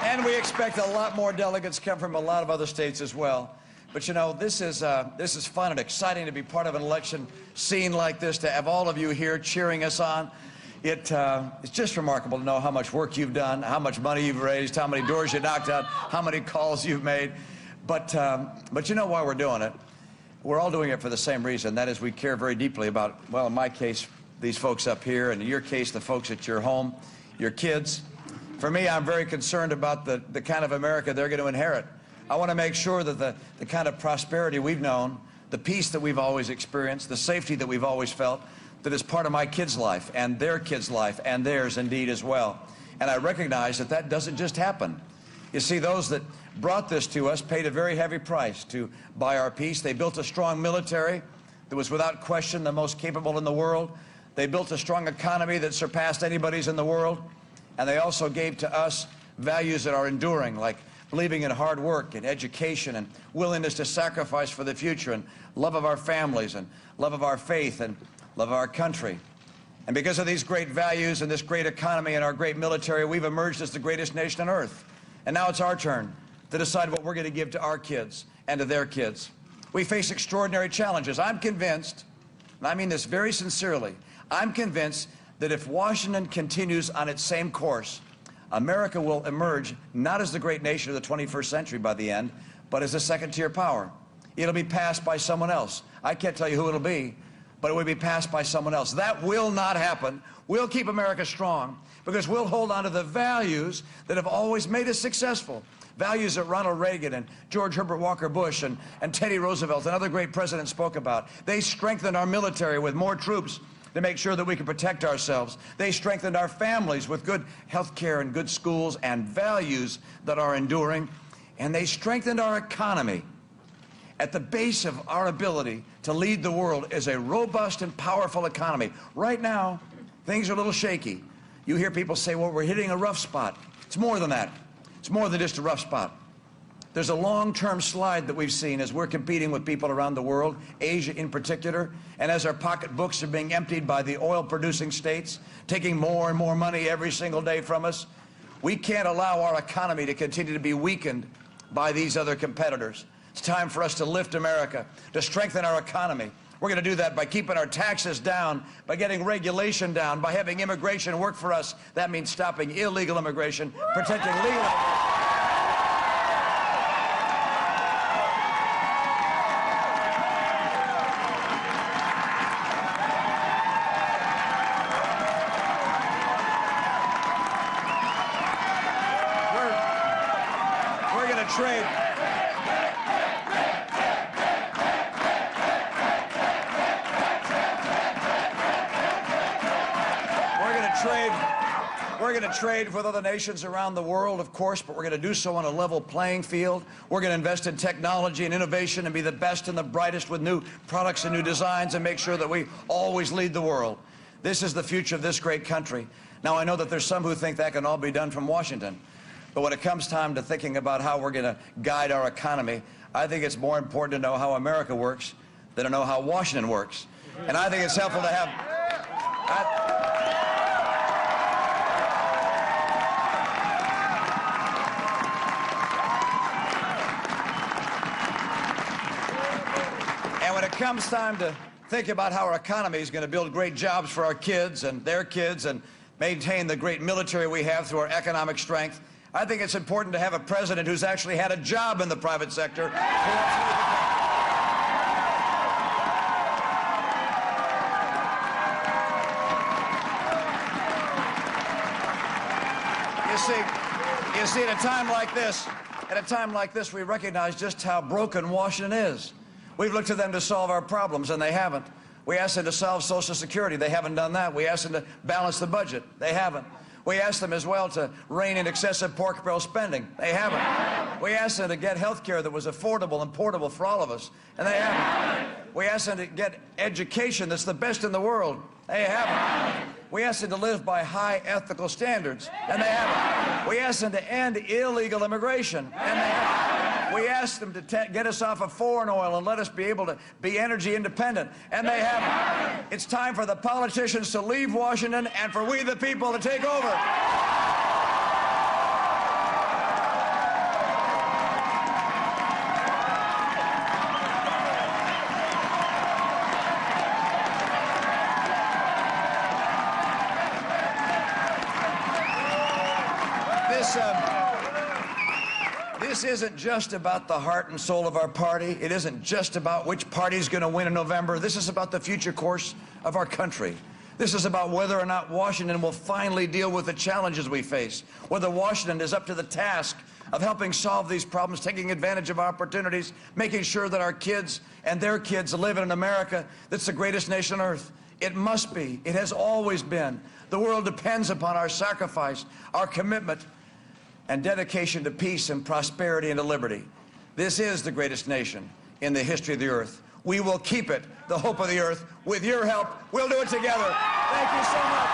And we expect a lot more delegates come from a lot of other states as well. But you know, this is fun and exciting to be part of an election scene like this, to have all of you here cheering us on. It's just remarkable to know how much work you've done, how much money you've raised, how many doors you knocked out, how many calls you've made. But you know why we're doing it? We're all doing it for the same reason. That is, we care very deeply about, well, in my case, these folks up here, and in your case, the folks at your home, your kids. For me, I'm very concerned about the kind of America they're going to inherit. I want to make sure that the kind of prosperity we've known, the peace that we've always experienced, the safety that we've always felt, that is part of my kids' life and their kids' life and theirs indeed as well. And I recognize that that doesn't just happen. You see, those that brought this to us paid a very heavy price to buy our peace. They built a strong military that was without question the most capable in the world. They built a strong economy that surpassed anybody's in the world. And they also gave to us values that are enduring, like believing in hard work and education and willingness to sacrifice for the future, and love of our families and love of our faith and love of our country. And because of these great values and this great economy and our great military, we've emerged as the greatest nation on earth. And now it's our turn to decide what we're going to give to our kids and to their kids. We face extraordinary challenges. I'm convinced, and I mean this very sincerely, I'm convinced that if Washington continues on its same course, America will emerge not as the great nation of the 21st century by the end, but as a second-tier power. It'll be passed by someone else. I can't tell you who it'll be, but it will be passed by someone else. That will not happen. We'll keep America strong because we'll hold on to the values that have always made us successful. Values that Ronald Reagan and George Herbert Walker Bush and Teddy Roosevelt and other great presidents spoke about. They strengthened our military with more troops to make sure that we can protect ourselves. They strengthened our families with good health care and good schools and values that are enduring. And they strengthened our economy. At the base of our ability to lead the world is a robust and powerful economy. Right now, things are a little shaky. You hear people say, well, we're hitting a rough spot. It's more than that. It's more than just a rough spot. There's a long-term slide that we've seen as we're competing with people around the world, Asia in particular, and as our pocketbooks are being emptied by the oil-producing states, taking more and more money every single day from us. We can't allow our economy to continue to be weakened by these other competitors. It's time for us to lift America, to strengthen our economy. We're going to do that by keeping our taxes down, by getting regulation down, by having immigration work for us. That means stopping illegal immigration, protecting legal immigration. trade. We're going to trade with other nations around the world, of course, but we're going to do so on a level playing field. We're going to invest in technology and innovation and be the best and the brightest with new products and new designs and make sure that we always lead the world. This is the future of this great country. Now, I know that there's some who think that can all be done from Washington, but when it comes time to thinking about how we're going to guide our economy, I think it's more important to know how America works than to know how Washington works. And I think it's helpful to have... When it comes time to think about how our economy is going to build great jobs for our kids and their kids and maintain the great military we have through our economic strength, I think it's important to have a president who's actually had a job in the private sector. You see, at a time like this, we recognize just how broken Washington is. We've looked to them to solve our problems, and they haven't. We asked them to solve Social Security. They haven't done that. We asked them to balance the budget. They haven't. We asked them as well to rein in excessive pork barrel spending. They haven't. We asked them to get health care that was affordable and portable for all of us, and they haven't. We asked them to get education that's the best in the world. They haven't. We asked them to live by high ethical standards, and they haven't. We asked them to end illegal immigration, and they haven't. We asked them to get us off of foreign oil and let us be able to be energy independent, and they haven't. It's time for the politicians to leave Washington and for we the people to take over. This isn't just about the heart and soul of our party. It isn't just about which party's going to win in November. This is about the future course of our country. This is about whether or not Washington will finally deal with the challenges we face, whether Washington is up to the task of helping solve these problems, taking advantage of opportunities, making sure that our kids and their kids live in an America that's the greatest nation on earth. It must be. It has always been. The world depends upon our sacrifice, our commitment, and dedication to peace and prosperity and to liberty. This is the greatest nation in the history of the earth. We will keep it, the hope of the earth. With your help, we'll do it together. Thank you so much.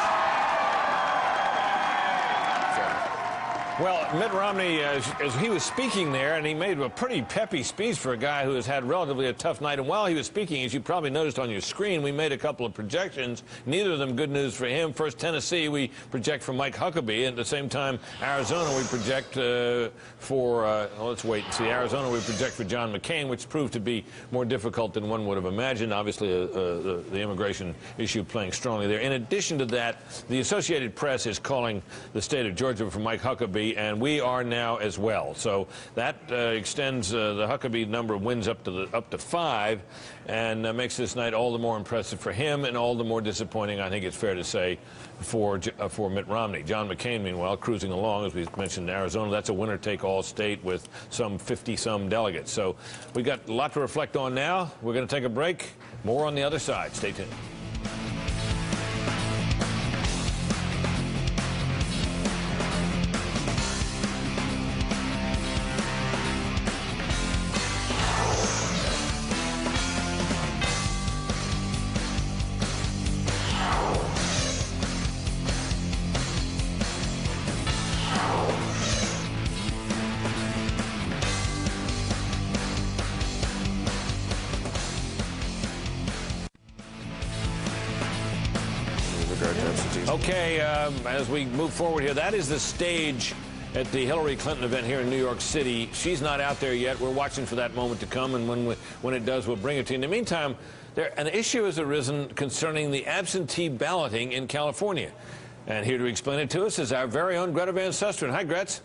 Well, Mitt Romney, as he was speaking there, and he made a pretty peppy speech for a guy who has had relatively a tough night. And while he was speaking, as you probably noticed on your screen, we made a couple of projections. Neither of them good news for him. First, Tennessee, we project for Mike Huckabee. And at the same time, Arizona, we project let's wait and see. Arizona, we project for John McCain, which proved to be more difficult than one would have imagined. Obviously, the immigration issue playing strongly there. In addition to that, the Associated Press is calling the state of Georgia for Mike Huckabee, and we are now as well. So that extends the Huckabee number of wins up to 5, and makes this night all the more impressive for him and all the more disappointing, I think it's fair to say, for Mitt Romney. John McCain, meanwhile, cruising along, as we mentioned, Arizona. That's a winner-take-all state with some 50-some delegates. So we got a lot to reflect on now. We're going to take a break. More on the other side. Stay tuned. Okay, as we move forward here, that is the stage at the Hillary Clinton event here in New York City. She's not out there yet. We're watching for that moment to come, and when it does, we'll bring it to you. In the meantime, an issue has arisen concerning the absentee balloting in California. And here to explain it to us is our very own Greta Van Susteren. Hi, Gretz.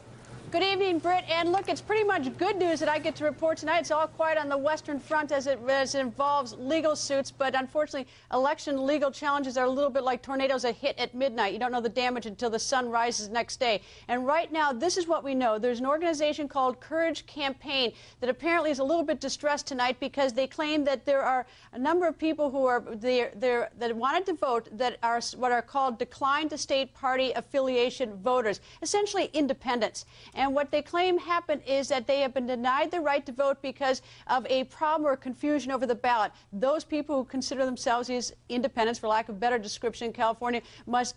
Good evening, Britt. And look, it's pretty much good news that I get to report tonight. It's all quiet on the Western Front as it involves legal suits. But unfortunately, election legal challenges are a little bit like tornadoes that hit at midnight. You don't know the damage until the sun rises next day. And right now, this is what we know. There's an organization called Courage Campaign that apparently is a little bit distressed tonight because they claim that there are a number of people who are that wanted to vote that are what are called declined to state party affiliation voters, essentially independents. And what they claim happened is that they have been denied the right to vote because of a problem or confusion over the ballot. Those people who consider themselves as independents, for lack of a better description, in California, must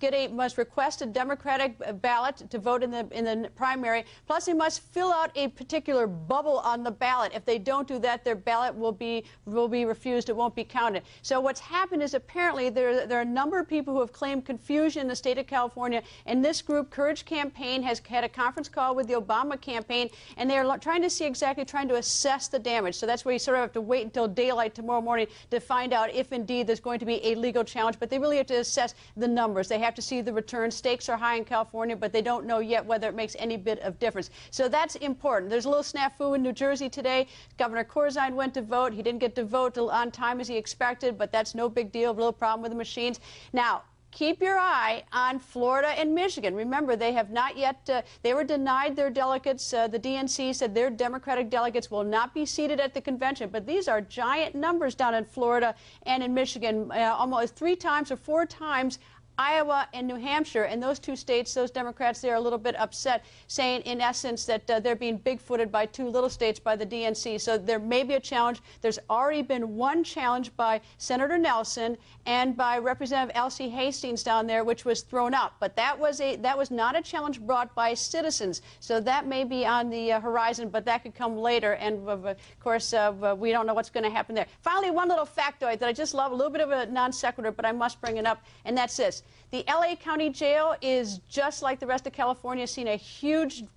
request a Democratic ballot to vote in the primary. Plus, they must fill out a particular bubble on the ballot. If they don't do that, their ballot will be refused. It won't be counted. So what's happened is apparently there are a number of people who have claimed confusion in the state of California, and this group, Courage Campaign, has had a conference call with the Obama campaign, and they are trying to assess the damage. So that's where you sort of have to wait until daylight tomorrow morning to find out if indeed there's going to be a legal challenge. But they really have to assess the numbers. They have to see the return. Stakes are high in California, but they don't know yet whether it makes any bit of difference. So that's important. There's a little snafu in New Jersey today. Governor Corzine went to vote. He didn't get to vote on time as he expected, but that's no big deal. A little problem with the machines. Now, keep your eye on Florida and Michigan. Remember, they have not yet, they were denied their delegates. The DNC said their Democratic delegates will not be seated at the convention. But these are giant numbers down in Florida and in Michigan, almost 3 times or 4 times Iowa and New Hampshire. And those 2 states, those Democrats, they're a little bit upset, saying in essence that they're being big-footed by 2 little states by the DNC. So there may be a challenge. There's already been one challenge by Senator Nelson and by Representative Elsie Hastings down there, which was thrown out. But that was not a challenge brought by citizens. So that may be on the horizon, but that could come later. And of course, we don't know what's going to happen there. Finally, one little factoid that I just love, a little bit of a non sequitur, but I must bring it up, and that's this. The LA County Jail is just like the rest of California, seeing a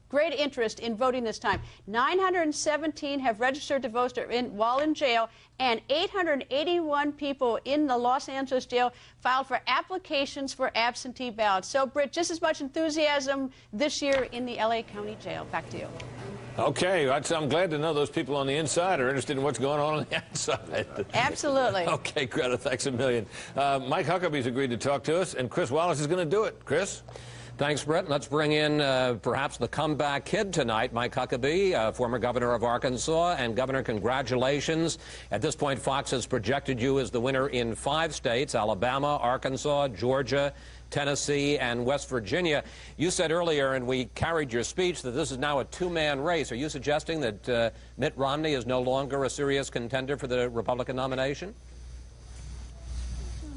great interest in voting this time. 917 have registered to vote while in jail, and 881 people in the Los Angeles jail filed for applications for absentee ballots. So, Britt, just as much enthusiasm this year in the LA County Jail. Back to you. Okay, I'm glad to know those people on the inside are interested in what's going on the outside. Absolutely. Okay, Greta, thanks a million. Mike Huckabee's agreed to talk to us, and Chris Wallace is going to do it. Chris? Thanks, Brett. Let's bring in perhaps the comeback kid tonight, Mike Huckabee, former governor of Arkansas. And, Governor, congratulations. At this point, Fox has projected you as the winner in 5 states, Alabama, Arkansas, Georgia, Tennessee, and West Virginia. You said earlier, and we carried your speech, that this is now a 2-man race. Are you suggesting that Mitt Romney is no longer a serious contender for the Republican nomination?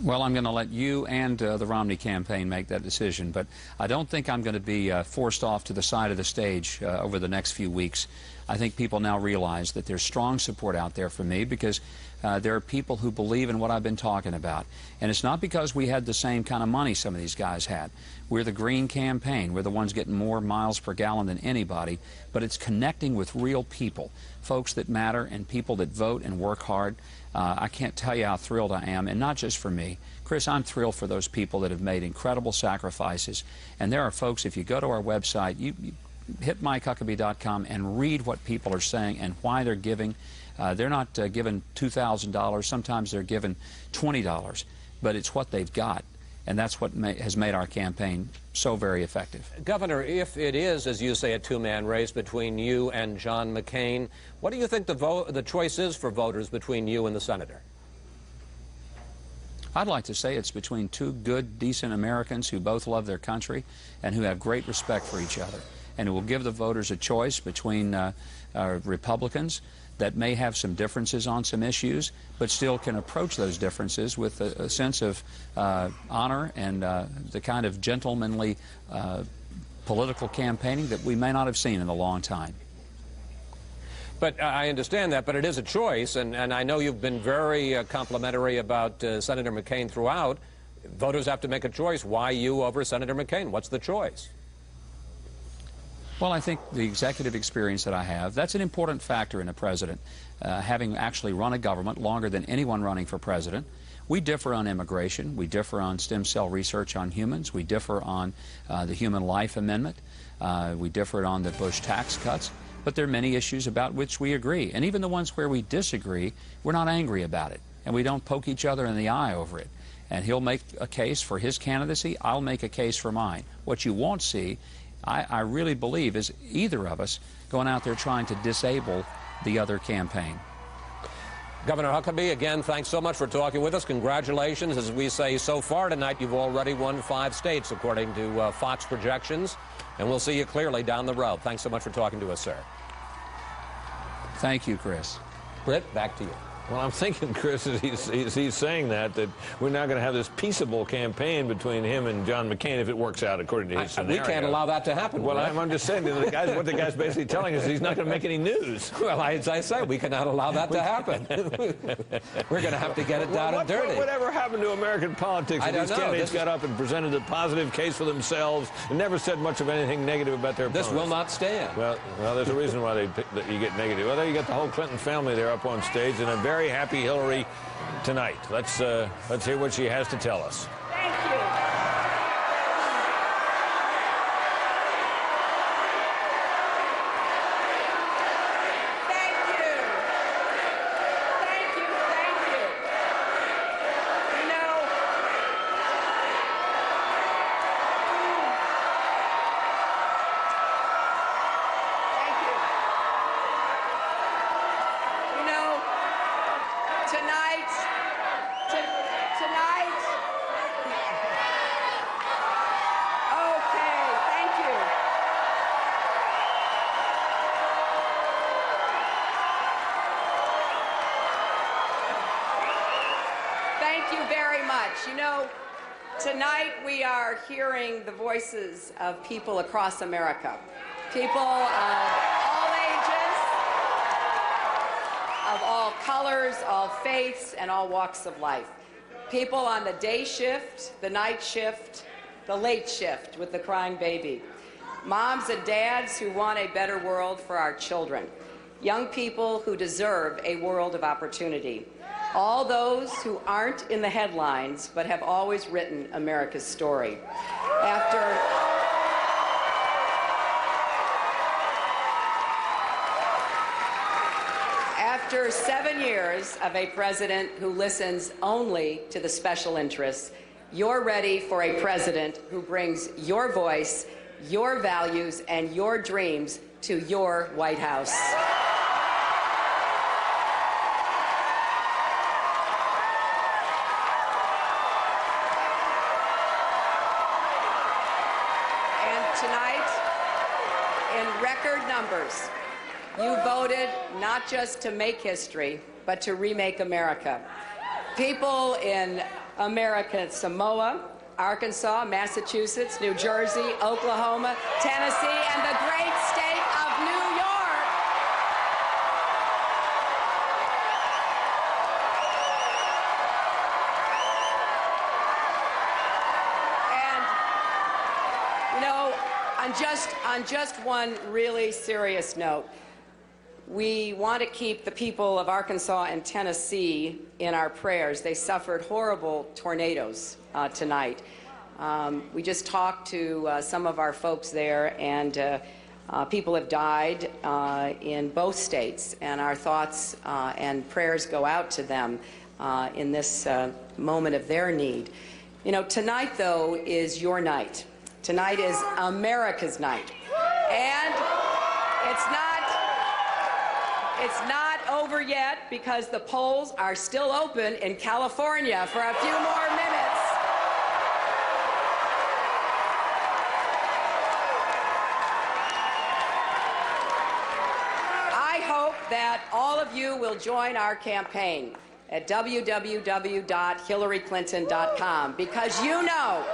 Well, I'm going to let you and the Romney campaign make that decision, but I don't think I'm going to be forced off to the side of the stage over the next few weeks. I think people now realize that there's strong support out there for me because there are people who believe in what I've been talking about. And it's not because we had the same kind of money some of these guys had. We're the Green campaign. We're the ones getting more miles per gallon than anybody, but it's connecting with real people, folks that matter and people that vote and work hard. I can't tell you how thrilled I am, and not just for me. Chris, I'm thrilled for those people that have made incredible sacrifices. And there are folks, if you go to our website, you hit MikeHuckabee.com and read what people are saying and why they're giving. They're not given $2,000. Sometimes they're given $20. But it's what they've got. And that's what has made our campaign so very effective. Governor, if it is, as you say, a 2-man race between you and John McCain, what do you think the choice is for voters between you and the senator? I'd like to say it's between 2 good, decent Americans who both love their country and who have great respect for each other. And it will give the voters a choice between Republicans that may have some differences on some issues, but still can approach those differences with a sense of honor and the kind of gentlemanly political campaigning that we may not have seen in a long time. But I understand that, but it is a choice, and I know you've been very complimentary about Senator McCain throughout. Voters have to make a choice. Why you over Senator McCain? What's the choice? Well, I think the executive experience that I have, that's an important factor in a president, having actually run a government longer than anyone running for president. We differ on immigration. We differ on stem cell research on humans. We differ on the Human Life Amendment. We differed on the Bush tax cuts, but there are many issues about which we agree. And even the ones where we disagree, we're not angry about it, and we don't poke each other in the eye over it. And he'll make a case for his candidacy. I'll make a case for mine. What you won't see, I really believe, is either of us going out there trying to disable the other campaign. Governor Huckabee, again, thanks so much for talking with us. Congratulations. As we say, so far tonight, you've already won 5 states, according to Fox projections. And we'll see you clearly down the road. Thanks so much for talking to us, sir. Thank you, Chris. Britt, back to you. Well, I'm thinking, Chris, as he's saying that we're now going to have this peaceable campaign between him and John McCain if it works out according to his scenario. We can't allow that to happen. Well, I'm just saying, what the guy's basically telling us is he's not going to make any news. Well, as I say, we cannot allow that to happen. We're going to have to get it down and dirty. Whatever happened to American politics? If these candidates got up and presented a positive case for themselves and never said much of anything negative about their opponents. This will not stand. Well, there's a reason why you get negative. Well, there you got the whole Clinton family there up on stage, and a very happy Hillary tonight. Let's hear what she has to tell us. Thank you. Thank you. Thank you. Thank you. You know, thank you. You know, tonight, okay, thank you. Thank you very much. You know, tonight we are hearing the voices of people across America. People of all ages, of all colors, all faiths, and all walks of life. People on the day shift, the night shift, the late shift with the crying baby. Moms and dads who want a better world for our children. Young people who deserve a world of opportunity. All those who aren't in the headlines but have always written America's story. After 7 years of a president who listens only to the special interests, you're ready for a president who brings your voice, your values, and your dreams to your White House. And tonight, in record numbers, you voted not just to make history, but to remake America. People in American Samoa, Arkansas, Massachusetts, New Jersey, Oklahoma, Tennessee, and the great state of New York. And, you know, on just one really serious note, we want to keep the people of Arkansas and Tennessee in our prayers. They suffered horrible tornadoes tonight. We just talked to some of our folks there, and people have died in both states, and our thoughts and prayers go out to them in this moment of their need. You know, tonight, though, is your night. Tonight is America's night. And it's not over yet, because the polls are still open in California for a few more minutes. I hope that all of you will join our campaign at www.hillaryclinton.com, because you know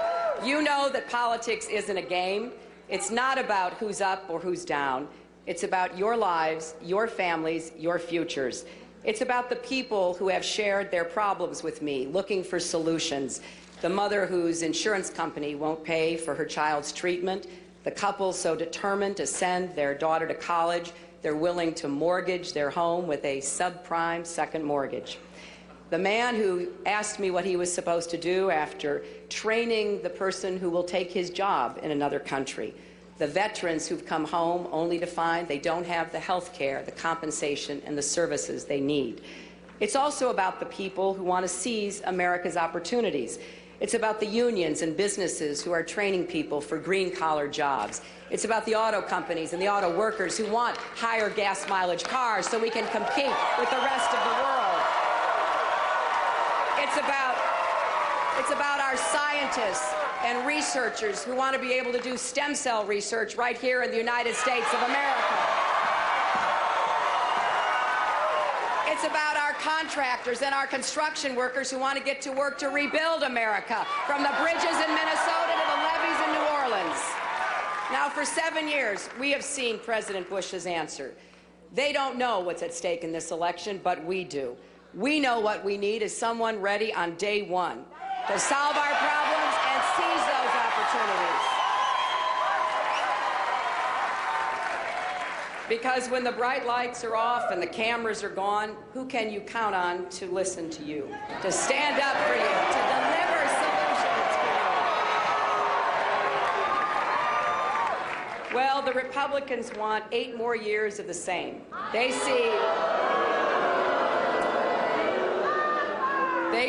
that politics isn't a game. It's not about who's up or who's down. It's about your lives, your families, your futures. It's about the people who have shared their problems with me, looking for solutions. The mother whose insurance company won't pay for her child's treatment. The couple so determined to send their daughter to college, they're willing to mortgage their home with a subprime second mortgage. The man who asked me what he was supposed to do after training the person who will take his job in another country. the veterans who've come home only to find they don't have the health care, the compensation, and the services they need. It's also about the people who want to seize America's opportunities. It's about the unions and businesses who are training people for green-collar jobs. It's about the auto companies and the auto workers who want higher gas mileage cars so we can compete with the rest of the world. It's about our scientists and researchers who want to be able to do stem cell research right here in the United States of America. It's about our contractors and our construction workers who want to get to work to rebuild America, from the bridges in Minnesota to the levees in New Orleans. Now, for 7 years, we have seen President Bush's answer. They don't know what's at stake in this election, but we do. We know what we need is someone ready on day one to solve our problems and seize those opportunities. Because when the bright lights are off and the cameras are gone, who can you count on to listen to you, to stand up for you, to deliver solutions for you? Well, the Republicans want 8 more years of the same. They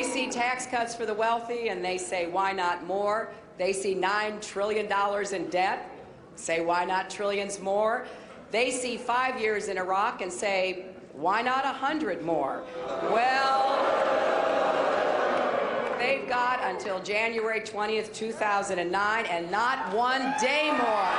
see tax cuts for the wealthy, and they say, why not more? They see $9 trillion in debt, say, why not trillions more? They see 5 years in Iraq and say, why not 100 more? Well, they've got until January 20th, 2009, and not 1 day more.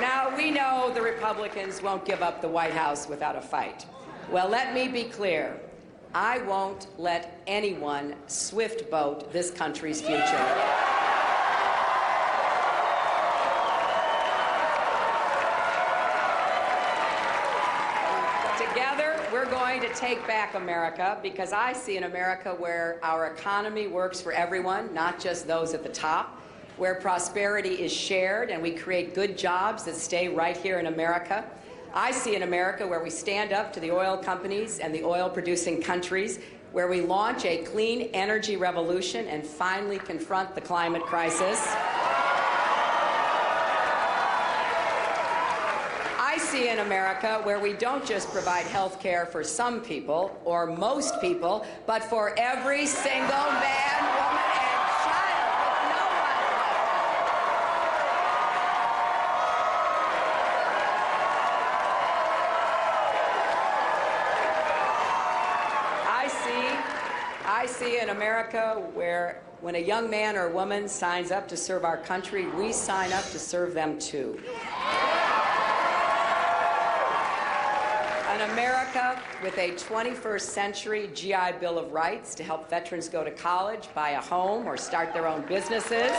Now, we know the Republicans won't give up the White House without a fight. Well, let me be clear. I won't let anyone swift boat this country's future. Together, we're going to take back America, because I see an America where our economy works for everyone, not just those at the top, where prosperity is shared and we create good jobs that stay right here in America. I see an America where we stand up to the oil companies and the oil-producing countries, where we launch a clean energy revolution and finally confront the climate crisis. I see an America where we don't just provide health care for some people or most people, but for every single man, woman, and child, with no one left out. I see an America where when a young man or woman signs up to serve our country, we sign up to serve them too. An America with a 21st century GI Bill of Rights to help veterans go to college, buy a home, or start their own businesses.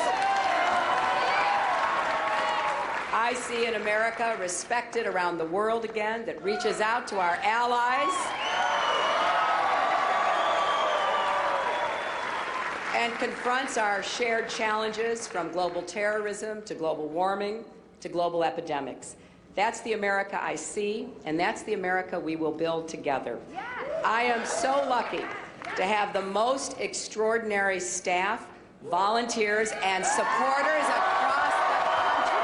I see an America respected around the world again, that reaches out to our allies and confronts our shared challenges, from global terrorism to global warming to global epidemics. That's the America I see, and that's the America we will build together. I am so lucky to have the most extraordinary staff, volunteers, and supporters across the country.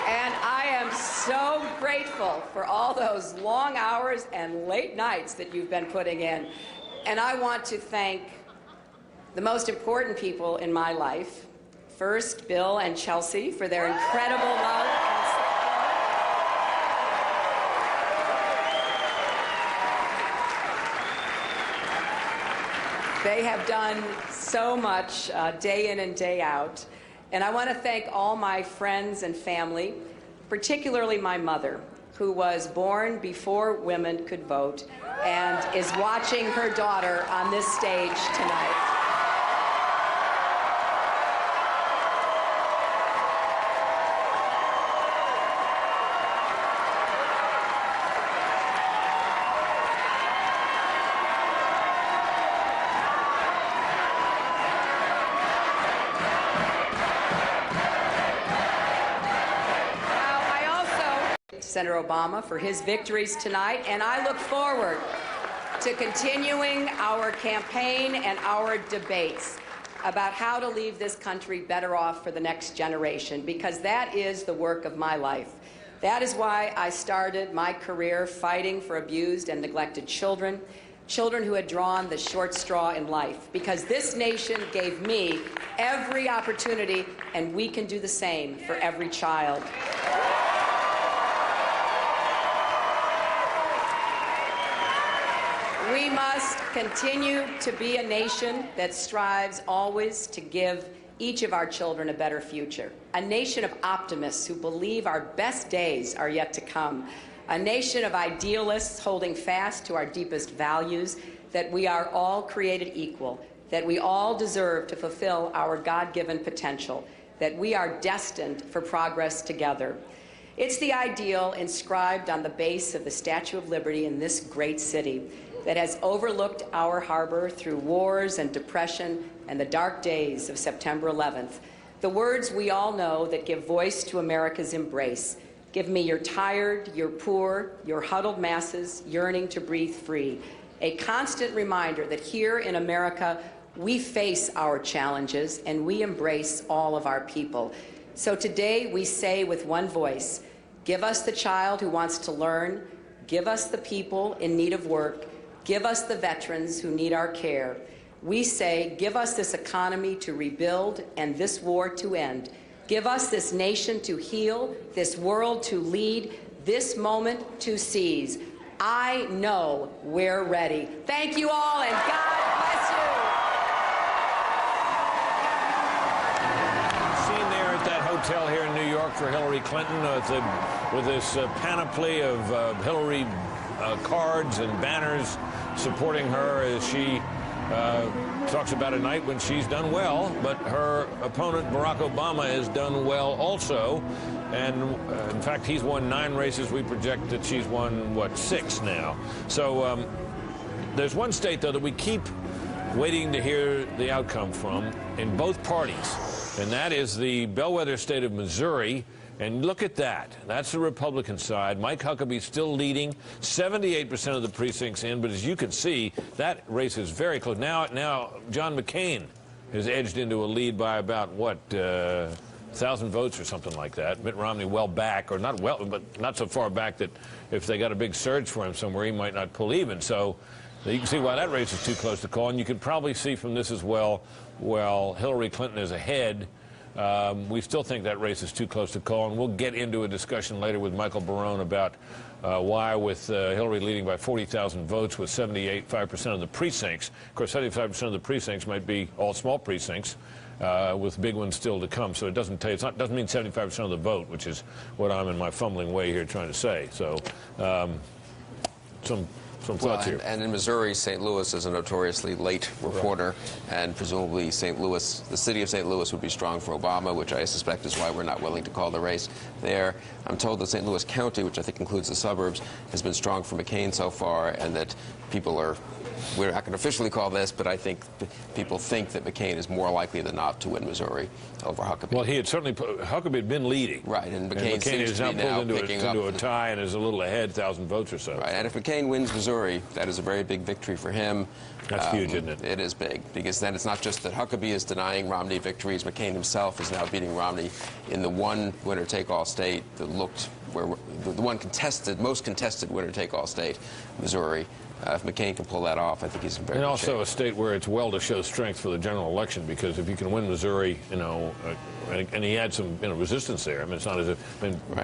And I am so grateful for all those long hours and late nights that you've been putting in. And I want to thank the most important people in my life. First, Bill and Chelsea, for their incredible love and support. They have done so much day in and day out. And I want to thank all my friends and family, particularly my mother, who was born before women could vote and is watching her daughter on this stage tonight. Senator Obama for his victories tonight, and I look forward to continuing our campaign and our debates about how to leave this country better off for the next generation, because that is the work of my life. That is why I started my career fighting for abused and neglected children, children who had drawn the short straw in life, because this nation gave me every opportunity, and we can do the same for every child. We must continue to be a nation that strives always to give each of our children a better future. A nation of optimists who believe our best days are yet to come. A nation of idealists holding fast to our deepest values, that we are all created equal, that we all deserve to fulfill our God-given potential, that we are destined for progress together. It's the ideal inscribed on the base of the Statue of Liberty in this great city that has overlooked our harbor through wars and depression and the dark days of September 11th. The words we all know that give voice to America's embrace. Give me your tired, your poor, your huddled masses yearning to breathe free. A constant reminder that here in America, we face our challenges and we embrace all of our people. So today we say with one voice, give us the child who wants to learn, give us the people in need of work, give us the veterans who need our care. We say, give us this economy to rebuild and this war to end. Give us this nation to heal, this world to lead, this moment to seize. I know we're ready. Thank you all, and God bless you. Seen there at that hotel here in New York for Hillary Clinton with this panoply of Hillary cards and banners supporting her as she talks about a night when she's done well, but her opponent, Barack Obama, has done well also. And in fact, he's won 9 races. We project that she's won, what, 6 now. So there's one state, though, that we keep waiting to hear the outcome from in both parties, and that is the bellwether state of Missouri. And look at that. That's the Republican side. Mike Huckabee still leading, 78% of the precincts in. But as you can see, that race is very close. Now John McCain has edged into a lead by about, what, 1,000 votes or something like that. Mitt Romney well back, or not well, but not so far back that if they got a big surge for him somewhere, he might not pull even. So you can see why that race is too close to call. And you can probably see from this as well, Hillary Clinton is ahead. We still think that race is too close to call, and we'll get into a discussion later with Michael Barone about why, with Hillary leading by 40,000 votes with 75% of the precincts. Of course, 75% of the precincts might be all small precincts, with big ones still to come. So it doesn't mean 75% of the vote, which is what I'm in my fumbling way here trying to say. So some thoughts here. And in Missouri, St. Louis is a notoriously late reporter, and presumably St. Louis, the city of St. Louis, would be strong for Obama, which I suspect is why we're not willing to call the race there. I'm told that St. Louis County, which I think includes the suburbs, has been strong for McCain so far, and that people are, we're not going to officially call this, but I think people think that McCain is more likely than not to win Missouri over Huckabee. Well, he had certainly, Huckabee had been leading. Right, and McCain seems is to now be pulled now into a tie and is a little ahead, 1,000 votes or so. Right, and if McCain wins Missouri, that is a very big victory for him. That's huge, isn't it? It is big, because then it's not just that Huckabee is denying Romney victories. McCain himself is now beating Romney in the one winner-take-all state that looked where the one most contested winner-take-all state, Missouri. If McCain can pull that off, I think he's in very good shape. And also a state where it's well to show strength for the general election, because if you can win Missouri, and he had some resistance there. I mean, it's not as if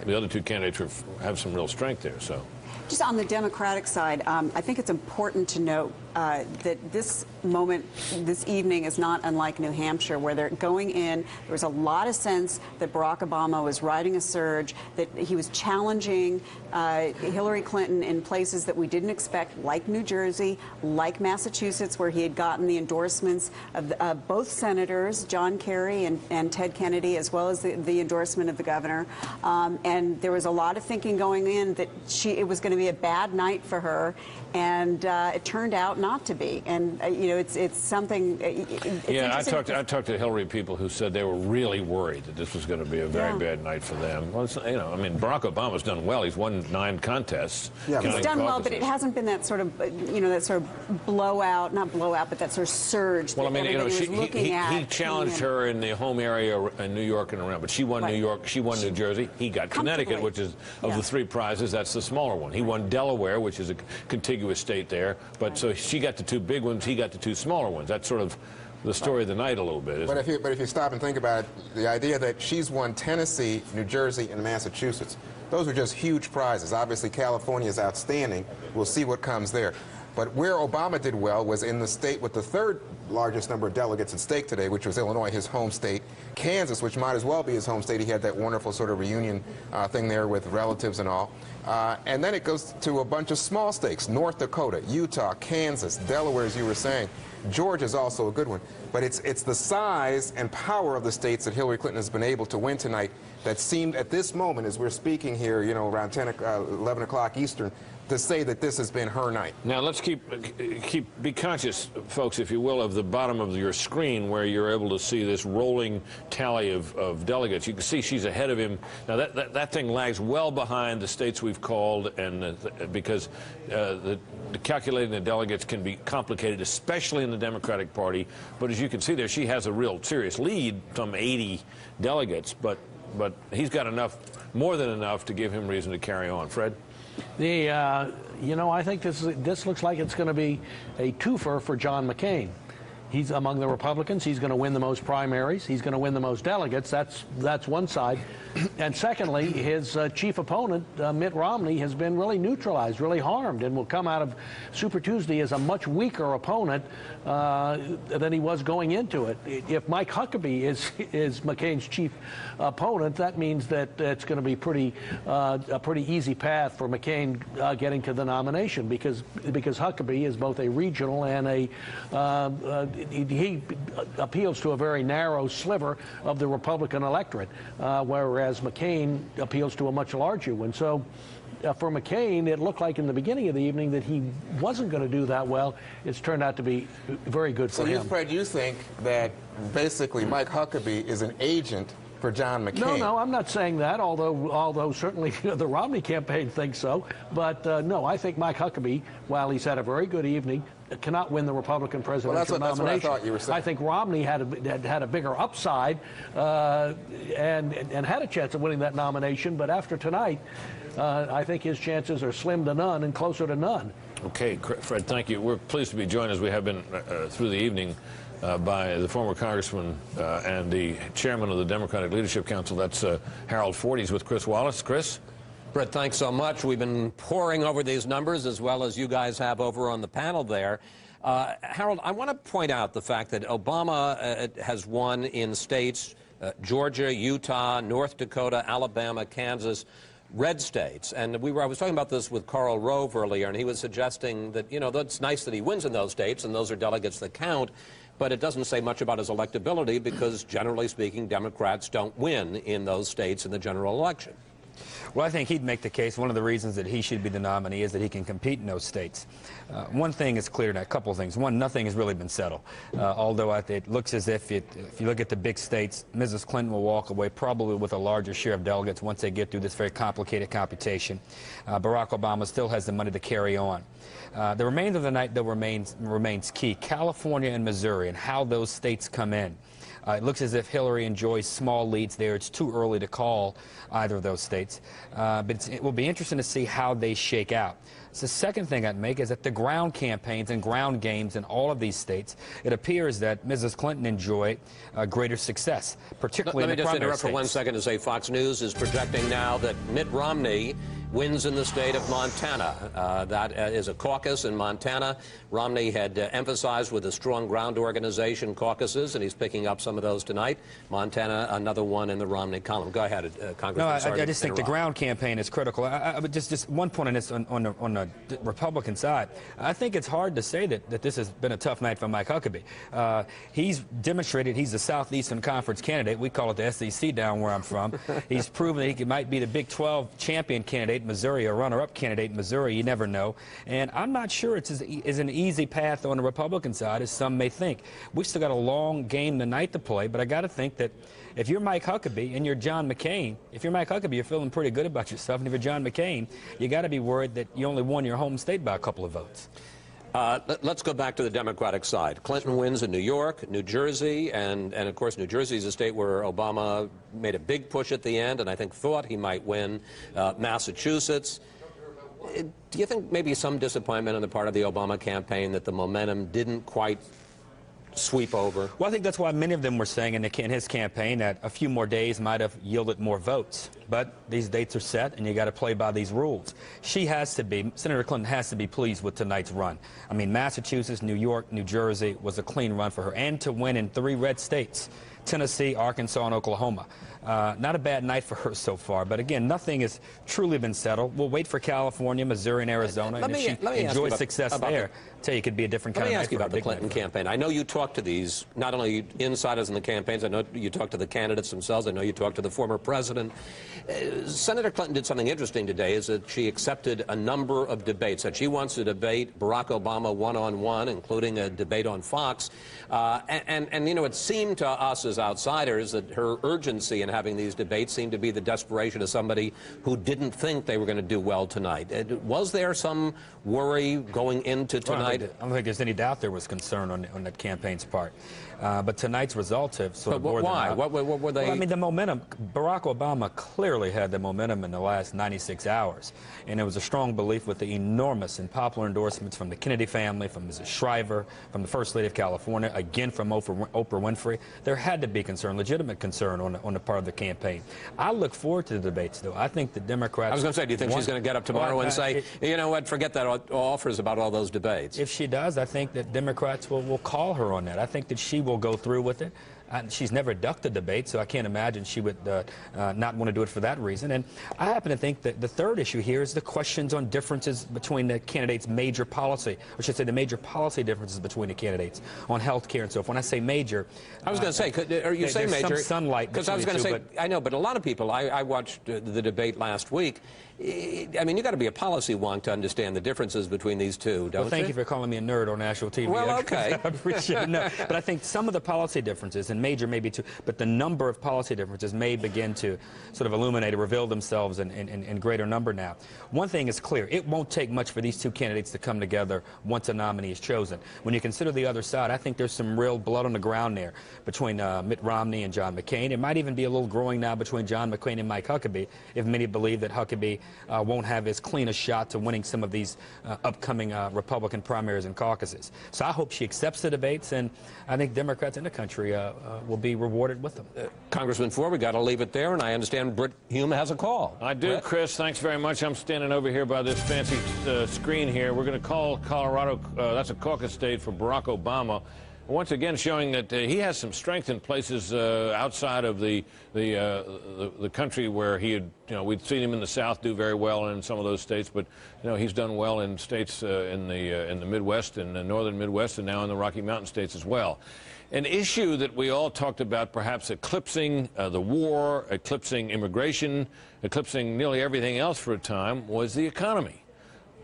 the other two candidates have some real strength there. So. Just on the Democratic side, I think it's important to note that this moment, this evening, is not unlike New Hampshire, where they're going in. There was a lot of sense that Barack Obama was riding a surge, that he was challenging Hillary Clinton in places that we didn't expect, like New Jersey, like Massachusetts, where he had gotten the endorsements of both senators, John Kerry and Ted Kennedy, as well as the endorsement of the governor. And there was a lot of thinking going in that it was going going to be a bad night for her, and it turned out not to be. And you know, it's something. Yeah, I talked to Hillary people who said they were really worried that this was going to be a very bad night for them. Well, you know, I mean, Barack Obama's done well. He's won 9 contests. Yeah, he's done well, but it hasn't been that sort of, you know, that sort of blowout, not blowout, but that sort of surge. Well, I mean, you know, he at challenged her in the home area in New York and around, but she won New York, she won New Jersey. He got Connecticut, which is of the 3 prizes, that's the smaller one. He won Delaware, which is a contiguous state there, but so she got the 2 big ones, he got the 2 smaller ones. That's sort of the story of the night a little bit, isn't it? But if you stop and think about it, the idea that she's won Tennessee, New Jersey, and Massachusetts, those are just huge prizes. Obviously, California is outstanding. We'll see what comes there. But where Obama did well was in the state with the 3rd largest number of delegates at stake today, which was Illinois, his home state. Kansas, which might as well be his home state. He had that wonderful sort of reunion thing there with relatives and all. And then it goes to a bunch of small states: North Dakota, Utah, Kansas, Delaware, as you were saying. Georgia's also a good one. But it's the size and power of the states that Hillary Clinton has been able to win tonight that seemed at this moment, as we're speaking here, you know, around 11 o'clock Eastern, to say that this has been her night. Now let's be conscious, folks, if you will, of the bottom of your screen where you're able to see this rolling tally of delegates. You can see she's ahead of him. Now that thing lags well behind the states we've called, and because the calculating the delegates can be complicated, especially in the Democratic Party. But as you can see there, she has a real serious lead, some 80 delegates, but he's got enough, more than enough, to give him reason to carry on. Fred? You know, I think this looks like it's going to be a twofer for John McCain. He's among the Republicans. He's going to win the most primaries. He's going to win the most delegates. That's one side. And secondly, his chief opponent, Mitt Romney, has been really neutralized, really harmed, and will come out of Super Tuesday as a much weaker opponent than he was going into it. If Mike Huckabee is McCain's chief opponent, that means that it's going to be a pretty easy path for McCain getting to the nomination, because Huckabee is both a regional and he appeals to a very narrow sliver of the Republican electorate, whereas McCain appeals to a much larger one. So for McCain, it looked like in the beginning of the evening that he wasn't going to do that well. It's turned out to be very good for him. So, Fred, you think that basically Mike Huckabee is an agent for John McCain? No, I'm not saying that, although certainly the Romney campaign thinks so. But no, I think Mike Huckabee, while he's had a very good evening, cannot win the Republican presidential nomination. That's what I thought you were saying. I think Romney had a bigger upside and had a chance of winning that nomination. But after tonight, I think his chances are slim to none and closer to none. Okay, Fred, thank you. We're pleased to be joined, as we have been through the evening, by the former congressman and the chairman of the Democratic Leadership Council. That's Harold Ford. He's with Chris Wallace. Chris? Brett, thanks so much. We've been poring over these numbers, as well as you guys have over on the panel there. Harold, I want to point out the fact that Obama has won in states, Georgia, Utah, North Dakota, Alabama, Kansas, red states. And I was talking about this with Karl Rove earlier, and he was suggesting that, you know, that's nice that he wins in those states, and those are delegates that count. But it doesn't say much about his electability, because generally speaking, Democrats don't win in those states in the general election. Well, I think he'd make the case one of the reasons that he should be the nominee is that he can compete in those states. One thing is clear, a couple of things. One, nothing has really been settled. Although it looks as if you look at the big states, Mrs. Clinton will walk away probably with a larger share of delegates once they get through this very complicated computation. Barack Obama still has the money to carry on. The remainder of the night, though, remains key. California and Missouri and how those states come in. It looks as if Hillary enjoys small leads there. It's too early to call either of those states. But it will be interesting to see how they shake out. So the second thing I'd make is that the ground campaigns and ground games in all of these states, it appears that Mrs. Clinton enjoyed greater success, particularly in the primary states. Let me just interrupt for 1 second to say Fox News is projecting now that Mitt Romney wins in the state of Montana. That is a caucus in Montana. Romney had emphasized with a strong ground organization caucuses, and he's picking up some of those tonight. Montana, another one in the Romney column. Go ahead, Congressman. No, I just think the ground campaign is critical. I would just one point on this on the Republican side. I think it's hard to say that this has been a tough night for Mike Huckabee. He's demonstrated he's the Southeastern Conference candidate. We call it the SEC down where I'm from. He's proven that he might be the Big 12 champion candidate in Missouri, a runner-up candidate in Missouri. You never know. And I'm not sure it's as an easy path on the Republican side as some may think. We've still got a long game tonight to play, but I got to think that if you're Mike Huckabee and you're John McCain, if you're Mike Huckabee, you're feeling pretty good about yourself. And if you're John McCain, you got to be worried that you only won your home state by a couple of votes. Let's go back to the Democratic side. Clinton wins in New York, New Jersey, and of course, New Jersey is a state where Obama made a big push at the end and I think thought he might win. Massachusetts. Do you think maybe some disappointment on the part of the Obama campaign that the momentum didn't quite sweep over? Well, I think that's why many of them were saying in his campaign that a few more days might have yielded more votes. But these dates are set, and you got to play by these rules. Senator Clinton has to be pleased with tonight's run. I mean, Massachusetts, New York, New Jersey was a clean run for her, and to win in 3 red states, Tennessee, Arkansas, and Oklahoma. Not a bad night for her so far, but again, nothing has truly been settled. We'll wait for California, Missouri, and Arizona, and if she enjoys success there, I'll tell you, it could be a different kind of night. Let me ask you about the Clinton campaign. I know you talk to these, not only insiders in the campaigns, I know you talk to the candidates themselves, I know you talk to the former president. Senator Clinton did something interesting today, is that she accepted a number of debates, that she wants to debate Barack Obama one-on-one, including a debate on Fox. And you know, it seemed to us as outsiders that her urgency in having these debates seemed to be the desperation of somebody who didn't think they were going to do well tonight. Was there some worry going into tonight? I don't think there's any doubt there was concern on that campaign's part. But tonight's results have sort of bore them out. What were they? Well, I mean, the momentum. Barack Obama clearly had the momentum in the last 96 hours. And there was a strong belief with the enormous and popular endorsements from the Kennedy family, from Mrs. Shriver, from the First Lady of California, again from Oprah Winfrey. There had to be concern, legitimate concern on the part of the campaign. I look forward to the debates, though. I think the Democrats... I was going to say, do you think she's going to get up tomorrow and say, you know what, forget that offers about all those debates? If she does, I think that Democrats will call her on that. I think that she will go through with it. She's never ducked a debate, so I can't imagine she would not want to do it for that reason. And I happen to think that the third issue here is the questions on differences between the candidates' major policy, or should say the major policy differences between the candidates on health care and so forth. When I say major... I was going to say, or you say major... some sunlight because I was going to say, I know, but a lot of people, I watched the debate last week. I mean, you got to be a policy wonk to understand the differences between these two, don't you? Well, thank you for calling me a nerd on national TV. Well, okay. I appreciate it. No, but I think some of the policy differences, and major maybe too, but the number of policy differences may begin to sort of illuminate or reveal themselves in greater number now. One thing is clear. It won't take much for these two candidates to come together once a nominee is chosen. When you consider the other side, I think there's some real blood on the ground there between Mitt Romney and John McCain. It might even be a little growing now between John McCain and Mike Huckabee, if many believe that Huckabee won't have as clean a shot to winning some of these upcoming Republican primaries and caucuses. So I hope she accepts the debates, and I think Democrats in the country will be rewarded with them. Congressman Ford, we got to leave it there, and I understand Britt Hume has a call. I do, Britt? Chris. Thanks very much. I'm standing over here by this fancy screen here. We're going to call Colorado. That's a caucus state for Barack Obama. Once again, showing that he has some strength in places outside of the country where he had, you know, we'd seen him in the South do very well in some of those states, but you know, he's done well in states in the Midwest and the northern Midwest, and now in the Rocky Mountain states as well. An issue that we all talked about, perhaps eclipsing the war, eclipsing immigration, eclipsing nearly everything else for a time, was the economy.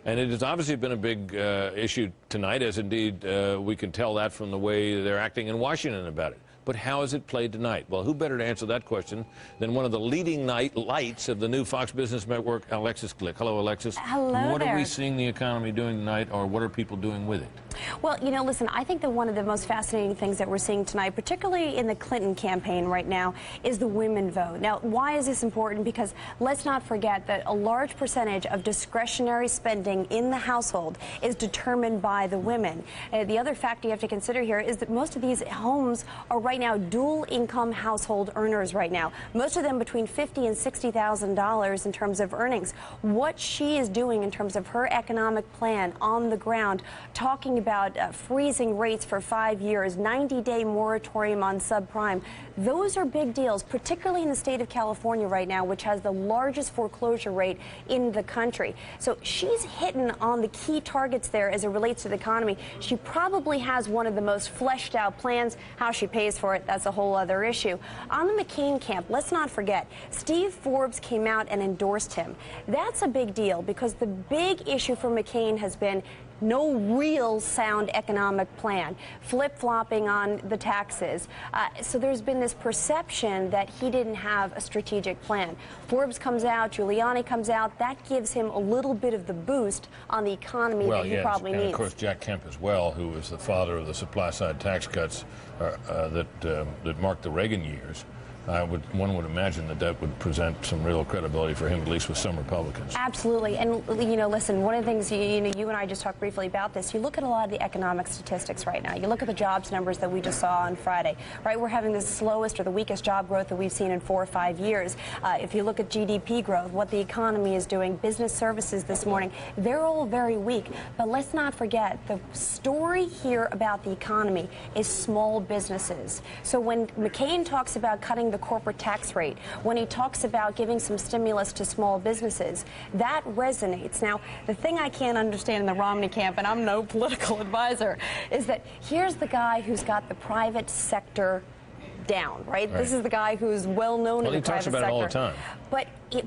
And it has obviously been a big issue tonight, as indeed we can tell that from the way they're acting in Washington about it. But how is it played tonight? Well, who better to answer that question than one of the leading lights of the new Fox Business Network, Alexis Glick. Hello, Alexis. Hello What there. are we seeing the economy doing tonight, or what are people doing with it? Well, you know, listen, I think that one of the most fascinating things that we're seeing tonight, particularly in the Clinton campaign right now, is the women vote. Now, why is this important? Because let's not forget that a large percentage of discretionary spending in the household is determined by the women. The other factor you have to consider here is that most of these homes are right now dual income household earners right now. Most of them between $50,000 and $60,000 in terms of earnings. What she is doing in terms of her economic plan on the ground, talking about about freezing rates for 5 years, 90-day moratorium on subprime. Those are big deals, particularly in the state of California right now, which has the largest foreclosure rate in the country. So she's hitting on the key targets there as it relates to the economy. She probably has one of the most fleshed out plans. How she pays for it, that's a whole other issue. On the McCain camp, let's not forget, Steve Forbes came out and endorsed him. That's a big deal because the big issue for McCain has been no real sound economic plan, flip-flopping on the taxes. So there's been this perception that he didn't have a strategic plan. Forbes comes out, Giuliani comes out. That gives him a little bit of the boost on the economy that he probably needs. And of course Jack Kemp as well, who was the father of the supply-side tax cuts that marked the Reagan years. One would imagine that would present some real credibility for him, at least with some Republicans. Absolutely. And, you know, listen, one of the things, you and I just talked briefly about this. You look at a lot of the economic statistics right now. You look at the jobs numbers that we just saw on Friday, right? We're having the slowest or the weakest job growth that we've seen in 4 or 5 years. If you look at GDP growth, what the economy is doing, business services this morning, they're all very weak. But let's not forget, the story here about the economy is small businesses. So when McCain talks about cutting the corporate tax rate, when he talks about giving some stimulus to small businesses, that resonates. Now, the thing I can't understand in the Romney camp, and I'm no political advisor, is that here's the guy who's got the private sector down, right? This is the guy who's well known in the private sector. He talks about it all the time.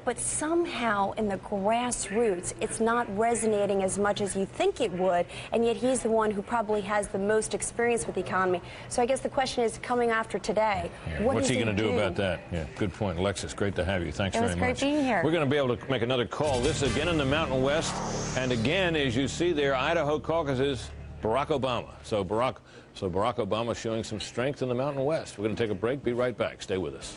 But somehow in the grassroots, it's not resonating as much as you think it would, and yet he's the one who probably has the most experience with the economy. So I guess the question is, coming after today, what's he going to do about that? Yeah, good point. Alexis, great to have you. Thanks very much. It was great being here. We're going to be able to make another call. This again in the Mountain West, and again, as you see there, Idaho caucuses, Barack Obama. So Barack Obama showing some strength in the Mountain West. We're going to take a break. Be right back. Stay with us.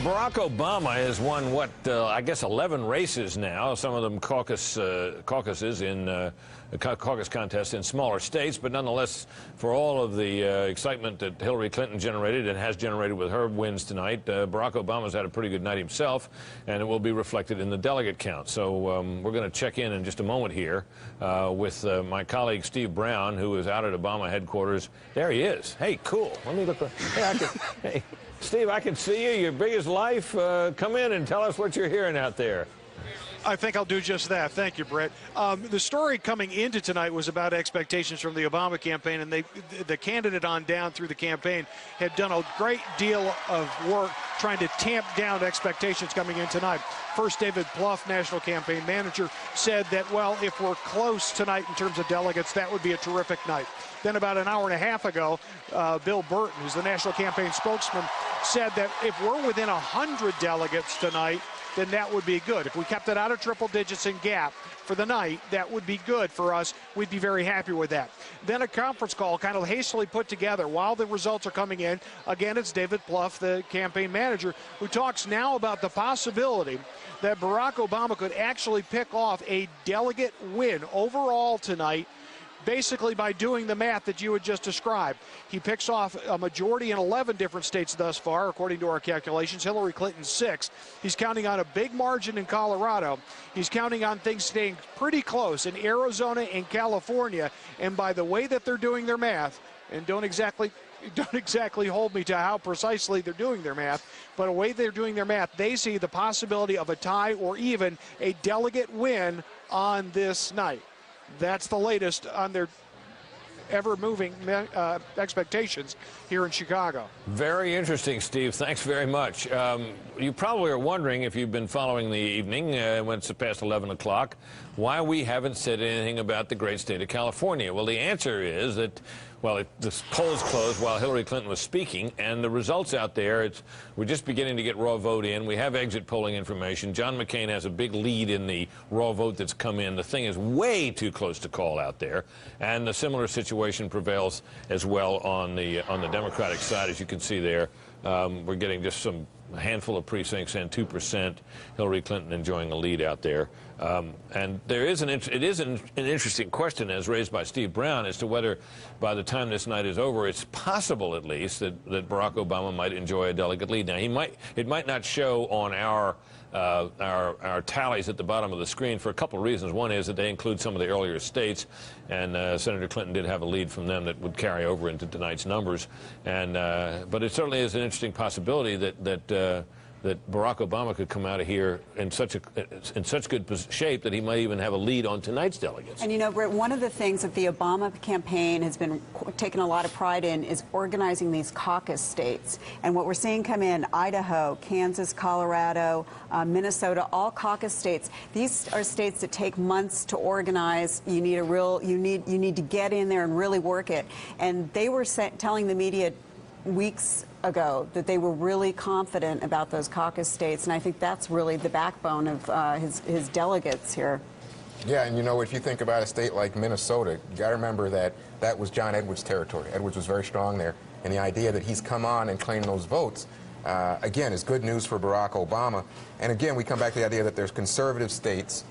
Barack Obama has won, I guess 11 races now, some of them caucuses in caucus contests in smaller states, but nonetheless, for all of the excitement that Hillary Clinton generated and has generated with her wins tonight, Barack Obama's had a pretty good night himself, and it will be reflected in the delegate count. So we're going to check in just a moment here with my colleague Steve Brown, who is out at Obama headquarters. There he is. Hey, cool. Let me look. Hey, Steve, I can see you. You're big as life. Come in and tell us what you're hearing out there. I think I'll do just that. Thank you, Brett. The story coming into tonight was about expectations from the Obama campaign, and the candidate on down through the campaign had done a great deal of work trying to tamp down expectations coming in tonight. First, David Plouffe, national campaign manager, said that, well, if we're close tonight in terms of delegates, that would be a terrific night. Then about an hour and a half ago, Bill Burton, who's the national campaign spokesman, said that if we're within 100 delegates tonight, then that would be good. If we kept it out of triple digits in gap for the night, that would be good for us. We'd be very happy with that. Then a conference call kind of hastily put together while the results are coming in. Again, it's David Plouffe, the campaign manager, who talks now about the possibility that Barack Obama could actually pick off a delegate win overall tonight, basically by doing the math that you had just described. He picks off a majority in 11 different states thus far, according to our calculations. Hillary Clinton 6. He's counting on a big margin in Colorado. He's counting on things staying pretty close in Arizona and California. And by the way that they're doing their math, and don't exactly hold me to how precisely they're doing their math, but the way they're doing their math, they see the possibility of a tie or even a delegate win on this night. That's the latest on their ever-moving expectations here in Chicago. Very interesting, Steve. Thanks very much. You probably are wondering, if you've been following the evening when it's past 11 o'clock, why we haven't said anything about the great state of California. Well, the answer is that, well, the polls closed while Hillary Clinton was speaking, and the results out there, we're just beginning to get raw vote in. We have exit polling information. John McCain has a big lead in the raw vote that's come in. The thing is way too close to call out there, and the similar situation prevails as well on the Democratic side, as you can see there. We're getting just a handful of precincts and 2%. Hillary Clinton enjoying the lead out there. And there is it is an interesting question, as raised by Steve Brown, as to whether by the time this night is over, it's possible at least that Barack Obama might enjoy a delegate lead. Now, it might not show on our tallies at the bottom of the screen for a couple of reasons. One is that they include some of the earlier states, and Senator Clinton did have a lead from them that would carry over into tonight's numbers. And but it certainly is an interesting possibility that Barack Obama could come out of here in such good shape that he might even have a lead on tonight's delegates. And you know, Britt, one of the things that the Obama campaign has been taking a lot of pride in is organizing these caucus states. And what we're seeing come in, Idaho, Kansas, Colorado, Minnesota, all caucus states. These are states that take months to organize. You need you need to get in there and really work it. And they were telling the media weeks ago that they were really confident about those caucus states, and I think that's really the backbone of his delegates here. Yeah, and you know, if you think about a state like Minnesota, you got to remember that was John Edwards' territory. Edwards was very strong there, and the idea that he's come on and claimed those votes, again, is good news for Barack Obama. And again, we come back to the idea that there's conservative states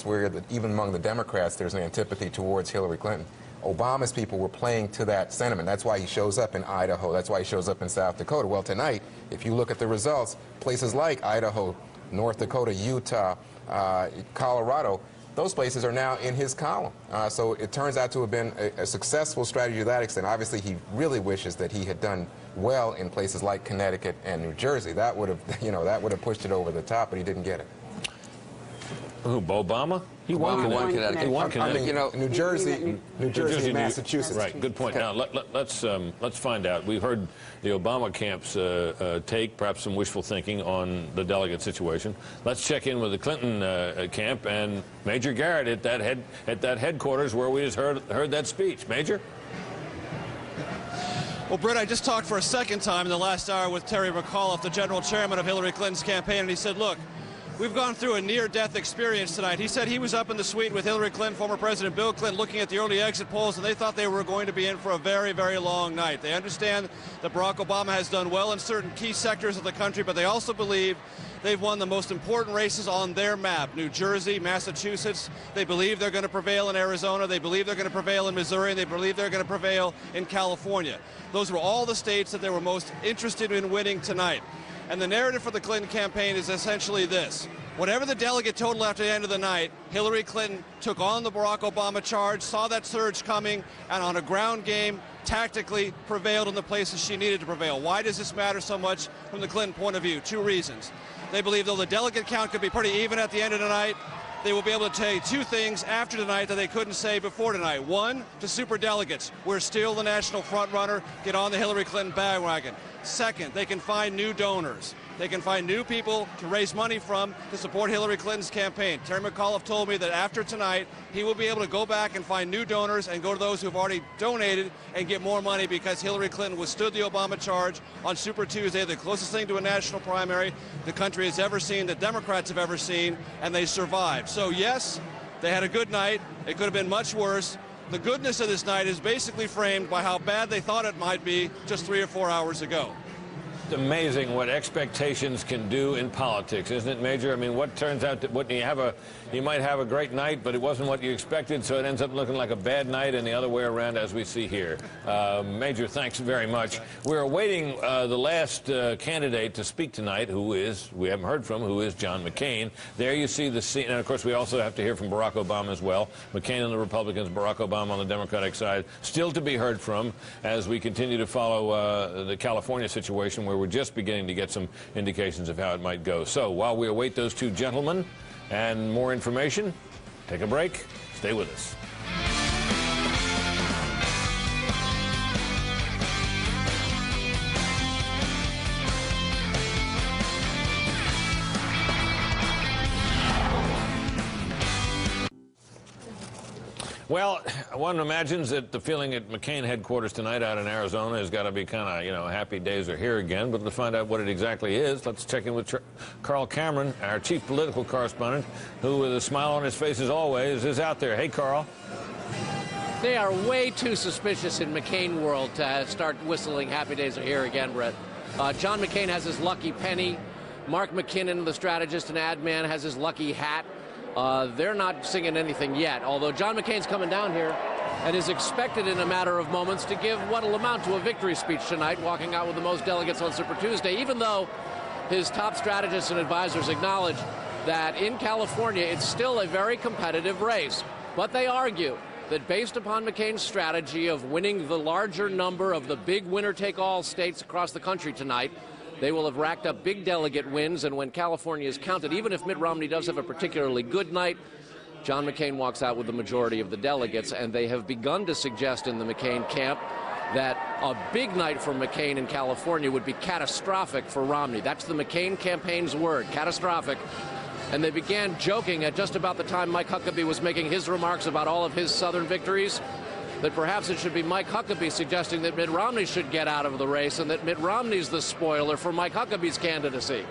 where even among the Democrats there's an antipathy towards Hillary Clinton. Obama's people were playing to that sentiment. That's why he shows up in Idaho. That's why he shows up in South Dakota. Well, tonight, if you look at the results, places like Idaho, North Dakota, Utah, Colorado, those places are now in his column. So it turns out to have been a successful strategy to that extent. Obviously, he really wishes that he had done well in places like Connecticut and New Jersey. That would have, that would have pushed it over the top, but he didn't get it. Who, Obama? He won Connecticut. He won Connecticut. I mean, New Jersey, and Massachusetts. Right. Good point. Now let's find out. We've heard the Obama camp's take, perhaps some wishful thinking on the delegate situation. Let's check in with the Clinton camp and Major Garrett at that headquarters where we just heard that speech. Major. Well, Britt, I just talked for a second time in the last hour with Terry McAuliffe, the general chairman of Hillary Clinton's campaign, and he said, look, we've gone through a near-death experience tonight. He said he was up in the suite with Hillary Clinton, former President Bill Clinton, looking at the early exit polls, and they thought they were going to be in for a very, very long night. They understand that Barack Obama has done well in certain key sectors of the country, but they also believe they've won the most important races on their map. New Jersey, Massachusetts. They believe they're going to prevail in Arizona. They believe they're going to prevail in Missouri, and they believe they're going to prevail in California. Those were all the states that they were most interested in winning tonight. And the narrative for the Clinton campaign is essentially this. Whatever the delegate total after the end of the night, Hillary Clinton took on the Barack Obama charge, saw that surge coming, and on a ground game, tactically prevailed in the places she needed to prevail. Why does this matter so much from the Clinton point of view? Two reasons. They believe though the delegate count could be pretty even at the end of the night, they will be able to tell you two things after tonight that they couldn't say before tonight. One, to superdelegates, we're still the national front runner. Get on the Hillary Clinton bandwagon. Second, they can find new donors. They can find new people to raise money from to support Hillary Clinton's campaign. Terry McAuliffe told me that after tonight, he will be able to go back and find new donors and go to those who have already donated and get more money because Hillary Clinton withstood the Obama charge on Super Tuesday, the closest thing to a national primary the country has ever seen, the Democrats have ever seen, and they survived. So yes, they had a good night. It could have been much worse. The goodness of this night is basically framed by how bad they thought it might be just 3 or 4 hours ago. It's amazing what expectations can do in politics, isn't it, Major? I mean, what turns out that you might have a great night, but it wasn't what you expected, so it ends up looking like a bad night, and the other way around, as we see here. Major, thanks very much. We're awaiting the last candidate to speak tonight, we haven't heard from, who is John McCain. There you see the scene, and of course we also have to hear from Barack Obama as well. McCain on the Republicans, Barack Obama on the Democratic side, still to be heard from as we continue to follow the California situation, where we're just beginning to get some indications of how it might go. So while we await those two gentlemen and more information, take a break. Stay with us. Well, one imagines that the feeling at McCain headquarters tonight out in Arizona has got to be kind of, happy days are here again. But to find out what it exactly is, let's check in with Carl Cameron, our chief political correspondent, who, with a smile on his face as always, is out there. Hey, Carl. They are way too suspicious in McCain world to start whistling happy days are here again, Brett. John McCain has his lucky penny. Mark McKinnon, the strategist and ad man, has his lucky hat. they're not singing anything yet, although John McCain's coming down here and is expected in a matter of moments to give what will amount to a victory speech tonight, walking out with the most delegates on Super Tuesday, even though his top strategists and advisors acknowledge that in California it's still a very competitive race. But they argue that based upon McCain's strategy of winning the larger number of the big winner-take-all states across the country tonight, they will have racked up big delegate wins, and when California is counted, even if Mitt Romney does have a particularly good night, John McCain walks out with the majority of the delegates, and they have begun to suggest in the McCain camp that a big night for McCain in California would be catastrophic for Romney. That's the McCain campaign's word, catastrophic. And they began joking at just about the time Mike Huckabee was making his remarks about all of his Southern victories, that perhaps it should be Mike Huckabee suggesting that Mitt Romney should get out of the race and that Mitt Romney's the spoiler for Mike Huckabee's candidacy.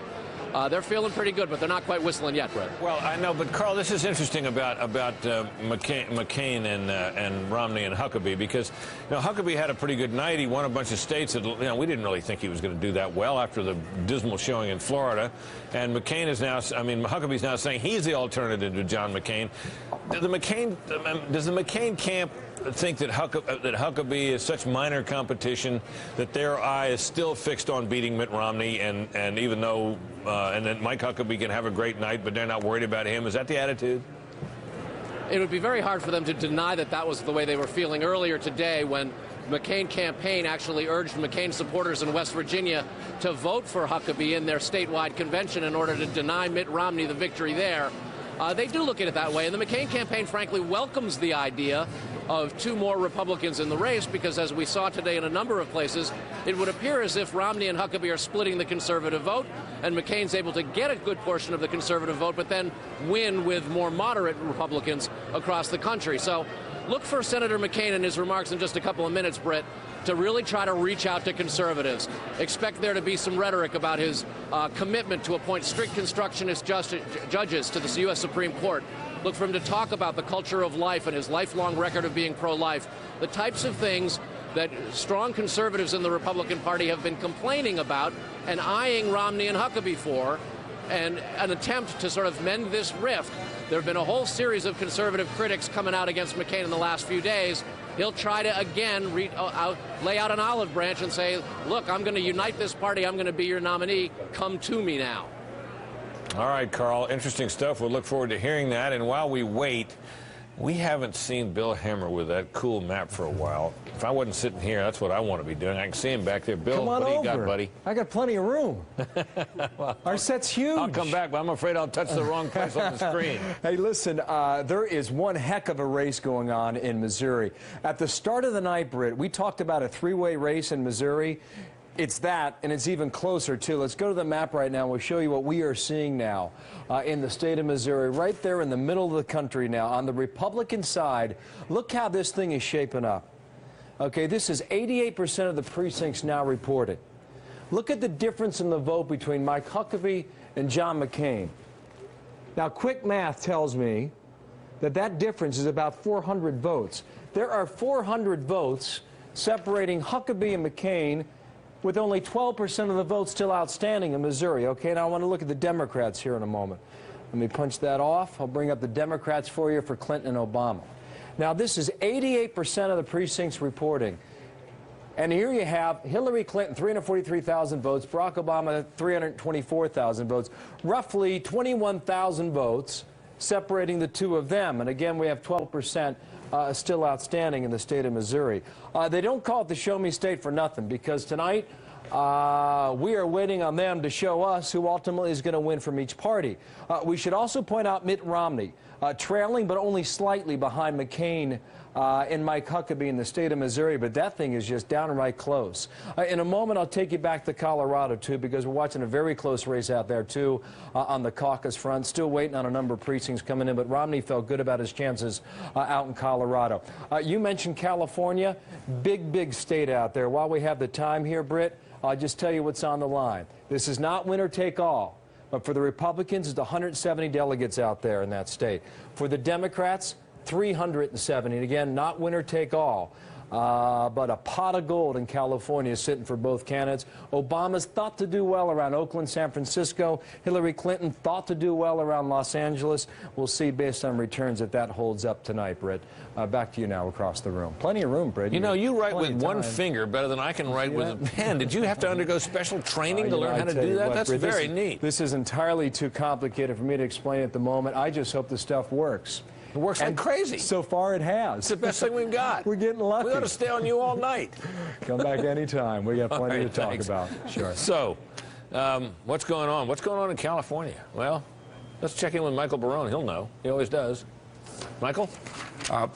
They're feeling pretty good, but they're not quite whistling yet, Brett. Well, I know, but Carl, this is interesting about McCain and Romney and Huckabee, because Huckabee had a pretty good night. He won a bunch of states that we didn't really think he was going to do that well after the dismal showing in Florida. And McCain is now, Huckabee's now saying he's the alternative to John McCain. Does the McCain camp think that Huckabee is such minor competition that their eye is still fixed on beating Mitt Romney, and even though and then Mike Huckabee can have a great night, but they're not worried about him? Is that the attitude? It would be very hard for them to deny that that was the way they were feeling earlier today, when McCain campaign actually urged McCain supporters in West Virginia to vote for Huckabee in their statewide convention in order to deny Mitt Romney the victory there. They do look at it that way, and the McCain campaign, frankly, welcomes the idea of two more Republicans in the race, because as we saw today in a number of places, it would appear as if Romney and Huckabee are splitting the conservative vote, and McCain's able to get a good portion of the conservative vote, but then win with more moderate Republicans across the country. So look for Senator McCain in his remarks in just a couple of minutes, Britt, to really try to reach out to conservatives. Expect there to be some rhetoric about his commitment to appoint strict constructionist judges to the U.S. Supreme Court. Look for him to talk about the culture of life and his lifelong record of being pro-life, the types of things that strong conservatives in the Republican Party have been complaining about and eyeing Romney and Huckabee for, and an attempt to sort of mend this rift. There have been a whole series of conservative critics coming out against McCain in the last few days. He'll try to, again, lay out an olive branch and say, look, I'm going to unite this party. I'm going to be your nominee. Come to me now. All right, Carl, interesting stuff. We'll look forward to hearing that. And while we wait, we haven't seen Bill Hemmer with that cool map for a while. If I wasn't sitting here, that's what I want to be doing. I can see him back there. Bill, what do you got, buddy? I got plenty of room. Well, our set's huge. I'll come back, but I'm afraid I'll touch the wrong place on the screen. Hey, listen, there is one heck of a race going on in Missouri. At the start of the night, Britt, we talked about a three-way race in Missouri. It's that, and it's even closer, too. Let's go to the map right now. We'll show you what we are seeing now in the state of Missouri, right there in the middle of the country now. On the Republican side, look how this thing is shaping up. Okay, this is 88% of the precincts now reported. Look at the difference in the vote between Mike Huckabee and John McCain. Now, quick math tells me that that difference is about 400 votes. There are 400 votes separating Huckabee and McCain, with only 12% of the votes still outstanding in Missouri. Okay, now I want to look at the Democrats here in a moment. Let me punch that off. I'll bring up the Democrats for you for Clinton and Obama. Now, this is 88% of the precincts reporting. And here you have Hillary Clinton, 343,000 votes, Barack Obama, 324,000 votes, roughly 21,000 votes separating the two of them. And again, we have 12% still outstanding in the state of Missouri. They don't call it the Show Me State for nothing, because tonight we are waiting on them to show us who ultimately is going to win from each party. We should also point out Mitt Romney, trailing but only slightly behind McCain and Mike Huckabee in the state of Missouri, but that thing is just downright close. In a moment, I'll take you back to Colorado, too, because we're watching a very close race out there, too, on the caucus front. Still waiting on a number of precincts coming in, but Romney felt good about his chances out in Colorado. You mentioned California. Big, big state out there. While we have the time here, Britt, I'll just tell you what's on the line. This is not winner take all. But for the Republicans, it's 170 delegates out there in that state. For the Democrats, 370. And again, not winner take all. but a pot of gold in California is sitting for both candidates. Obama's thought to do well around Oakland, San Francisco. Hillary Clinton thought to do well around Los Angeles. We'll see based on returns if that holds up tonight, Britt. Back to you now across the room. Plenty of room, Britt. You know, you write with one time. finger better than I can write with a pen. Did you have to undergo special training to learn how to do that? What, That's Britt, very neat. This is entirely too complicated for me to explain at the moment. I just hope the stuff works. It works like crazy. So far it has. It's the best thing we've got. We're getting lucky. We ought to stay on you all night. Come back anytime. We got plenty to talk about. Sure. So, what's going on? What's going on in California? Well, let's check in with Michael Barone. He'll know. He always does. Michael?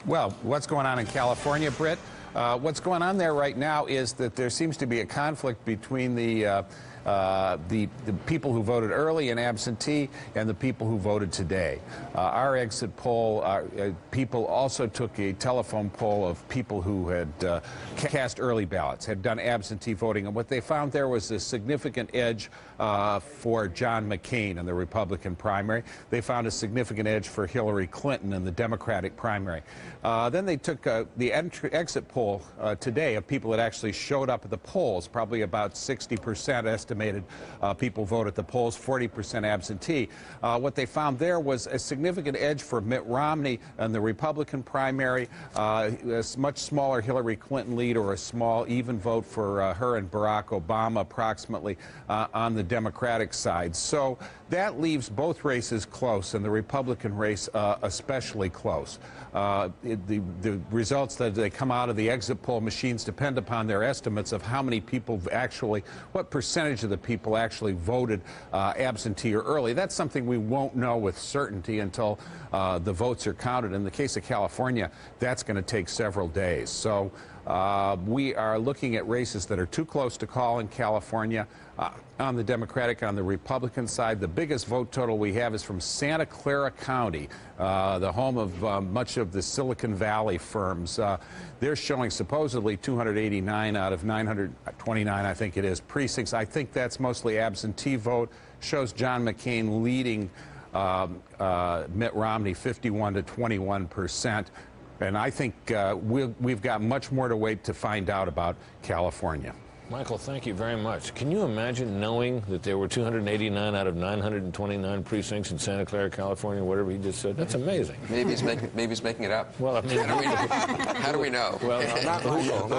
Well, what's going on in California, Britt? What's going on there right now is that there seems to be a conflict between the people who voted early and absentee and the people who voted today. Our exit poll, people also took a telephone poll of people who had cast early ballots, had done absentee voting, and what they found there was a significant edge for John McCain in the Republican primary. They found a significant edge for Hillary Clinton in the Democratic primary. Then they took the exit poll today of people that actually showed up at the polls, probably about 60% estimated people vote at the polls, 40% absentee. What they found there was a significant edge for Mitt Romney in the Republican primary, a much smaller Hillary Clinton lead, or a small even vote for her and Barack Obama approximately on the Democratic side. So that leaves both races close, and the Republican race especially close. The results that they come out of the exit poll machines depend upon their estimates of how many people actually, what percentage of the people actually voted absentee or early. That's something we won't know with certainty until the votes are counted. In the case of California, that's going to take several days. So we are looking at races that are too close to call in California. On the Democratic, on the Republican side, the biggest vote total we have is from Santa Clara County, the home of much of the Silicon Valley firms. They're showing supposedly 289 out of 929, I think it is, precincts. I think that's mostly absentee vote. Shows John McCain leading Mitt Romney 51 to 21%. And I think we've got much more to wait to find out about California. Michael, thank you very much. Can you imagine knowing that there were 289 out of 929 precincts in Santa Clara, California, whatever he just said? That's amazing. Maybe he's making it up. Well, I mean, how do we know? Well,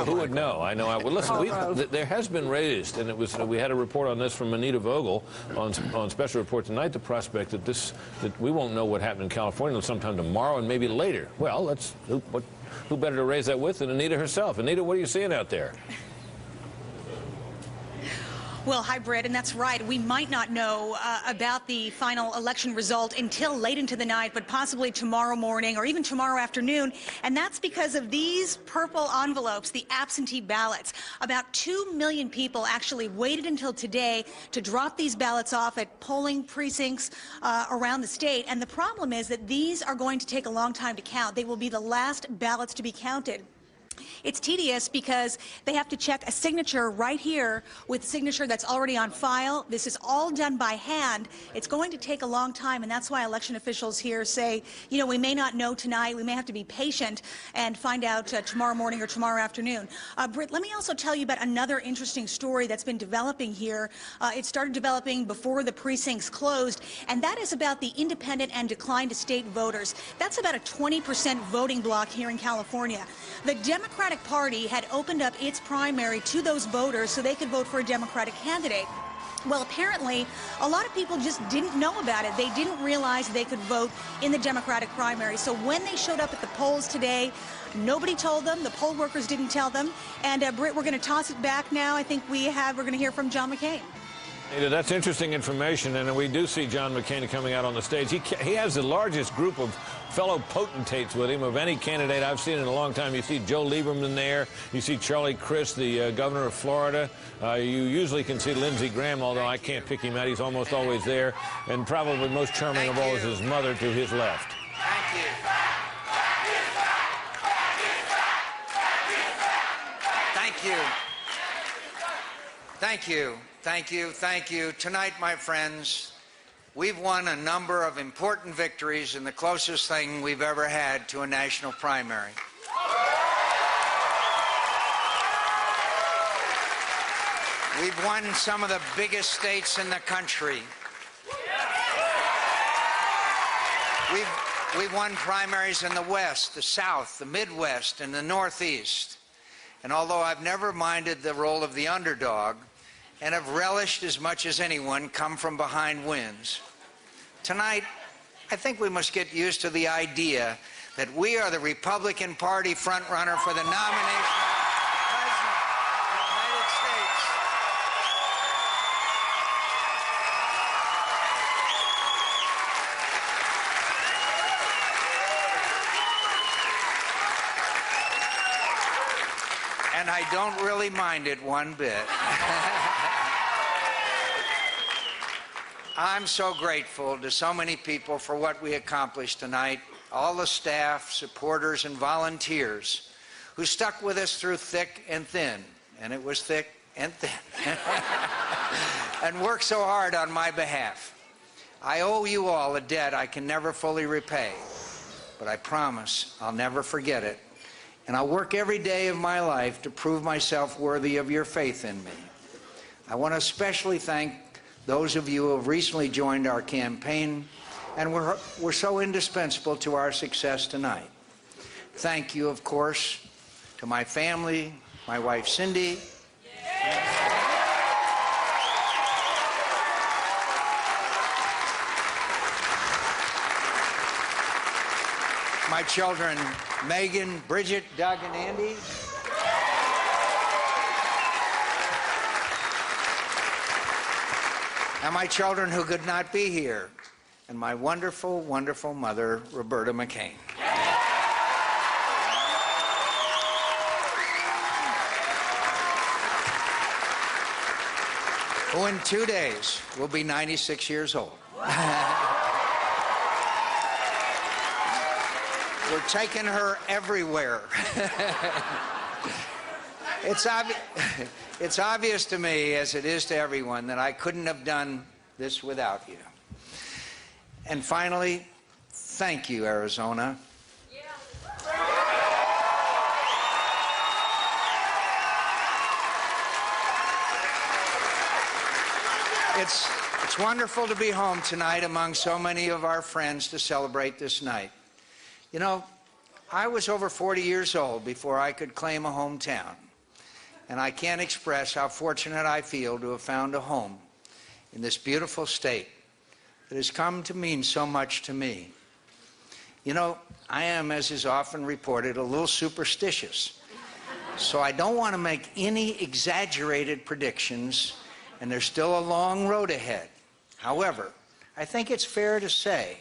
who would know? I know. Well, listen, there has been raised, and it was we had a report on this from Anita Vogel on Special Report Tonight, the prospect that we won't know what happened in California until sometime tomorrow and maybe later. Well, who better to raise that with than Anita herself? Anita, what are you seeing out there? Well, hi, Britt, and that's right. We might not know about the final election result until late into the night, but possibly tomorrow morning or even tomorrow afternoon. And that's because of these purple envelopes, the absentee ballots. About 2 million people actually waited until today to drop these ballots off at polling precincts around the state. And the problem is that these are going to take a long time to count. They will be the last ballots to be counted. It's tedious because they have to check a signature right here with a signature that's already on file. This is all done by hand. It's going to take a long time, and that's why election officials here say, you know, we may not know tonight. We may have to be patient and find out tomorrow morning or tomorrow afternoon. Britt, let me also tell you about another interesting story that's been developing here. It started developing before the precincts closed, and that is about the independent and declined state voters. That's about a 20% voting bloc here in California. The Democratic Party had opened up its primary to those voters so they could vote for a Democratic candidate. Well, apparently, a lot of people just didn't know about it. They didn't realize they could vote in the Democratic primary. So when they showed up at the polls today, nobody told them. The poll workers didn't tell them. And, Britt, we're going to toss it back now. I think we're going to hear from John McCain. That's interesting information, and we do see John McCain coming out on the stage. He has the largest group of fellow potentates with him of any candidate I've seen in a long time. You see Joe Lieberman there. You see Charlie Crist, the governor of Florida. You usually can see Lindsey Graham, although I can't pick him out. He's almost always there. And probably most charming of all is his mother to his left. Thank you. Thank you. Thank you. Thank you. Thank you. Tonight, my friends, we've won a number of important victories in the closest thing we've ever had to a national primary. We've won some of the biggest states in the country. We've won primaries in the West, the South, the Midwest, and the Northeast. And although I've never minded the role of the underdog and have relished as much as anyone come from behind wins, tonight I think we must get used to the idea that we are the Republican Party frontrunner for the nomination of the President of the United States. And I don't really mind it one bit. I'm so grateful to so many people for what we accomplished tonight, all the staff, supporters, and volunteers who stuck with us through thick and thin, and it was thick and thin, and worked so hard on my behalf. I owe you all a debt I can never fully repay, but I promise I'll never forget it, and I'll work every day of my life to prove myself worthy of your faith in me. I want to especially thank those of you who have recently joined our campaign and were so indispensable to our success tonight. Thank you, of course, to my family, my wife Cindy, my children Megan, Bridget, Doug, and Andy, and my children who could not be here, and my wonderful, wonderful mother, Roberta McCain. Who in 2 days will be 96 years old. We're taking her everywhere. It's obvious to me, as it is to everyone, that I couldn't have done this without you. And finally, thank you, Arizona. It's wonderful to be home tonight among so many of our friends to celebrate this night. You know, I was over 40 years old before I could claim a hometown. And I can't express how fortunate I feel to have found a home in this beautiful state that has come to mean so much to me. You know, I am, as is often reported, a little superstitious. So I don't want to make any exaggerated predictions, and there's still a long road ahead. However, I think it's fair to say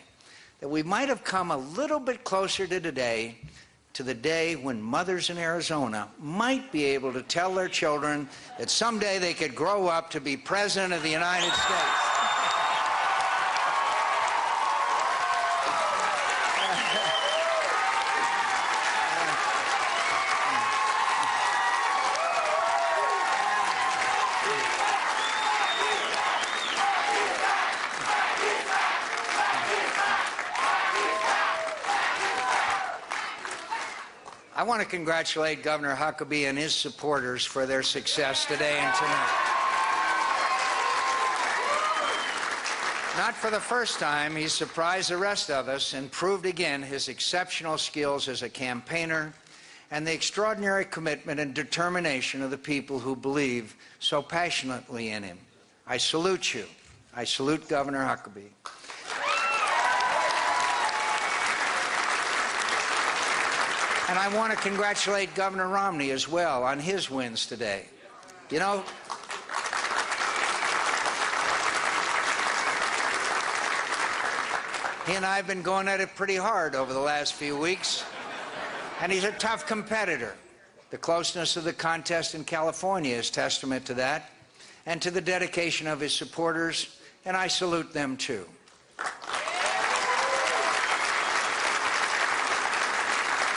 that we might have come a little bit closer to today, to the day when mothers in Arizona might be able to tell their children that someday they could grow up to be President of the United States. I want to congratulate Governor Huckabee and his supporters for their success today and tonight. Not for the first time, he surprised the rest of us and proved again his exceptional skills as a campaigner and the extraordinary commitment and determination of the people who believe so passionately in him. I salute you. I salute Governor Huckabee. And I want to congratulate Governor Romney as well on his wins today. You know, he and I have been going at it pretty hard over the last few weeks, and he's a tough competitor. The closeness of the contest in California is testament to that, and to the dedication of his supporters, and I salute them too.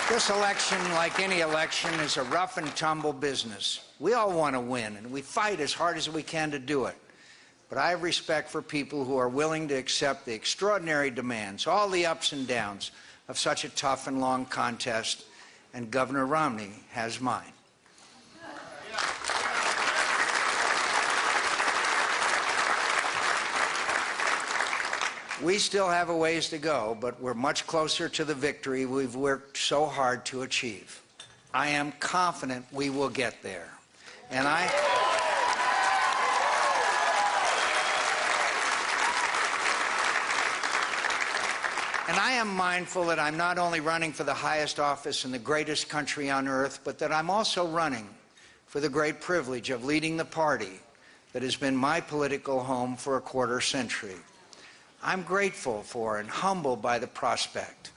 This election, like any election, is a rough and tumble business. We all want to win, and we fight as hard as we can to do it. But I have respect for people who are willing to accept the extraordinary demands, all the ups and downs of such a tough and long contest, and Governor Romney has mine. We still have a ways to go, but we're much closer to the victory we've worked so hard to achieve. I am confident we will get there. And I am mindful that I'm not only running for the highest office in the greatest country on earth, but that I'm also running for the great privilege of leading the party that has been my political home for a quarter century. I'm grateful for and humbled by the prospect.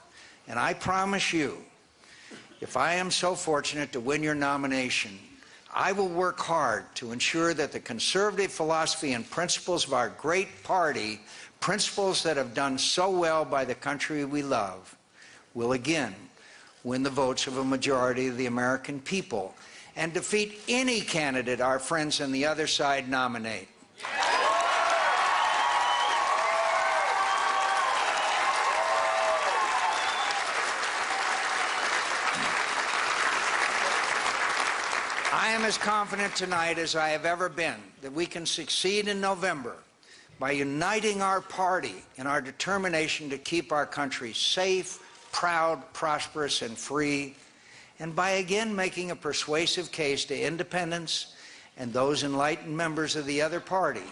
And I promise you, if I am so fortunate to win your nomination, I will work hard to ensure that the conservative philosophy and principles of our great party, principles that have done so well by the country we love, will again win the votes of a majority of the American people and defeat any candidate our friends on the other side nominate. I am as confident tonight as I have ever been that we can succeed in November by uniting our party in our determination to keep our country safe, proud, prosperous, and free, and by again making a persuasive case to independents and those enlightened members of the other party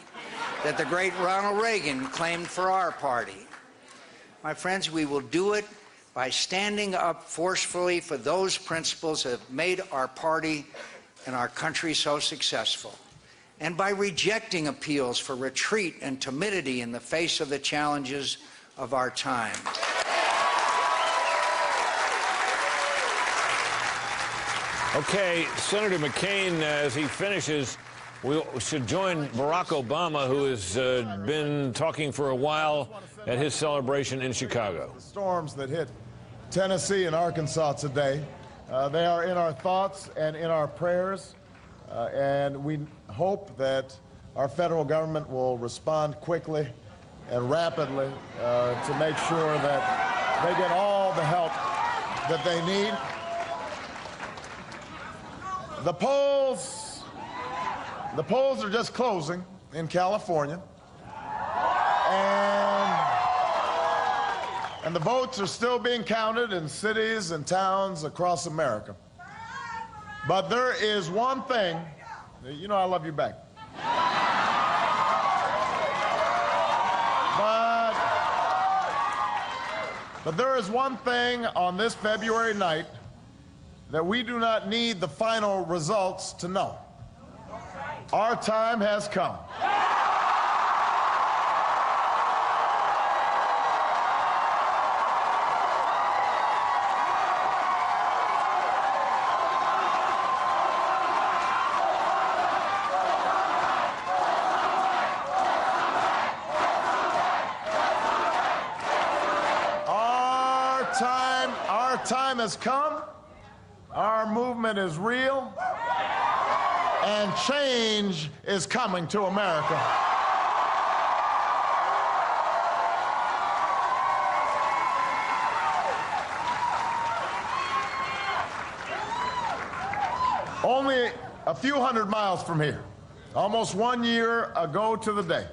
that the great Ronald Reagan claimed for our party. My friends, we will do it by standing up forcefully for those principles that have made our party and our country so successful, and by rejecting appeals for retreat and timidity in the face of the challenges of our time. Okay, Senator McCain, as he finishes, we should join Barack Obama, who has been talking for a while at his celebration in Chicago. The storms that hit Tennessee and Arkansas today, they are in our thoughts and in our prayers, and we hope that our federal government will respond quickly and rapidly to make sure that they get all the help that they need. The polls are just closing in California, and the votes are still being counted in cities and towns across America. But there is one thing, you know I love you back. But there is one thing on this February night that we do not need the final results to know. Our time has come. Our time has come. Our movement is real, and change is coming to America. Only a few hundred miles from here, almost 1 year ago to the day,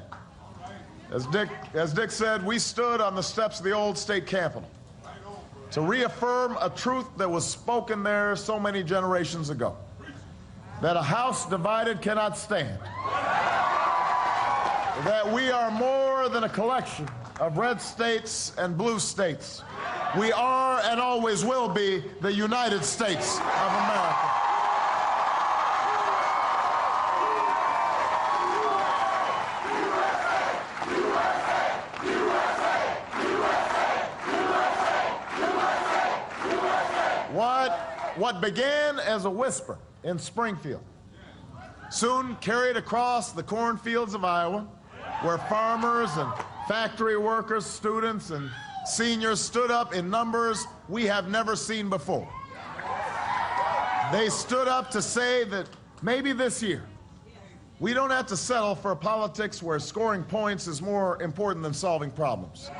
as Dick said, we stood on the steps of the old state capitol to reaffirm a truth that was spoken there so many generations ago, that a house divided cannot stand, that we are more than a collection of red states and blue states. We are and always will be the United States of America. What began as a whisper in Springfield soon carried across the cornfields of Iowa, where farmers and factory workers, students and seniors stood up in numbers we have never seen before. They stood up to say that maybe this year we don't have to settle for a politics where scoring points is more important than solving problems.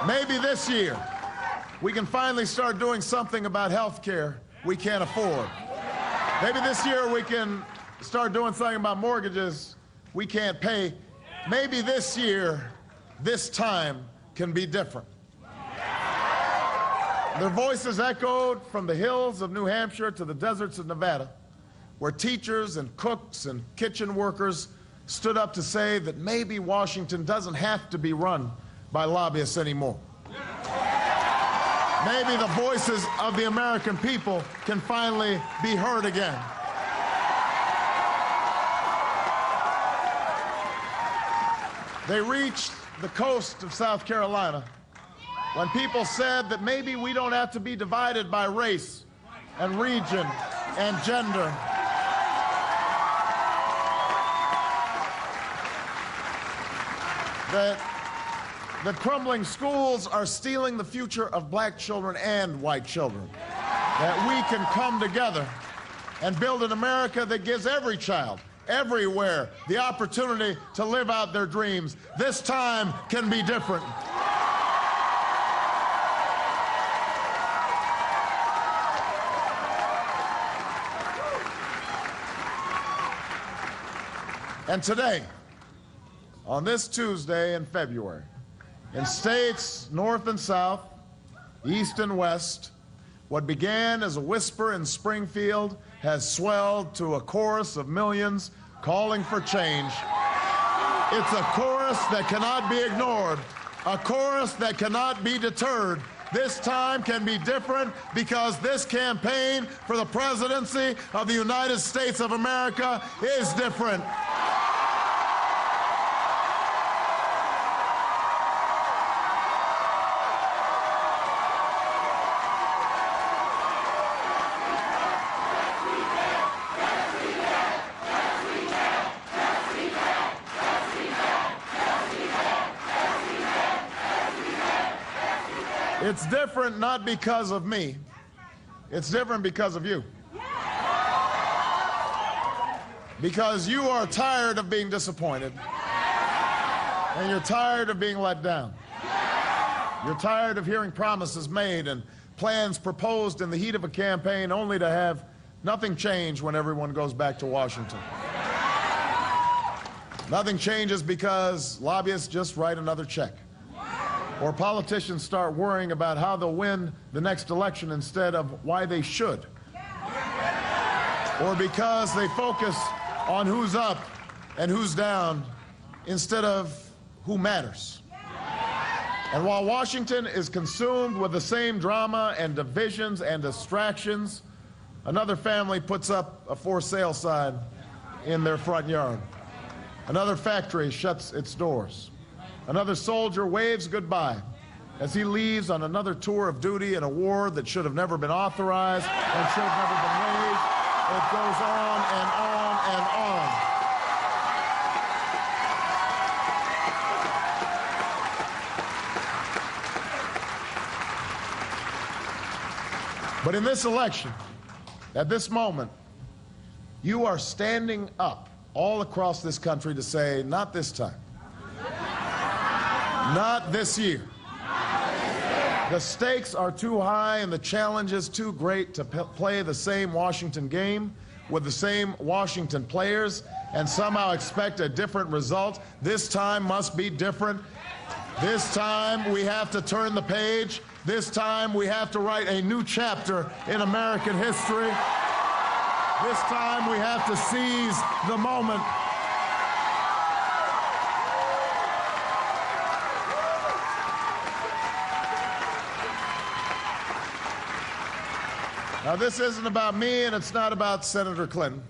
Maybe this year we can finally start doing something about health care we can't afford. Maybe this year we can start doing something about mortgages we can't pay. Maybe this year this time can be different. Their voices echoed from the hills of New Hampshire to the deserts of Nevada, where teachers and cooks and kitchen workers stood up to say that maybe Washington doesn't have to be run by lobbyists anymore. Maybe the voices of the American people can finally be heard again. They reached the coast of South Carolina when people said that maybe we don't have to be divided by race and region and gender. That crumbling schools are stealing the future of black children and white children. That we can come together and build an America that gives every child, everywhere, the opportunity to live out their dreams. This time can be different. And today, on this Tuesday in February, in states north and south, east and west, what began as a whisper in Springfield has swelled to a chorus of millions calling for change. It's a chorus that cannot be ignored, a chorus that cannot be deterred. This time can be different because this campaign for the presidency of the United States of America is different. It's different not because of me. It's different because of you. Because you are tired of being disappointed. And you're tired of being let down. You're tired of hearing promises made and plans proposed in the heat of a campaign only to have nothing change when everyone goes back to Washington. Nothing changes because lobbyists just write another check. Or politicians start worrying about how they'll win the next election instead of why they should. Or because they focus on who's up and who's down instead of who matters. And while Washington is consumed with the same drama and divisions and distractions, another family puts up a for sale sign in their front yard. Another factory shuts its doors. Another soldier waves goodbye as he leaves on another tour of duty in a war that should have never been authorized and should have never been waged. It goes on and on and on. But in this election, at this moment, you are standing up all across this country to say, not this time. Not this year. The stakes are too high and the challenge is too great to play the same Washington game with the same Washington players and somehow expect a different result. This time must be different. This time we have to turn the page. This time we have to write a new chapter in American history. This time we have to seize the moment. Now, this isn't about me, and it's not about Senator Clinton.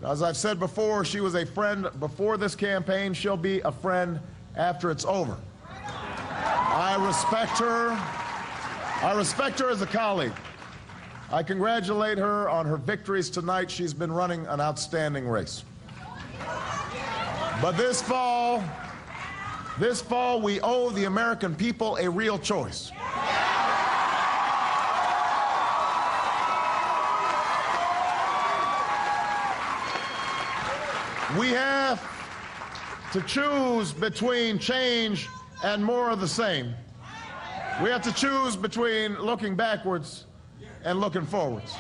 As I've said before, she was a friend before this campaign. She'll be a friend after it's over. I respect her. I respect her as a colleague. I congratulate her on her victories tonight. She's been running an outstanding race. But this fall, we owe the American people a real choice. We have to choose between change and more of the same. We have to choose between looking backwards and looking forwards.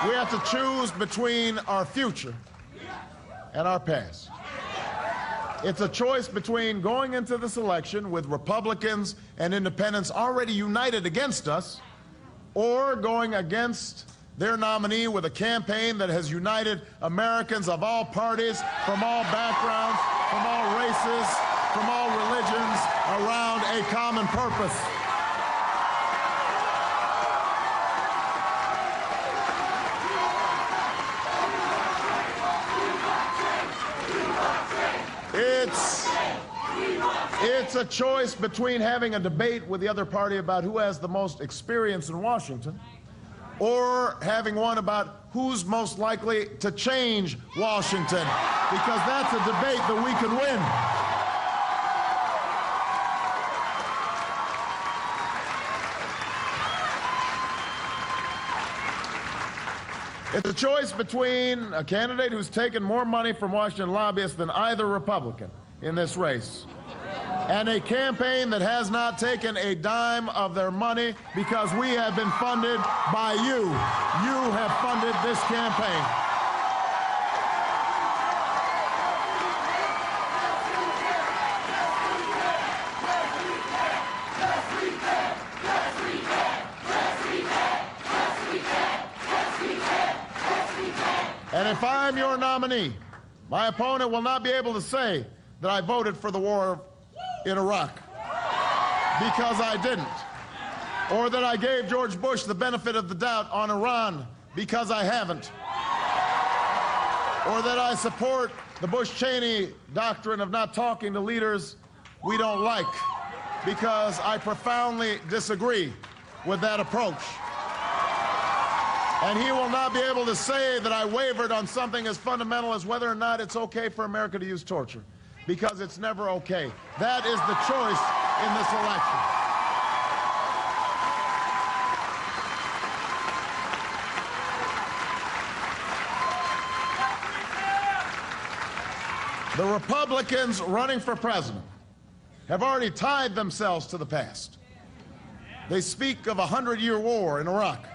We have to choose between our future and our past. It's a choice between going into this election with Republicans and independents already united against us, or going against their nominee with a campaign that has united Americans of all parties, from all backgrounds, from all races, from all religions, around a common purpose. It's a choice between having a debate with the other party about who has the most experience in Washington, or having one about who's most likely to change Washington, because that's a debate that we can win. It's a choice between a candidate who's taken more money from Washington lobbyists than either Republican in this race, and a campaign that has not taken a dime of their money because we have been funded by you. You have funded this campaign. And if I'm your nominee, my opponent will not be able to say that I voted for the war in Iraq, because I didn't. Or that I gave George Bush the benefit of the doubt on Iran, because I haven't. Or that I support the Bush-Cheney doctrine of not talking to leaders we don't like, because I profoundly disagree with that approach. And he will not be able to say that I wavered on something as fundamental as whether or not it's okay for America to use torture, because it's never okay. That is the choice in this election. The Republicans running for president have already tied themselves to the past. They speak of a 100-year war in Iraq.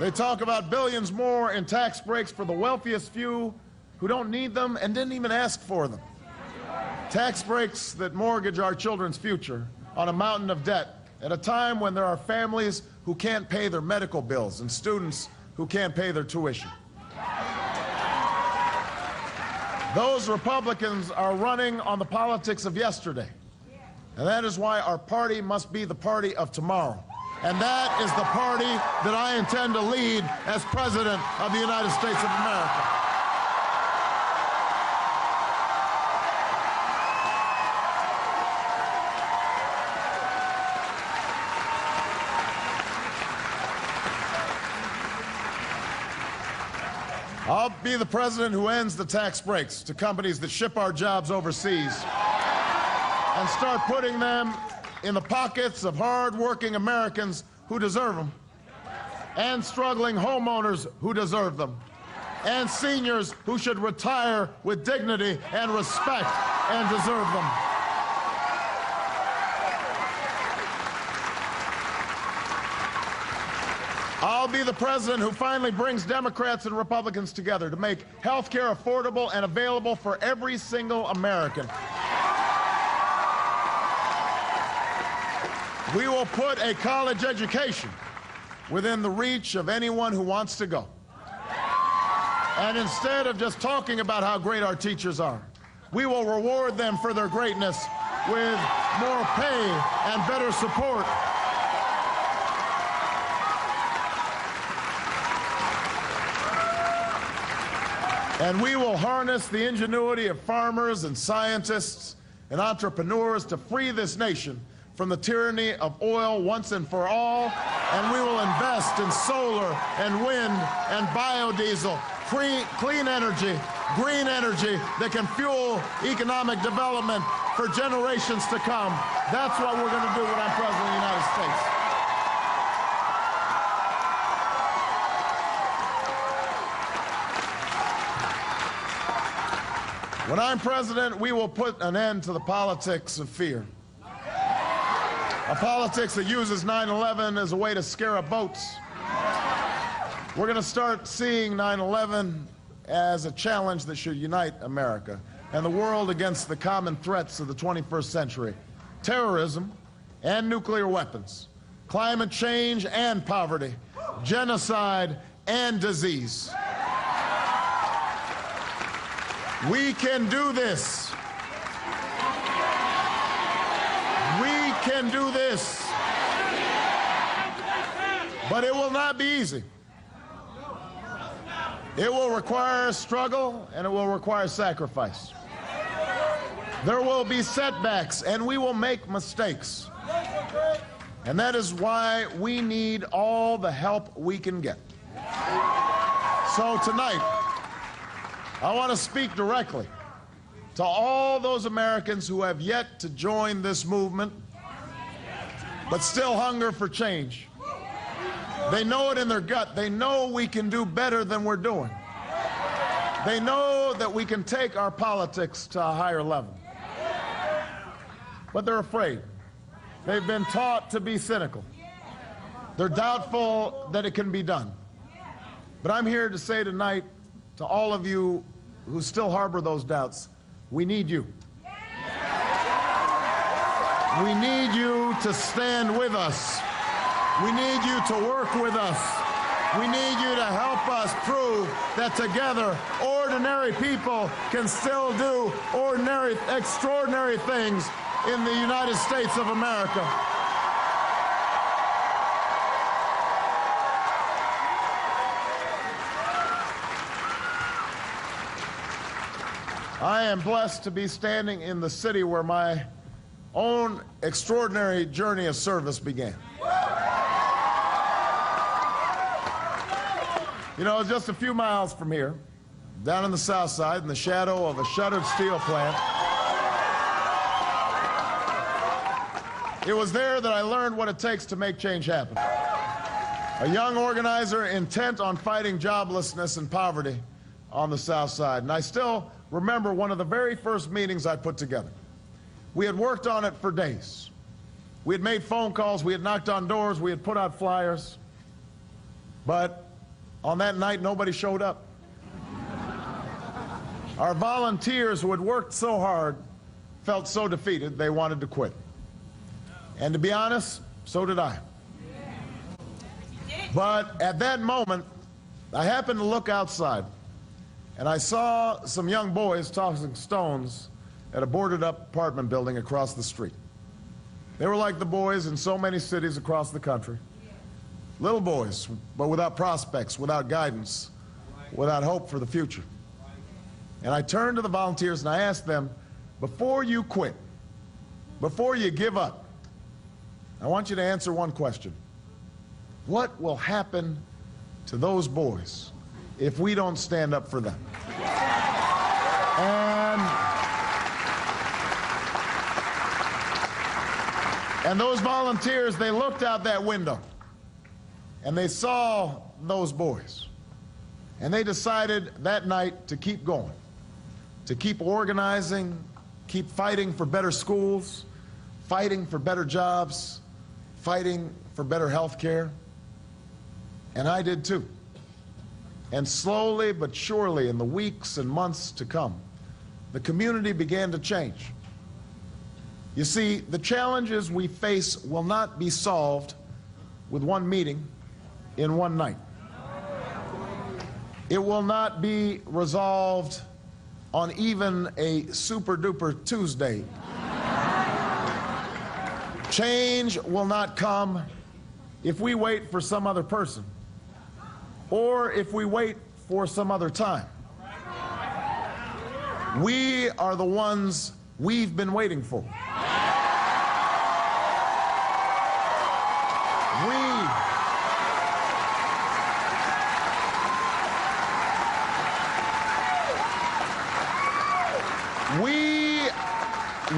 They talk about billions more in tax breaks for the wealthiest few who don't need them and didn't even ask for them. Tax breaks that mortgage our children's future on a mountain of debt at a time when there are families who can't pay their medical bills and students who can't pay their tuition. Those Republicans are running on the politics of yesterday. And that is why our party must be the party of tomorrow. And that is the party that I intend to lead as President of the United States of America. I'll be the president who ends the tax breaks to companies that ship our jobs overseas and start putting them in the pockets of hard-working Americans who deserve them, and struggling homeowners who deserve them, and seniors who should retire with dignity and respect and deserve them. I'll be the president who finally brings Democrats and Republicans together to make health care affordable and available for every single American. We will put a college education within the reach of anyone who wants to go. And instead of just talking about how great our teachers are, we will reward them for their greatness with more pay and better support. And we will harness the ingenuity of farmers and scientists and entrepreneurs to free this nation from the tyranny of oil once and for all, and we will invest in solar and wind and biodiesel, clean energy, green energy that can fuel economic development for generations to come. That's what we're going to do when I'm President of the United States. When I'm president, we will put an end to the politics of fear. A politics that uses 9/11 as a way to scare up votes. We're going to start seeing 9/11 as a challenge that should unite America. and the world against the common threats of the 21st century: terrorism and nuclear weapons, climate change and poverty, genocide and disease. We can do this. We can do this. But it will not be easy. It will require struggle, and it will require sacrifice. There will be setbacks, and we will make mistakes. And that is why we need all the help we can get. So tonight, I want to speak directly to all those Americans who have yet to join this movement, but still hunger for change. They know it in their gut. They know we can do better than we're doing. They know that we can take our politics to a higher level. But they're afraid. They've been taught to be cynical. They're doubtful that it can be done. But I'm here to say tonight to all of you who still harbor those doubts, we need you. We need you to stand with us. We need you to work with us. We need you to help us prove that together, ordinary people can still do ordinary, extraordinary things in the United States of America. I am blessed to be standing in the city where my own extraordinary journey of service began. You know, just a few miles from here, down on the south side, in the shadow of a shuttered steel plant, it was there that I learned what it takes to make change happen. A young organizer intent on fighting joblessness and poverty on the south side. And I still remember one of the very first meetings I put together. We had worked on it for days. We had made phone calls, we had knocked on doors, we had put out flyers. But on that night, nobody showed up. Our volunteers who had worked so hard felt so defeated they wanted to quit. And to be honest, so did I. But at that moment, I happened to look outside, and I saw some young boys tossing stones at a boarded-up apartment building across the street. They were like the boys in so many cities across the country. Little boys, but without prospects, without guidance, without hope for the future. And I turned to the volunteers and I asked them, before you quit, before you give up, I want you to answer one question. What will happen to those boys if we don't stand up for them? And those volunteers, they looked out that window and they saw those boys. And they decided that night to keep going, to keep organizing, keep fighting for better schools, fighting for better jobs, fighting for better health care. And I did too. And slowly but surely, in the weeks and months to come, the community began to change. You see, the challenges we face will not be solved with one meeting in one night. It will not be resolved on even a super-duper Tuesday. Change will not come if we wait for some other person or if we wait for some other time. We are the ones we've been waiting for.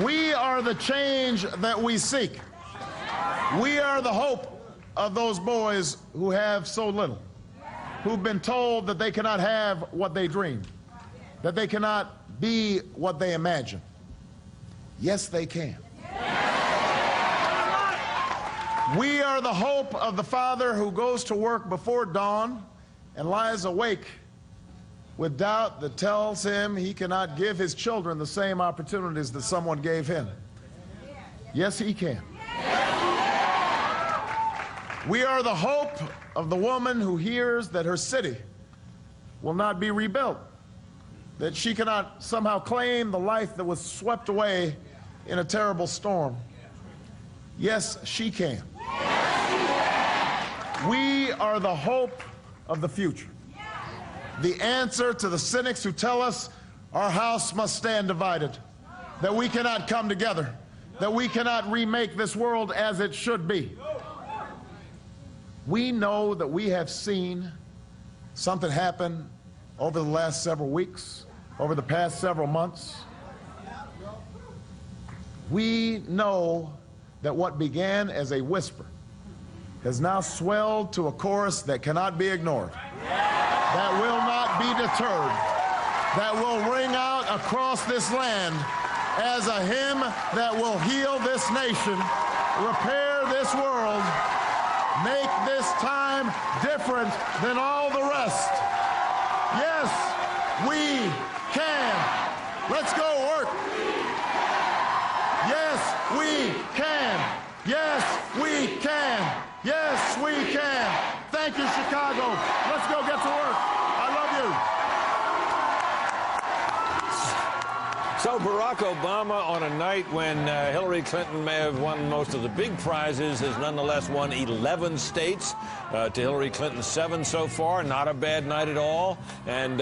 We are the change that we seek. We are the hope of those boys who have so little, who've been told that they cannot have what they dream, that they cannot be what they imagine. Yes, they can. We are the hope of the father who goes to work before dawn and lies awake with doubt that tells him he cannot give his children the same opportunities that someone gave him? Yes, he can. We are the hope of the woman who hears that her city will not be rebuilt, that she cannot somehow claim the life that was swept away in a terrible storm. Yes, she can. We are the hope of the future. The answer to the cynics who tell us our house must stand divided, that we cannot come together, that we cannot remake this world as it should be. We know that we have seen something happen over the last several weeks, over the past several months. We know that what began as a whisper has now swelled to a chorus that cannot be ignored, that will not be deterred, that will ring out across this land as a hymn that will heal this nation, repair this world, make this time different than all the rest. Yes, we can. Let's go work. Yes, we can. Yes, we can. Yes, we can. Thank you, Chicago. Let's go get to work. I love you. So Barack Obama, on a night when Hillary Clinton may have won most of the big prizes, has nonetheless won 11 states. To Hillary Clinton's 7 so far. Not a bad night at all. And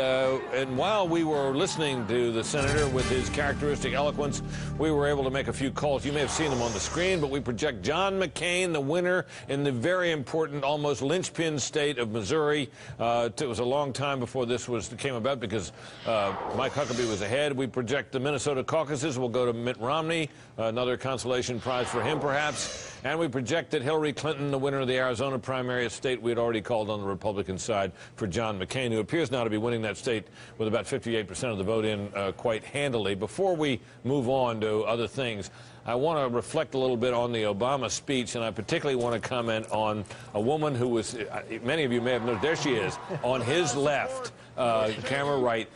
while we were listening to the senator with his characteristic eloquence, we were able to make a few calls. You may have seen them on the screen, but we project John McCain, the winner in the very important, almost linchpin state of Missouri. It was a long time before this came about because Mike Huckabee was ahead. We project the Minnesota caucuses will go to Mitt Romney, another consolation prize for him, perhaps. And we projected Hillary Clinton, the winner of the Arizona primary, a state we had already called on the Republican side for John McCain, who appears now to be winning that state with about 58% of the vote in quite handily. Before we move on to other things, I want to reflect a little bit on the Obama speech, and I particularly want to comment on a woman who was, many of you may have noticed, there she is, on his left, camera right.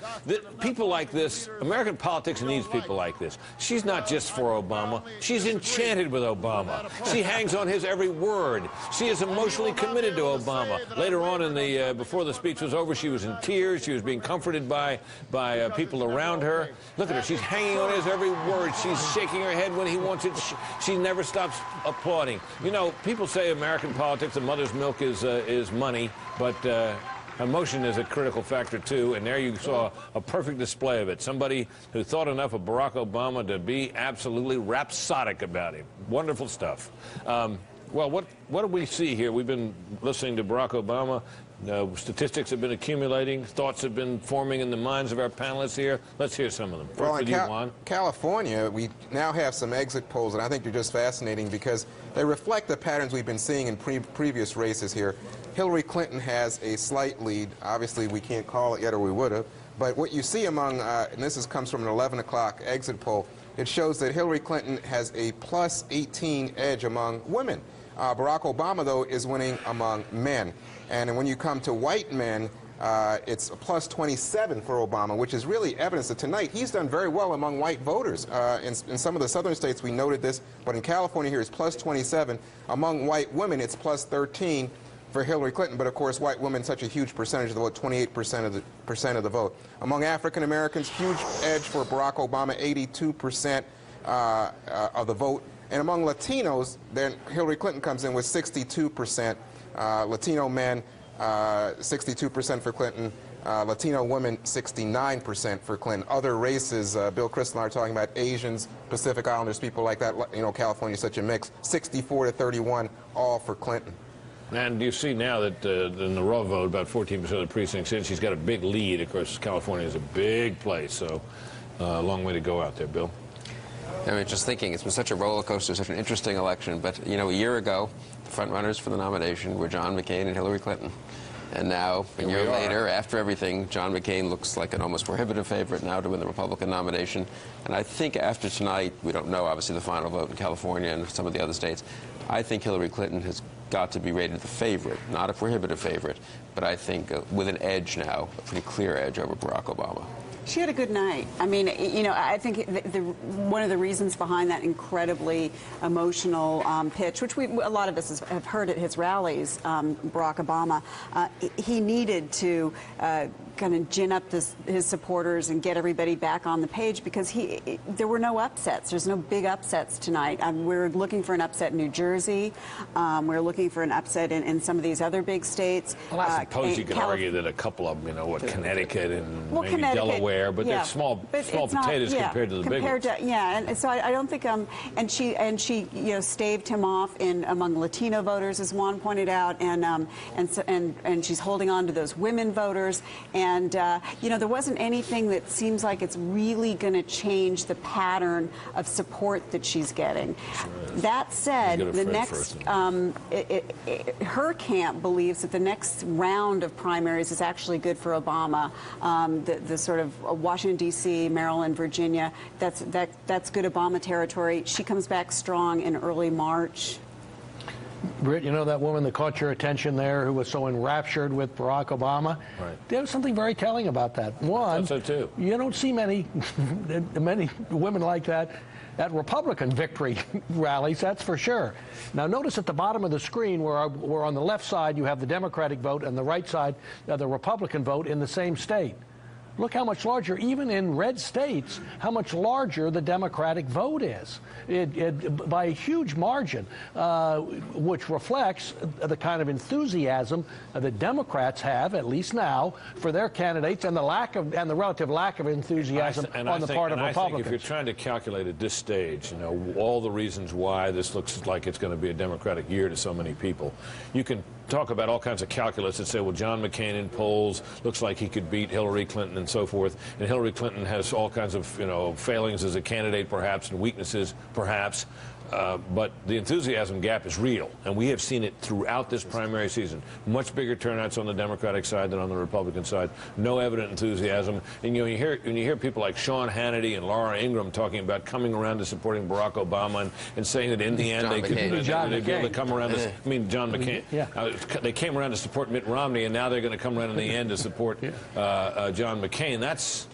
People like this, American politics needs people like this. She's not just for Obama. She's enchanted with Obama. She hangs on his every word. She is emotionally committed to Obama. Later on in the, before the speech was over, she was in tears. She was being comforted by people around her. Look at her. She's hanging on his every word. She's shaking her head when he wants it. She never stops applauding. You know, people say American politics, the mother's milk is money, but emotion is a critical factor, too, and there you saw a perfect display of it. Somebody who thought enough of Barack Obama to be absolutely rhapsodic about him. Wonderful stuff. Well, what do we see here? We've been listening to Barack Obama. Statistics have been accumulating. Thoughts have been forming in the minds of our panelists here. Let's hear some of them. Well, in California, we now have some exit polls, and I think they're just fascinating because they reflect the patterns we've been seeing in previous races here. Hillary Clinton has a slight lead. Obviously, we can't call it yet, or we would have. But what you see among, and this comes from an 11 o'clock exit poll, it shows that Hillary Clinton has a plus 18 edge among women. Barack Obama, though, is winning among men. And when you come to white men, it's a plus 27 for Obama, which is really evidence that tonight he's done very well among white voters. In some of the southern states, we noted this, but in California here, it's plus 27. Among white women, it's plus 13 for Hillary Clinton. But, of course, white women, such a huge percentage of the vote, 28% of the vote. Among African Americans, huge edge for Barack Obama, 82% of the vote. And among Latinos, then Hillary Clinton comes in with 62%. Latino men, 62% for Clinton. Latino women, 69% for Clinton. Other races, Bill Kristol and I are talking about Asians, Pacific Islanders, people like that. You know, California's such a mix. 64 to 31, all for Clinton. And you see now that in the raw vote, about 14% of the precincts in, she's got a big lead. Of course, California is a big place, so a long way to go out there, Bill. I mean, just thinking, it's been such a roller coaster, such an interesting election. But, you know, a year ago, the front runners for the nomination were John McCain and Hillary Clinton. And now, a year later, after everything, John McCain looks like an almost prohibitive favorite now to win the Republican nomination. And I think after tonight, we don't know, obviously, the final vote in California and some of the other states, I think Hillary Clinton has got to be rated the favorite, not a prohibitive favorite, but I think with an edge now, a pretty clear edge over Barack Obama. She had a good night. I mean, you know, I think one of the reasons behind that incredibly emotional pitch, which a lot of us have heard at his rallies, Barack Obama, he needed to kind of gin up his supporters and get everybody back on the page because there were no upsets. There's no big upsets tonight. We're looking for an upset in New Jersey. We're looking for an upset in some of these other big states. Well, I suppose you could argue that a couple of them, you know, what, Connecticut and maybe Delaware, but they're small potatoes compared to the big ones. And so I don't think and she you know staved him off among Latino voters, as Juan pointed out, and she's holding on to those women voters. And you know, there wasn't anything that seems like it's really going to change the pattern of support that she's getting. That said, the next her camp believes that the next round of primaries is actually good for Obama. The sort of Washington, D.C., Maryland, Virginia, that's good Obama territory. She comes back strong in early March. Britt, you know that woman that caught your attention there who was so enraptured with Barack Obama? Right. There was something very telling about that. One, I thought so too. You don't see many women like that at Republican victory rallies, that's for sure. Now notice at the bottom of the screen where on the left side you have the Democratic vote and the right side the Republican vote in the same state. Look how much larger, even in red states, how much larger the Democratic vote is, by a huge margin, which reflects the kind of enthusiasm that Democrats have, at least now, for their candidates, and the relative lack of enthusiasm on the part of Republicans. I think if you're trying to calculate at this stage, you know, all the reasons why this looks like it's going to be a Democratic year to so many people, you can talk about all kinds of calculus that say, well, John McCain in polls looks like he could beat Hillary Clinton and so forth, and Hillary Clinton has all kinds of, you know, failings as a candidate perhaps and weaknesses perhaps. But the enthusiasm gap is real, and we have seen it throughout this primary season. Much bigger turnouts on the Democratic side than on the Republican side. No evident enthusiasm. And you know, when you hear people like Sean Hannity and Laura Ingraham talking about coming around to supporting Barack Obama and saying that in the end they'd be able to come around to, I mean, John McCain. Yeah. They came around to support Mitt Romney, and now they're going to come around in the end to support John McCain. That's,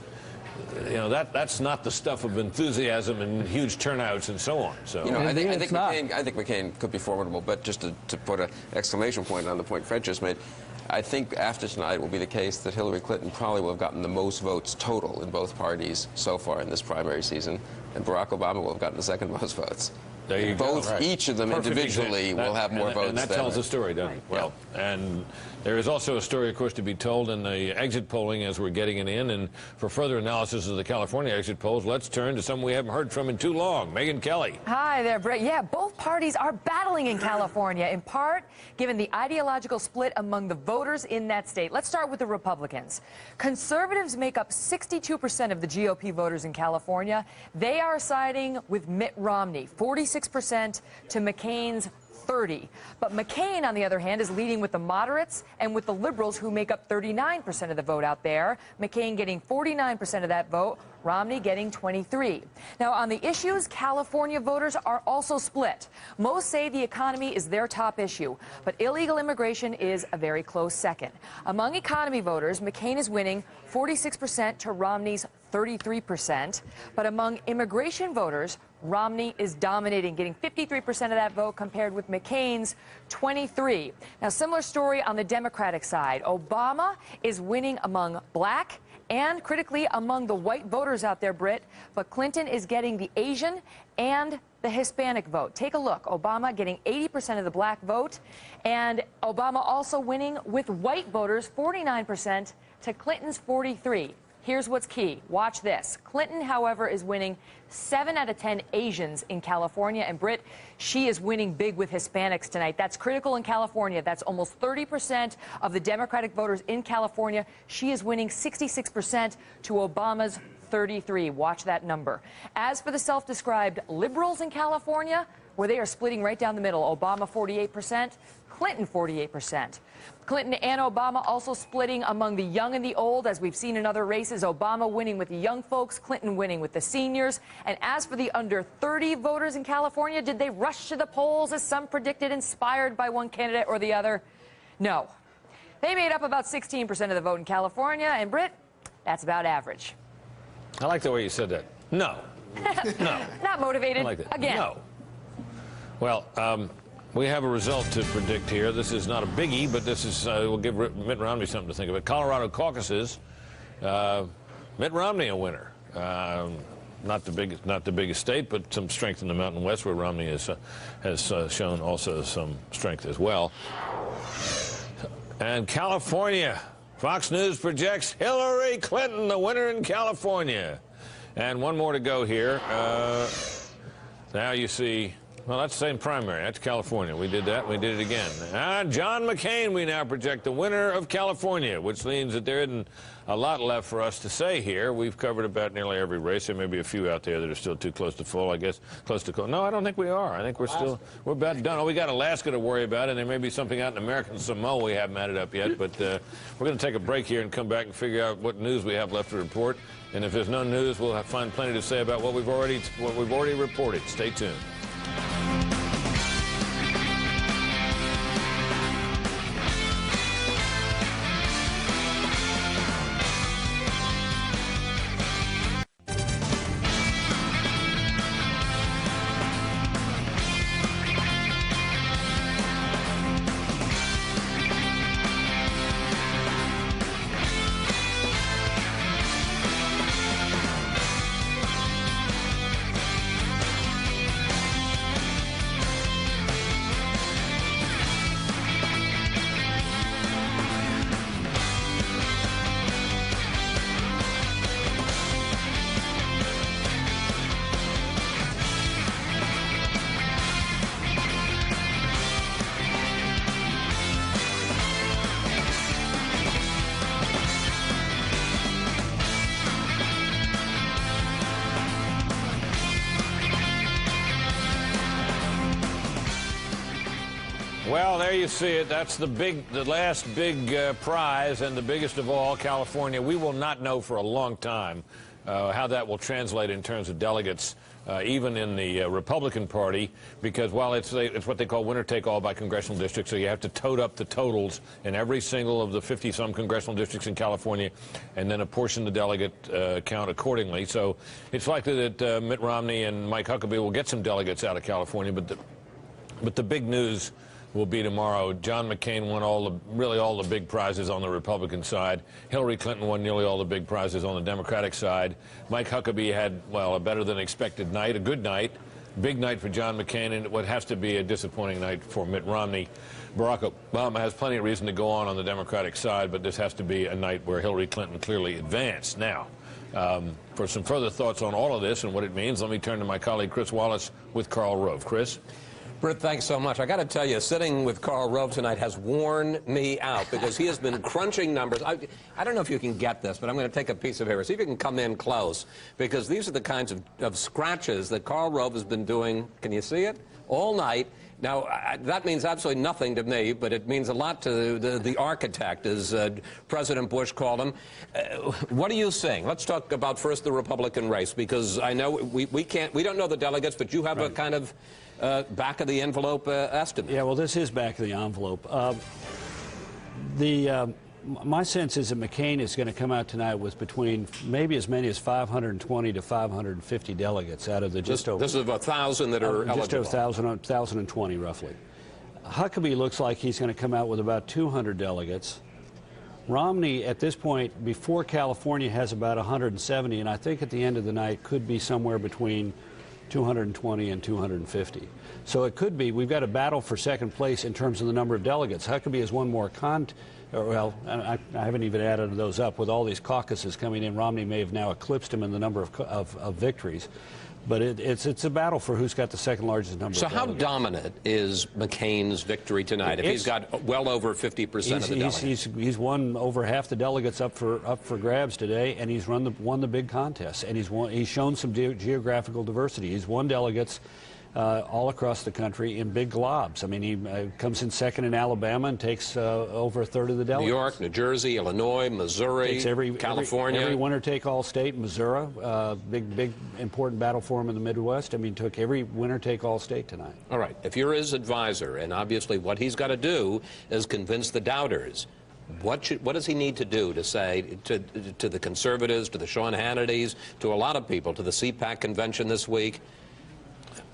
you know, that's not the stuff of enthusiasm and huge turnouts and so on. So, you know, I think McCain could be formidable, but just to put an exclamation point on the point Fred just made, I think after tonight it will be the case that Hillary Clinton probably will have gotten the most votes total in both parties so far in this primary season, and Barack Obama will have gotten the second most votes. There you go. Right. Each of them individually will have more votes. And that tells the story, doesn't it? Well, and there is also a story, of course, to be told in the exit polling as we're getting it in. And for further analysis of the California exit polls, let's turn to someone we haven't heard from in too long, Megyn Kelly. Hi there, Brett. Yeah, both parties are battling in California, in part given the ideological split among the voters in that state. Let's start with the Republicans. Conservatives make up 62% of the GOP voters in California. They are siding with Mitt Romney, 46% to McCain's 30%. But McCain, on the other hand, is leading with the moderates and with the liberals, who make up 39% of the vote out there. McCain getting 49% of that vote, Romney getting 23%. Now, on the issues, California voters are also split. Most say the economy is their top issue, but illegal immigration is a very close second. Among economy voters, McCain is winning 46% to Romney's 33%. But among immigration voters, Romney is dominating, getting 53% of that vote compared with McCain's 23%. Now, similar story on the Democratic side. Obama is winning among black and, critically, among the white voters out there, Britt, but Clinton is getting the Asian and the Hispanic vote. Take a look. Obama getting 80% of the black vote, and Obama also winning with white voters, 49% to Clinton's 43%. Here's what's key. Watch this. Clinton, however, is winning 7 out of 10 Asians in California. And Britt, she is winning big with Hispanics tonight. That's critical in California. That's almost 30% of the Democratic voters in California. She is winning 66% to Obama's 33%. Watch that number. As for the self-described liberals in California, where they are splitting right down the middle, Obama 48%, Clinton 48%. Clinton and Obama also splitting among the young and the old, as we've seen in other races. Obama winning with the young folks, Clinton winning with the seniors. And as for the under 30 voters in California, did they rush to the polls, as some predicted, inspired by one candidate or the other? No. They made up about 16% of the vote in California, and Britt, that's about average. I like the way you said that. No. No. Not motivated. I like that. Again. No. Well, we have a result to predict here. This is not a biggie, but this is will give Mitt Romney something to think about. Colorado caucuses, Mitt Romney a winner. Not the biggest state, but some strength in the Mountain West, where Romney has shown also some strength as well. And California, Fox News projects Hillary Clinton the winner in California. And one more to go here. Now you see, well, that's the same primary. That's California. We did that. We did it again. John McCain, we now project the winner of California, which means that there isn't a lot left for us to say here. We've covered about nearly every race. There may be a few out there that are still too close to full, I guess. Close to no, I don't think we are. I think we're about done. Oh, we got Alaska to worry about, and there may be something out in American Samoa we haven't added up yet. But we're going to take a break here and come back and figure out what news we have left to report. And if there's no news, we'll find plenty to say about what we've already reported. Stay tuned. Well, there you see it. That's the last big prize, and the biggest of all, California. We will not know for a long time how that will translate in terms of delegates, even in the Republican Party, because while it's what they call winner-take-all by congressional district, so you have to tote up the totals in every single of the 50-some congressional districts in California, and then apportion the delegate count accordingly. So it's likely that Mitt Romney and Mike Huckabee will get some delegates out of California, but the big news will be tomorrow. John McCain won really all the big prizes on the Republican side. Hillary Clinton won nearly all the big prizes on the Democratic side. Mike Huckabee had, well, a better than expected night, a good night, big night for John McCain, and what has to be a disappointing night for Mitt Romney. Barack Obama has plenty of reason to go on the Democratic side, but this has to be a night where Hillary Clinton clearly advanced. Now, for some further thoughts on all of this and what it means, let me turn to my colleague Chris Wallace with Karl Rove. Chris? Britt, thanks so much. I got to tell you, sitting with Karl Rove tonight has worn me out because he has been crunching numbers. I don't know if you can get this, but I'm going to take a piece of paper. See if you can come in close, because these are the kinds of scratches that Karl Rove has been doing. Can you see it? All night. Now, that means absolutely nothing to me, but it means a lot to the architect, as President Bush called him. What are you saying? Let's talk about first the Republican race, because I know we don't know the delegates, but you have a kind of back-of-the-envelope estimate. Yeah, well, this is back-of-the-envelope. My sense is that McCain is going to come out tonight with between maybe as many as 520 to 550 delegates out of the just over... This is about 1,000 that are eligible. Just over 1,020, roughly. Huckabee looks like he's going to come out with about 200 delegates. Romney, at this point, before California, has about 170, and I think at the end of the night could be somewhere between 220 and 250. So it could be, we've got a battle for second place in terms of the number of delegates. Huckabee has one more well, I haven't even added those up. With all these caucuses coming in, Romney may have now eclipsed him in the number of victories. But it's a battle for who's got the second largest number of delegates. So how dominant is McCain's victory tonight if he's got well over 50% of the delegates? He's won over half the delegates up for grabs today, and he's won the big contests, and he's shown some geographical diversity. He's won delegates all across the country in big globs. I mean, he comes in second in Alabama and takes over a third of the delegates. New York, New Jersey, Illinois, Missouri, California. Every winner-take-all state. Missouri, big, important battle for him in the Midwest. I mean, took every winner-take-all state tonight. All right. If you're his advisor, and obviously what he's got to do is convince the doubters, what does he need to do to say to the conservatives, to the Sean Hannitys, to a lot of people, to the CPAC convention this week,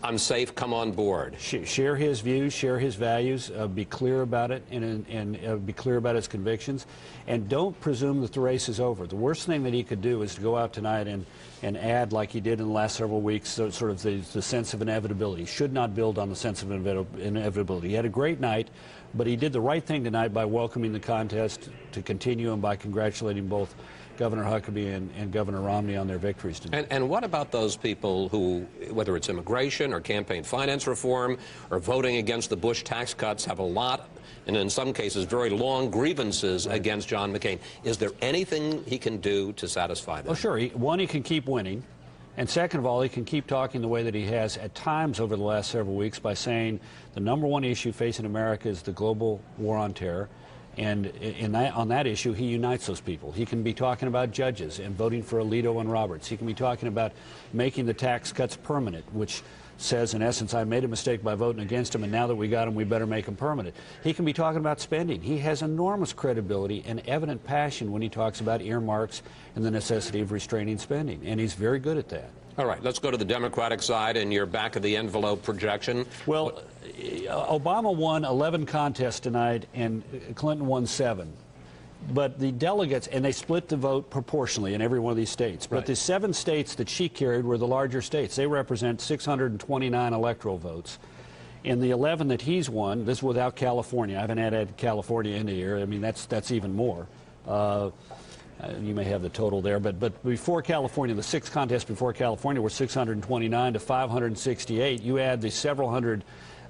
I'm safe, come on board? Share his views, share his values, be clear about it, and be clear about his convictions, and don't presume that the race is over. The worst thing that he could do is to go out tonight and add, like he did in the last several weeks, sort of the sense of inevitability. He should not build on the sense of inevitability. He had a great night, but he did the right thing tonight by welcoming the contest to continue and by congratulating both Governor Huckabee and Governor Romney on their victories today. And what about those people who, whether it's immigration or campaign finance reform or voting against the Bush tax cuts, have a lot, and in some cases very long grievances against John McCain? Is there anything he can do to satisfy them? Oh, sure. One, he can keep winning. And second of all, he can keep talking the way that he has at times over the last several weeks by saying the #1 issue facing America is the global war on terror. And on that issue, he unites those people. He can be talking about judges and voting for Alito and Roberts. He can be talking about making the tax cuts permanent, which says, in essence, I made a mistake by voting against him, and now that we got him, we better make him permanent. He can be talking about spending. He has enormous credibility and evident passion when he talks about earmarks and the necessity of restraining spending, and he's very good at that. All right, let's go to the Democratic side and your back-of-the-envelope projection. Well, Obama won 11 contests tonight, and Clinton won 7. But the delegates, and they split the vote proportionally in every one of these states. But the 7 states that she carried were the larger states. They represent 629 electoral votes. In the 11 that he's won, this is without California. I haven't added California into here. I mean, that's even more. You may have the total there, but before California, the 6 contests before California were 629 to 568. You add the several hundred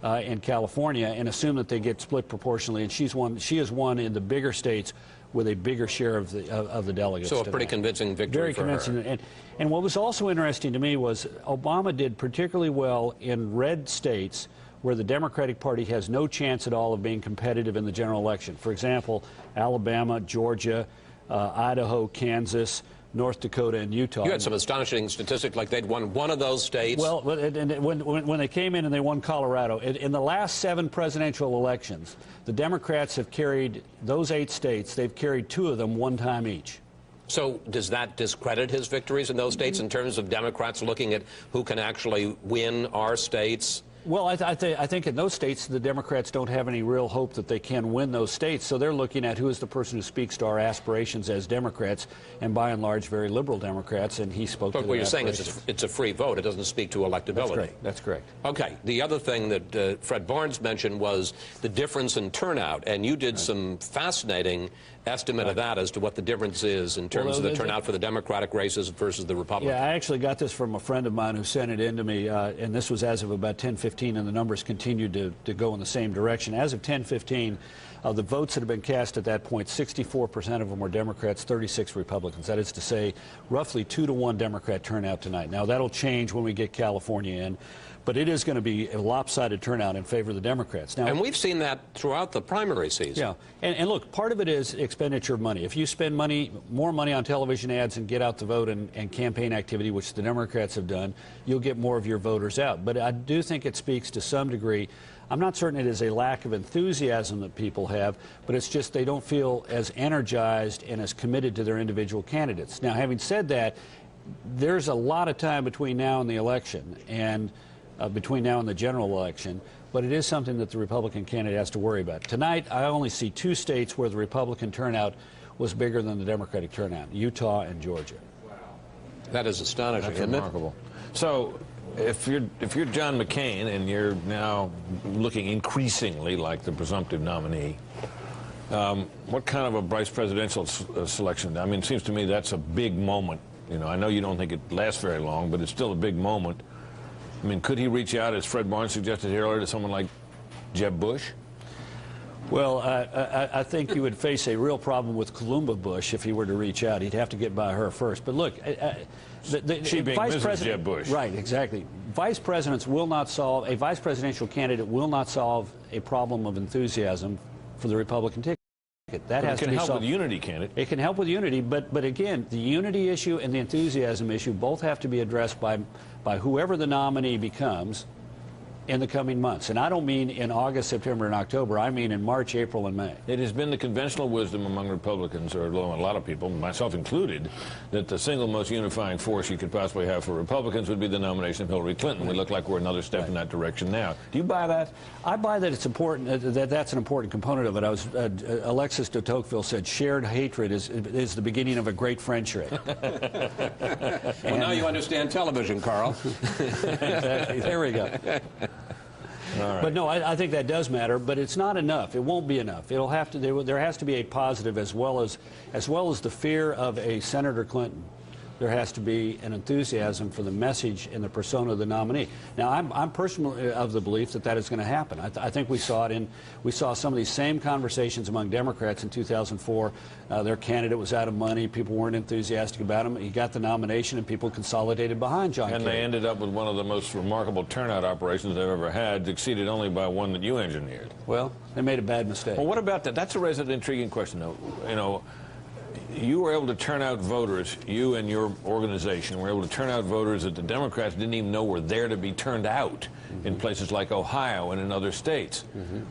in California and assume that they get split proportionally, and she has won in the bigger states with a bigger share of the delegates. So a pretty convincing victory Very for convincing. her. And what was also interesting to me was Obama did particularly well in red states where the Democratic Party has no chance at all of being competitive in the general election. For example, Alabama, Georgia, Idaho, Kansas, North Dakota, and Utah. You had some astonishing statistics, like they'd won one of those states. Well, when they came in and they won Colorado, in the last 7 presidential elections, the Democrats have carried those 8 states. They've carried 2 of them one time each. So does that discredit his victories in those states in terms of Democrats looking at who can actually win our states? Well, I think in those states, the Democrats don't have any real hope that they can win those states, so they're looking at who is the person who speaks to our aspirations as Democrats, and by and large, very liberal Democrats, and he spoke to But what you're saying is it's a free vote. It doesn't speak to electability. That's correct. Okay. The other thing that Fred Barnes mentioned was the difference in turnout, and you did some fascinating estimate of that as to what the difference is in terms of the turnout for the Democratic races versus the Republican. Yeah, I actually got this from a friend of mine who sent it in to me, and this was as of about 10:15, and the numbers continued to go in the same direction. As of 10:15, the votes that have been cast at that point, 64% of them were Democrats, 36 Republicans. That is to say, roughly 2-to-1 Democrat turnout tonight. Now, that'll change when we get California in, but it is going to be a lopsided turnout in favor of the Democrats. Now, and we've seen that throughout the primary season. Yeah, and look, part of it is expenditure of money. If you spend more money on television ads and get out the vote and campaign activity, which the Democrats have done, you'll get more of your voters out. But I do think it speaks to some degree. I'm not certain it is a lack of enthusiasm that people have, but it's just they don't feel as energized and as committed to their individual candidates. Now, having said that, there's a lot of time between now and the election, and between now and the general election, but it is something that the Republican candidate has to worry about. Tonight, I only see 2 states where the Republican turnout was bigger than the Democratic turnout, Utah and Georgia. Wow. That is astonishing, That's isn't remarkable. So if you're John McCain and you're now looking increasingly like the presumptive nominee, what kind of a vice presidential selection? I mean, it seems to me that's a big moment. You know, I know you don't think it lasts very long, but it's still a big moment. I mean, could he reach out, as Fred Barnes suggested earlier, to someone like Jeb Bush? Well, I think you would face a real problem with Columba Bush if he were to reach out. He'd have to get by her first. But look, she being Vice Mrs. President, Jeb Bush. Right, exactly. Vice presidents will not solve, a vice presidential candidate will not solve a problem of enthusiasm for the Republican ticket. That has to be solved. It can help with unity, can it? It can help with unity, but again, the unity issue and the enthusiasm issue both have to be addressed by whoever the nominee becomes in the coming months. And I don't mean in August, September, and October. I mean in March, April, and May. It has been the conventional wisdom among Republicans, or a lot of people, myself included, that the single most unifying force you could possibly have for Republicans would be the nomination of Hillary Clinton. We look like we're another step in that direction now. Do you buy that? I buy that it's important, that's an important component of it. Alexis de Tocqueville said, shared hatred is the beginning of a great friendship. Well, now you understand television, Carl. Exactly. There we go. All right. But no, I think that does matter, but it's not enough. It won't be enough. It'll have to. There has to be a positive as well as the fear of a Senator Clinton. There has to be an enthusiasm for the message and the persona of the nominee. Now, I'm personally of the belief that that is going to happen. I think we saw some of these same conversations among Democrats in 2004. Their candidate was out of money. People weren't enthusiastic about him. He got the nomination, and people consolidated behind John Kerry. And they ended up with one of the most remarkable turnout operations they've ever had, exceeded only by one that you engineered. Well, they made a bad mistake. Well, what about that? That's a rather intriguing question, though. You know, you were able to turn out voters, you and your organization were able to turn out voters that the Democrats didn't even know were there to be turned out in places like Ohio and in other states.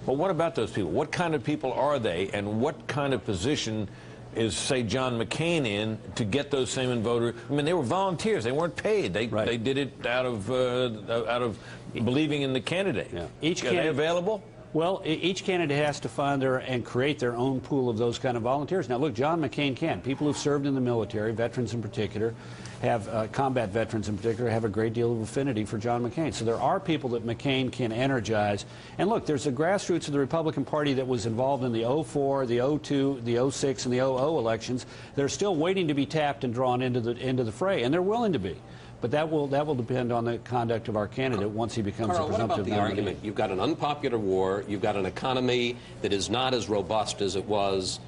But what about those people? What kind of people are they, and what kind of position is, say, John McCain in to get those same voters? I mean, they were volunteers. They weren't paid. They did it out of believing in the candidate. Yeah. Are they available? Well, each candidate has to find and create their own pool of those kind of volunteers. Now, look, John McCain can. People who've served in the military, veterans in particular, have combat veterans in particular, have a great deal of affinity for John McCain. So there are people that McCain can energize. And look, there's the grassroots of the Republican Party that was involved in the 04, the 02, the 06, and the 00 elections. They're still waiting to be tapped and drawn into the fray, and they're willing to be. But that will depend on the conduct of our candidate once he becomes Carl, a presumptive what about the nominee. argument? You've got an unpopular war. You've got an economy that is not as robust as it was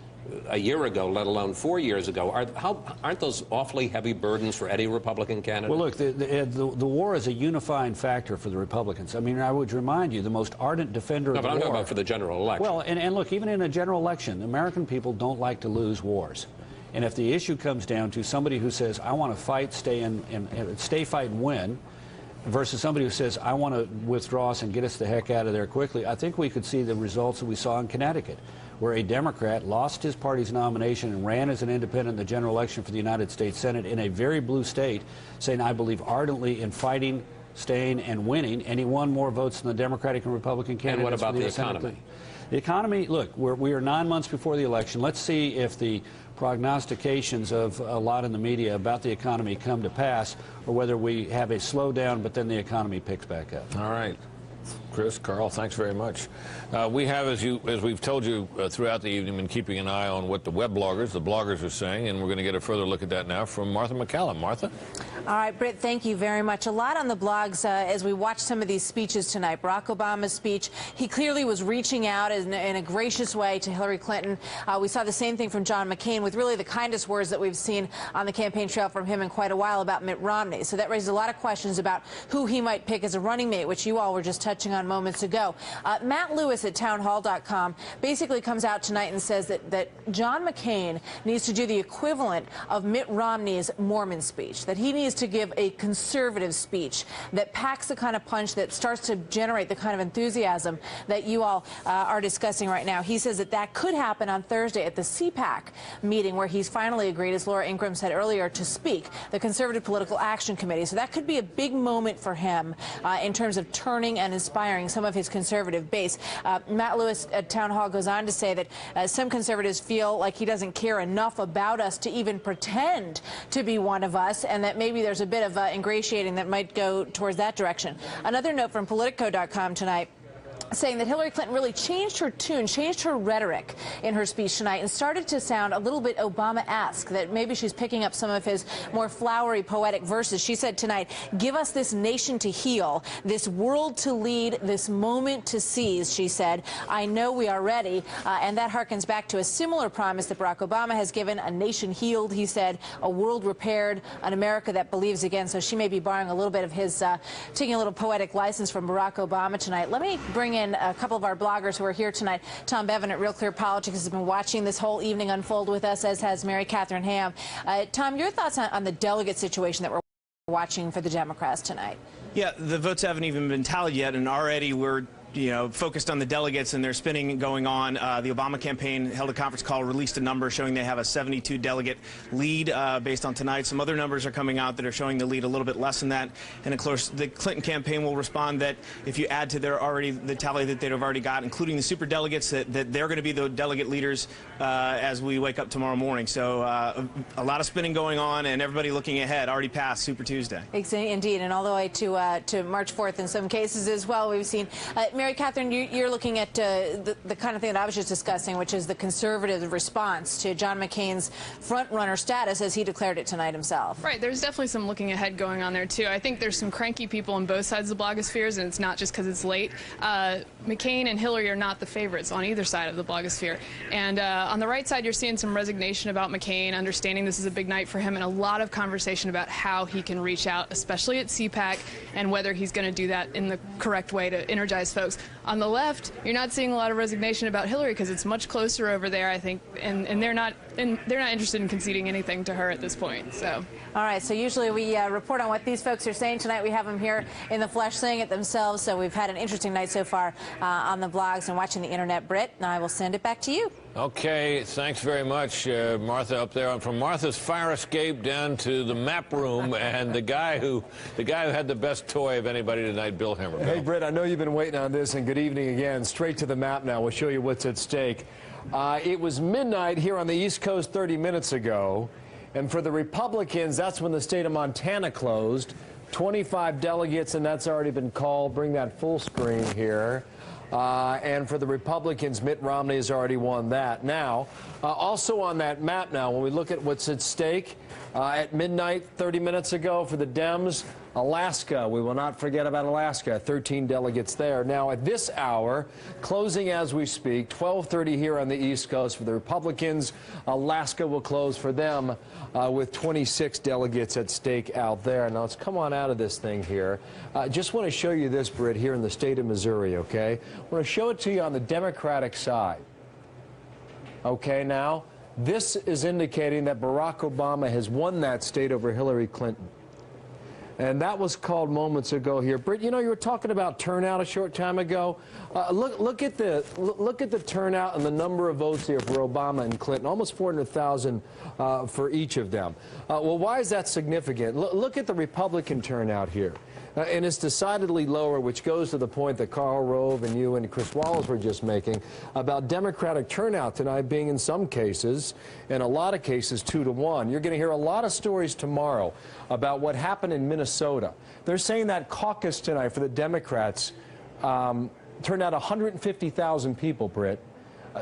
a year ago, let alone 4 years ago. Aren't those awfully heavy burdens for any Republican candidate? Well, look, the war is a unifying factor for the Republicans. I mean, I would remind you, the most ardent defender of the war... No, but I'm talking about for the general election. Well, and look, even in a general election, American people don't like to lose wars. And if the issue comes down to somebody who says, I want to fight, stay, fight, and win, versus somebody who says, I want to withdraw us and get us the heck out of there quickly, I think we could see the results that we saw in Connecticut, where a Democrat lost his party's nomination and ran as an independent in the general election for the United States Senate in a very blue state, saying, I believe ardently in fighting, staying, and winning, and he won more votes than the Democratic and Republican candidates. And what about for the Senate. economy? The economy, look, we are 9 months before the election. Let's see if the prognostications of a lot in the media about the economy come to pass, or whether we have a slowdown, but then the economy picks back up. All right. Chris, Carl, thanks very much. We have, as we've told you throughout the evening, been keeping an eye on what the bloggers are saying, and we're going to get a further look at that now from Martha McCallum. Martha? All right, Britt, thank you very much. A lot on the blogs as we watch some of these speeches tonight. Barack Obama's speech, he clearly was reaching out in a gracious way to Hillary Clinton. We saw the same thing from John McCain, with really the kindest words that we've seen on the campaign trail from him in quite a while about Mitt Romney. So that raises a lot of questions about who he might pick as a running mate, which you all were just touching on moments ago. Matt Lewis at townhall.com basically comes out tonight and says that John McCain needs to do the equivalent of Mitt Romney's Mormon speech, that he needs to give a conservative speech that packs the kind of punch that starts to generate the kind of enthusiasm that you all are discussing right now. He says that could happen on Thursday at the CPAC meeting, where he's finally agreed, as Laura Ingraham said earlier, to speak, the Conservative Political Action Committee. So that could be a big moment for him in terms of turning and inspiring some of his conservative base. Matt Lewis at Town Hall goes on to say that some conservatives feel like he doesn't care enough about us to even pretend to be one of us, and that maybe there's a bit of ingratiating that might go towards that direction. Another note from Politico.com tonight saying that Hillary Clinton really changed her tune, changed her rhetoric in her speech tonight, and started to sound a little bit Obama-esque, that maybe she's picking up some of his more flowery, poetic verses. She said tonight, "Give us this nation to heal, this world to lead, this moment to seize," she said. "I know we are ready," and that harkens back to a similar promise that Barack Obama has given, a nation healed, he said, a world repaired, an America that believes again. So she may be borrowing a little bit of his, taking a little poetic license from Barack Obama tonight. Let me bring in a couple of our bloggers who are here tonight. Tom Bevan at Real Clear Politics has been watching this whole evening unfold with us, as has Mary Catherine Ham. Tom, your thoughts on the delegate situation that we're watching for the Democrats tonight? Yeah, the votes haven't even been tallied yet, and already we're focused on the delegates and their spinning going on. The Obama campaign held a conference call, released a number showing they have a 72 delegate lead based on tonight. Some other numbers are coming out that are showing the lead a little bit less than that. And of course, the Clinton campaign will respond that if you add to the tally that they've already got, including the super delegates, that they're going to be the delegate leaders as we wake up tomorrow morning. So a lot of spinning going on, and everybody looking ahead. Already past Super Tuesday. Indeed, and all the way to March 4th in some cases as well. We've seen Mary Catherine, you're looking at the kind of thing that I was just discussing, which is the conservative response to John McCain's front-runner status as he declared it tonight himself. Right. There's definitely some looking ahead going on there, too. I think there's some cranky people on both sides of the blogospheres, and it's not just because it's late. McCain and Hillary are not the favorites on either side of the blogosphere. And on the right side, you're seeing some resignation about McCain, understanding this is a big night for him, and a lot of conversation about how he can reach out, especially at CPAC, and whether he's going to do that in the correct way to energize folks. On the left, you're not seeing a lot of resignation about Hillary because it's much closer over there, I think, and they're not interested in conceding anything to her at this point. So. All right. So usually we report on what these folks are saying. Tonight we have them here in the flesh saying it themselves. So we've had an interesting night so far on the blogs and watching the internet. Britt, and I will send it back to you. Okay, thanks very much, Martha, up there. From Martha's fire escape down to the map room, and the guy who had the best toy of anybody tonight, Bill Hemmer. Hey, Britt, I know you've been waiting on this, and good evening again. Straight to the map now. We'll show you what's at stake. It was midnight here on the East Coast 30 minutes ago, and for the Republicans, that's when the state of Montana closed. 25 delegates, and that's already been called. Bring that full screen here. And for the Republicans, Mitt Romney has already won that. Now, also on that map now, when we look at what's at stake, at midnight 30 minutes ago for the Dems, Alaska. We will not forget about Alaska. 13 delegates there. Now, at this hour, closing as we speak, 12:30 here on the East Coast for the Republicans. Alaska will close for them with 26 delegates at stake out there. Now, let's come on out of this thing here. Just want to show you this, Britt, here in the state of Missouri, okay? I want to show it to you on the Democratic side. Okay, now, this is indicating that Barack Obama has won that state over Hillary Clinton. And that was called moments ago here. Britt, you know, you were talking about turnout a short time ago. Look at the turnout and the number of votes here for Obama and Clinton, almost 400,000 for each of them. Well, why is that significant? Look at the Republican turnout here. And it's decidedly lower, which goes to the point that Karl Rove and you and Chris Wallace were just making about Democratic turnout tonight being in some cases, in a lot of cases, 2-to-1. You're going to hear a lot of stories tomorrow about what happened in Minnesota. They're saying that caucus tonight for the Democrats turned out 150,000 people, Britt.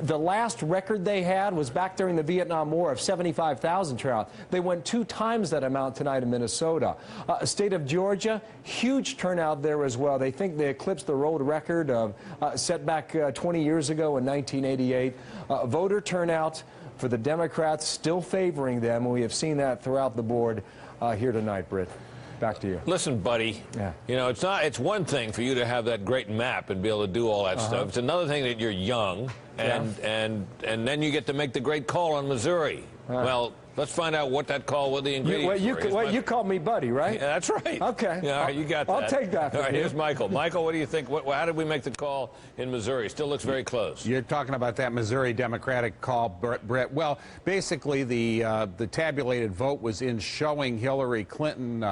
The last record they had was back during the Vietnam War of 75,000 turnout. They went 2 times that amount tonight in Minnesota. State of Georgia, huge turnout there as well. They think they eclipsed the world record of set back 20 years ago in 1988. Voter turnout for the Democrats still favoring them, and we have seen that throughout the board here tonight, Britt. Back to you. Listen, buddy, you know, it's one thing for you to have that great map and be able to do all that stuff. It's another thing that you're young and then you get to make the great call on Missouri. Well, let's find out what that call, what the ingredients were. You called me buddy, right? Yeah, that's right. Okay. Yeah, all right, you got that. I'll take that from all right, you. here's Michael. Michael, what do you think? How did we make the call in Missouri? Still looks very close. You're talking about that Missouri Democratic call, Brett. Well, basically, the tabulated vote was in showing Hillary Clinton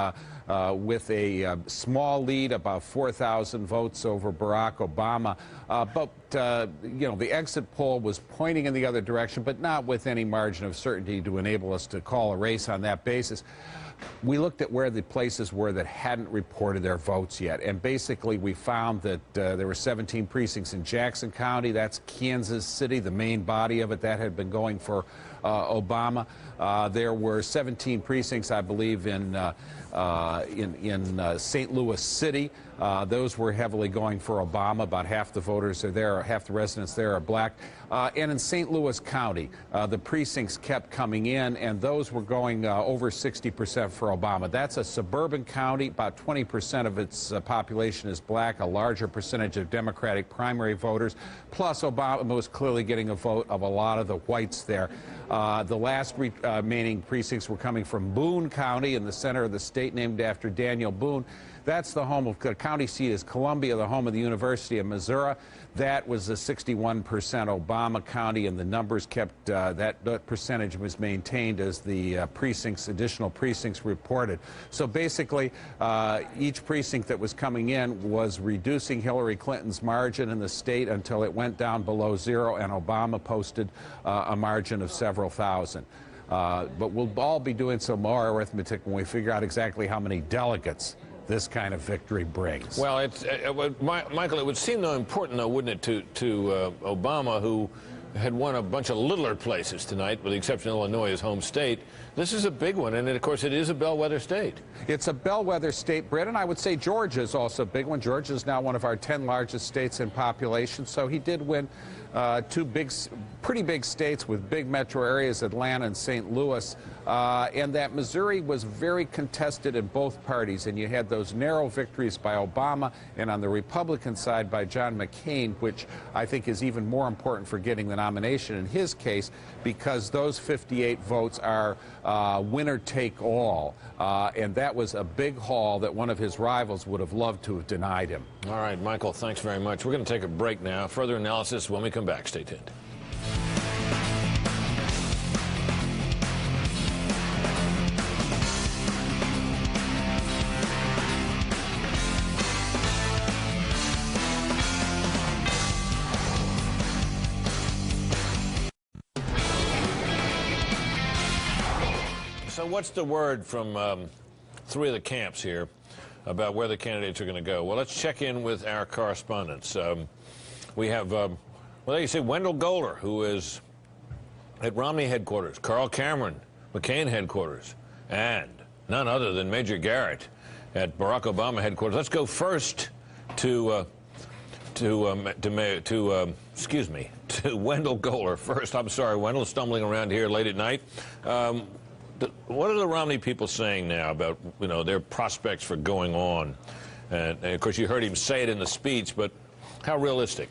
with a small lead, about 4,000 votes over Barack Obama. You know, the exit poll was pointing in the other direction, but not with any margin of certainty to enable us to call a race on that basis. We looked at where the places were that hadn't reported their votes yet, and basically we found that there were 17 precincts in Jackson County. That's Kansas City, the main body of it. That had been going for Obama. There were 17 precincts, I believe, in St. Louis City. Those were heavily going for Obama. About half the voters are there, half the residents there are black. And in St. Louis County, the precincts kept coming in, and those were going over 60% for Obama. That's a suburban county. About 20% of its population is black, a larger percentage of Democratic primary voters. Plus, Obama was clearly getting a vote of a lot of the whites there. The last remaining precincts were coming from Boone County in the center of the state, named after Daniel Boone. That's the home of the county seat is Columbia, the home of the University of Missouri. That was a 61% Obama county, and the numbers kept, that percentage was maintained as the additional precincts reported. So basically, each precinct that was coming in was reducing Hillary Clinton's margin in the state until it went down below zero, and Obama posted a margin of several thousand. But we'll all be doing some more arithmetic when we figure out exactly how many delegates this kind of victory brings. Well, Michael, it would seem, though, important, though, wouldn't it, to Obama, who had won a bunch of littler places tonight, with the exception of Illinois, his home state. This is a big one, and of course, it is a bellwether state. It's a bellwether state, Britt, and I would say Georgia is also a big one. Georgia is now one of our 10 largest states in population, so he did win two pretty big states with big metro areas, Atlanta and St. Louis, and that Missouri was very contested in both parties, and you had those narrow victories by Obama and on the Republican side by John McCain, which I think is even more important for getting the nomination in his case, because those 58 votes are winner take all, and that was a big haul that one of his rivals would have loved to have denied him. All right, Michael, thanks very much. We're going to take a break now. Further analysis when we come back. Stay tuned. So what's the word from three of the camps here about where the candidates are going to go? Well, let's check in with our correspondents. We have, well, there you see Wendell Golder, who is at Romney headquarters, Carl Cameron, McCain headquarters, and none other than Major Garrett at Barack Obama headquarters. Let's go first to Wendell Golder first. I'm sorry, Wendell, stumbling around here late at night. What are the Romney people saying now about, you know, their prospects for going on? And of course, you heard him say it in the speech, but how realistic?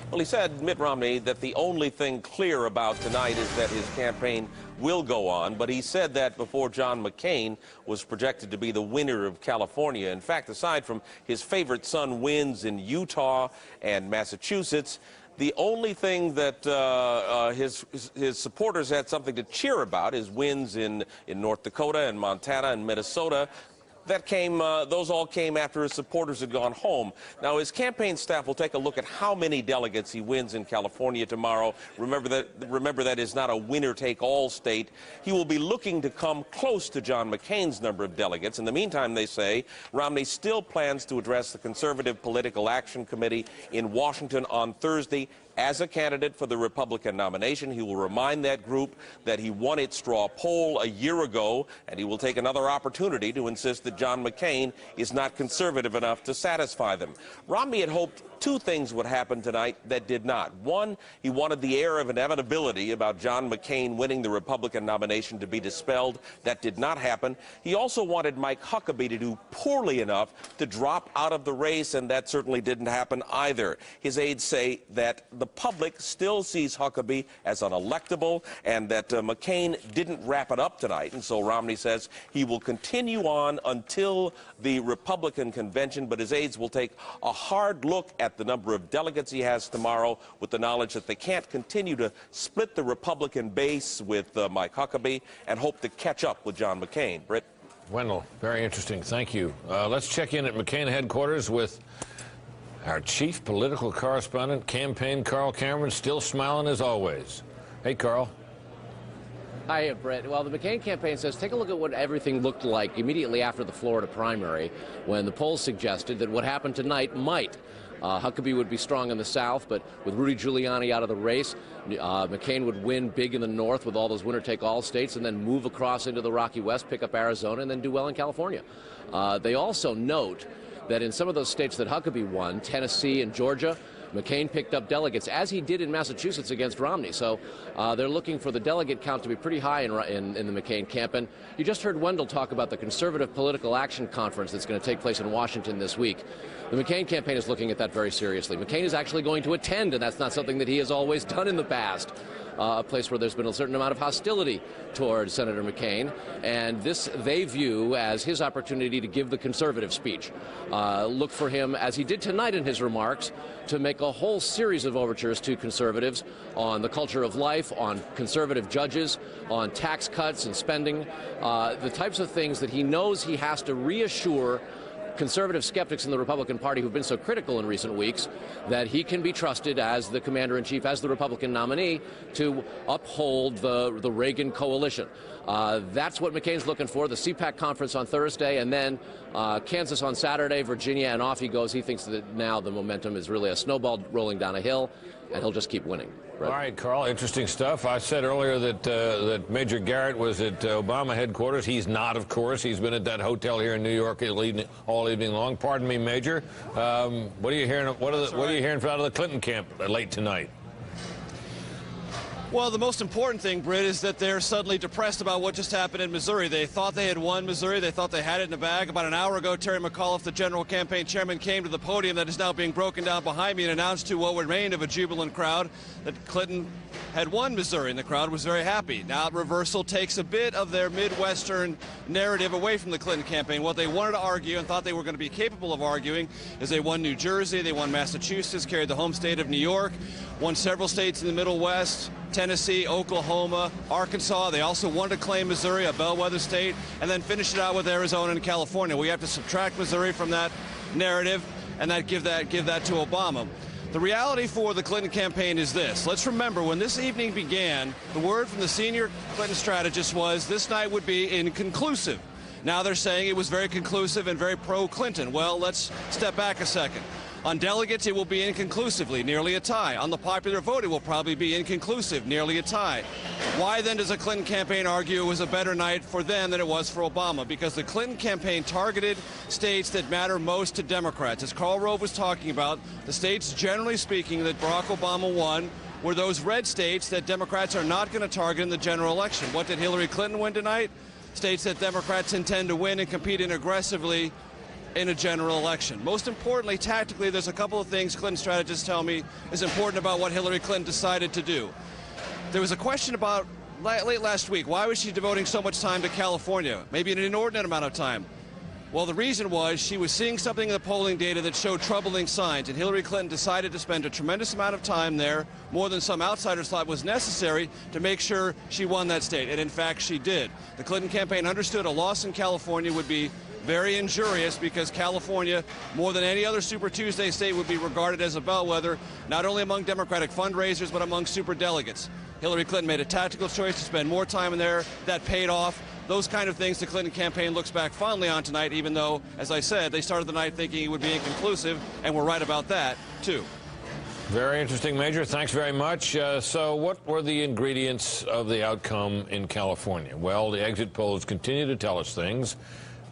Well, he said, Mitt Romney, that the only thing clear about tonight is that his campaign will go on. But he said that before John McCain was projected to be the winner of California. In fact, aside from his favorite son wins in Utah and Massachusetts, the only thing that his supporters had something to cheer about is wins in North Dakota and Montana and Minnesota. That came, those all came after his supporters had gone home. Now, his campaign staff will take a look at how many delegates he wins in California tomorrow. Remember that is not a winner-take-all state. He will be looking to come close to John McCain's number of delegates. In the meantime, they say, Romney still plans to address the Conservative Political Action Committee in Washington on Thursday. As a candidate for the Republican nomination, he will remind that group that he won its straw poll a year ago, and he will take another opportunity to insist that John McCain is not conservative enough to satisfy them. Romney had hoped two things would happen tonight that did not. One, he wanted the air of inevitability about John McCain winning the Republican nomination to be dispelled. That did not happen. He also wanted Mike Huckabee to do poorly enough to drop out of the race, and that certainly didn't happen either. His aides say that the public still sees Huckabee as unelectable and that McCain didn't wrap it up tonight. And so Romney says he will continue on until the Republican convention, but his aides will take a hard look at the number of delegates he has tomorrow with the knowledge that they can't continue to split the Republican base with Mike Huckabee and hope to catch up with John McCain. Britt? Wendell, very interesting. Thank you. Let's check in at McCain headquarters with our chief political correspondent, campaign Carl Cameron, still smiling as always. Hey, Carl. Hi, Brett. Well, the McCain campaign says take a look at what everything looked like immediately after the Florida primary, when the polls suggested that what happened tonight might. Huckabee would be strong in the South, but with Rudy Giuliani out of the race, McCain would win big in the North with all those winner-take-all states and then move across into the Rocky West, pick up Arizona, and then do well in California. They also note that in some of those states that Huckabee won, Tennessee and Georgia, McCain picked up delegates, as he did in Massachusetts against Romney. So they're looking for the delegate count to be pretty high in the McCain camp. And you just heard Wendell talk about the Conservative Political Action Conference that's going to take place in Washington this week. The McCain campaign is looking at that very seriously. McCain is actually going to attend, and that's not something that he has always done in the past. A place where there's been a certain amount of hostility towards Senator McCain, and this they view as his opportunity to give the conservative speech. Look for him, as he did tonight in his remarks, to make a whole series of overtures to conservatives on the culture of life, on conservative judges, on tax cuts and spending, the types of things that he knows he has to reassure conservative skeptics in the Republican Party who've been so critical in recent weeks that he can be trusted as the commander-in-chief, as the Republican nominee, to uphold the Reagan coalition. That's what McCain's looking for, the CPAC conference on Thursday, and then Kansas on Saturday, Virginia, and off he goes. He thinks that now the momentum is really a snowball rolling down a hill, and he'll just keep winning. All right, Carl, interesting stuff. I said earlier that Major Garrett was at Obama headquarters. He's not, of course. He's been at that hotel here in New York all evening long. Pardon me, Major. What are you hearing? What are you hearing out of the Clinton camp late tonight? Well, the most important thing, Britt, is that they're suddenly depressed about what just happened in Missouri. They thought they had won Missouri. They thought they had it in the bag. About an hour ago, Terry McAuliffe, the general campaign chairman, came to the podium that is now being broken down behind me and announced to what remained of a jubilant crowd that Clinton had won Missouri, and the crowd was very happy. Now, reversal takes a bit of their Midwestern narrative away from the Clinton campaign. What they wanted to argue and thought they were going to be capable of arguing is they won New Jersey, they won Massachusetts, carried the home state of New York, won several states in the Middle West, Tennessee, Oklahoma, Arkansas. They also wanted to claim Missouri, a bellwether state, and then finish it out with Arizona and California. We have to subtract Missouri from that narrative and give that to Obama. The reality for the Clinton campaign is this. Let's remember, when this evening began, the word from the senior Clinton strategist was this night would be inconclusive. Now they're saying it was very conclusive and very pro-Clinton. Well, let's step back a second. On delegates, it will be inconclusively, nearly a tie. On the popular vote, it will probably be inconclusive, nearly a tie. Why then does the Clinton campaign argue it was a better night for them than it was for Obama? Because the Clinton campaign targeted states that matter most to Democrats. As Karl Rove was talking about, the states, generally speaking, that Barack Obama won were those red states that Democrats are not going to target in the general election. What did Hillary Clinton win tonight? States that Democrats intend to win and compete in aggressively in a general election. Most importantly, tactically, there's a couple of things Clinton strategists tell me is important about what Hillary Clinton decided to do. There was a question about late last week, why was she devoting so much time to California, maybe an inordinate amount of time? Well, the reason was she was seeing something in the polling data that showed troubling signs, and Hillary Clinton decided to spend a tremendous amount of time there, more than some outsiders thought was necessary, to make sure she won that state. And in fact, she did. The Clinton campaign understood a loss in California would be very injurious because California, more than any other Super Tuesday state, would be regarded as a bellwether, not only among Democratic fundraisers, but among superdelegates. Hillary Clinton made a tactical choice to spend more time in there. That paid off. Those kind of things the Clinton campaign looks back fondly on tonight, even though, as I said, they started the night thinking it would be inconclusive, and we're right about that, too. Very interesting, Major. Thanks very much. So what were the ingredients of the outcome in California? Well, the exit polls continue to tell us things.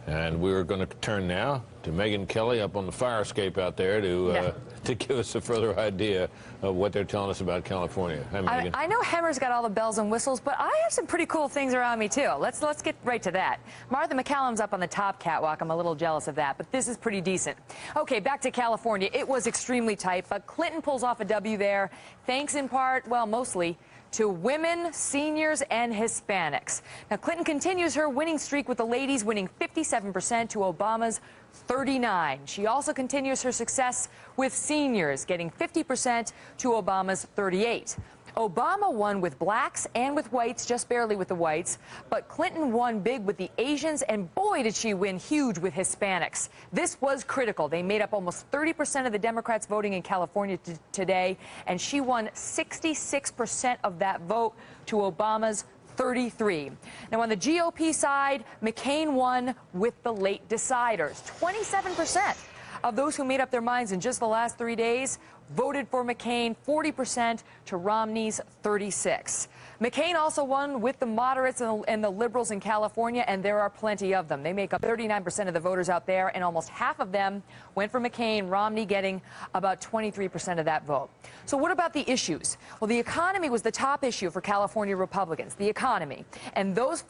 And we're going to turn now to Megyn Kelly up on the fire escape out there to give us a further idea of what they're telling us about California. Hi, Megyn. I know Hemmer's got all the bells and whistles, but I have some pretty cool things around me, too. Let's get right to that. Martha McCallum's up on the top catwalk. I'm a little jealous of that, but this is pretty decent. Okay, back to California. It was extremely tight, but Clinton pulls off a W there, thanks in part, well, mostly, to women, seniors, and Hispanics. Now, Clinton continues her winning streak with the ladies winning 57% to Obama's 39%. She also continues her success with seniors, getting 50% to Obama's 38%. Obama won with blacks and with whites, just barely with the whites, but Clinton won big with the Asians, and boy, did she win huge with Hispanics. This was critical. They made up almost 30% of the Democrats voting in California today, and she won 66% of that vote to Obama's 33. Now, on the GOP side, McCain won with the late deciders. 27% of those who made up their minds in just the last 3 days voted for McCain, 40% to Romney's 36. McCain also won with the moderates and the liberals in California, and there are plenty of them. They make up 39% of the voters out there, and almost half of them went for McCain, Romney getting about 23% of that vote. So what about the issues? Well, the economy was the top issue for California Republicans, the economy. And those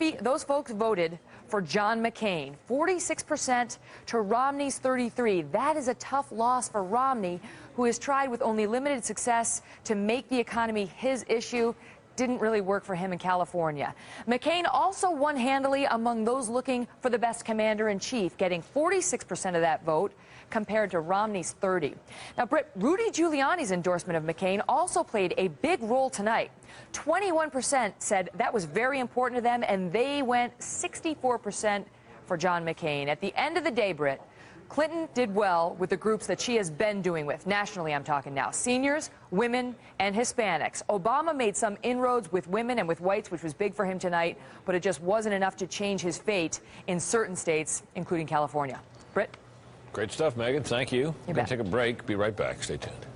folks voted for John McCain, 46% to Romney's 33. That is a tough loss for Romney, who has tried with only limited success to make the economy his issue. Didn't really work for him in California. McCain also won handily among those looking for the best commander-in-chief, getting 46% of that vote compared to Romney's 30. Now, Britt, Rudy Giuliani's endorsement of McCain also played a big role tonight. 21% said that was very important to them, and they went 64% for John McCain. At the end of the day, Britt, Clinton did well with the groups that she has been doing with. Nationally, I'm talking now. Seniors, women, and Hispanics. Obama made some inroads with women and with whites, which was big for him tonight, but it just wasn't enough to change his fate in certain states, including California. Britt? Great stuff, Megan. Thank you. We're going to take a break. Be right back. Stay tuned.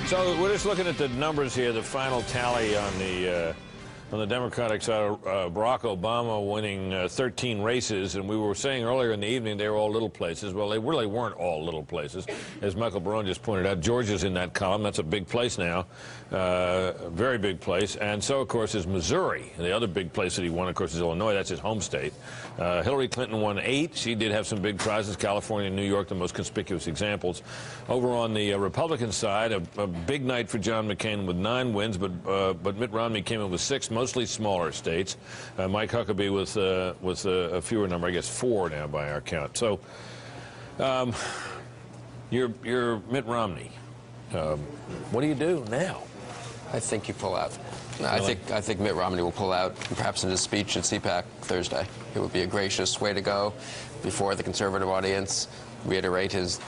So we're just looking at the numbers here, the final tally on the Democratic side of Barack Obama winning 13 races, and we were saying earlier in the evening they were all little places. Well, they really weren't all little places. As Michael Barone just pointed out, Georgia's in that column. That's a big place now, very big place. And so, of course, is Missouri. The other big place that he won, of course, is Illinois. That's his home state. Hillary Clinton won 8. She did have some big prizes. California and New York, the most conspicuous examples. Over on the Republican side, a big night for John McCain with 9 wins, but Mitt Romney came in with 6, mostly smaller states. Mike Huckabee with a fewer number, I guess 4 now by our count. So, you're Mitt Romney. What do you do now? I think you pull out. I think Mitt Romney will pull out, perhaps in his speech at CPAC Thursday. It would be a gracious way to go before the conservative audience, reiterate his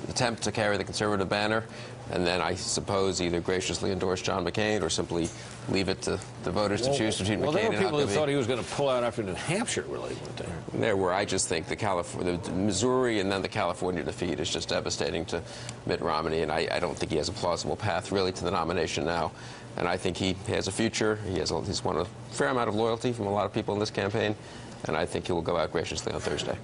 attempt to carry the conservative banner, and then I suppose either graciously endorse John McCain or simply leave it to the voters to choose between McCain and Huckabee. Well, there were people who thought he was going to pull out after New Hampshire, really, weren't there? There were. I just think the Missouri and then the California defeat is just devastating to Mitt Romney, and I don't think he has a plausible path really to the nomination now. And I think he has a future. He's won a fair amount of loyalty from a lot of people in this campaign, and I think he will go out graciously on Thursday.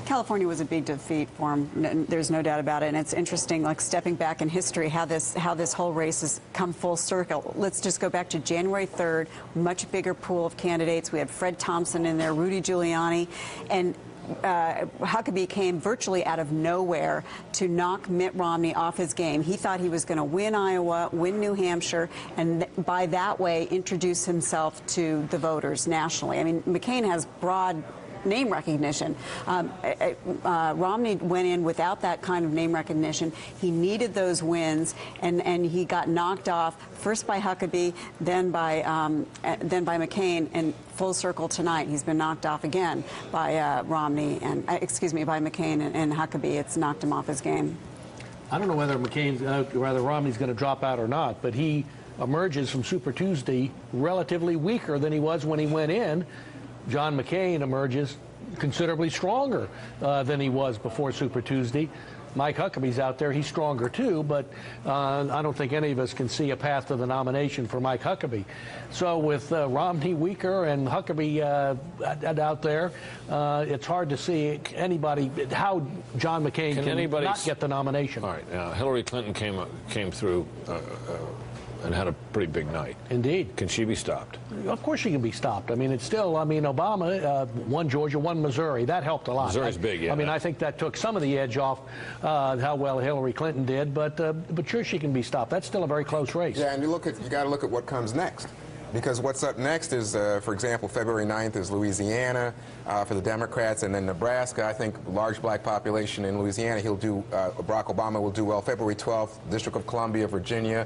California was a big defeat for him. There's no doubt about it. And it's interesting, like stepping back in history, how this whole race has come full circle. Let's just go back to January 3rd, much bigger pool of candidates. We had Fred Thompson in there, Rudy Giuliani, and Huckabee came virtually out of nowhere to knock Mitt Romney off his game. He thought he was going to win Iowa, win New Hampshire, and by that way introduce himself to the voters nationally. I mean, McCain has broad name recognition. Romney went in without that kind of name recognition. He needed those wins, and he got knocked off first by Huckabee, then by McCain, and full circle tonight. He's been knocked off again by Romney and by McCain and Huckabee. It's knocked him off his game. I don't know whether Romney's going to drop out or not, but he emerges from Super Tuesday relatively weaker than he was when he went in. John McCain emerges considerably stronger than he was before Super Tuesday. Mike Huckabee's out there. He's stronger, too, but I don't think any of us can see a path to the nomination for Mike Huckabee. So with Romney weaker and Huckabee out there, it's hard to see how John McCain can not get the nomination. All right. Now, Hillary Clinton came through and had a pretty big night. Indeed. Can she be stopped? Of course she can be stopped. I mean, it's still, I mean, Obama won Georgia, won Missouri. That helped a lot. Missouri's big, yeah. I mean, I think that took some of the edge off how well Hillary Clinton did, but sure she can be stopped. That's still a very close race. Yeah, and you got to look at what comes next. Because what's up next is, for example, February 9th is Louisiana for the Democrats, and then Nebraska. I think large black population in Louisiana. Barack Obama will do well. February 12th, District of Columbia, Virginia,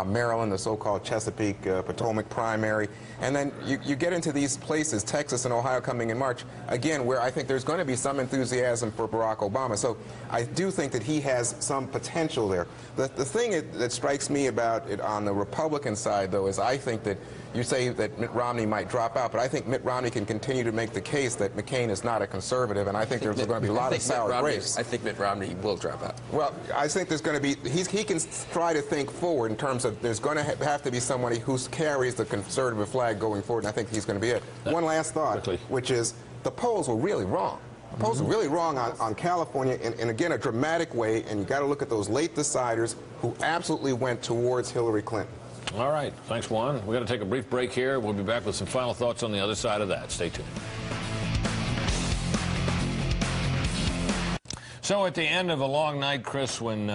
Maryland, the so-called Chesapeake Potomac primary. And then you get into these places, Texas and Ohio coming in March, again, where I think there's going to be some enthusiasm for Barack Obama. So I do think that he has some potential there. The thing that strikes me about it on the Republican side, though, is I think that you say that Mitt Romney might drop out, but I think Mitt Romney can continue to make the case that McCain is not a conservative, and I think there's going to be a lot of sour grapes. I think Mitt Romney will drop out. Well, I think there's going to be, he can try to think forward in terms of there's going to have to be somebody who carries the conservative flag going forward, and I think he's going to be it. One last thought, which is the polls were really wrong. The polls were really wrong on California in again, a dramatic way, and you got to look at those late deciders who absolutely went towards Hillary Clinton. All right. Thanks, Juan. We're going to take a brief break here. We'll be back with some final thoughts on the other side of that. Stay tuned. So at the end of a long night, Chris, when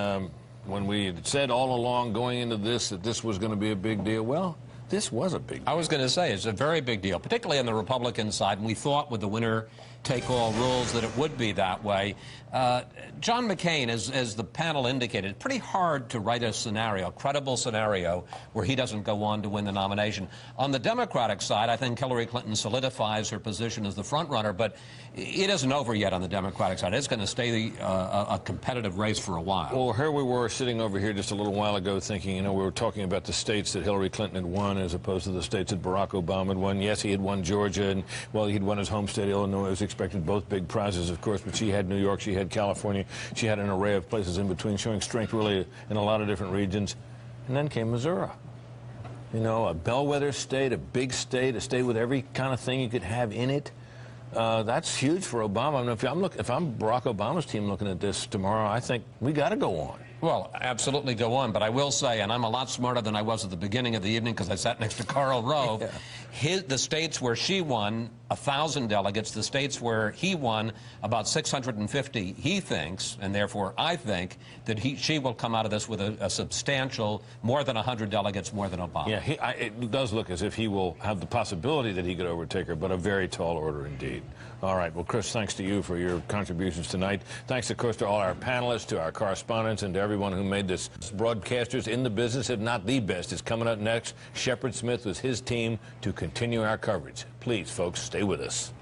we said all along going into this that this was going to be a big deal, well, this was a big deal. I was going to say it's a very big deal, particularly on the Republican side. And we thought with the winner-take-all rules that it would be that way. John McCain, as the panel indicated, pretty hard to write a scenario, a credible scenario, where he doesn't go on to win the nomination. On the Democratic side, I think Hillary Clinton solidifies her position as the front-runner, but it isn't over yet on the Democratic side. It's going to stay a competitive race for a while. Well, here we were sitting over here just a little while ago thinking, you know, we were talking about the states that Hillary Clinton had won as opposed to the states that Barack Obama had won. Yes, he had won Georgia, and, well, he'd won his home state, Illinois. It was expected both big prizes, of course, but she had New York, she had California, she had an array of places in between, showing strength really in a lot of different regions. And then came Missouri. You know, a bellwether state, a big state, a state with every kind of thing you could have in it. That's huge for Obama. I mean, if I'm Barack Obama's team looking at this tomorrow, I think we got to go on. Well, absolutely go on, but I will say, and I'm a lot smarter than I was at the beginning of the evening because I sat next to Karl Rove, the states where she won 1,000 delegates, the states where he won about 650, he thinks, and therefore I think, that she will come out of this with a substantial, more than 100 delegates, more than Obama. Yeah, it does look as if he will have the possibility that he could overtake her, but a very tall order indeed. All right, well, Chris, thanks to you for your contributions tonight. Thanks, of course, to all our panelists, to our correspondents, and to everyone who made this. Broadcasters in the business, if not the best, is coming up next. Shepard Smith with his team to continue our coverage. Please, folks, stay with us.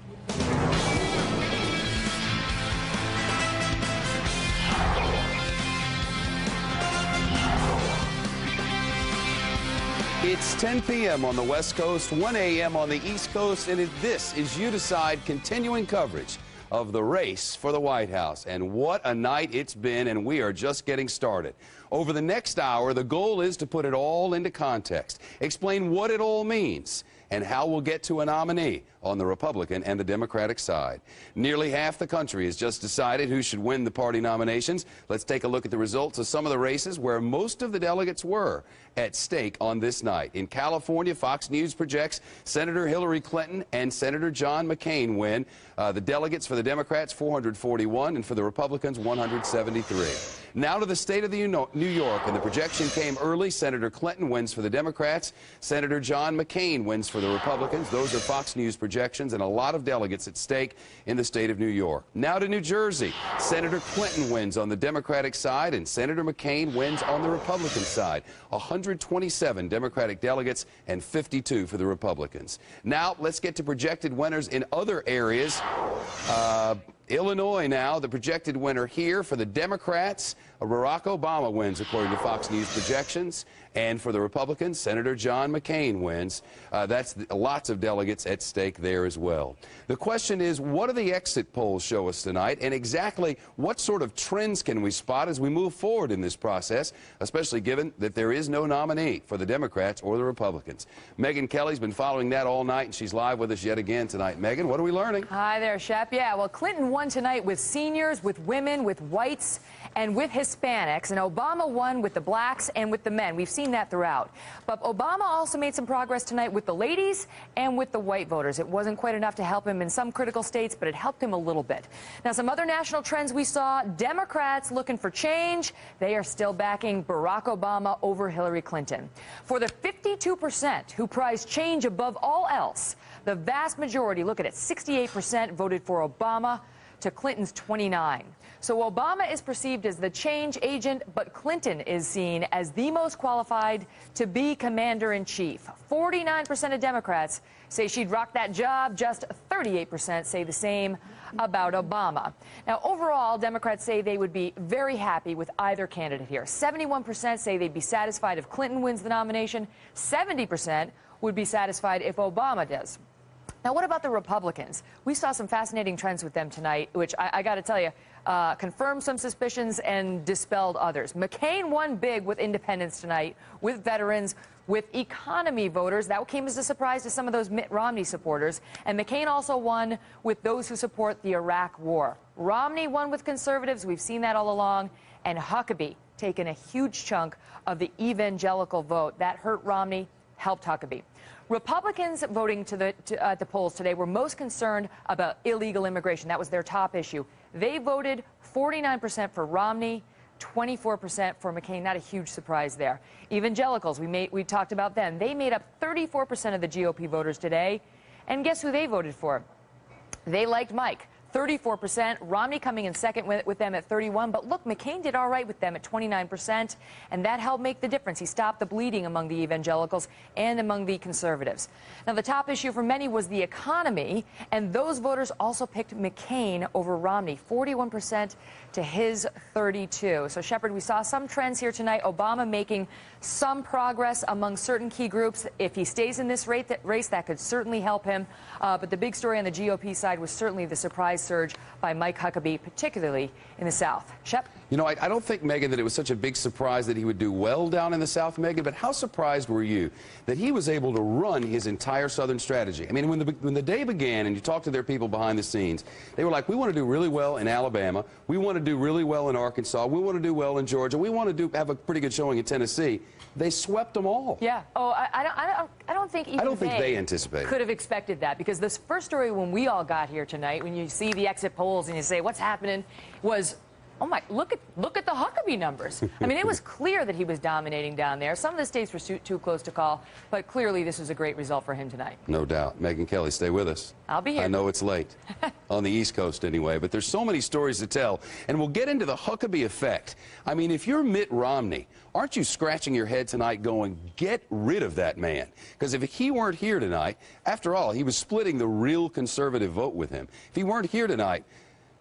It's 10 p.m. on the West Coast, 1 a.m. on the East Coast, and this is You Decide continuing coverage of the race for the White House. And what a night it's been, and we are just getting started. Over the next hour, the goal is to put it all into context, explain what it all means, and how we'll get to a nominee on the Republican and the Democratic side. Nearly half the country has just decided who should win the party nominations. Let's take a look at the results of some of the races where most of the delegates were at stake on this night. In California, Fox News projects Senator Hillary Clinton and Senator John McCain win. The delegates for the Democrats, 441, and for the Republicans, 173. Now to the state of New York, and the projection came early. Senator Clinton wins for the Democrats. Senator John McCain wins for the Republicans. Those are Fox News projections, and a lot of delegates at stake in the state of New York. Now to New Jersey. Senator Clinton wins on the Democratic side, and Senator McCain wins on the Republican side. 127 Democratic delegates and 52 for the Republicans. Now let's get to projected winners in other areas. Illinois now, the projected winner here for the Democrats. Barack Obama wins, according to Fox News projections. And for the Republicans, Senator John McCain wins. That's lots of delegates at stake there as well. The question is, what do the exit polls show us tonight? And exactly what sort of trends can we spot as we move forward in this process, especially given that there is no nominee for the Democrats or the Republicans? Megyn Kelly's been following that all night, and she's live with us yet again tonight. Megyn, what are we learning? Hi there, Shep. Yeah, well, Clinton won tonight with seniors, with women, with whites, and with Hispanics. And Obama won with the blacks and with the men. We've seen seen that throughout. But Obama also made some progress tonight with the ladies and with the white voters. It wasn't quite enough to help him in some critical states, but it helped him a little bit. Now, some other national trends we saw, Democrats looking for change. They are still backing Barack Obama over Hillary Clinton. For the 52% who prize change above all else, the vast majority, look at it, 68% voted for Obama to Clinton's 29%. So Obama is perceived as the change agent, but Clinton is seen as the most qualified to be commander-in-chief. 49% of Democrats say she'd rock that job. Just 38% say the same about Obama. Now, overall, Democrats say they would be very happy with either candidate here. 71% say they'd be satisfied if Clinton wins the nomination. 70% would be satisfied if Obama does. Now, what about the Republicans? We saw some fascinating trends with them tonight, which I got to tell you, confirmed some suspicions and dispelled others. McCain won big with independents tonight, with veterans, with economy voters. That came as a surprise to some of those Mitt Romney supporters. And McCain also won with those who support the Iraq War. Romney won with conservatives. We've seen that all along. And Huckabee taking a huge chunk of the evangelical vote. That hurt Romney, helped Huckabee. Republicans voting at the polls today were most concerned about illegal immigration. That was their top issue. They voted 49% for Romney, 24% for McCain. Not a huge surprise there. Evangelicals, we talked about them. They made up 34% of the GOP voters today. And guess who they voted for? They liked Mike. 34%, Romney coming in second with them at 31%. But look, McCain did all right with them at 29%, and that helped make the difference. He stopped the bleeding among the evangelicals and among the conservatives. Now, the top issue for many was the economy, and those voters also picked McCain over Romney, 41% to his 32%. So, Shepard, we saw some trends here tonight. Obama making some progress among certain key groups. If he stays in this race, that could certainly help him. But the big story on the GOP side was certainly the surprise surge by Mike Huckabee, particularly in the South. Shep? You know, I don't think, Megan, that it was such a big surprise that he would do well down in the South, Megan, but how surprised were you that he was able to run his entire Southern strategy? I mean, when the day began and you talked to their people behind the scenes, they were like, we want to do really well in Alabama, we want to do really well in Arkansas, we want to do well in Georgia, we want to have a pretty good showing in Tennessee. They swept them all. Yeah. Oh, I don't think even they anticipated. Could have expected that, because this first story when we all got here tonight, when you see the exit polls and you say what's happening, was, oh my, look at the Huckabee numbers. I mean, it was clear that he was dominating down there. Some of the states were too close to call, but clearly this was a great result for him tonight. No doubt. Megyn Kelly, stay with us. I'll be here. I know it's late, on the East Coast anyway, but there's so many stories to tell, and we'll get into the Huckabee effect. I mean, if you're Mitt Romney, aren't you scratching your head tonight going, get rid of that man? Because if he weren't here tonight, after all, he was splitting the real conservative vote with him. If he weren't here tonight,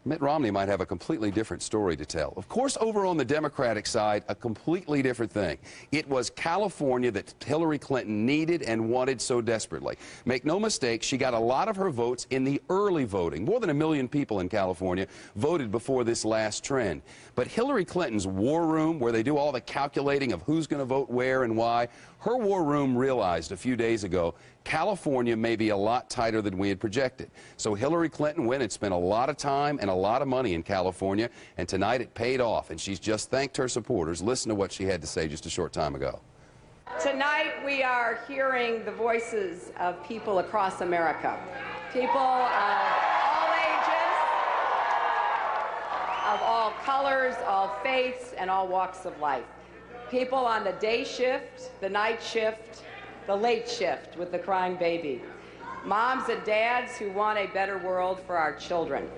Mitt Romney might have a completely different story to tell. Of course, over on the Democratic side, a completely different thing. It was California that Hillary Clinton needed and wanted so desperately. Make no mistake, she got a lot of her votes in the early voting. More than 1 million people in California voted before this last trend. But Hillary Clinton's war room, where they do all the calculating of who's going to vote where and why, her war room realized a few days ago California may be a lot tighter than we had projected. So Hillary Clinton went and spent a lot of time and a lot of money in California, and tonight it paid off, and she's just thanked her supporters. Listen to what she had to say just a short time ago. Tonight we are hearing the voices of people across America, people of all ages, of all colors, all faiths, and all walks of life. People on the day shift, the night shift, the late shift with the crying baby. Moms and dads who want a better world for our children.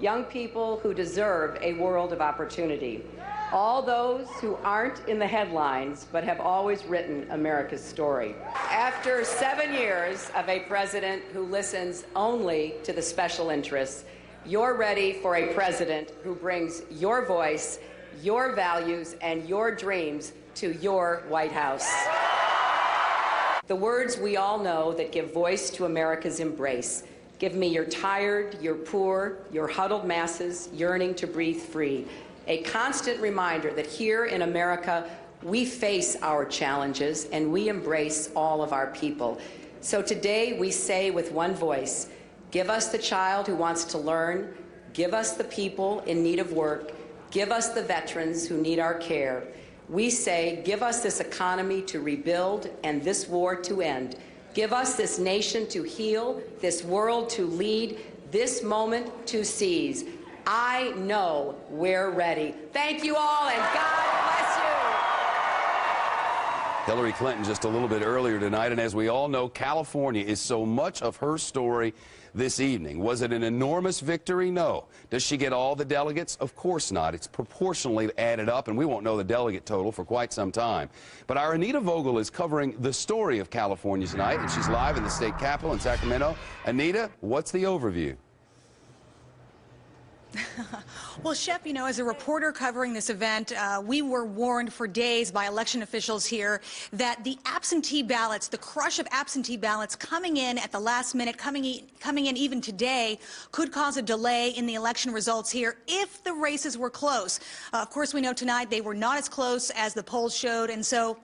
Young people who deserve a world of opportunity. All those who aren't in the headlines but have always written America's story. After 7 years of a president who listens only to the special interests, you're ready for a president who brings your voice, your values, and your dreams to your White House. The words we all know that give voice to America's embrace. Give me your tired, your poor, your huddled masses yearning to breathe free. A constant reminder that here in America, we face our challenges and we embrace all of our people. So today we say with one voice, give us the child who wants to learn, give us the people in need of work, give us the veterans who need our care. We say, give us this economy to rebuild and this war to end. Give us this nation to heal, this world to lead, this moment to seize. I know we're ready. Thank you all, and God bless you. Hillary Clinton just a little bit earlier tonight, and as we all know, California is so much of her story this evening. Was it an enormous victory? No. Does she get all the delegates? Of course not. It's proportionally added up, and we won't know the delegate total for quite some time. But our Anita Vogel is covering the story of California tonight, and she's live in the state capitol in Sacramento. Anita, what's the overview? Well, Shep, you know, as a reporter covering this event, we were warned for days by election officials here that the absentee ballots, the crush of absentee ballots coming in at the last minute, coming in even today, could cause a delay in the election results here if the races were close. Of course, we know tonight they were not as close as the polls showed, and so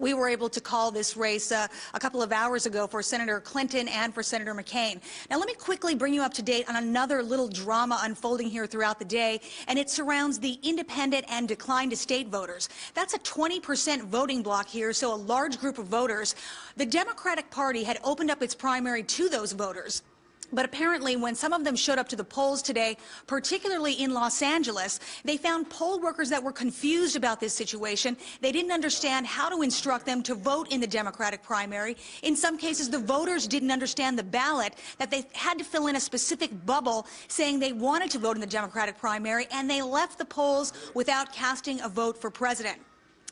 we were able to call this race a couple of hours ago for Senator Clinton and for Senator McCain. Now, let me quickly bring you up to date on another little drama unfolding here throughout the day, and it surrounds the independent and declined to state voters. That's a 20% voting block here, so a large group of voters. The Democratic Party had opened up its primary to those voters. But apparently, when some of them showed up to the polls today, particularly in Los Angeles, they found poll workers that were confused about this situation. They didn't understand how to instruct them to vote in the Democratic primary. In some cases, the voters didn't understand the ballot, that they had to fill in a specific bubble saying they wanted to vote in the Democratic primary, and they left the polls without casting a vote for president.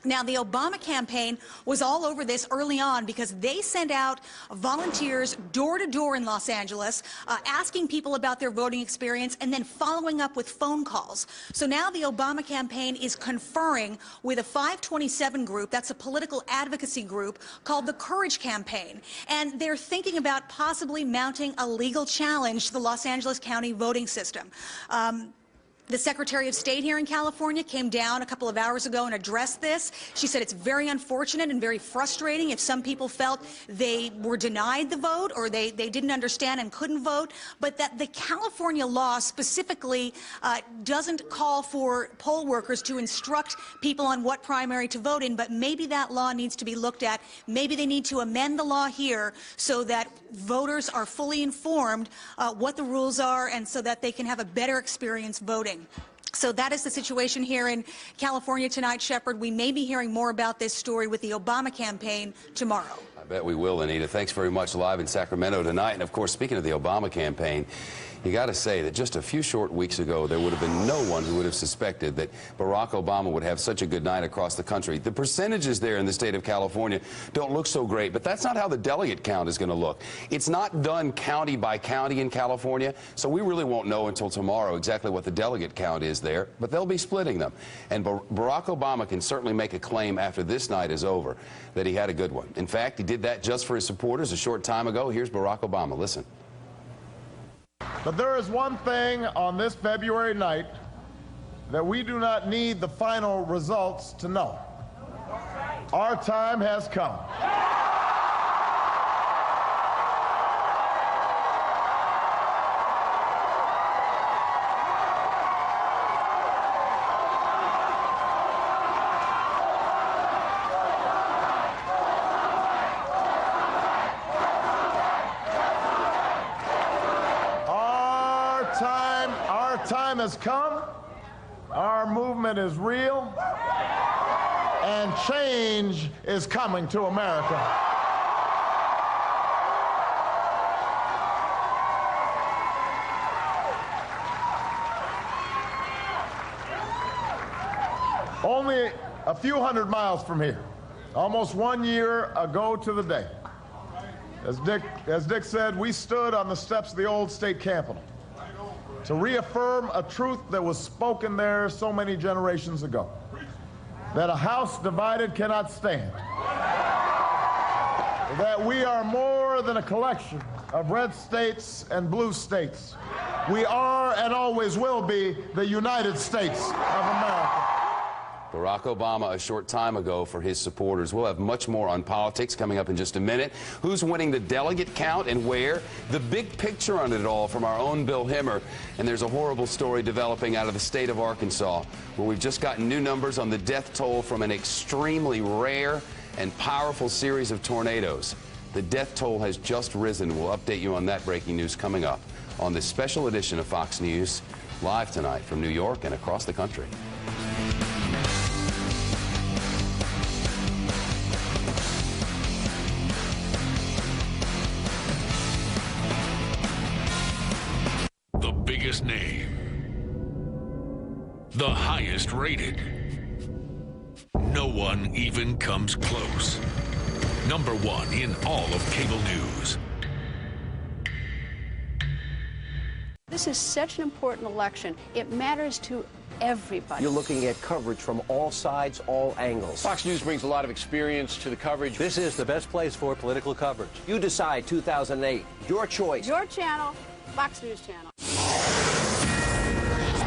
Now, the Obama campaign was all over this early on because they sent out volunteers door to door in Los Angeles, asking people about their voting experience and then following up with phone calls. So now the Obama campaign is conferring with a 527 group, that's a political advocacy group called the Courage Campaign. And they're thinking about possibly mounting a legal challenge to the Los Angeles County voting system. The Secretary of State here in California came down a couple of hours ago and addressed this. She said it's very unfortunate and very frustrating if some people felt they were denied the vote or they didn't understand and couldn't vote, but that the California law specifically doesn't call for poll workers to instruct people on what primary to vote in, but maybe that law needs to be looked at. Maybe they need to amend the law here so that voters are fully informed what the rules are and so that they can have a better experience voting. So that is the situation here in California tonight, Shepard. We may be hearing more about this story with the Obama campaign tomorrow. I bet we will, Anita. Thanks very much. Live in Sacramento tonight. And, of course, speaking of the Obama campaign, you got to say that just a few short weeks ago, there would have been no one who would have suspected that Barack Obama would have such a good night across the country. The percentages there in the state of California don't look so great, but that's not how the delegate count is going to look. It's not done county by county in California, so we really won't know until tomorrow exactly what the delegate count is there, but they'll be splitting them. And Barack Obama can certainly make a claim after this night is over that he had a good one. In fact, he did that just for his supporters a short time ago. Here's Barack Obama. Listen. But there is one thing on this February night that we do not need the final results to know. Our time has come. Our time has come. Our movement is real. And change is coming to America. Only a few hundred miles from here, almost 1 year ago to the day, as Dick said, we stood on the steps of the old state capitol to reaffirm a truth that was spoken there so many generations ago, that a house divided cannot stand, that we are more than a collection of red states and blue states. We are and always will be the United States of America. Barack Obama a short time ago for his supporters. We'll have much more on politics coming up in just a minute. Who's winning the delegate count and where? The big picture on it all from our own Bill Hemmer. And there's a horrible story developing out of the state of Arkansas, where we've just gotten new numbers on the death toll from an extremely rare and powerful series of tornadoes. The death toll has just risen. We'll update you on that breaking news coming up on this special edition of Fox News, live tonight from New York and across the country. The biggest name, the highest rated. No one even comes close. Number one in all of cable news. This is such an important election. It matters to everybody. You're looking at coverage from all sides, all angles. Fox News brings a lot of experience to the coverage. This is the best place for political coverage. You decide 2008. Your choice. Your channel, Fox News Channel.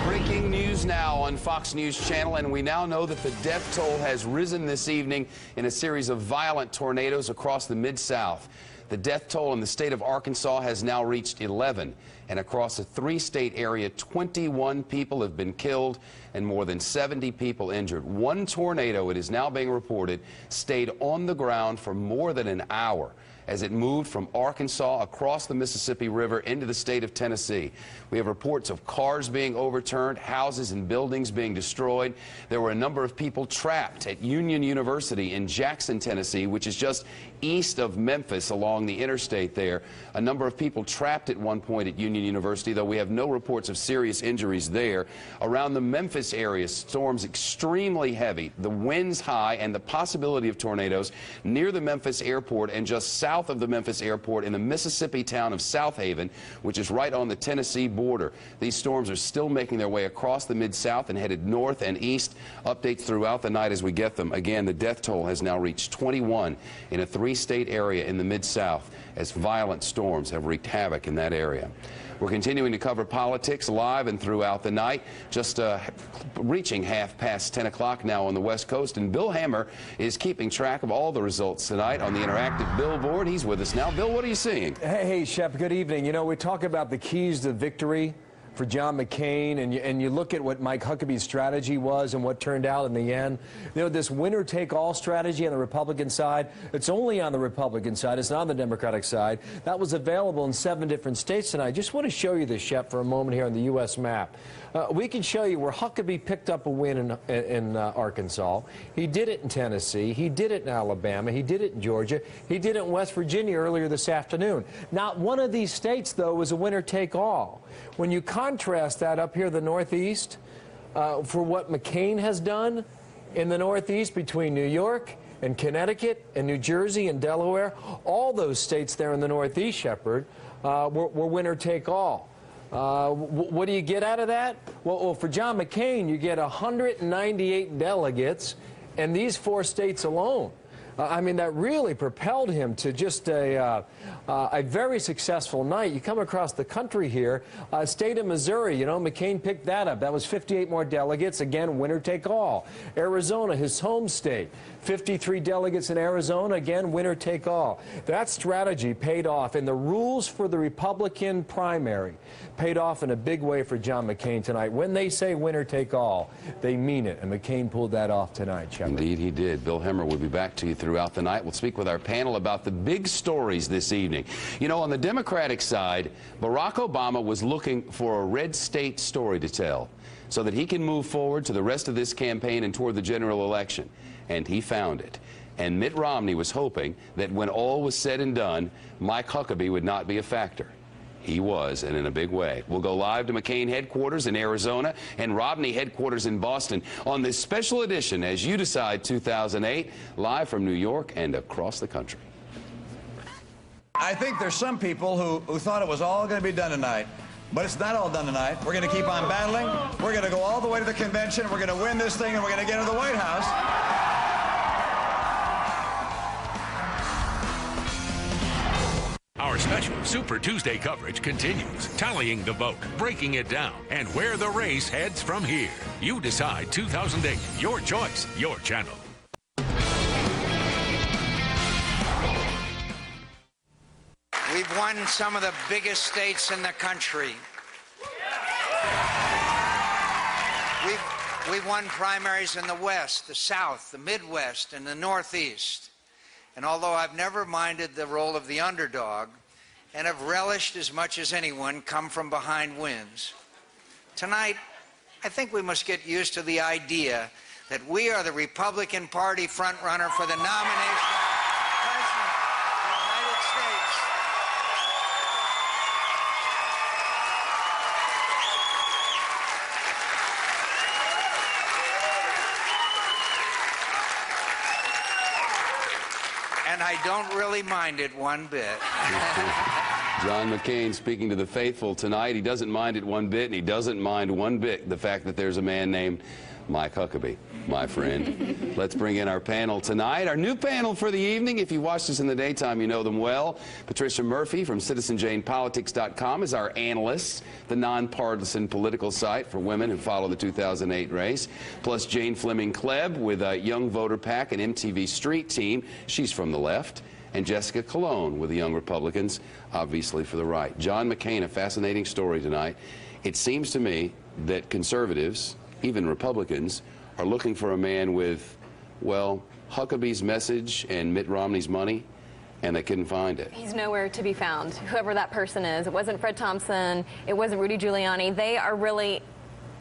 Breaking news now on Fox News Channel, and we now know that the death toll has risen this evening in a series of violent tornadoes across the Mid-South. The death toll in the state of Arkansas has now reached 11, and across a 3-state area, 21 people have been killed and more than 70 people injured. One tornado, it is now being reported, stayed on the ground for more than an hour as it moved from Arkansas across the Mississippi River into the state of Tennessee. We have reports of cars being overturned, houses and buildings being destroyed. There were a number of people trapped at Union University in Jackson, Tennessee, which is just east of Memphis along the interstate there. A number of people trapped at one point at Union University, though we have no reports of serious injuries there. Around the Memphis area, storms extremely heavy, the winds high, and the possibility of tornadoes near the Memphis airport and just south of the Memphis airport in the Mississippi town of South Haven, which is right on the Tennessee border. These storms are still making their way across the Mid-South and headed north and east. Updates throughout the night as we get them. Again, the death toll has now reached 21 in a 3-state area in the Mid-South as violent storms have wreaked havoc in that area. We're continuing to cover politics live and throughout the night, just reaching 10 o'clock now on the West Coast. And Bill Hemmer is keeping track of all the results tonight on the interactive billboard. He's with us now. Bill, what are you seeing? Hey, Shep, good evening. You know, we talk about the keys to victory for John McCain, and you look at what Mike Huckabee's strategy was and what turned out in the end. You know, this winner-take-all strategy on the Republican side, it's only on the Republican side. It's not on the Democratic side. That was available in 7 different states tonight. I just want to show you this, Shep, for a moment here on the U.S. map. We can show you where Huckabee picked up a win in Arkansas. He did it in Tennessee. He did it in Alabama. He did it in Georgia. He did it in West Virginia earlier this afternoon. Not one of these states, though, was a winner-take-all. When you contrast that up here, the Northeast, for what McCain has done in the Northeast between New York and Connecticut and New Jersey and Delaware, all those states there in the Northeast, Shepard, were winner-take-all. What do you get out of that? Well, for John McCain, you get 198 delegates in these 4 states alone. I mean, that really propelled him to just a very successful night. You come across the country here, state of Missouri, you know, McCain picked that up. That was 58 more delegates. Again, winner take all. Arizona, his home state, 53 delegates in Arizona. Again, winner take all. That strategy paid off, and the rules for the Republican primary paid off in a big way for John McCain tonight. When they say winner take all, they mean it, and McCain pulled that off tonight, Shepard. Indeed, he did. Bill Hemmer will be back to you throughout the night. We'll speak with our panel about the big stories this evening. You know, on the Democratic side, Barack Obama was looking for a red state story to tell so that he can move forward to the rest of this campaign and toward the general election. And he found it. And Mitt Romney was hoping that when all was said and done, Mike Huckabee would not be a factor. He was, and in a big way. We'll go live to McCain headquarters in Arizona and Romney headquarters in Boston on this special edition, As You Decide 2008, live from New York and across the country. I think there's some people who thought it was all going to be done tonight. But it's not all done tonight. We're going to keep on battling. We're going to go all the way to the convention. We're going to win this thing, and we're going to get into the White House. Our special Super Tuesday coverage continues, tallying the vote, breaking it down, and where the race heads from here. You decide 2008. Your choice, your channel. We've won some of the biggest states in the country. We've won primaries in the West, the South, the Midwest, and the Northeast. And although I've never minded the role of the underdog and have relished as much as anyone come from behind wins, tonight I think we must get used to the idea that we are the Republican Party frontrunner for the nomination of President of the United States. And I don't really mind it one bit. John McCain speaking to the faithful tonight. He doesn't mind it one bit, and he doesn't mind one bit the fact that there's a man named Mike Huckabee, my friend. Let's bring in our panel tonight. Our new panel for the evening. If you watched us in the daytime, you know them well. Patricia Murphy from CitizenJanePolitics.com is our analyst, the nonpartisan political site for women who follow the 2008 race. Plus Jane Fleming Klebb with Young Voter PAC and MTV Street Team. She's from the left. And Jessica Colon with the Young Republicans, obviously for the right. John McCain, a fascinating story tonight. It seems to me that conservatives, even Republicans, are looking for a man with, well, Huckabee's message and Mitt Romney's money, and they couldn't find it. He's nowhere to be found, whoever that person is. It wasn't Fred Thompson. It wasn't Rudy Giuliani. They are really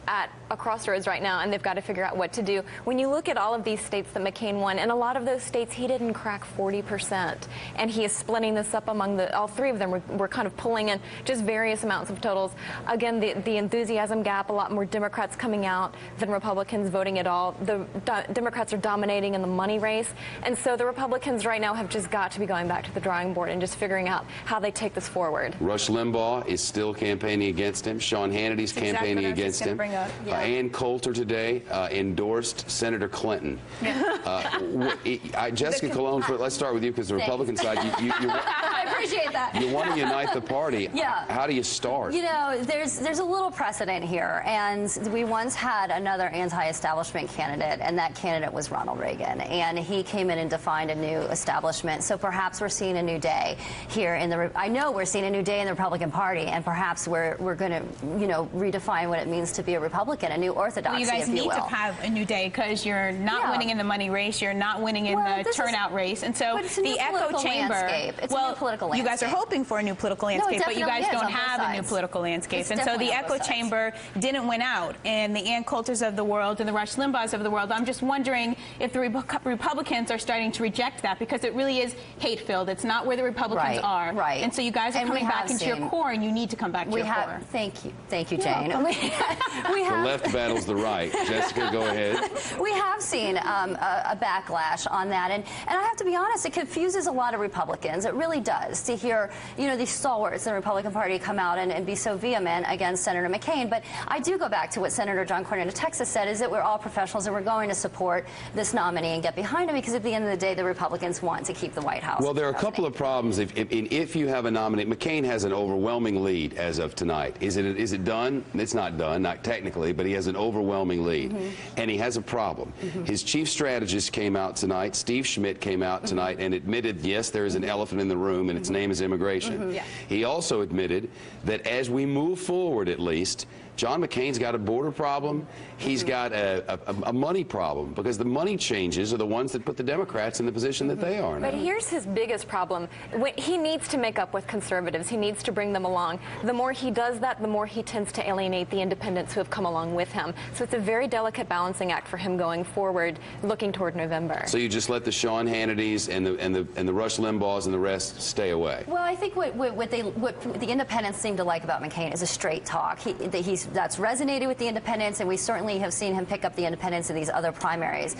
at a crossroads right now, and they've got to figure out what to do. When you look at all of these states that McCain won, and a lot of those states he didn't crack 40%, and he is splitting this up among all three of them. We're kind of pulling in just various amounts of totals. Again, the enthusiasm gap, a lot more Democrats coming out than Republicans voting at all. The Democrats are dominating in the money race, and so the Republicans right now have just got to be going back to the drawing board and just figuring out how they take this forward. Rush Limbaugh is still campaigning against him. Sean Hannity's campaigning against him. Ann Coulter today endorsed Senator Clinton. Jessica Colon, let's start with you because the Republican side, I appreciate that. You want to unite the party. Yeah. How do you start? You know, there's a little precedent here, and we once had another anti-establishment candidate, and that candidate was Ronald Reagan, and he came in and defined a new establishment. So perhaps we're seeing a new day here in the. I know we're seeing a new day in the Republican Party, and perhaps we're going to, you know, redefine what it means to be a Republican, a new orthodoxy, well, you guys need to have a new day because you're not winning in the money race, you're not winning in the turnout race, and so the echo chamber. It's a new political landscape. You guys are hoping for a new political landscape, but you guys don't have a new political landscape, and so the echo chamber didn't win out. And the Ann Coulters of the world and the Rush Limbaughs of the world, I'm just wondering if the Republicans are starting to reject that because it really is hate-filled. It's not where the Republicans are. Right. And so you guys are coming back into your core, and you need to come back to your core. Thank you, Jane. The left battles the right. Jessica, go ahead. We have seen a backlash on that, and I have to be honest, it confuses a lot of Republicans. It really does to hear, you know, these stalwarts in the Republican Party come out and be so vehement against Senator McCain. But I do go back to what Senator John Cornyn of Texas said, is that we're all professionals and we're going to support this nominee and get behind him because at the end of the day, the Republicans want to keep the White House. Well, there are a couple of problems. If you have a nominee, McCain has an overwhelming lead as of tonight. Is it done? It's not done, not technically, but he has an overwhelming lead. And he has a problem. His chief strategist came out tonight, Steve Schmidt came out tonight and admitted, yes, there is an elephant in the room and its name is immigration. He also admitted that as we move forward, at least, John McCain's got a border problem. He's got a money problem because the money changes are the ones that put the Democrats in the position that they are now. But here's his biggest problem. He needs to make up with conservatives. He needs to bring them along. The more he does that, the more he tends to alienate the independents who have come along with him. So it's a very delicate balancing act for him going forward, looking toward November. So you just let the Sean Hannitys and the Rush Limbaughs and the rest stay away. Well, I think what the independents seem to like about McCain is a straight talk. That's resonated with the independents, and we certainly have seen him pick up the independents in these other primaries.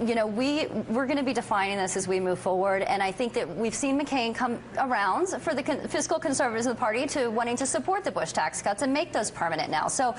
You know, we're going to be defining this as we move forward, and I think that we've seen McCain come around for the fiscal conservatives of the party to wanting to support the Bush tax cuts and make those permanent now. So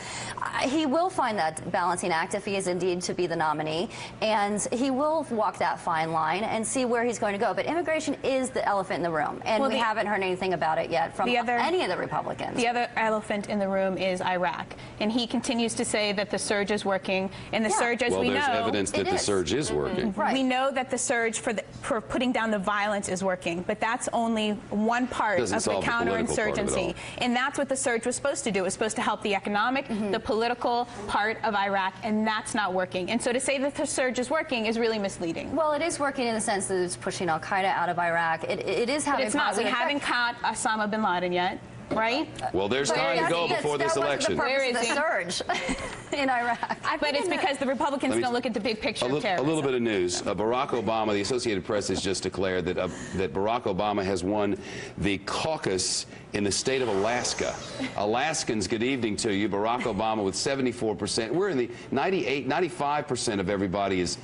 he will find that balancing act if he is indeed to be the nominee, and he will walk that fine line and see where he's going to go. But immigration is the elephant in the room, and we haven't heard anything about it yet from any of the Republicans. The other elephant in the room is Iraq, and he continues to say that the surge is working, and the surge, as we know, there's evidence that the surge is working. Right. We know that the surge for putting down the violence is working, but that's only one part of the counterinsurgency, and that's what the surge was supposed to do. It was supposed to help the economic, the political part of Iraq, and that's not working. And so to say that the surge is working is really misleading. Well, it is working in the sense that it's pushing Al-Qaeda out of Iraq. It is having but it's not. We positive haven't caught Osama bin Laden yet. Right? Well, there's time to go before this election. Where is the surge in Iraq? But it's because the Republicans don't look at the big picture of terrorism. A little bit of news. Barack Obama, the Associated Press has just declared that that Barack Obama has won the caucus in the state of Alaska. Alaskans, good evening to you. Barack Obama with 74%. We're in the 95% of everybody is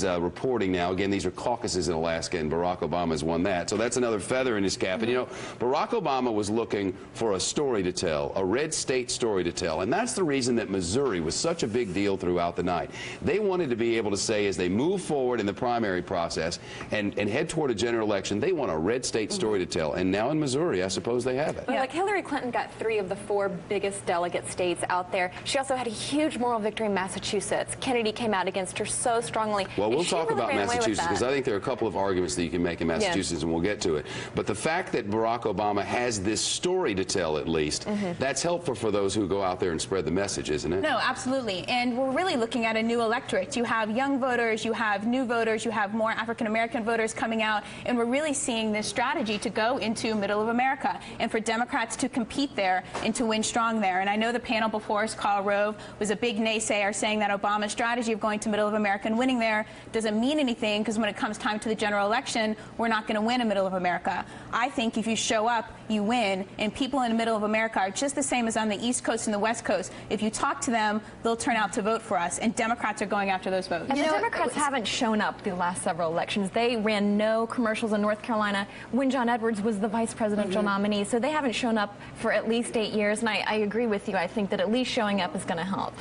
reporting now. Again, these are caucuses in Alaska, and Barack Obama has won that. So that's another feather in his cap. And, you know, Barack Obama was looking for a story to tell, a red state story to tell. And that's the reason that Missouri was such a big deal throughout the night. They wanted to be able to say, as they move forward in the primary process and head toward a general election, they want a red state story to tell. And now in Missouri, I suppose they have it. Well, like Hillary Clinton got 3 of the 4 biggest delegate states out there. She also had a huge moral victory in Massachusetts. Kennedy came out against her so strongly. Well, we'll talk about Massachusetts because I think there are a couple of arguments that you can make in Massachusetts, and we'll get to it. But the fact that Barack Obama has this story to tell, at least, that's helpful for those who go out there and spread the message, isn't it? No, absolutely. And we're really looking at a new electorate. You have young voters, you have new voters, you have more African-American voters coming out, and we're really seeing this strategy to go into middle of America and for Democrats to compete there and to win strong there. And I know the panel before us, Karl Rove, was a big naysayer saying that Obama's strategy of going to middle of America and winning there doesn't mean anything because when it comes time to the general election, we're not going to win in middle of America. I think if you show up, you win, and people in the middle of America are just the same as on the East Coast and the West Coast. If you talk to them, they'll turn out to vote for us, and Democrats are going after those votes. And the Democrats haven't shown up the last several elections. They ran no commercials in North Carolina when John Edwards was the vice presidential nominee, so they haven't shown up for at least 8 years, and I agree with you. I think that at least showing up is going to help.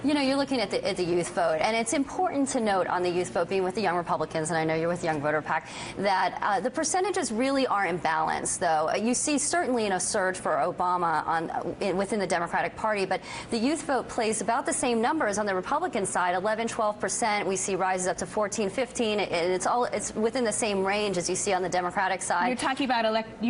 You know, you're looking at the youth vote, and it's important to note on the youth vote, being with the young Republicans, and I know you're with Young Voter PAC, that the percentages really are in balance, though. You see certainly a surge for Obama within the Democratic Party, but the youth vote plays about the same numbers on the Republican side, 11, 12%. We see rises up to 14, 15, and it's within the same range as you see on the Democratic side. You're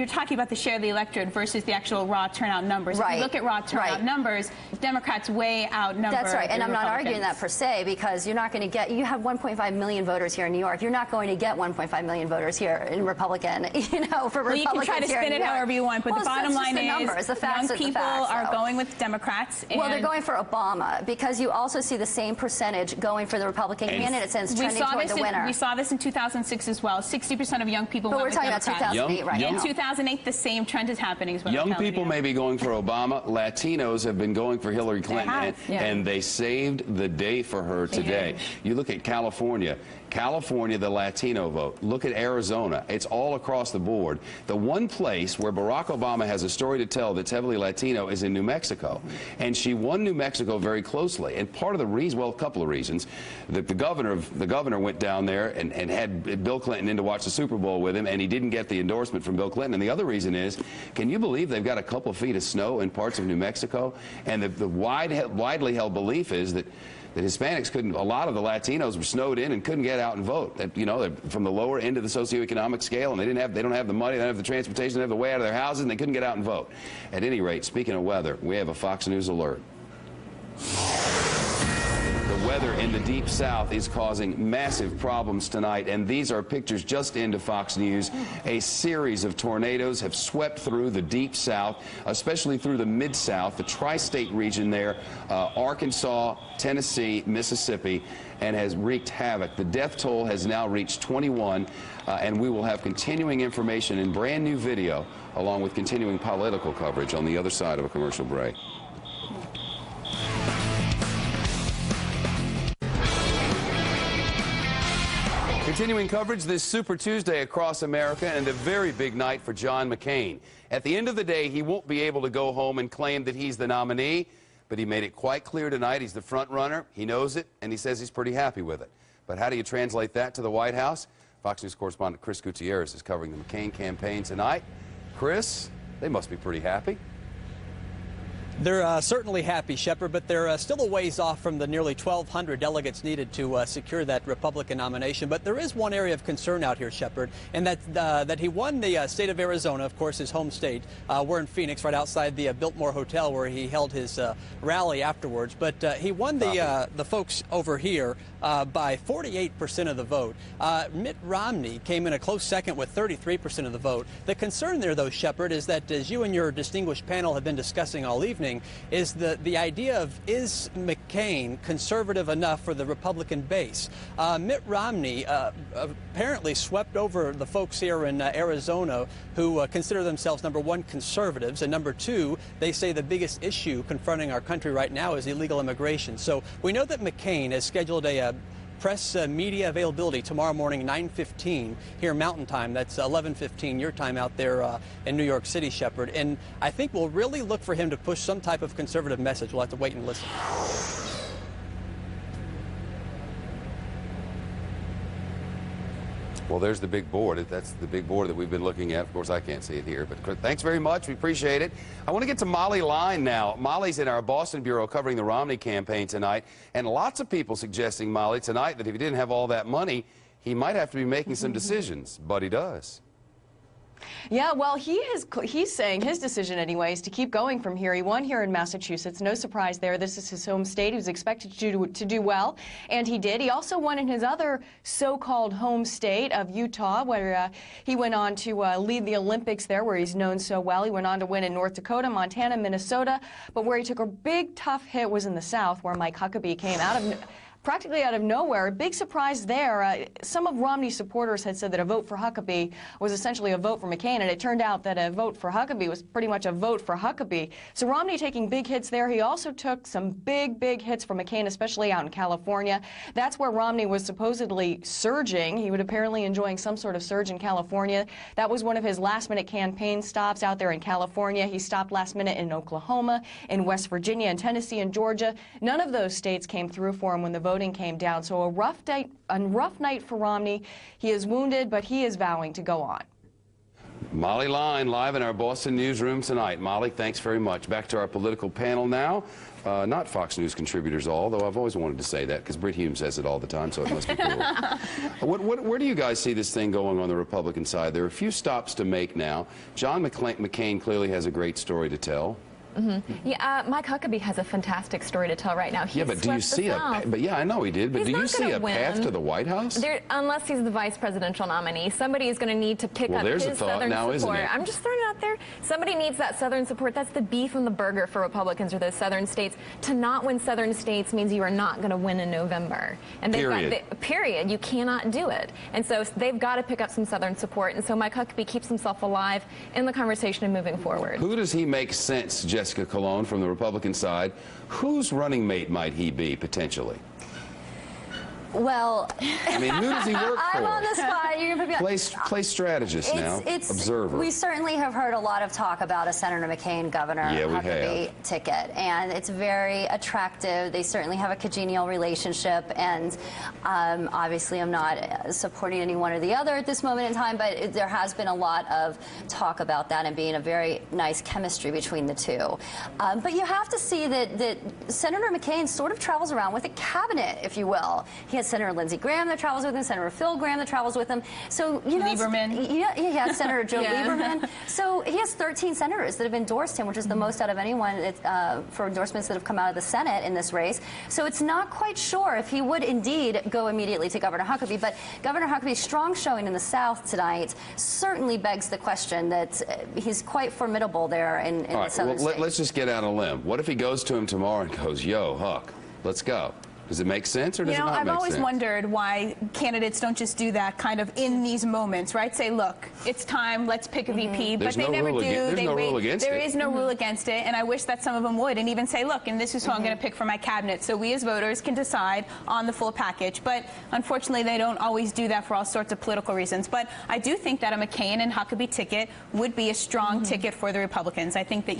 talking about the share of the electorate versus the actual raw turnout numbers. Right. If you look at raw turnout numbers, Democrats way outnumber. That's right, and I'm not Republicans. arguing that per se, because you're not going to get, you have 1.5 million voters here in New York. You're not going to get 1.5 million voters here in Republican, for Republicans. You can try to spin it however you want, but the bottom line is young people are going with Democrats. Well, they're going for Obama, because you also see the same percentage going for the Republican candidates, and it's trending toward the winner. We saw this in 2006 as well. 60% of young people went with Democrats. But we're talking about 2008 right now. In 2008, the same trend is happening. Is what Young I'm telling people you. may be going for Obama. Latinos have been going for Hillary Clinton, and they saved the day for her today. You look at California, the Latino vote. Look at Arizona. It's all across the board. The one place where Barack Obama has a story to tell that's heavily Latino is in New Mexico. And she won New Mexico very closely. And part of the reason, well, a couple of reasons, the governor went down there and had Bill Clinton in to watch the Super Bowl with him, and he didn't get the endorsement from Bill Clinton. And the other reason is, can you believe they've got a couple of feet of snow in parts of New Mexico? And the widely held belief is that Hispanics couldn't, a lot of the Latinos were snowed in and couldn't get out and vote. That, you know, they're from the lower end of the socioeconomic scale, and they don't have the money, they don't have the transportation, they don't have the way out of their houses, and they couldn't get out and vote. At any rate, speaking of weather, we have a Fox News alert. The weather in the Deep South is causing massive problems tonight, and these are pictures just into Fox News. A series of tornadoes have swept through the Deep South, especially through the Mid-South, the tri-state region there, Arkansas, Tennessee, Mississippi, and has wreaked havoc. The death toll has now reached 21, and we will have continuing information in brand new video, along with continuing political coverage on the other side of a commercial break. Continuing coverage this Super Tuesday across America, and a very big night for John McCain. At the end of the day, he won't be able to go home and claim that he's the nominee, but he made it quite clear tonight he's the front runner. He knows it, and he says he's pretty happy with it. But how do you translate that to the White House? Fox News correspondent Chris Gutierrez is covering the McCain campaign tonight. Chris, they must be pretty happy. They're certainly happy, Shepard, but they're still a ways off from the nearly 1,200 delegates needed to secure that Republican nomination. But there is one area of concern out here, Shepard, and that he won the state of Arizona, of course, his home state. We're in Phoenix, right outside the Biltmore Hotel, where he held his rally afterwards. But he won the folks over here by 48% of the vote. Mitt Romney came in a close second with 33% of the vote. The concern there, though, Shepard, is that, as you and your distinguished panel have been discussing all evening, is the idea of, is McCain conservative enough for the Republican base? Mitt Romney apparently swept over the folks here in Arizona who consider themselves, number one, conservatives, and number two, they say the biggest issue confronting our country right now is illegal immigration. So we know that McCain has scheduled a press media availability tomorrow morning, 9:15 here Mountain Time. That's 11:15 your time out there in New York City, Shepard. And I think we'll really look for him to push some type of conservative message. We'll have to wait and listen. Well, there's the big board. That's the big board that we've been looking at. Of course, I can't see it here, but thanks very much. We appreciate it. I want to get to Molly Line now. Molly's in our Boston bureau covering the Romney campaign tonight, and lots of people suggesting, Molly, tonight that if he didn't have all that money, he might have to be making some decisions, but he does. Yeah, well, he's saying his decision anyway is to keep going from here. He won here in Massachusetts. No surprise there. This is his home state. He was expected to do well, and he did. He also won in his other so-called home state of Utah, where he went on to lead the Olympics there, where he's known so well. He went on to win in North Dakota, Montana, Minnesota, but where he took a big, tough hit was in the South, where Mike Huckabee came practically out of nowhere. A big surprise there. Some of Romney's supporters had said that a vote for Huckabee was essentially a vote for McCain, and it turned out that a vote for Huckabee was pretty much a vote for Huckabee. So Romney taking big hits there. He also took some big, big hits for McCain, especially out in California. That's where Romney was supposedly surging. He was apparently enjoying some sort of surge in California. That was one of his last-minute campaign stops out there in California. He stopped last minute in Oklahoma, in West Virginia, and Tennessee, and Georgia. None of those states came through for him when the voting came down. So a rough night for Romney. He is wounded, but he is vowing to go on. Molly Line live in our Boston newsroom tonight. Molly, thanks very much. Back to our political panel now. Not Fox News contributors, although I've always wanted to say that because Britt Hume says it all the time, so it must be cool. Where do you guys see this thing going on the Republican side? There are a few stops to make now. John McCain clearly has a great story to tell. Yeah, Mike Huckabee has a fantastic story to tell right now. Yeah, but do you see yeah, I know he did, but do you see a path to the White House? Unless he's the vice presidential nominee, somebody is going to need to pick up his Southern now, support. Isn't it? I'm just throwing it out there. Somebody needs that Southern support. That's the beef and the burger for Republicans, or those Southern states. To not win Southern states means you are not going to win in November. And period. You cannot do it. And so they've got to pick up some Southern support. And so Mike Huckabee keeps himself alive in the conversation and moving forward. Who does he make sense, Jessica Colon, from the Republican side? Whose running mate might he be, potentially? Well, I mean, who does he work for? I'm on the spot. You're gonna play strategist now. Observer. We certainly have heard a lot of talk about a Senator McCain Governor Huckabee ticket, and it's very attractive. They certainly have a congenial relationship, and obviously I'm not supporting any one or the other at this moment in time, but there has been a lot of talk about that and being a very nice chemistry between the two. But you have to see that Senator McCain sort of travels around with a cabinet, if you will. He has Senator Lindsey Graham that travels with him, Senator Phil Gramm that travels with him. So Lieberman. Yeah, Senator Joe Lieberman. So he has 13 senators that have endorsed him, which is the most out of anyone for endorsements that have come out of the Senate in this race. So it's not quite sure if he would indeed go immediately to Governor Huckabee. But Governor Huckabee's strong showing in the South tonight certainly begs the question that he's quite formidable there in the Southern states. Let's just get out on a limb. What if he goes to him tomorrow and goes, "Yo, Huck, let's go"? Does it make sense or does it not make sense? I've always wondered why candidates don't just do that kind of in these moments, right? Say, look, it's time, let's pick a VP. But they never do. There's no rule against it. There is no rule against it, and I wish that some of them would, and even say, look, and this is who I'm going to pick for my cabinet, so we as voters can decide on the full package. But unfortunately, they don't always do that for all sorts of political reasons. But I do think that a McCain and Huckabee ticket would be a strong ticket for the Republicans. I think that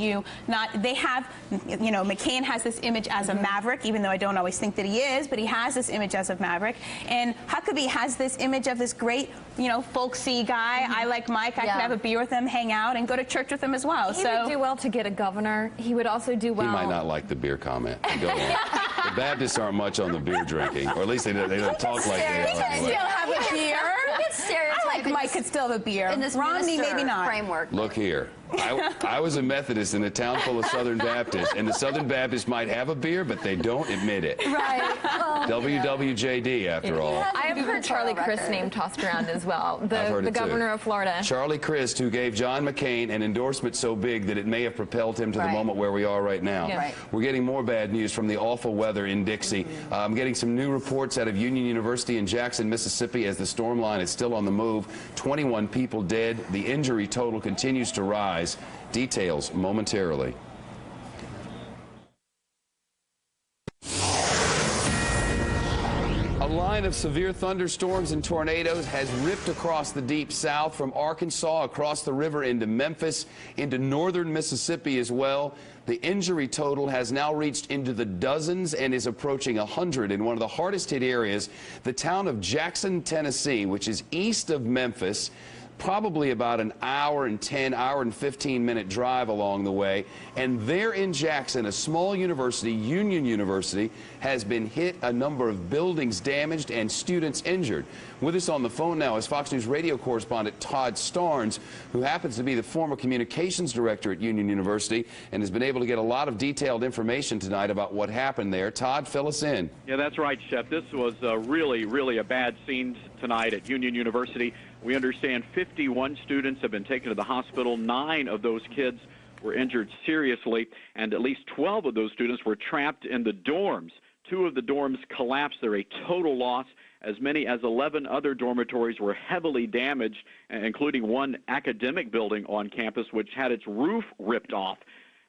McCain has this image as a maverick, even though I don't always think that he is, but he has this image as a maverick. And Huckabee has this image of this great, you know, folksy guy. I like Mike. I could have a beer with him, hang out, and go to church with him as well. He would do well to get a governor. He would also do well. He might not like the beer comment. Go on. The Baptists aren't much on the beer drinking, or at least they don't talk like they are. He could still have a beer. I like Mike could still have a beer. In this Romney, maybe not. Framework. Look here. I was a Methodist in a town full of Southern Baptists, and the Southern Baptists might have a beer, but they don't admit it. Right. Well, WWJD, after all. I have heard Charlie Crist's name tossed around as well, the governor of Florida. Charlie Crist, who gave John McCain an endorsement so big that it may have propelled him to the moment where we are right now. Yeah. Right. We're getting more bad news from the awful weather in Dixie. I'm getting some new reports out of Union University in Jackson, Mississippi, as the storm line is still on the move. 21 people dead. The injury total continues to rise. Details momentarily. A line of severe thunderstorms and tornadoes has ripped across the deep south from Arkansas across the river into Memphis, into northern Mississippi as well. The injury total has now reached into the dozens and is approaching 100 in one of the hardest hit areas, the town of Jackson, Tennessee, which is east of Memphis. Probably about an hour and 15-minute drive along the way. And there in Jackson, a small university, Union University, has been hit, a number of buildings damaged and students injured. With us on the phone now is Fox News radio correspondent Todd Starnes, who happens to be the former communications director at Union University and has been able to get a lot of detailed information tonight about what happened there. Todd, fill us in. Yeah, that's right, Shep. This was really a bad scene tonight at Union University. We understand 51 students have been taken to the hospital. 9 of those kids were injured seriously, and at least 12 of those students were trapped in the dorms. 2 of the dorms collapsed. They're a total loss. As many as 11 other dormitories were heavily damaged, including one academic building on campus, which had its roof ripped off.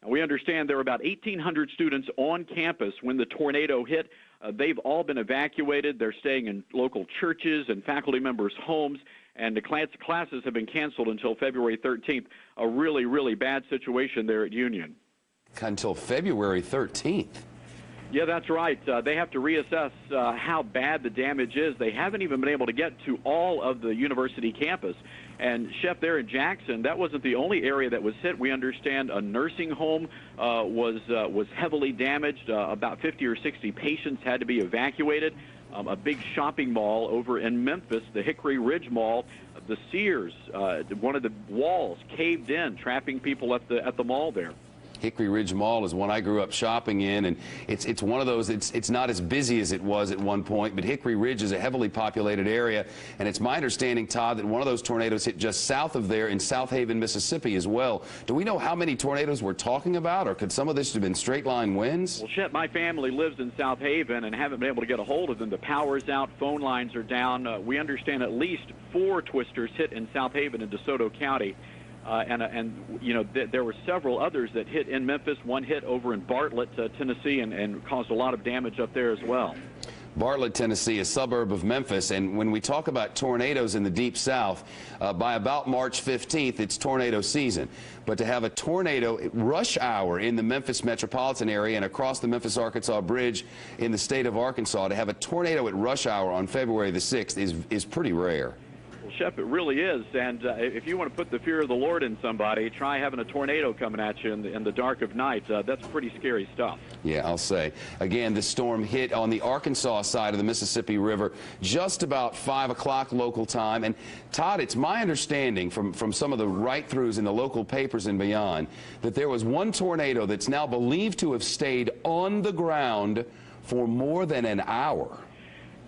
And we understand there were about 1,800 students on campus when the tornado hit. They've all been evacuated. They're staying in local churches and faculty members' homes, and the classes have been canceled until February 13th. A really bad situation there at Union. Until February 13th. Yeah, that's right. They have to reassess how bad the damage is. They haven't even been able to get to all of the university campus. And, Chef, there in Jackson, that wasn't the only area that was hit. We understand a nursing home was heavily damaged. About 50 or 60 patients had to be evacuated. A big shopping mall over in Memphis, the Hickory Ridge Mall, the Sears, one of the walls caved in, trapping people at the mall there. Hickory Ridge Mall is one I grew up shopping in, and it's one of those, it's not as busy as it was at one point, but Hickory Ridge is a heavily populated area, and it's my understanding, Todd, that one of those tornadoes hit just south of there in South Haven, Mississippi as well. Do we know how many tornadoes we're talking about, or could some of this have been straight line winds? Well, Chet, my family lives in South Haven and haven't been able to get a hold of them. The power's out, phone lines are down. We understand at least 4 twisters hit in South Haven and DeSoto County. And you know, there were several others that hit in Memphis. One hit over in Bartlett, Tennessee, and caused a lot of damage up there as well. Bartlett, Tennessee, a suburb of Memphis, and when we talk about tornadoes in the Deep South, by about March 15th, it's tornado season. But to have a tornado rush hour in the Memphis metropolitan area and across the Memphis-Arkansas Bridge in the state of Arkansas, to have a tornado at rush hour on February the 6th is pretty rare. Shep, it really is, and if you want to put the fear of the Lord in somebody, try having a tornado coming at you in the dark of night. That's pretty scary stuff. Yeah, I'll say. Again, the storm hit on the Arkansas side of the Mississippi River just about 5 o'clock local time. And, Todd, it's my understanding from some of the write-throughs in the local papers and beyond that there was one tornado that's now believed to have stayed on the ground for more than an hour.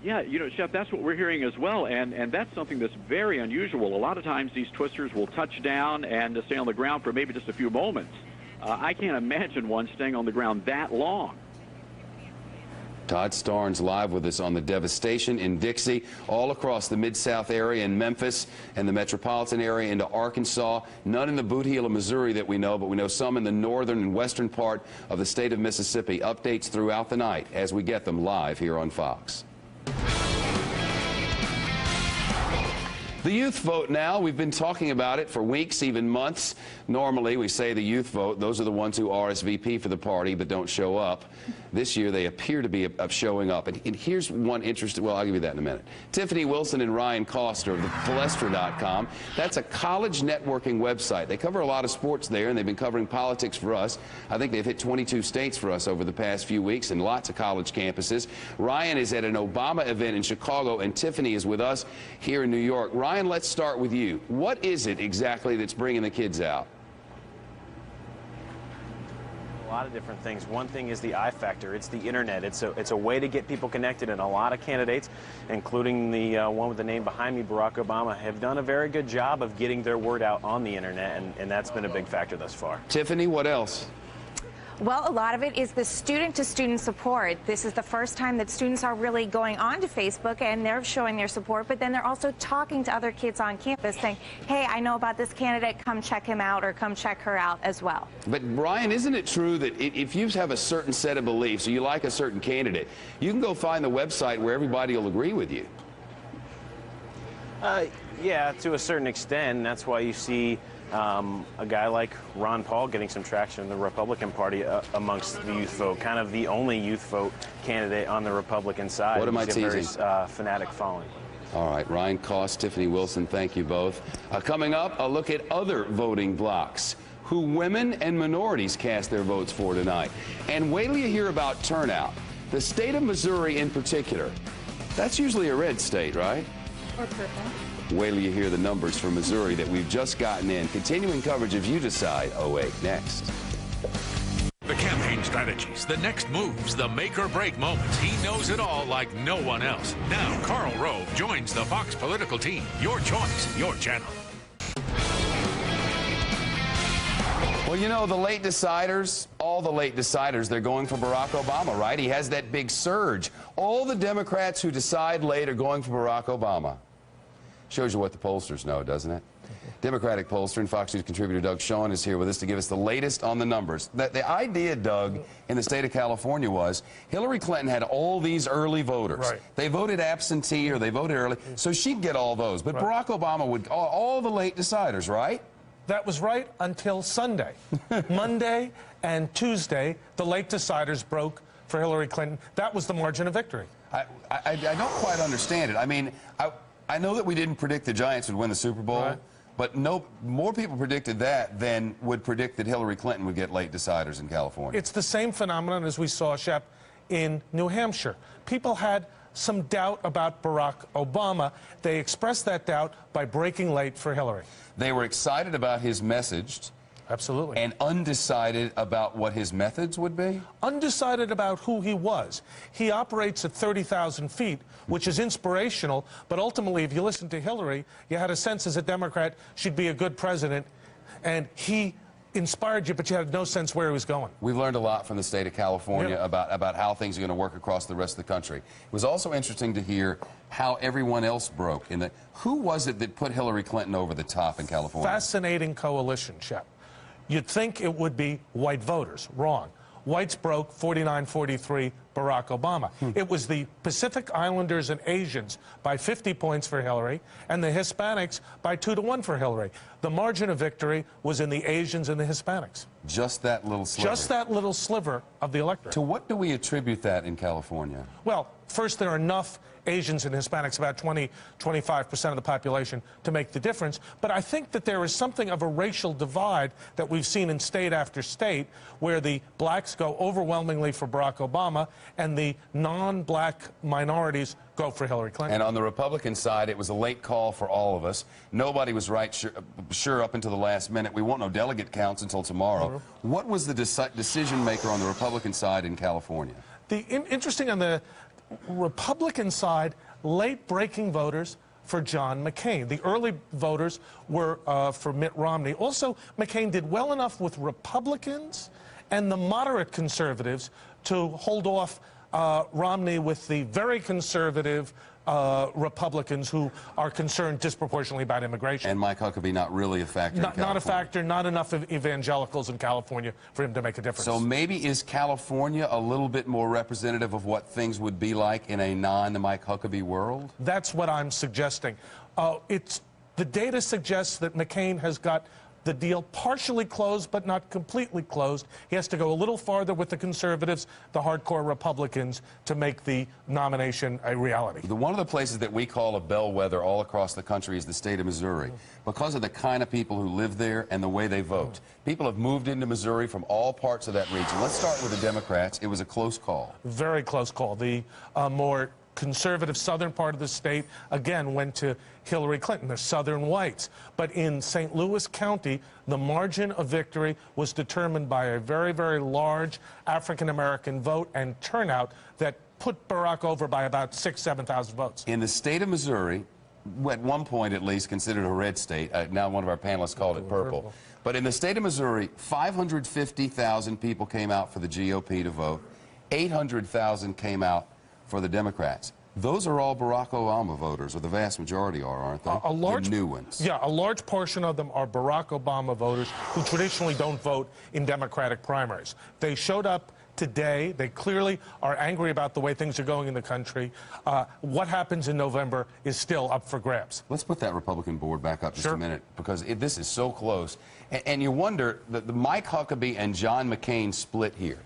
Yeah, you know, Chef, that's what we're hearing as well, and that's something that's very unusual. A lot of times these twisters will touch down and stay on the ground for maybe just a few moments. I can't imagine one staying on the ground that long. Todd Starnes live with us on the devastation in Dixie, all across the Mid-South area in Memphis and the metropolitan area into Arkansas. None in the Boot Heel of Missouri that we know, but we know some in the northern and western part of the state of Mississippi. Updates throughout the night as we get them live here on Fox. The youth vote now, we've been talking about it for weeks, even months. Normally, we say the youth vote, those are the ones who RSVP for the party but don't show up. This year, they appear to be showing up. And here's one interesting, well, I'll give you that in a minute. Tiffany Wilson and Ryan Coster of the Palestra.com. That's a college networking website. They cover a lot of sports there, and they've been covering politics for us. I think they've hit 22 states for us over the past few weeks and lots of college campuses. Ryan is at an Obama event in Chicago, and Tiffany is with us here in New York. Ryan, let's start with you. What is it exactly that's bringing the kids out? A lot of different things. One thing is the I factor. It's the internet. It's a way to get people connected, and a lot of candidates, including the one with the name behind me, Barack Obama, have done a very good job of getting their word out on the internet, and that's been a big factor thus far. Tiffany, what else? Well, a lot of it is the student-to-student support. This is the first time that students are really going onto Facebook and they're showing their support, but then they're also talking to other kids on campus saying, hey, I know about this candidate, come check him out or come check her out as well. But, Brian, isn't it true that if you have a certain set of beliefs or you like a certain candidate, you can go find the website where everybody will agree with you? Yeah, to a certain extent. And that's why you see a guy like Ron Paul getting some traction in the Republican Party amongst the youth vote, kind of the only youth vote candidate on the Republican side. What am I teasing? He's a very fanatic following. All right, Ryan Cost, Tiffany Wilson, thank you both. Coming up, a look at other voting blocks, who women and minorities cast their votes for tonight. And wait till you hear about turnout. The state of Missouri in particular, that's usually a red state, right? Or purple. Wait till you hear the numbers from Missouri that we've just gotten in. Continuing coverage of You Decide 08 next. The campaign strategies, the next moves, the make or break moments. He knows it all like no one else. Now, Karl Rove joins the Fox political team. Your choice, your channel. Well, you know, the late deciders, all the late deciders, they're going for Barack Obama, right? He has that big surge. All the Democrats who decide late are going for Barack Obama. Shows you what the pollsters know, doesn't it? Democratic pollster and Fox News contributor Doug Shawn is here with us to give us the latest on the numbers. The idea, Doug, in the state of California was Hillary Clinton had all these early voters. Right. They voted absentee or they voted early, so she'd get all those. But Barack Obama would, all the late deciders, right? That was right until Sunday. Monday and Tuesday, the late deciders broke for Hillary Clinton. That was the margin of victory. I don't quite understand it. I mean, I know that we didn't predict the Giants would win the Super Bowl, but more people predicted that than would predict that Hillary Clinton would get late deciders in California. It's the same phenomenon as we saw, Shep, in New Hampshire. People had some doubt about Barack Obama. They expressed that doubt by breaking late for Hillary. They were excited about his message. Absolutely. And undecided about what his methods would be? Undecided about who he was. He operates at 30,000 feet, which is inspirational, but ultimately, if you listen to Hillary, you had a sense as a Democrat she'd be a good president, and he inspired you, but you had no sense where he was going. We've learned a lot from the state of California about how things are going to work across the rest of the country. It was also interesting to hear how everyone else broke. Who was it that put Hillary Clinton over the top in California? Fascinating coalition, Shep. You'd think it would be white voters. Wrong. Whites broke 49-43 Barack Obama. It was the Pacific Islanders and Asians by 50 points for Hillary, and the Hispanics by 2-1 for Hillary. The margin of victory was in the Asians and the Hispanics. Just that little sliver? Just that little sliver of the electorate. To what do we attribute that in California? Well, first, there are enough Asians and Hispanics, about 20-25% of the population, to make the difference. But I think that there is something of a racial divide that we've seen in state after state, where the blacks go overwhelmingly for Barack Obama and the non-black minorities go for Hillary Clinton. And on the Republican side, it was a late call for all of us. Nobody was sure up until the last minute. We won't know delegate counts until tomorrow. What was the decision maker on the Republican side in California? Interesting on the Republican side, late-breaking voters for John McCain. The early voters were for Mitt Romney. Also, McCain did well enough with Republicans and the moderate conservatives to hold off Romney with the very conservative Republicans who are concerned disproportionately about immigration. And Mike Huckabee not really a factor in California. Not a factor, not enough of evangelicals in California for him to make a difference. So maybe is California a little bit more representative of what things would be like in a non-Mike Huckabee world? That's what I'm suggesting. It's The data suggests that McCain has got the deal partially closed, but not completely closed. He has to go a little farther with the conservatives, the hardcore Republicans, to make the nomination a reality. One of the places that we call a bellwether all across the country is the state of Missouri, because of the kind of people who live there and the way they vote. People have moved into Missouri from all parts of that region. Let's start with the Democrats. It was a close call. Very close call. The more conservative southern part of the state, again, went to Hillary Clinton, the southern whites. But in St. Louis County, the margin of victory was determined by a very, very large African-American vote and turnout that put Barack over by about 7,000 votes. In the state of Missouri, at one point at least considered a red state, now one of our panelists called it purple. But in the state of Missouri, 550,000 people came out for the GOP to vote. 800,000 came out for the Democrats. Those are all Barack Obama voters, or the vast majority are, aren't they? The new ones. Yeah, a large portion of them are Barack Obama voters who traditionally don't vote in Democratic primaries. They showed up today. They clearly are angry about the way things are going in the country. What happens in November is still up for grabs. Let's put that Republican board back up just a minute, because this is so close. And you wonder, the Mike Huckabee and John McCain split here.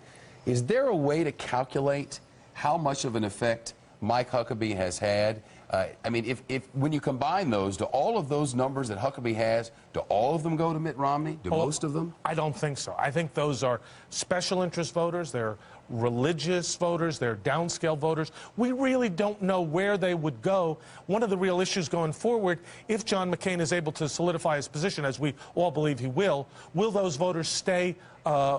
Is there a way to calculate how much of an effect Mike Huckabee has had? I mean, when you combine those, do all of those numbers that Huckabee has, do all of them go to Mitt Romney? Do most of them? I don't think so. I think those are special interest voters. They're religious voters. They're downscale voters. We really don't know where they would go. One of the real issues going forward, if John McCain is able to solidify his position, as we all believe he will those voters stay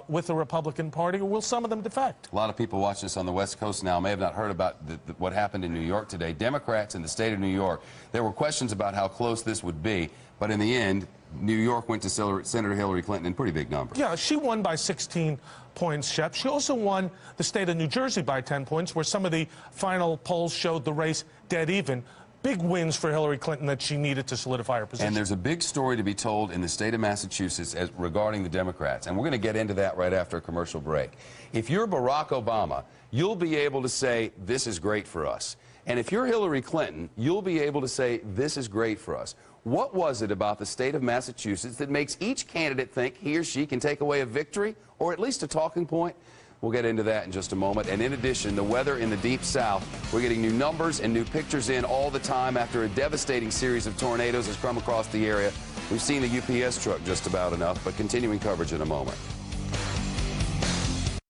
with the Republican Party, or will some of them defect? A lot of people watching this on the West Coast now may have not heard about what happened in New York today. Democrats in the state of New York, there were questions about how close this would be, but in the end, New York went to Senator Hillary Clinton in pretty big numbers. Yeah, she won by 16 points, Shep. She also won the state of New Jersey by 10 points, where some of the final polls showed the race dead even. Big wins for Hillary Clinton that she needed to solidify her position. And there's a big story to be told in the state of Massachusetts regarding the Democrats, and we're going to get into that right after a commercial break. If you're Barack Obama, you'll be able to say, this is great for us. And if you're Hillary Clinton, you'll be able to say, this is great for us. What was it about the state of Massachusetts that makes each candidate think he or she can take away a victory, or at least a talking point? We'll get into that in just a moment. And in addition, the weather in the Deep South. We're getting new numbers and new pictures in all the time after a devastating series of tornadoes has come across the area. We've seen the UPS truck just about enough, but continuing coverage in a moment.